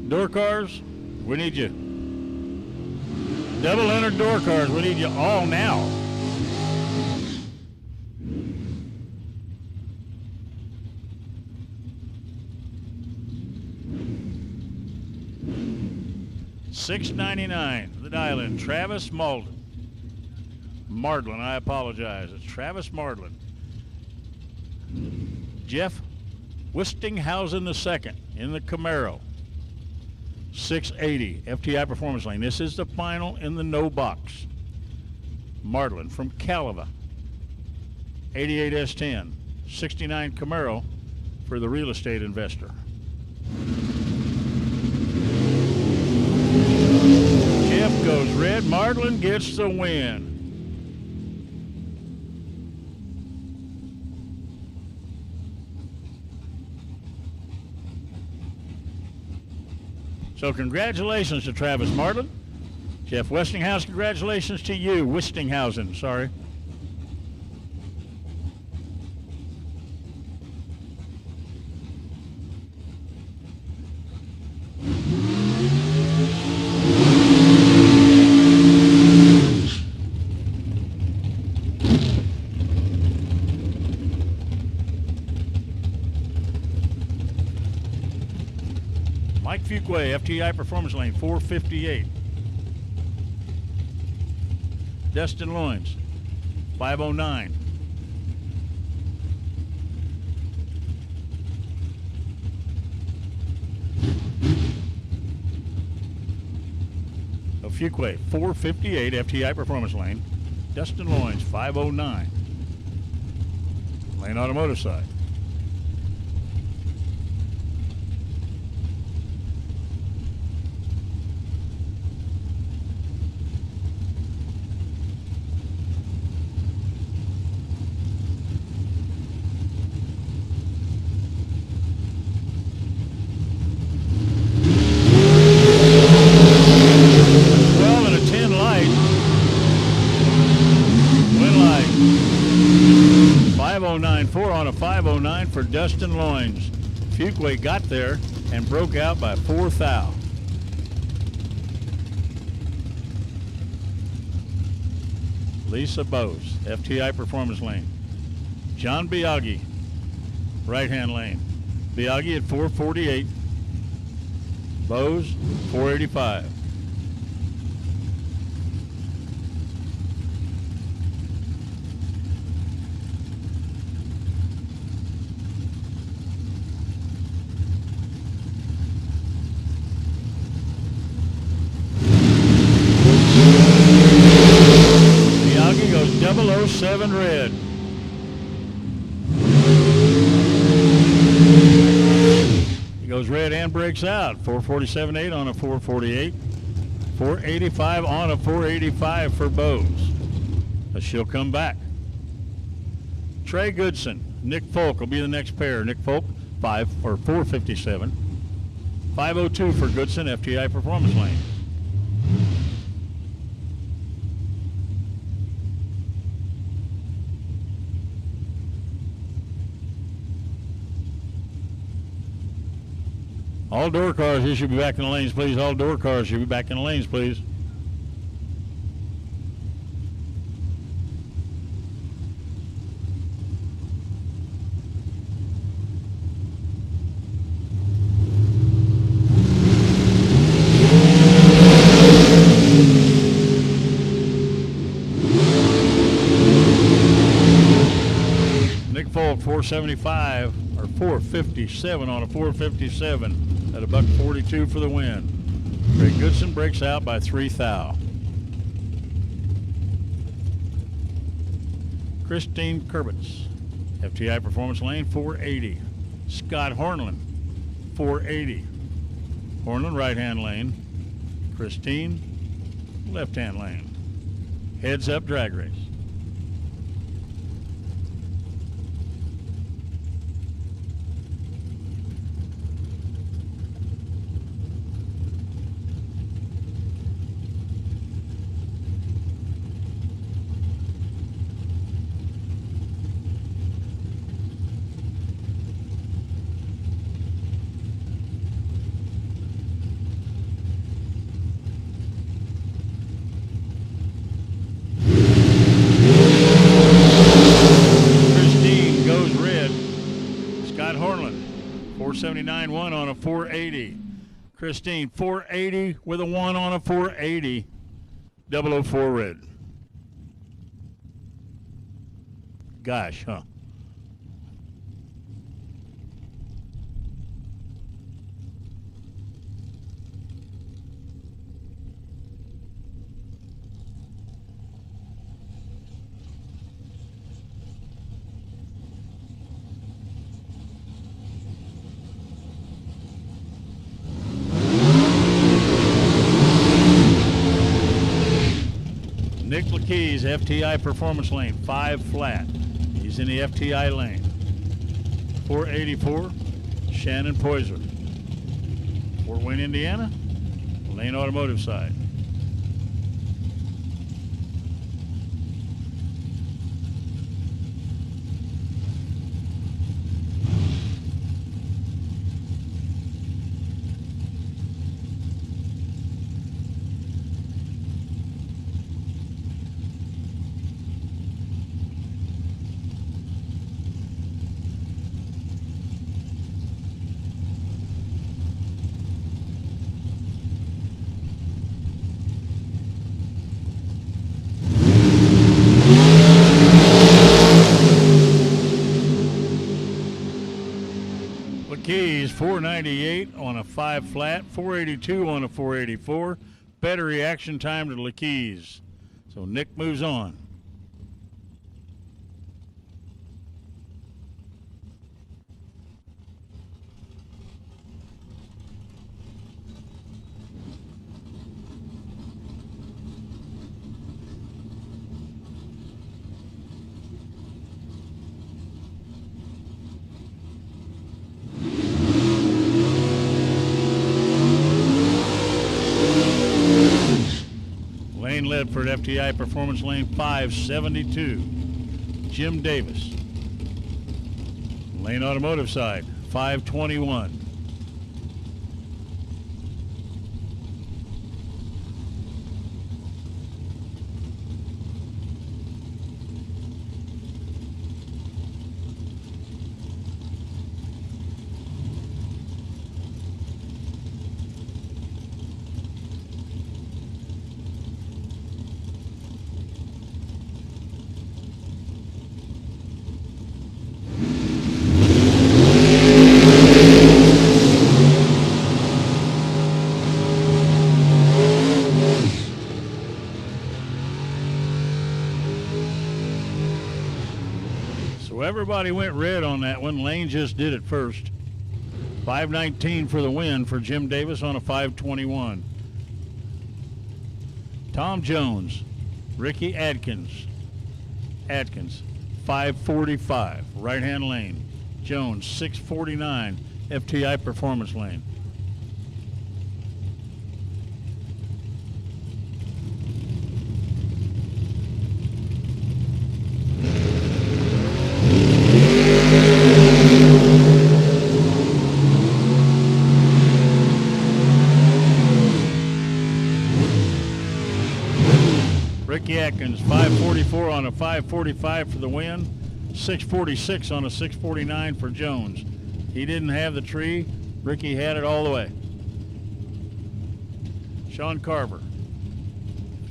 Door cars, we need you. Double entered door cars, we need you all now. $6.99, the dial-in, Travis Mardlin. I apologize. It's Travis Mardlin. Jeff Wistinghausen II in the Camaro. $680, FTI Performance Lane. This is the final in the no box. Mardlin from Caliva. 88 S10, 69 Camaro for the real estate investor. Jeff goes red. Mardlin gets the win. So congratulations to Travis Mardlin. Jeff Westinghouse, congratulations to you. Wistinghausen, sorry. Mike Fuqua, FTI Performance Lane, 458. Dustin Loins, 509. Fuqua, 458, FTI Performance Lane. Dustin Loins, 509. Lane Automotive side. On a 509 for Dustin Loins. Fuqua got there. and broke out by 4 thou. Lisa Bowes, FTI Performance Lane. John Biaggi, right-hand lane. Biaggi at 448. Bowes, 485. Biaggi goes 007 red. Goes red and breaks out. 447.8 on a 448. 485 on a 485 for Bowes. But she'll come back. Trey Goodson, Nick Folk will be the next pair. Nick Folk, 457. 502 for Goodson, FTI Performance Lane. All door cars, you should be back in the lanes, please. All door cars should be back in the lanes, please. Nick Folk, 475, or 457 on a 457. At $1.42 for the win. Greg Goodson breaks out by 3 thou. Christine Kurbitz, FTI Performance Lane, 480. Scott Hornland, 480. Hornland, right-hand lane. Christine, left-hand lane. Heads up drag race. Scott Hornland, 479.1 on a 480. Christine, 480 with a 1 on a 480. 004 red. Gosh, huh? Nick Lakeys, FTI Performance Lane, 5 flat. He's in the FTI lane. 484, Shannon Poyser. Fort Wayne, Indiana, Lane Automotive side. Keys, 498 on a 5 flat, 482 on a 484. Better reaction time to Lakeys. So Nick moves on. Lane led for FTI Performance Lane, 572. Jim Davis. Lane Automotive side, 521. Well, everybody went red on that one. Lane just did it first. 5:19 for the win for Jim Davis on a 5:21. Tom Jones, Ricky Adkins. 5:45, right-hand lane. Jones, 6:49, FTI Performance Lane. Ricky Atkins, 5:44 on a 5:45 for the win. 6:46 on a 6:49 for Jones. He didn't have the tree. Ricky had it all the way. Sean Carver,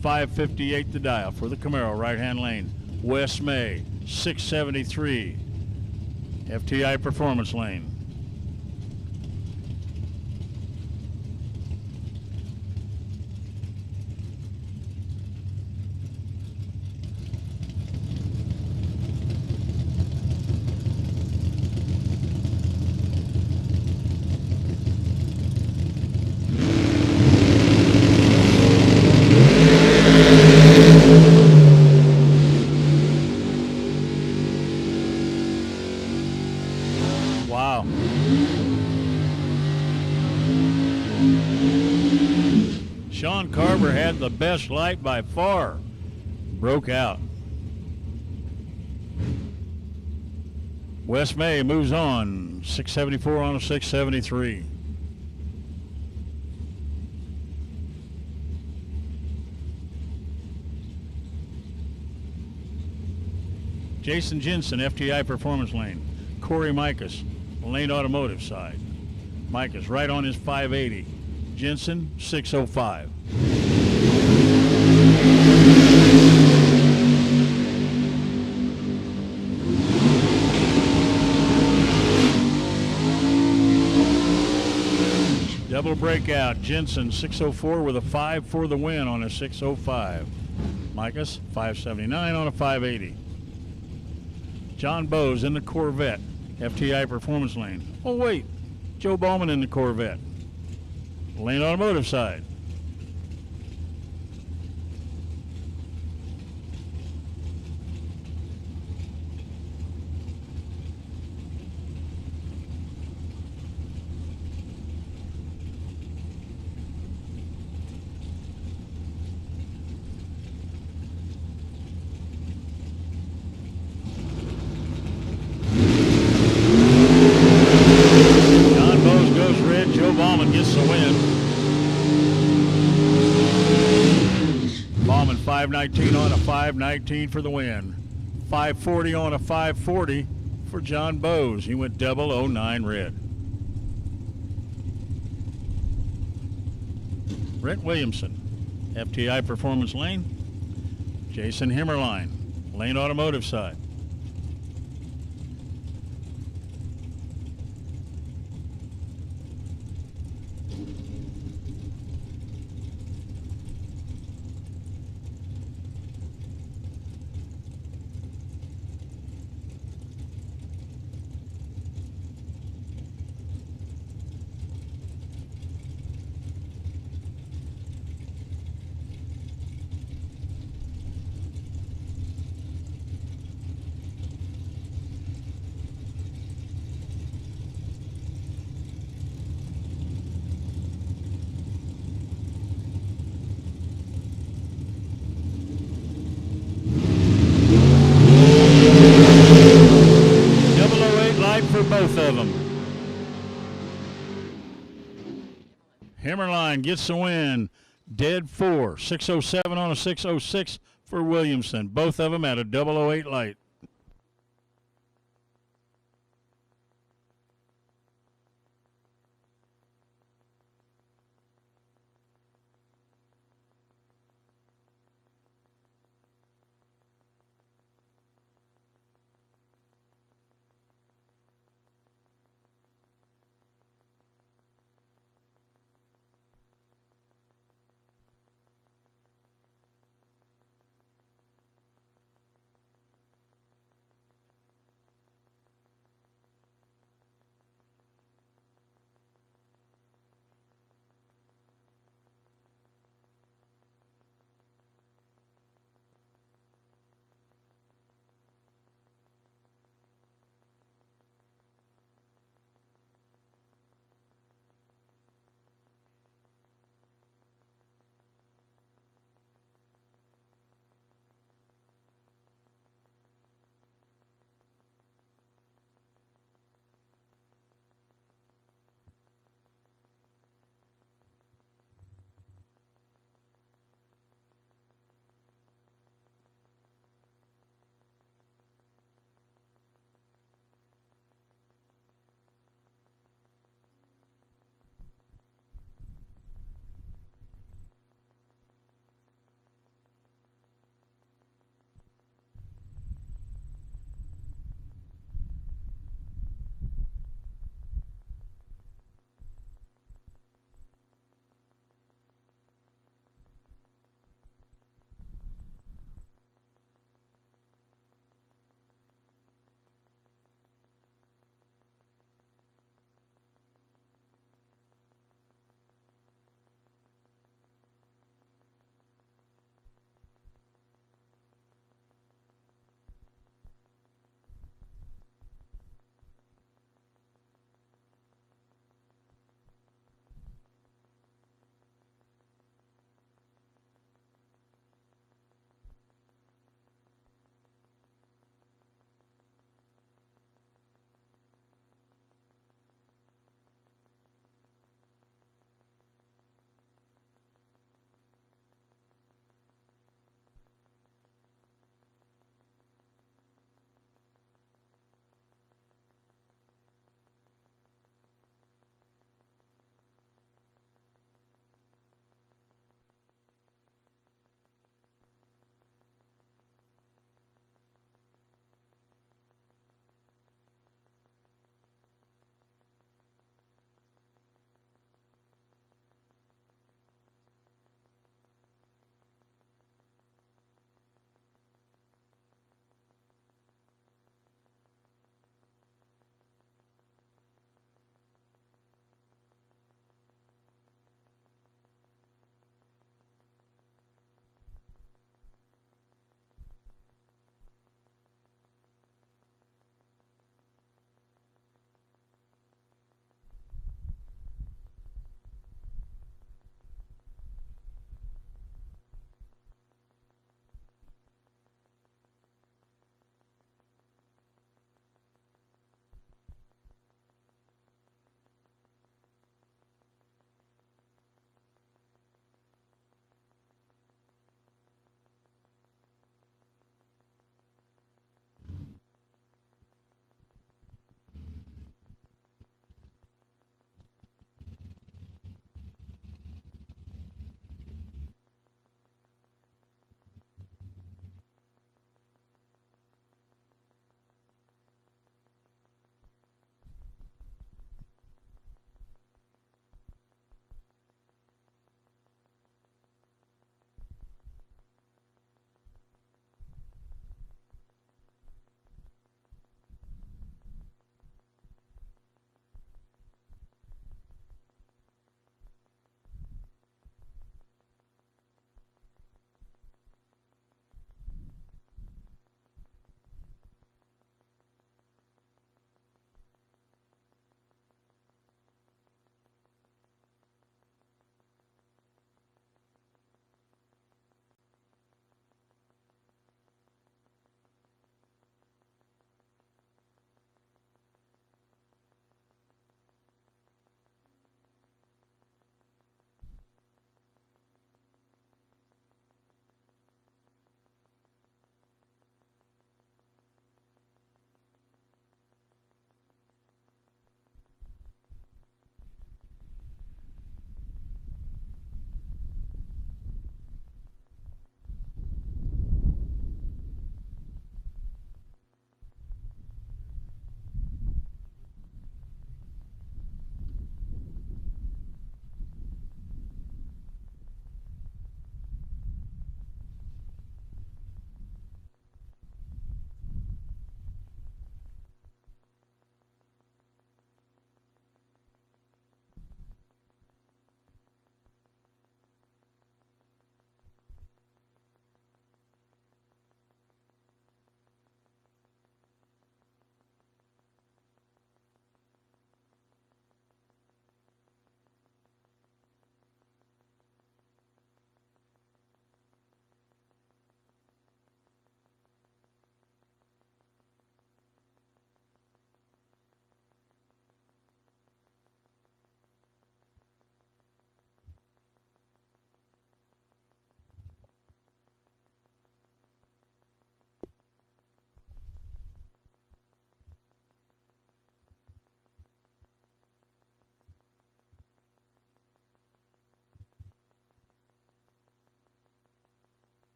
5:58 the dial for the Camaro, right-hand lane. Wes May, 6:73, FTI Performance Lane. Wow. Sean Carver had the best light by far. Broke out. Wes May moves on. 6:74 on a 6:73. Jason Jensen, FTI Performance Lane. Corey Micas, Lane Automotive side. Micas right on his 580. Jensen, 6:05. Double breakout. Jensen, 6:04 with a 5 for the win on a 6:05. Micas, 5:79 on a 580. John Bowes in the Corvette, FTI Performance Lane. Oh, wait. Joe Bowman in the Corvette. Lane Automotive side. John Bowes goes red. Joe Bowman gets the win. Bowman 5:19 on a 5:19 for the win. 5:40 on a 5:40 for John Bowes. He went 009 red. Brent Williamson, FTI Performance Lane. Jason Himmerline, Lane Automotive side. For both of them. Himmerline gets the win. Dead 4. 6:07 on a 6:06 for Williamson. Both of them at a 008 light.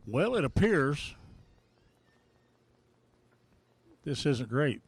Well, it appears this isn't great.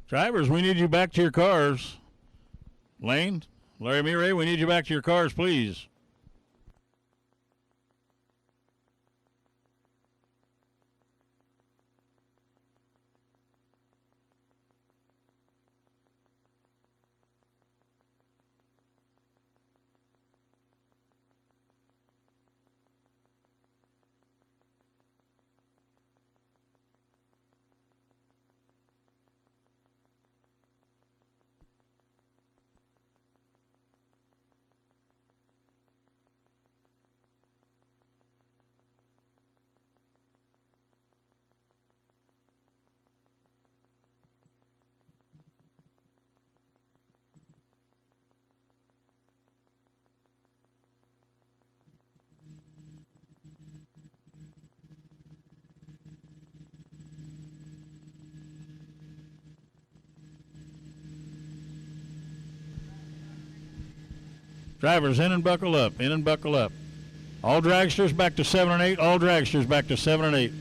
Drivers, we need you back to your cars. Lane, Larry Miret, we need you back to your cars, please. Drivers, in and buckle up, in and buckle up. All dragsters back to 7 and 8, all dragsters back to 7 and 8.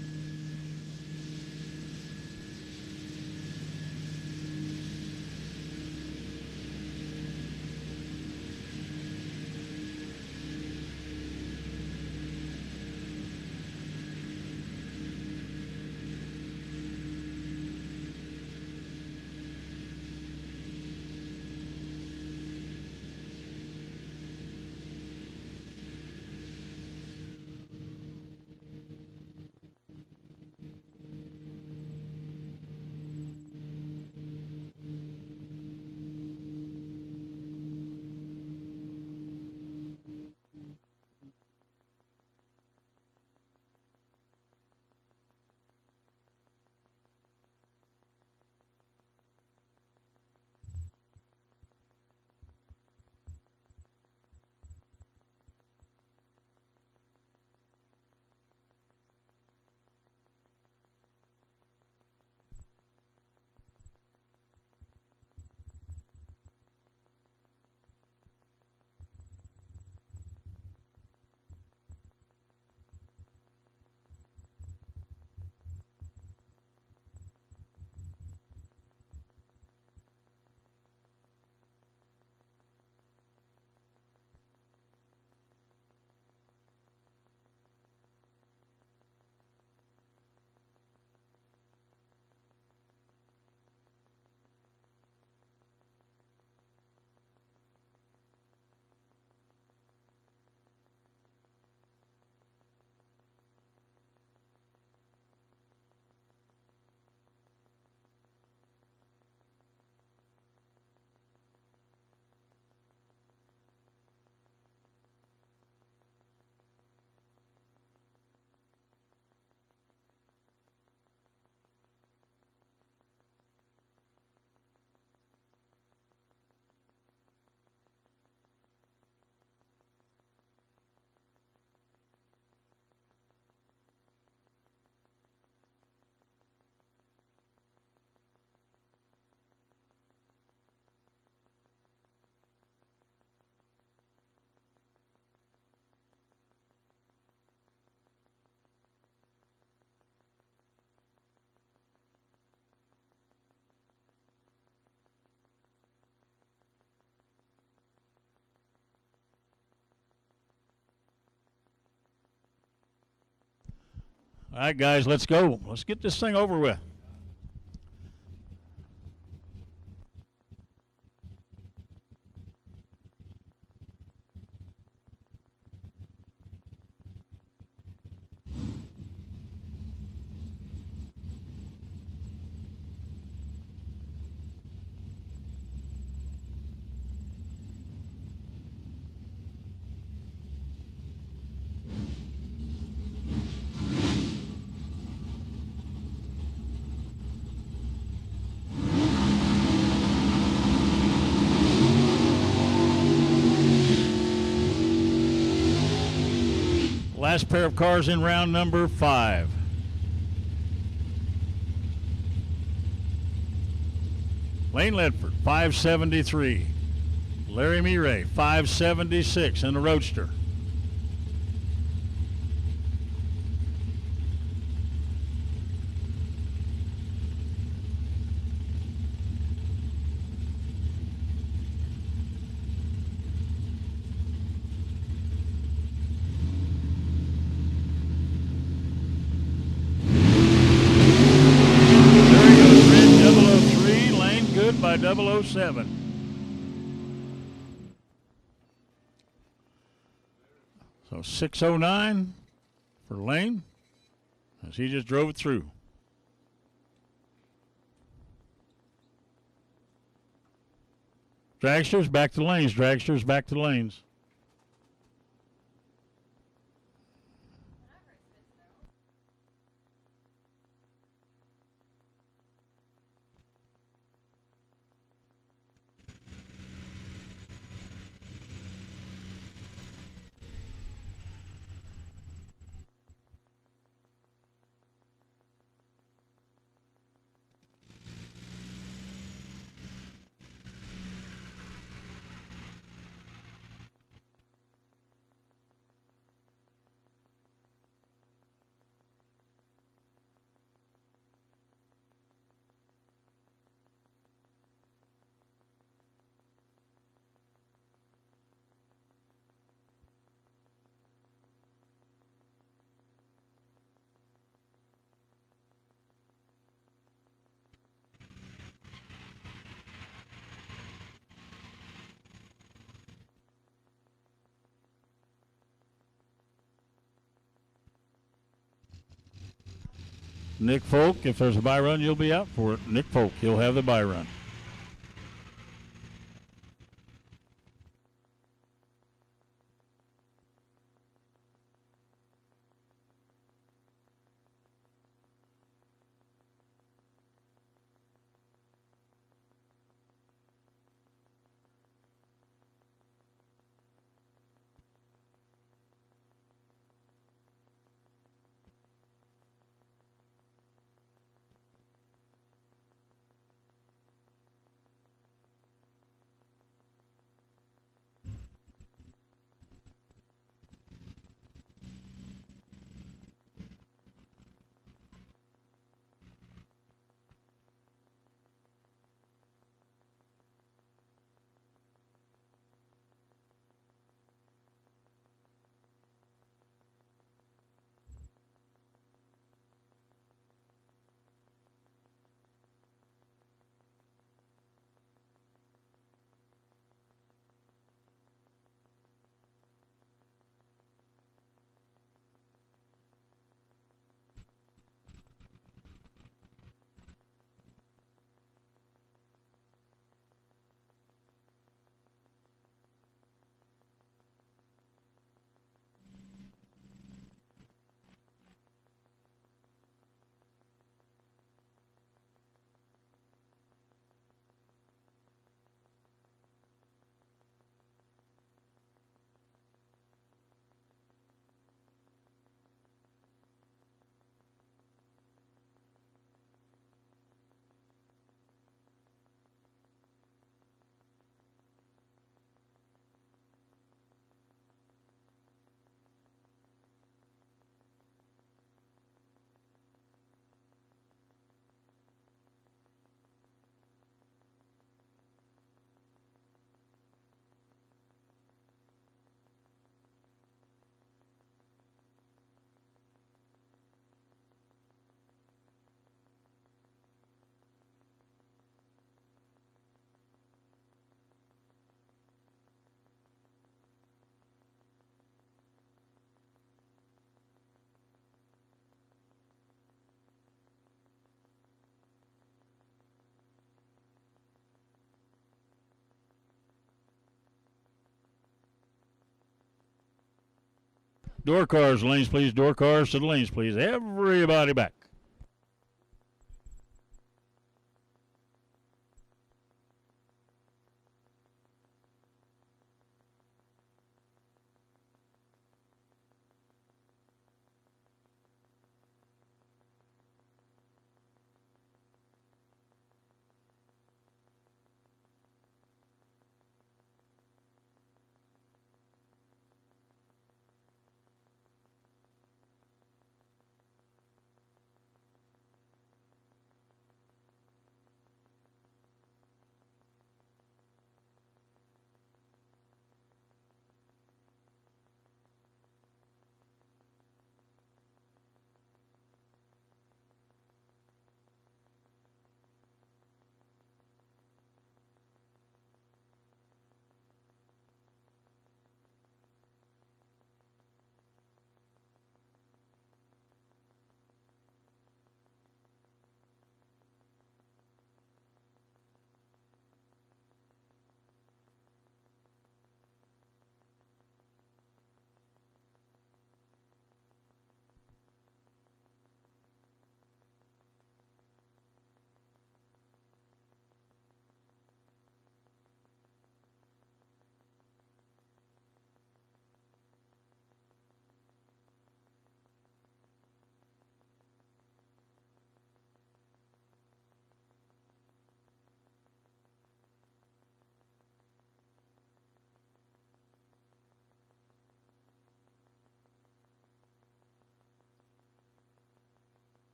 All right, guys, let's go. Let's get this thing over with. Last pair of cars in round number 5. Lane Ledford, 573. Larry Miret, 576 in the Roadster. 007. So 609 for Lane as he just drove it through. Dragsters back to lanes. Dragsters back to lanes. Nick Folk, if there's a bye run, you'll be out for it. Nick Folk, he'll have the bye run. Door cars, lanes, please. Door cars to the lanes, please. Everybody back.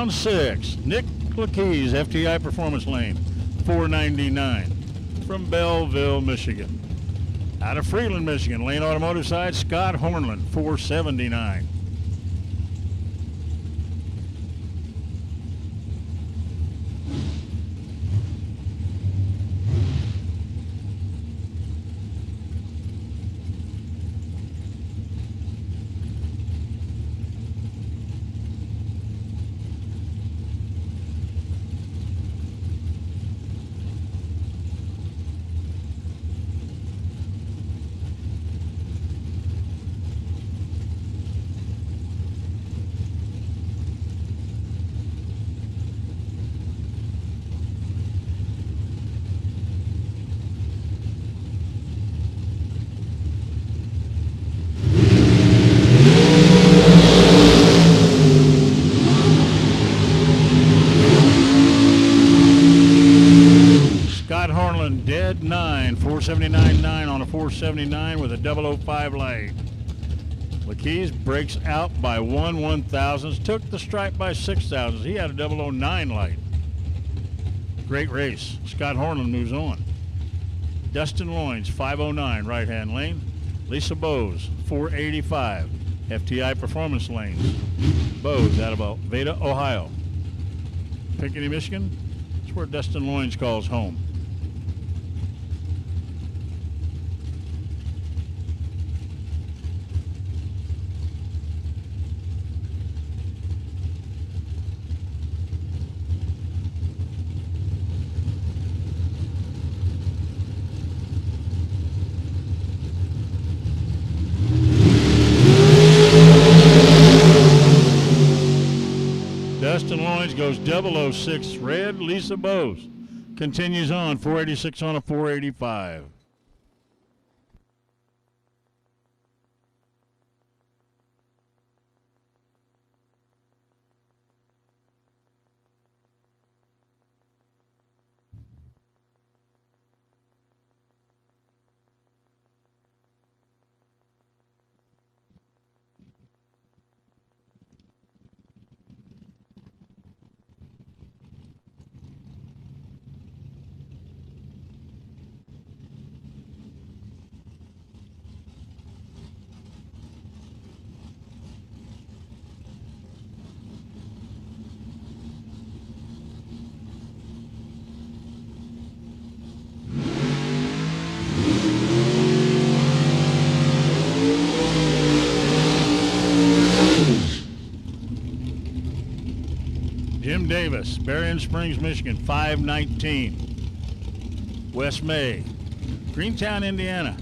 Round 6, Nick Lakeys, FTI Performance Lane, $4.99 from Belleville, Michigan. Out of Freeland, Michigan, Lane Automotive side, Scott Hornland, $4.79. Dead 9, 479.9 on a 479 with a 005 light. Lakeys breaks out by 1/1000, took the stripe by 6,000. He had a 009 light. Great race. Scott Hornland moves on. Dustin Loynes, 509 right-hand lane. Lisa Bowes, 485. FTI Performance Lanes. Bowes out of Alveda, Ohio. Pinckney, Michigan. That's where Dustin Loynes calls home. Dustin Loynes goes 006 red. Lisa Bowes continues on, 486 on a 485. Jim Davis, Berrien Springs, Michigan, 519. West May, Greentown, Indiana,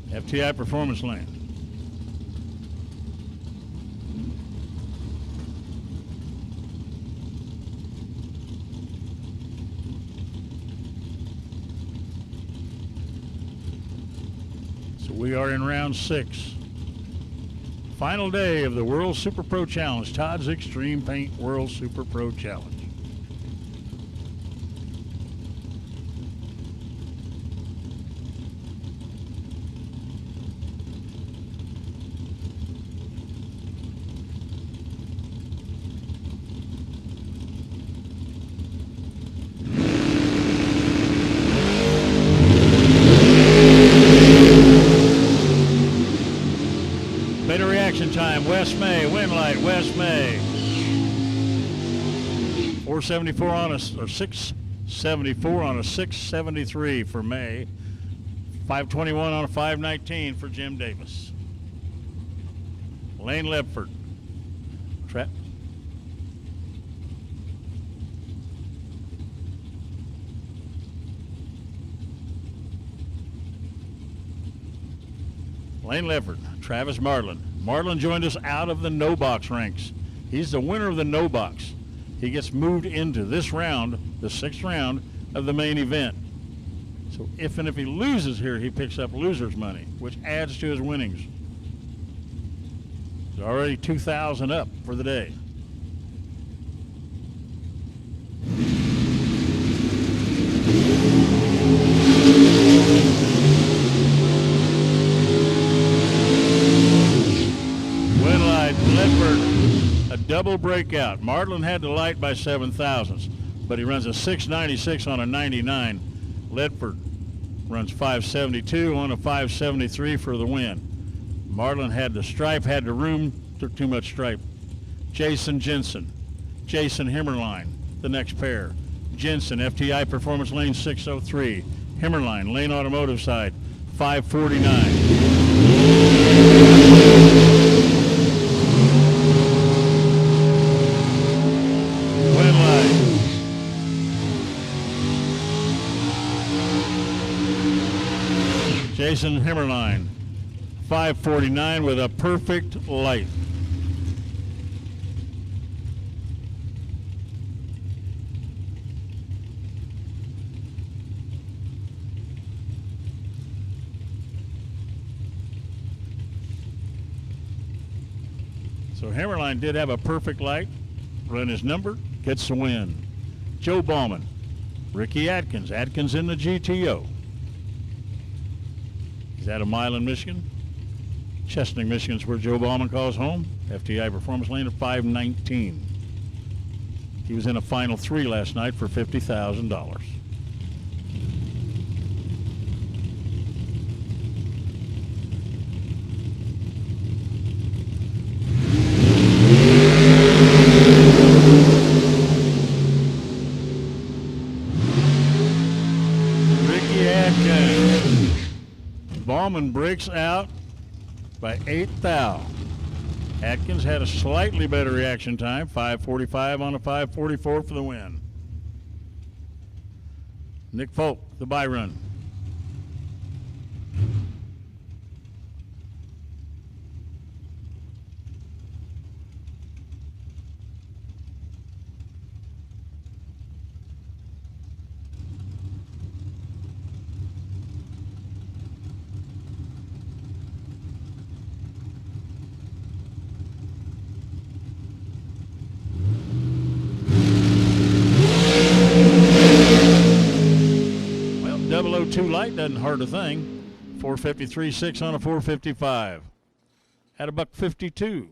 FTI Performance Lane. So we are in round 6. Final day of the World Super Pro Challenge, Todd's Extreme Paint World Super Pro Challenge. Better reaction time, West May, wind light, West May. 474 on a, or 674 on a 673 for May. 521 on a 519 for Jim Davis. Lane Ledford. Lane Ledford, Travis Marlin. Marlin joined us out of the no box ranks. He's the winner of the no box. He gets moved into this round, the 6th round of the main event. So if he loses here, he picks up loser's money, which adds to his winnings. He's already 2,000 up for the day. Ledford, a A double breakout. Marlin had the light by 7 thousandths, but he runs a 696 on a 99. Ledford runs 572 on a 573 for the win. Marlin had the stripe, had the room, took too much stripe. Jason Jensen, Jason Himmerline, the next pair. Jensen, FTI Performance Lane 603. Himmerline, Lane Automotive side, 549. Jason Himmerline, 549 with a perfect light. So Himmerline did have a perfect light, run his number, gets the win. Joe Bauman, Ricky Atkins, Atkins in the GTO. He's out of Milan, Michigan. Chesaning, Michigan's where Joe Bauman calls home. FTI Performance Lane at 519. He was in a final 3 last night for $50,000. Bauman breaks out by 8 thou. Atkins had a slightly better reaction time, 5:45 on a 5:44 for the win. Nick Folk, the bye run. Well, 002 light doesn't hurt a thing. 453.6 on a 455. At a $152.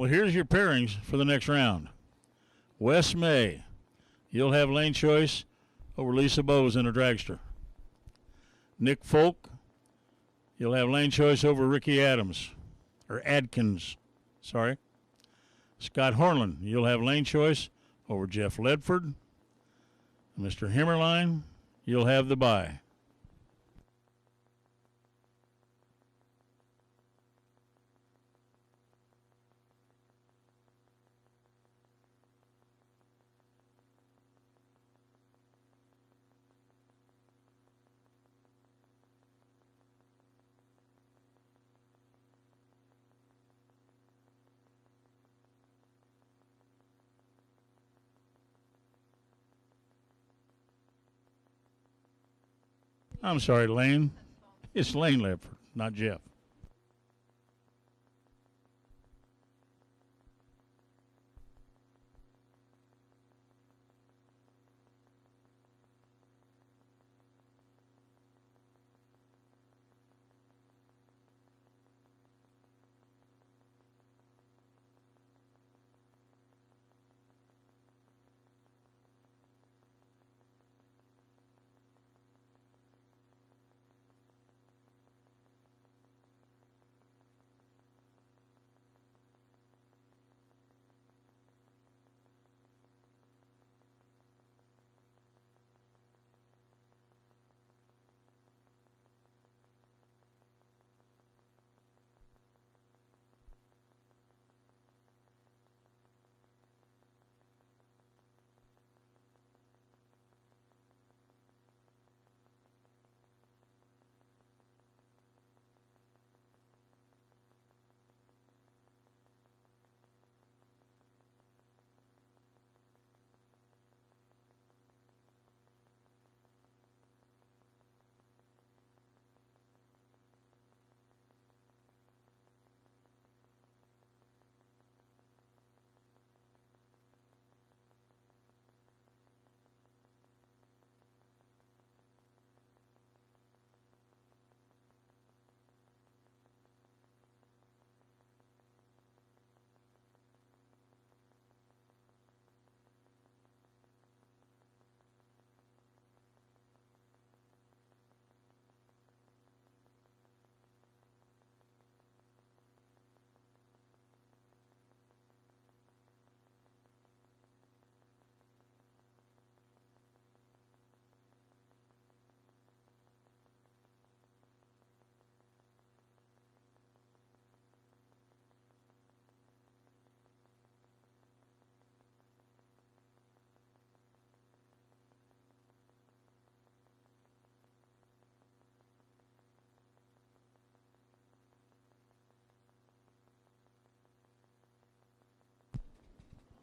Well, here's your pairings for the next round. Wes May, you'll have lane choice over Lisa Bowes in a dragster. Nick Folk, you'll have lane choice over Ricky Adams, or Adkins, sorry. Scott Hornland, you'll have lane choice over Jeff Ledford. Mr. Himmerline, you'll have the bye. I'm sorry, Lane. It's Lane Ledford, not Jeff.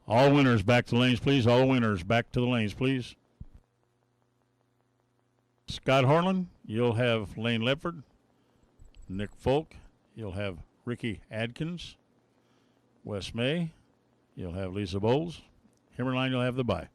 All winners back to the lanes, please. All winners back to the lanes, please. Scott Hornland, you'll have Lane Ledford. Nick Folk, you'll have Ricky Adkins. Wes May, you'll have Lisa Bowles. Himmerline, you'll have the bye.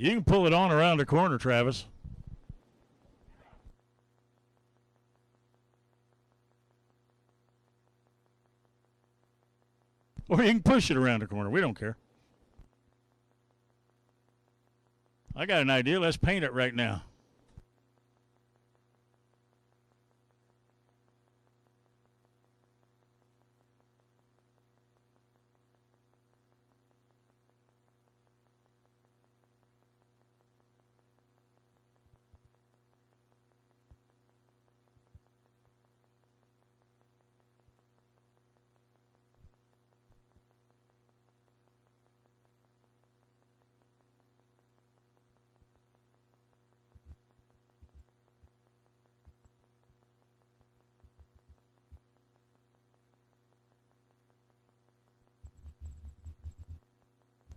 You can pull it on around the corner, Travis. Or you can push it around the corner. We don't care. I got an idea. Let's paint it right now.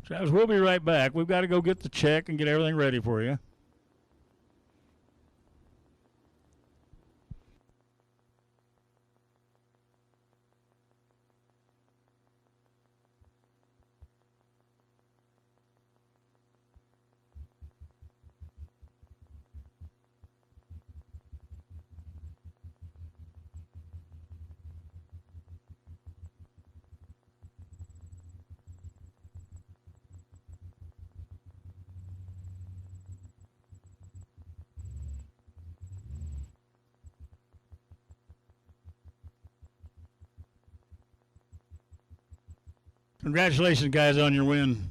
Travis, we'll be right back. We've got to go get the check and get everything ready for you. Congratulations, guys, on your win.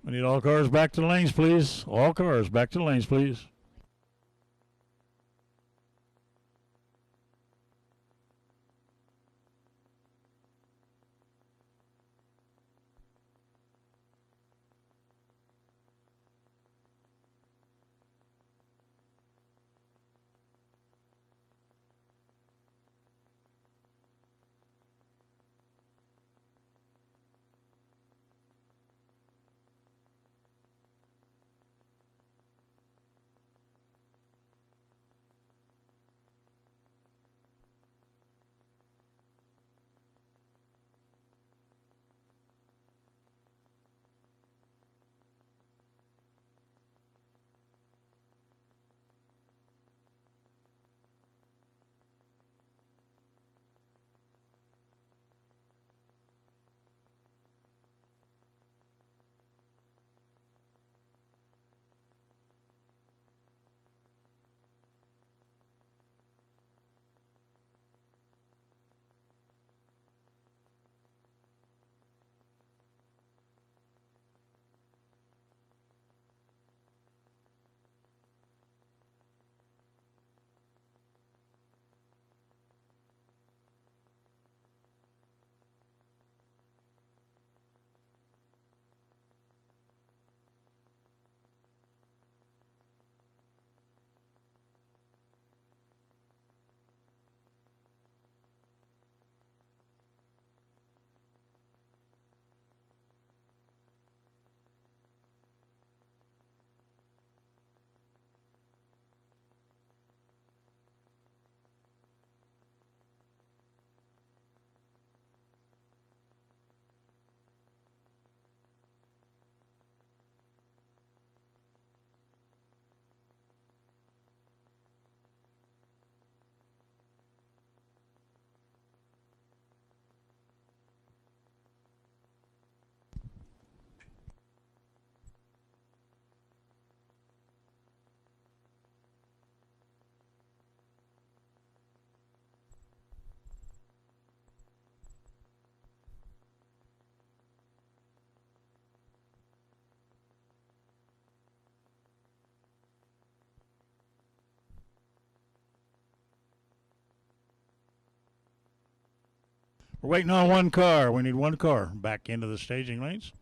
We need all cars back to the lanes, please. All cars back to the lanes, please. We're waiting on one car. We need one car back into the staging lanes.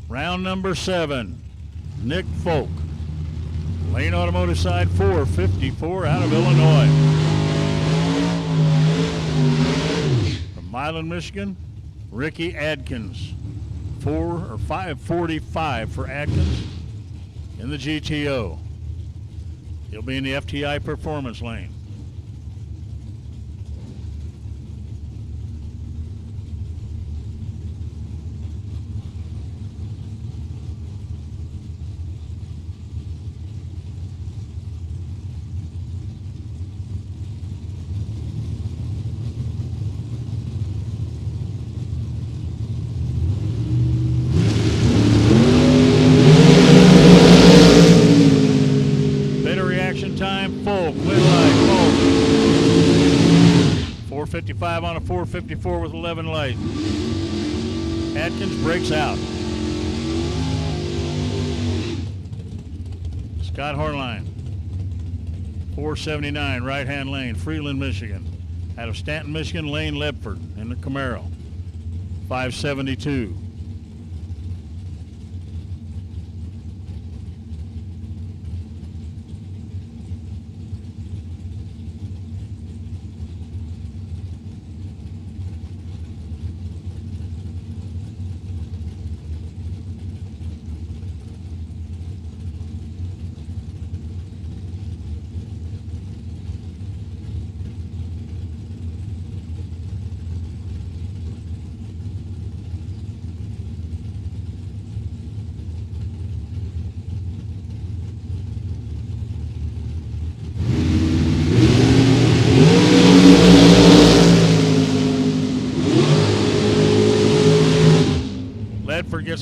Round number 7, Nick Folk. Lane Automotive side 454 out of Illinois. From Milan, Michigan, Ricky Adkins. 545 for Adkins in the GTO. He'll be in the FTI performance lane. Time, Folk, win light, Folk. 455 on a 454 with 11 light. Atkins breaks out. Scott Hornline, 479, right-hand lane, Freeland, Michigan. Out of Stanton, Michigan, Lane Ledford in the Camaro, 572.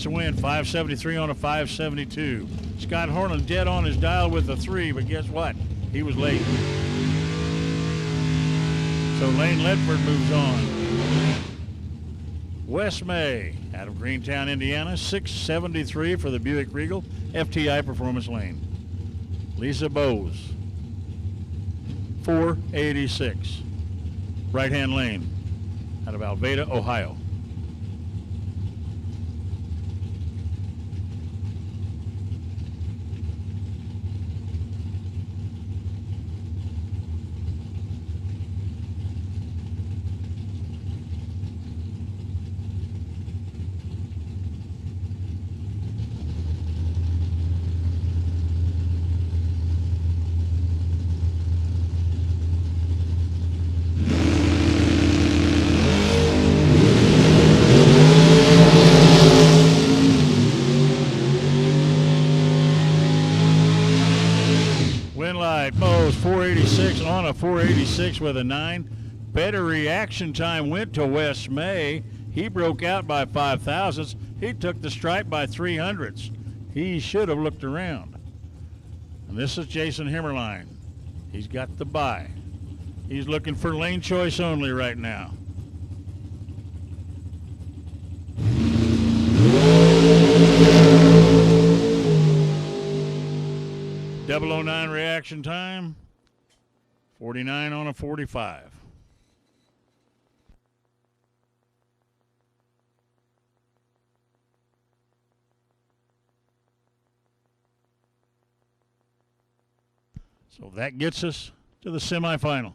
gets the win. 573 on a 572. Scott Horland dead on his dial with a 3, but guess what? He was late. So Lane Ledford moves on. Wes May out of Greentown, Indiana, 673 for the Buick Regal FTI Performance Lane. Lisa Bowes, 486. Right-hand lane out of Alveda, Ohio. Bowes 486 on a 486 with a 9. Better reaction time went to Wes May. He broke out by 5 thousandths. He took the stripe by 300ths. He should have looked around. And this is Jason Himmerline. He's got the bye. He's looking for lane choice only right now. Double 09 reaction time, 49 on a 45. So that gets us to the semifinal.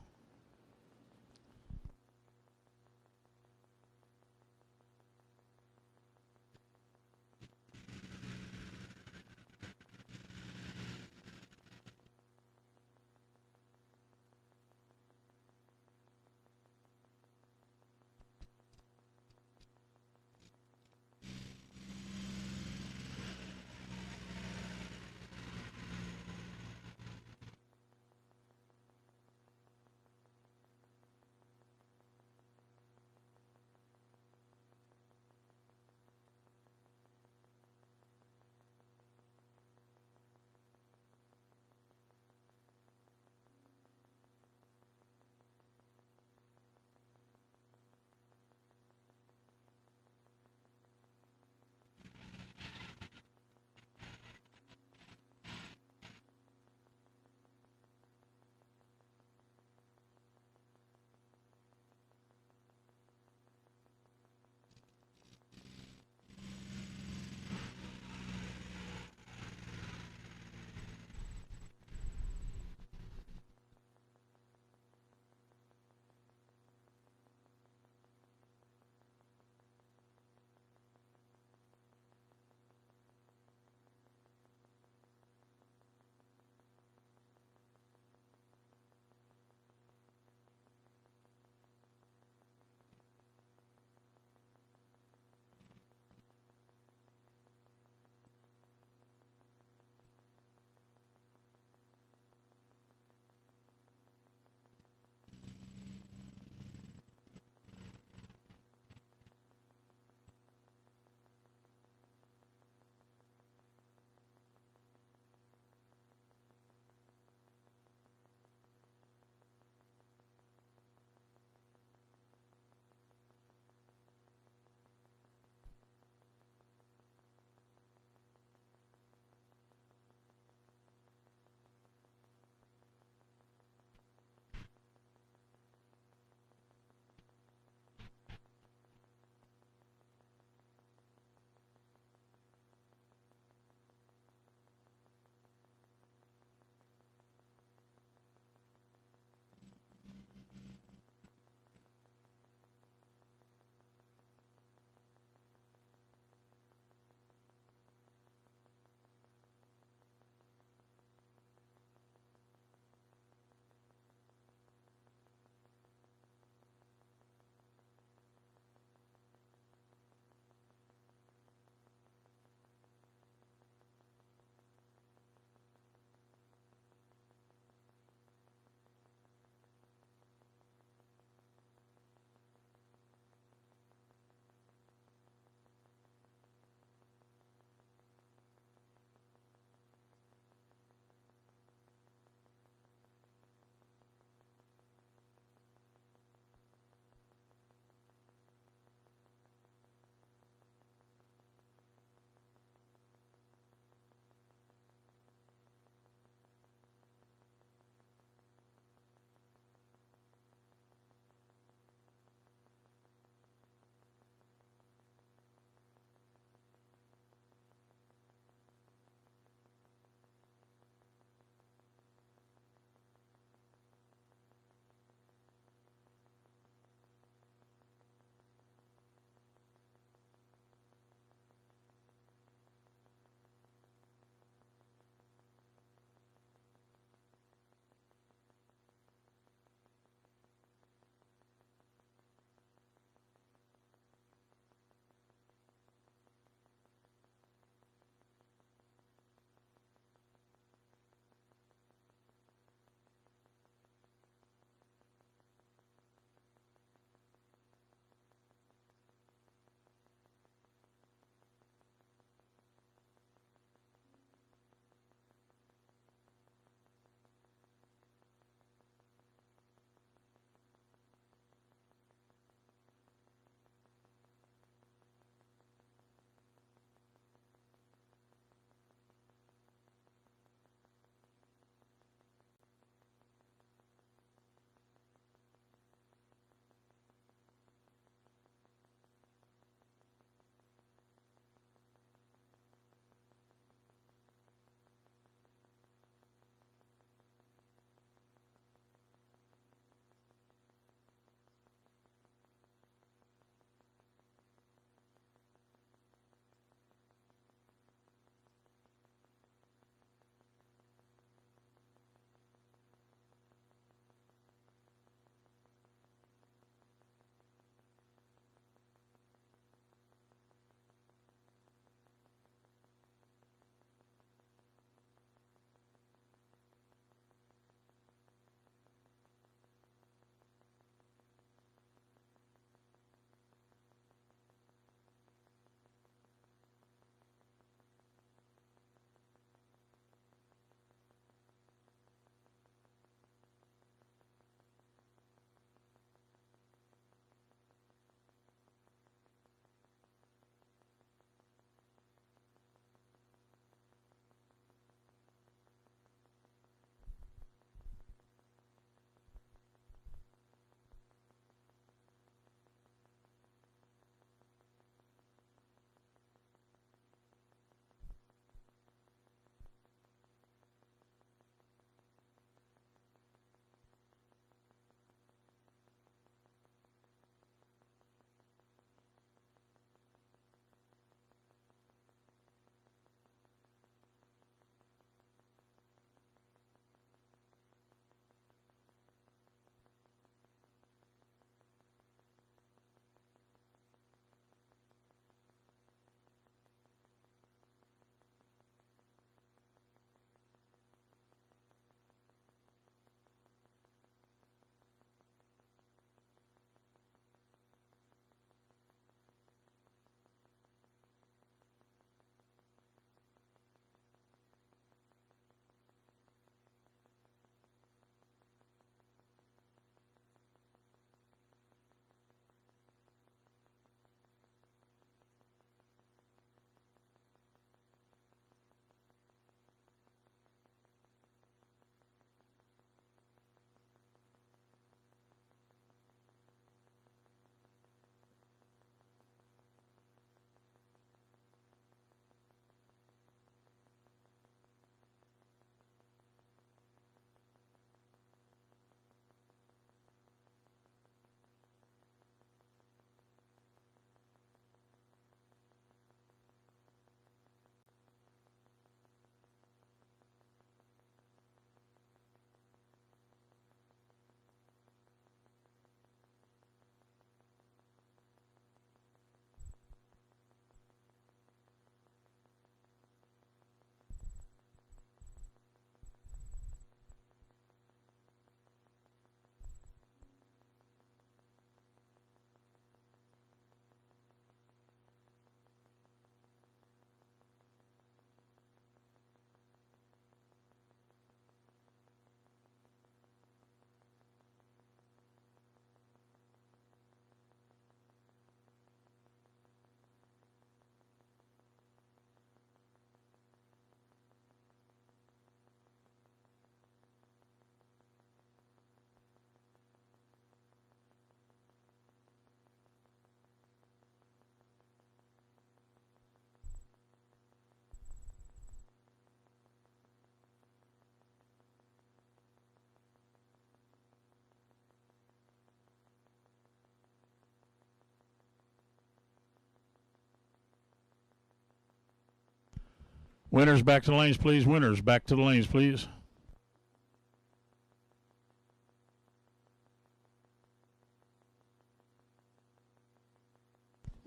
Winners back to the lanes, please. Winners back to the lanes, please.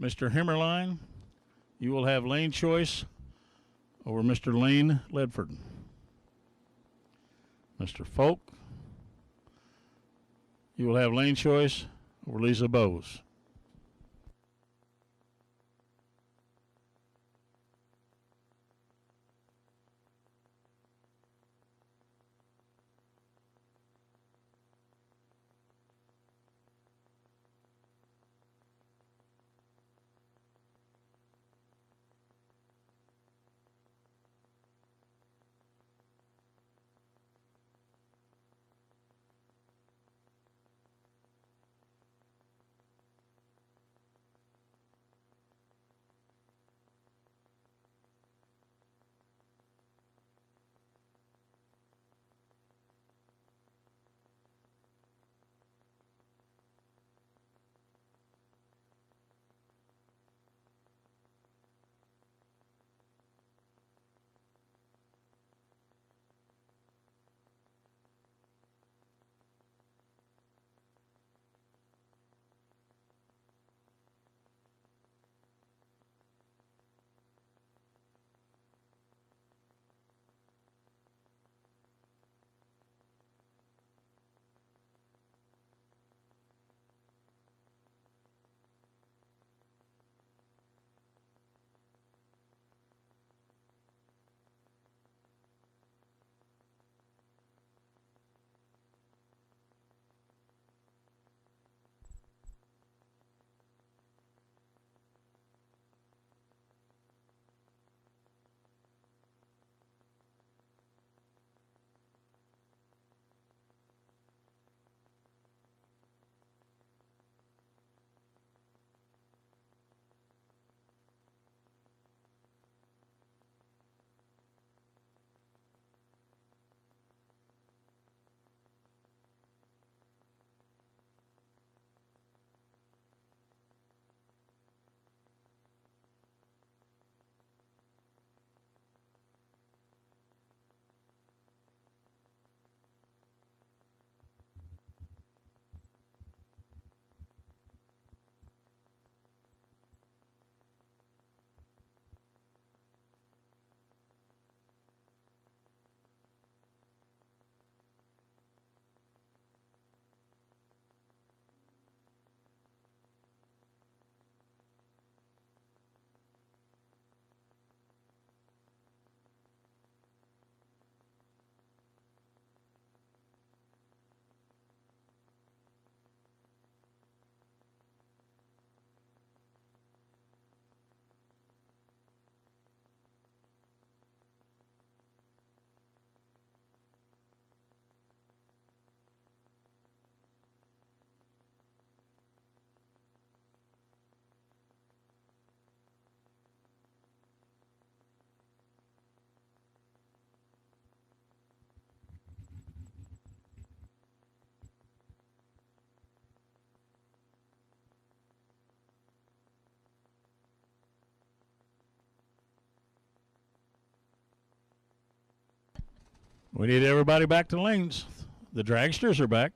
Mr. Himmerline, you will have lane choice over Mr. Lane Ledford. Mr. Folk, you will have lane choice over Lisa Bowes. We need everybody back to the lanes. The dragsters are back.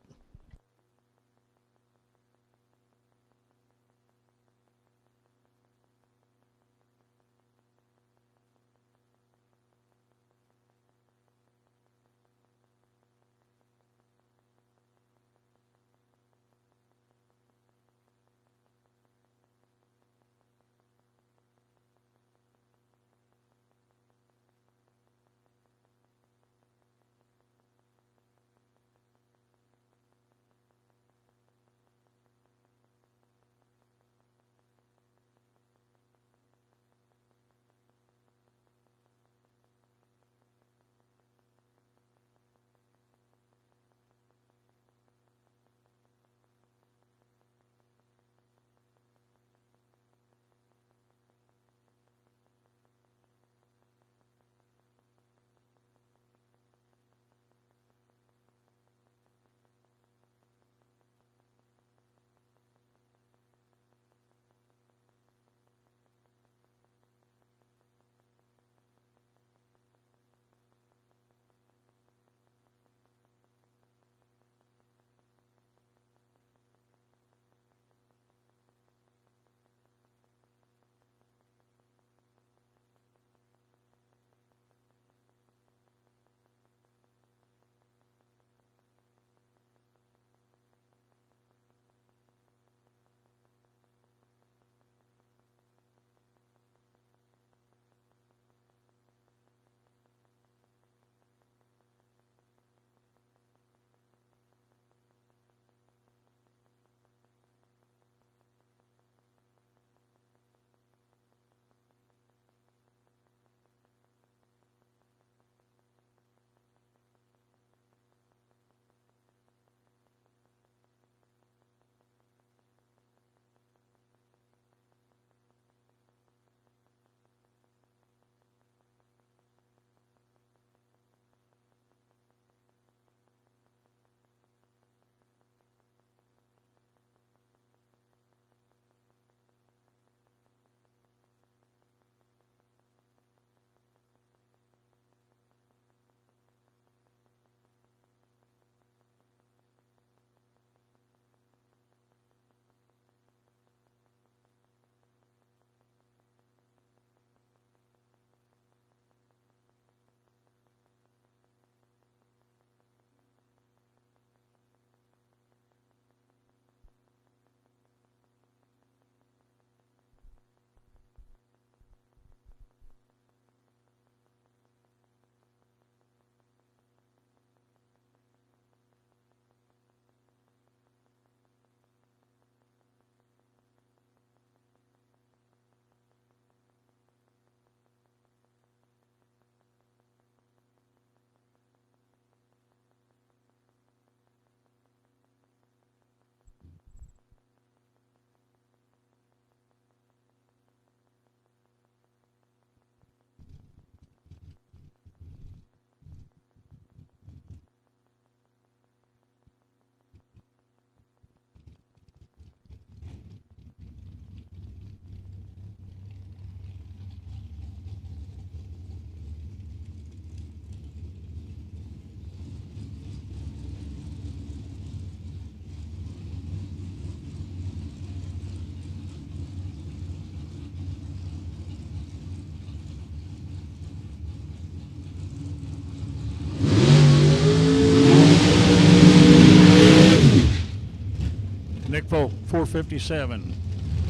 Folk, 457.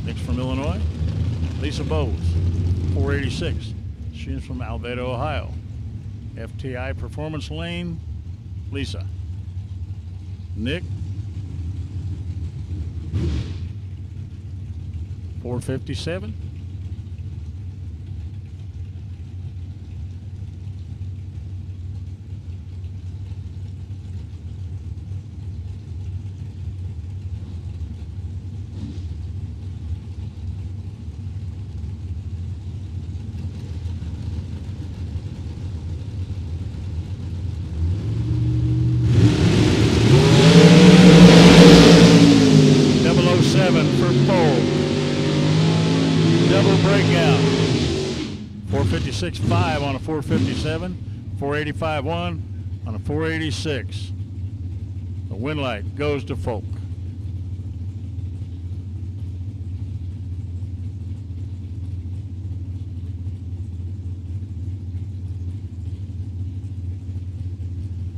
Next from Illinois, Lisa Bowles, 486. She's from Alveda, Ohio. FTI Performance Lane, Lisa. Nick, 457. First pole. Double breakout. 456.5 on a 457. 485.1 on a 486. The win light goes to Folk.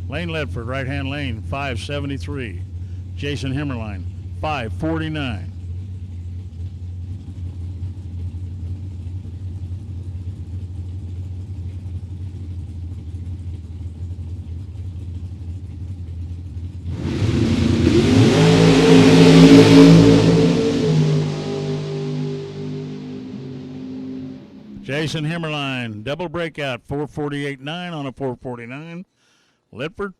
Lane Ledford, right-hand lane, 573. Jason Himmerline, 549. Jason Himmerline, double breakout, 448.9 on a 449. Ledford,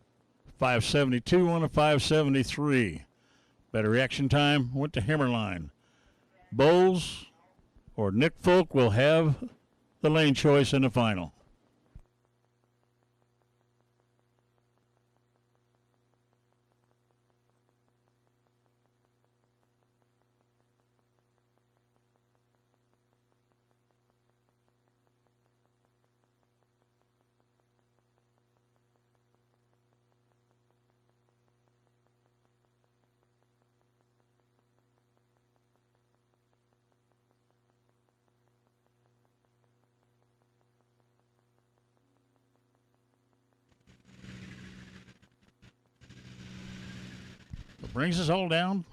572 on a 573. Better reaction time went to Himmerline. Bowles or Nick Folk will have the lane choice in the final. It brings us all down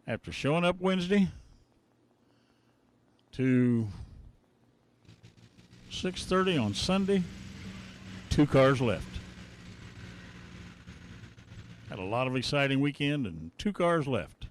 after showing up Wednesday to 6:30 on Sunday. 2 cars left. Had a lot of exciting weekend and 2 cars left.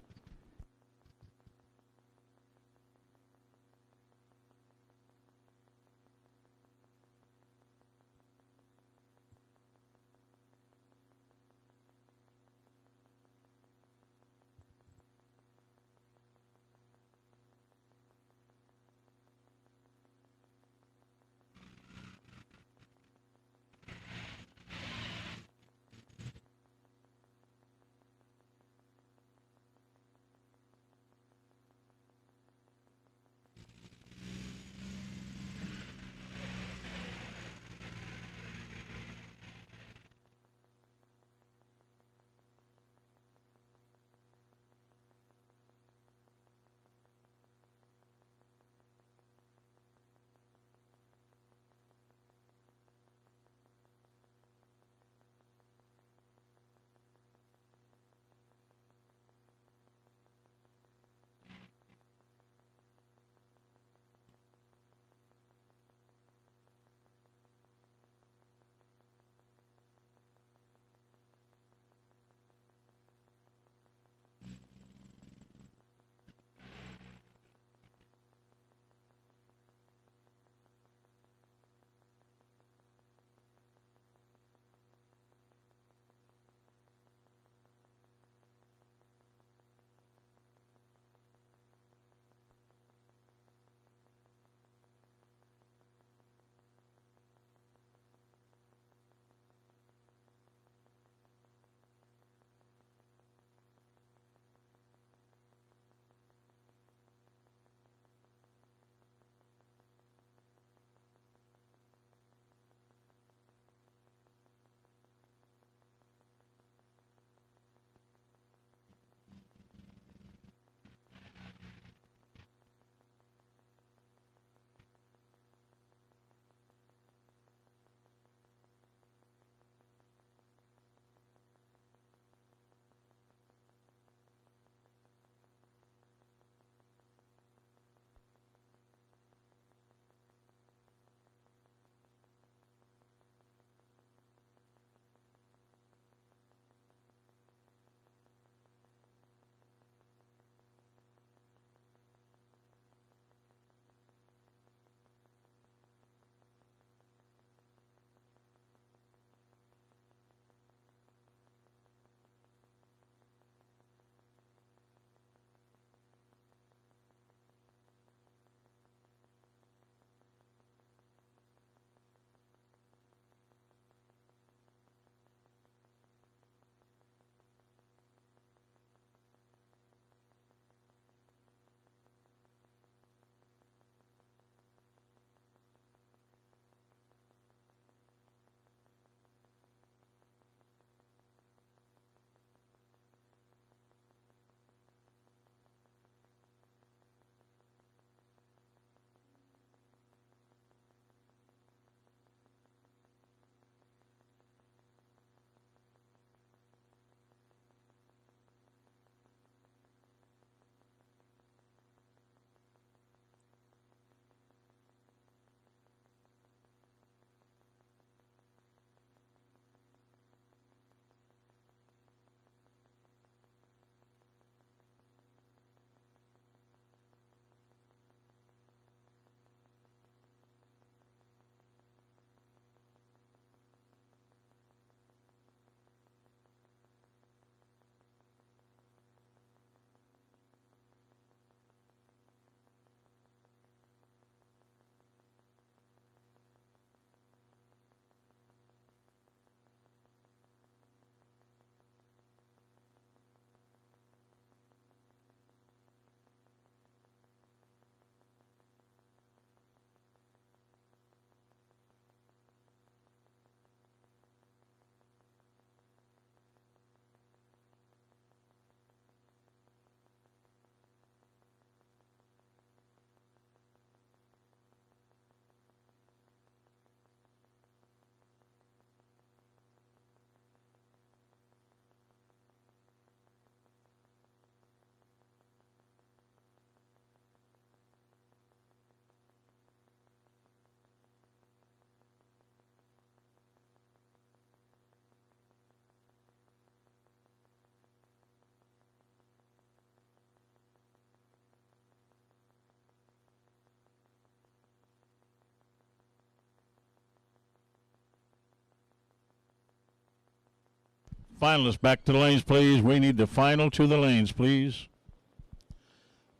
finalists back to the lanes, please. We need the final to the lanes, please.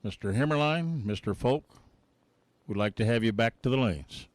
Mr. Himmerline, Mr. Folk, we'd like to have you back to the lanes.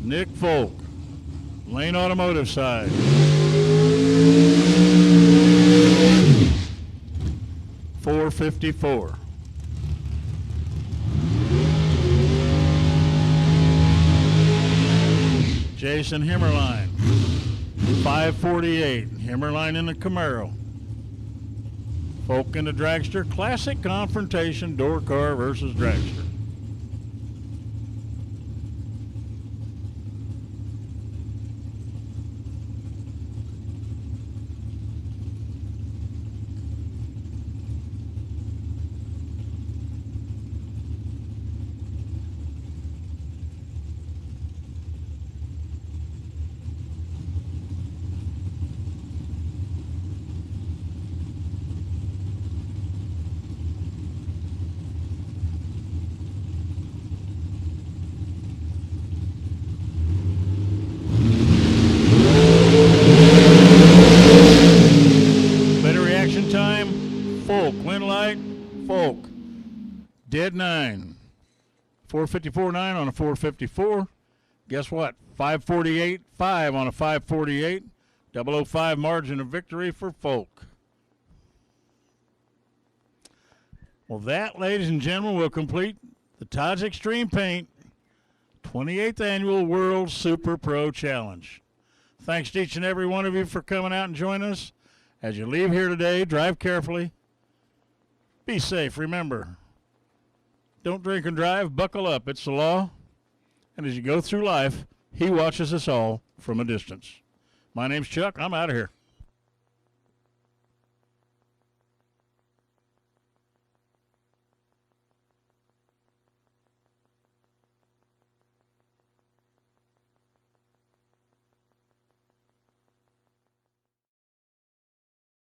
Nick Folk, Lane Automotive side. $454. Jason Himmerline, $548. Himmerline in the Camaro. Folk in the dragster. Classic confrontation, door car versus dragster. Folk, dead 9. 454.9 on a 454. Guess what? 548.5 on a 548. 005 margin of victory for Folk. Well, that, ladies and gentlemen, will complete the Todd's Extreme Paint 28th Annual World Super Pro Challenge. Thanks to each and every one of you for coming out and joining us. As you leave here today, drive carefully. Be safe. Remember, don't drink and drive. Buckle up. It's the law. And as you go through life, he watches us all from a distance. My name's Chuck. I'm out of here.